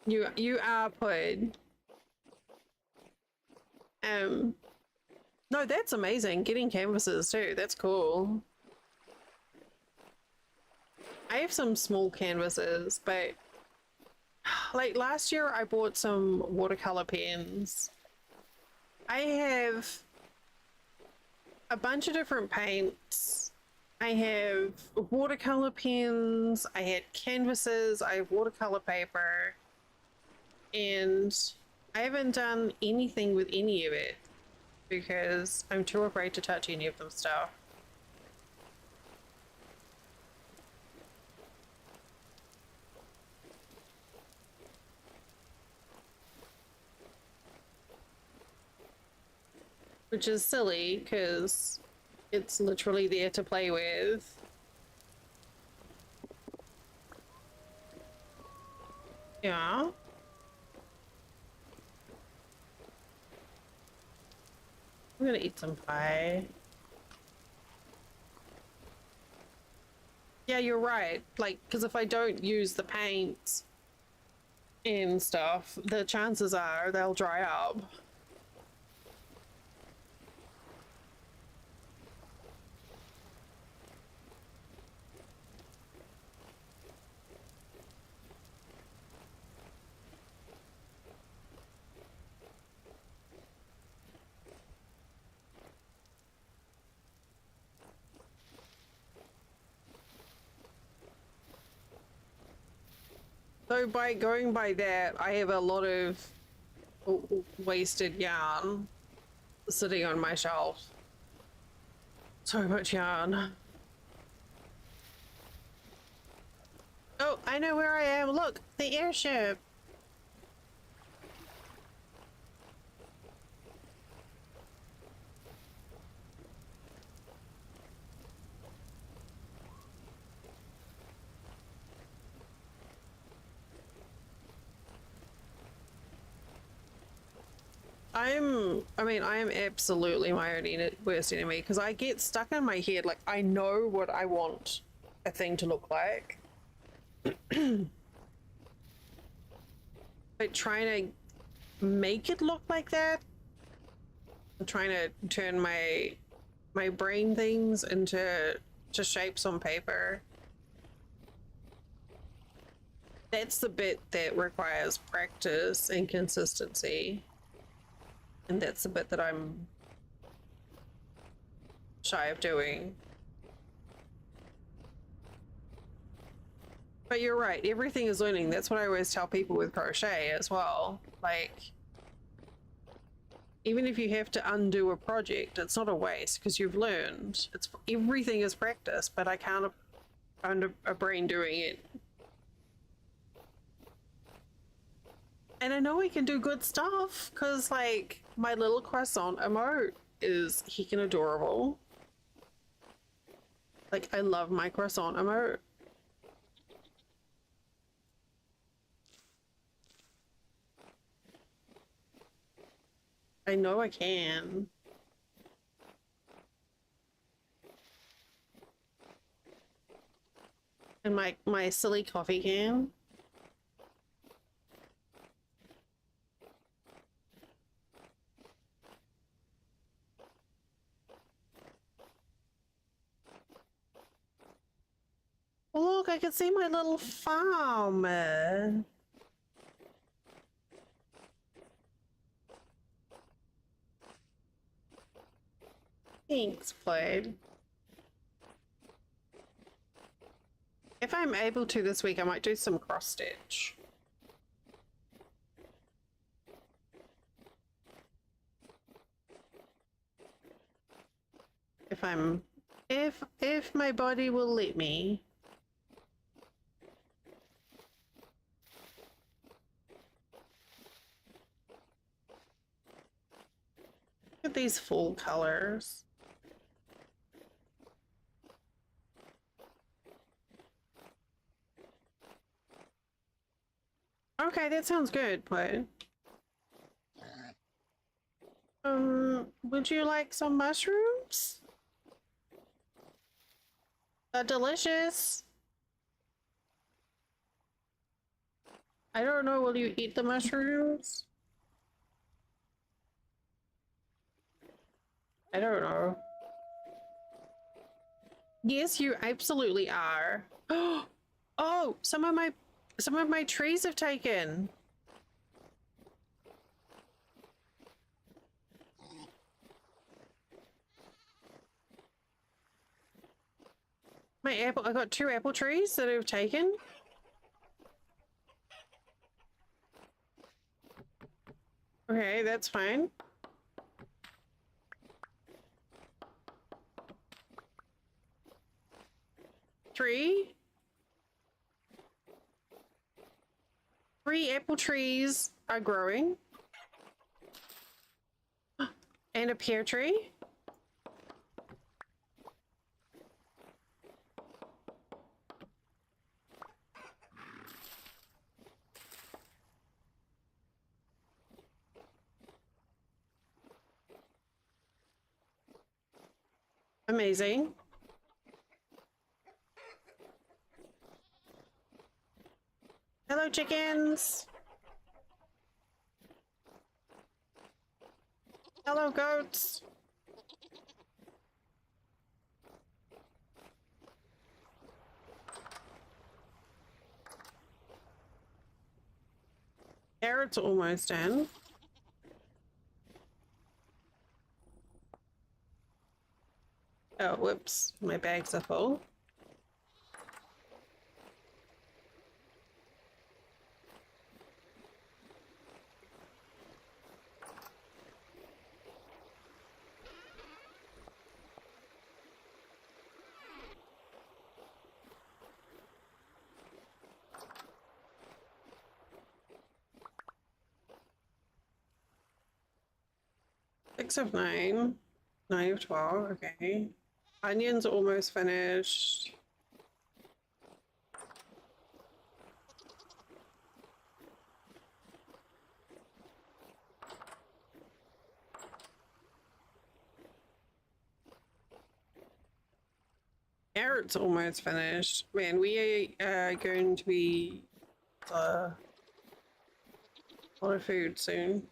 You are put. No, that's amazing. Getting canvases too. That's cool. I have some small canvases, but like last year I bought some watercolor pens. I have a bunch of different paints. I have watercolor pens, I had canvases, I have watercolor paper, and I haven't done anything with any of it because I'm too afraid to touch any of them stuff. Which is silly because it's literally there to play with. Yeah. I'm gonna eat some pie. Yeah, you're right. Like, because if I don't use the paints and stuff, the chances are they'll dry up. So by going by that, I have a lot of wasted yarn sitting on my shelf. So much yarn. Oh, I know where I am. Look, the airship. I am absolutely my own worst enemy because I get stuck in my head. Like, I know what I want a thing to look like. But trying to make it look like that, I'm trying to turn my brain things into shapes on paper. That's the bit that requires practice and consistency. And that's the bit that I'm shy of doing. But you're right, everything is learning. That's what I always tell people with crochet as well. Like, even if you have to undo a project, it's not a waste because you've learned. It's everything is practice, but I can't find a brain doing it. And I know we can do good stuff because, like, my little croissant emote is heckin' adorable. Like, I love my croissant emote. I know I can. And my silly coffee can. Oh, look, I can see my little farm. Thanks, Blade. If I'm able to this week, I might do some cross stitch. If my body will let me. these full colors. Okay, that sounds good, but would you like some mushrooms? They're delicious. I don't know, will you eat the mushrooms? I don't know. Yes, you absolutely are. Oh, some of my trees have taken. I got 2 apple trees that have taken. Okay, that's fine. Three apple trees are growing. And a pear tree. Amazing. Hello, chickens. Hello, goats. Carrots almost in. Oh, whoops. My bags are full. Six of 9. 9 of 12. Okay. Onions almost finished. Carrots almost finished. Man, we are going to be a lot of food soon.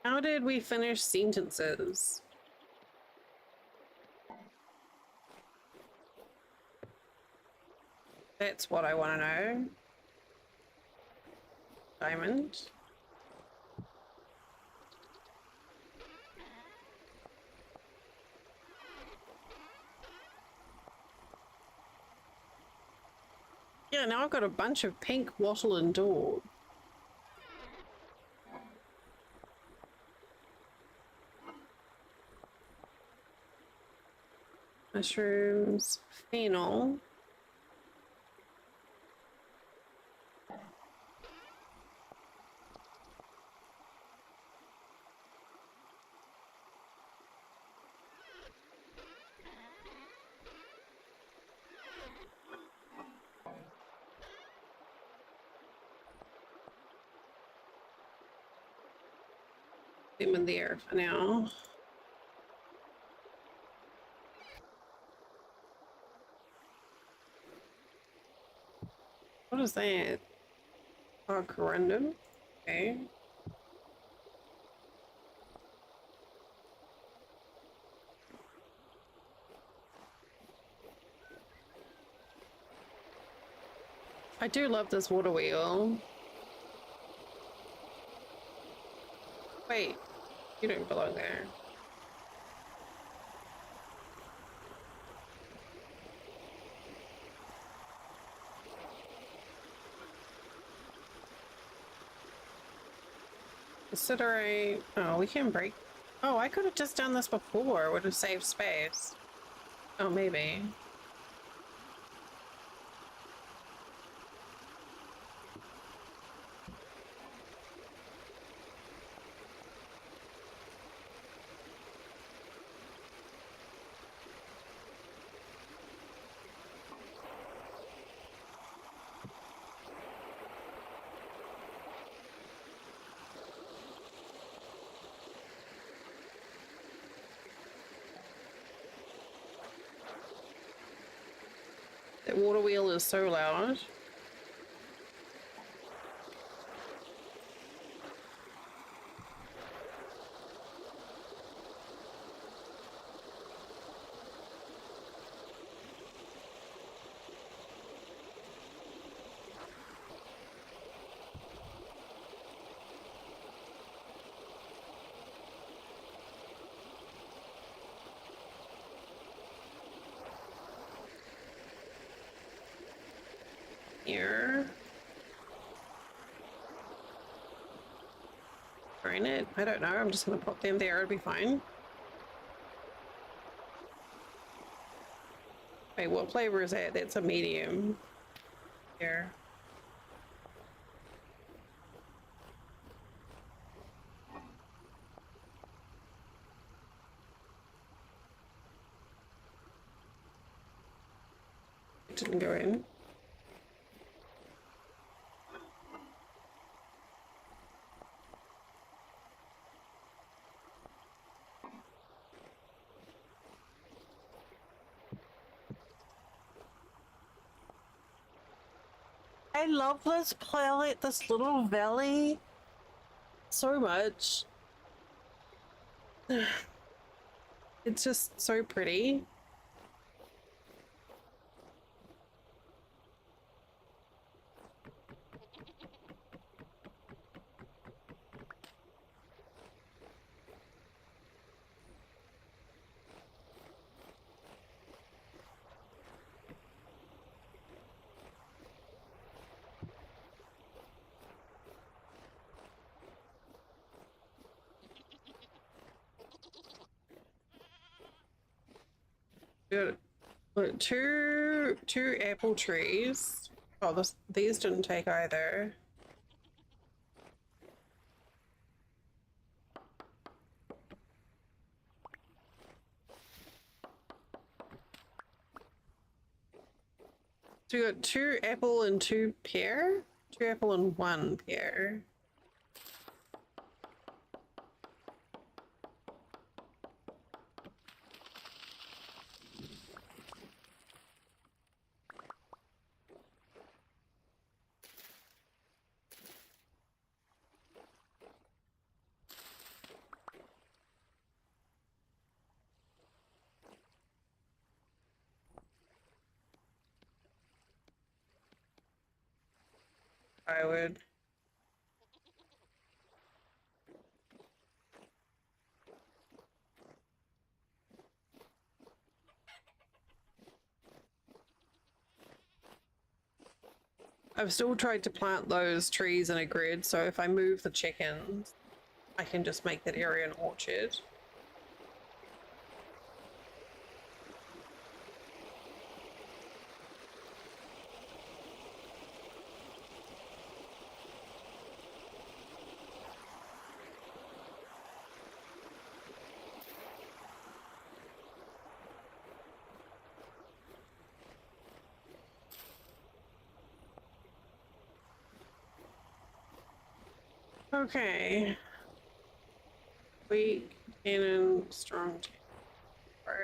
How did we finish sentences? That's what I want to know. Diamond. Yeah, now I've got a bunch of pink wattle and daub. Mushrooms, fennel. Them in there for now. What is that? Oh, corundum. Okay. I do love this water wheel. Wait, you don't belong there. Considerate. Oh, we can break. Oh, I could have just done this before. Would have saved space. Oh, maybe. That water wheel is so loud. Here. Granite? I don't know. I'm just gonna put them there. It'll be fine. Wait, what flavor is that? That's a medium. Here. It didn't go in. I love this planet, this little valley, so much. It's just so pretty. Good. Look, two apple trees. Oh, these didn't take either. So you got two apple and two pear? Two apple and one pear. I would. I've still tried to plant those trees in a grid, so if I move the chickens, I can just make that area an orchard. Okay. Weak, cannon, strong. Alright.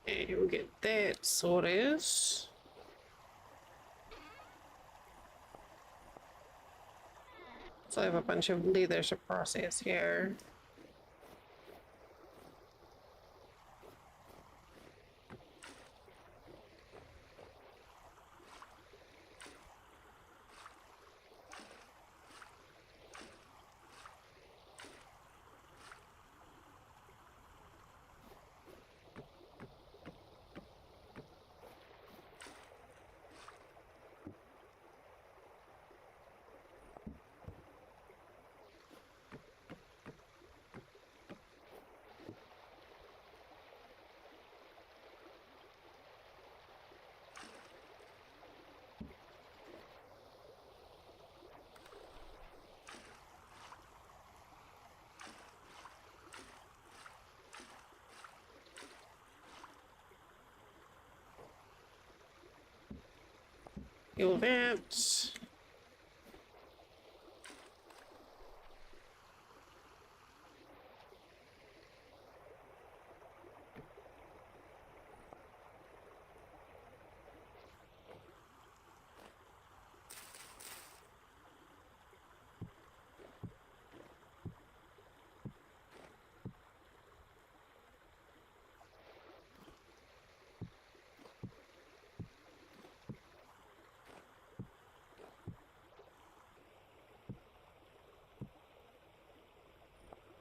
Okay, we'll get that sorted. So I have a bunch of leather to process here. Feel that.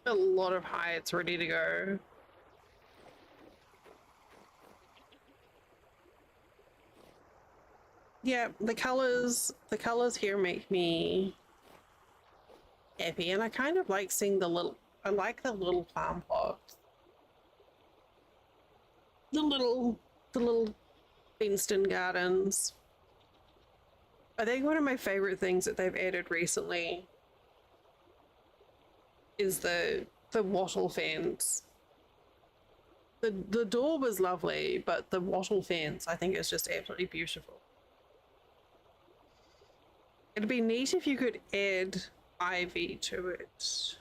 A lot of hides ready to go. Yeah, the colors here make me happy, and I kind of like seeing I like the little farm plots. The little Beanston gardens. I think one of my favorite things that they've added recently is the wattle fence. The door was lovely, but the wattle fence I think is just absolutely beautiful. It'd be neat if you could add ivy to it.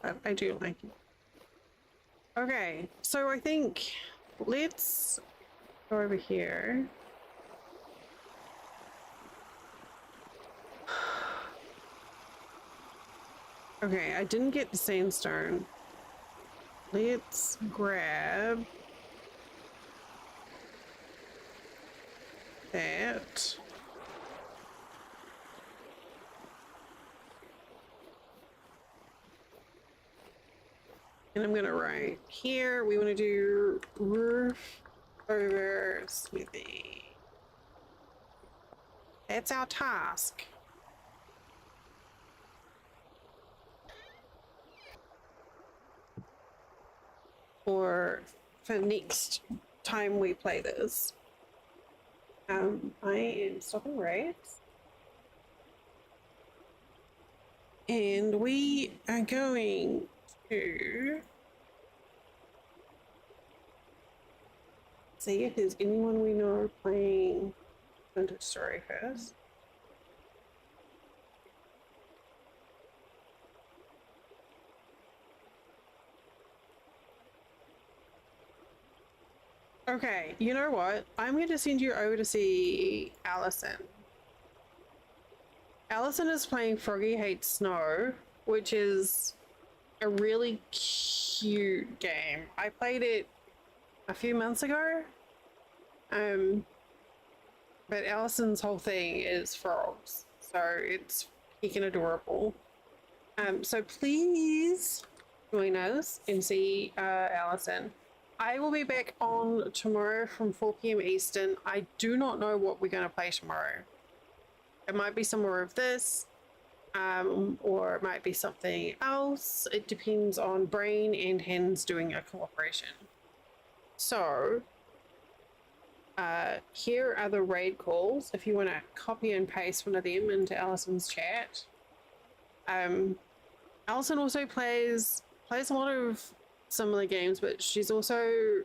But I do like it. Okay, so I think let's go over here. Okay, I didn't get the sandstone. Let's grab that. And I'm gonna write here, we want to do roof over smithy. That's our task. For next time we play this. I am stopping rates. And we are going to see if there's anyone we know playing Vintage Story first. Okay, you know what? I'm going to send you over to see Allison. Allison is playing Froggy Hates Snow, which is a really cute game. I played it a few months ago. But Allison's whole thing is frogs, so it's freaking adorable. So please join us and see Allison. I will be back on tomorrow from 4 p.m. Eastern. I do not know what we're going to play tomorrow. It might be some more of this, or it might be something else. It depends on Brain and Hands doing a cooperation. So, here are the raid calls if you want to copy and paste one of them into Allison's chat. Allison also plays a lot of similar games, but she's also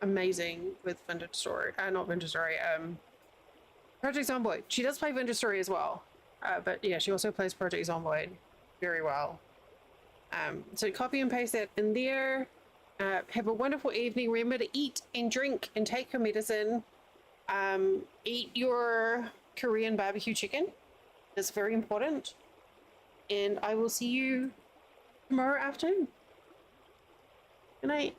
amazing with Vintage Story. Not Vintage Story. Project Zomboid. She does play Vintage Story as well. But yeah, she also plays Project Zomboid very well. So copy and paste that in there. Have a wonderful evening. Remember to eat and drink and take your medicine. Eat your Korean barbecue chicken. That's very important. And I will see you tomorrow afternoon. Good night.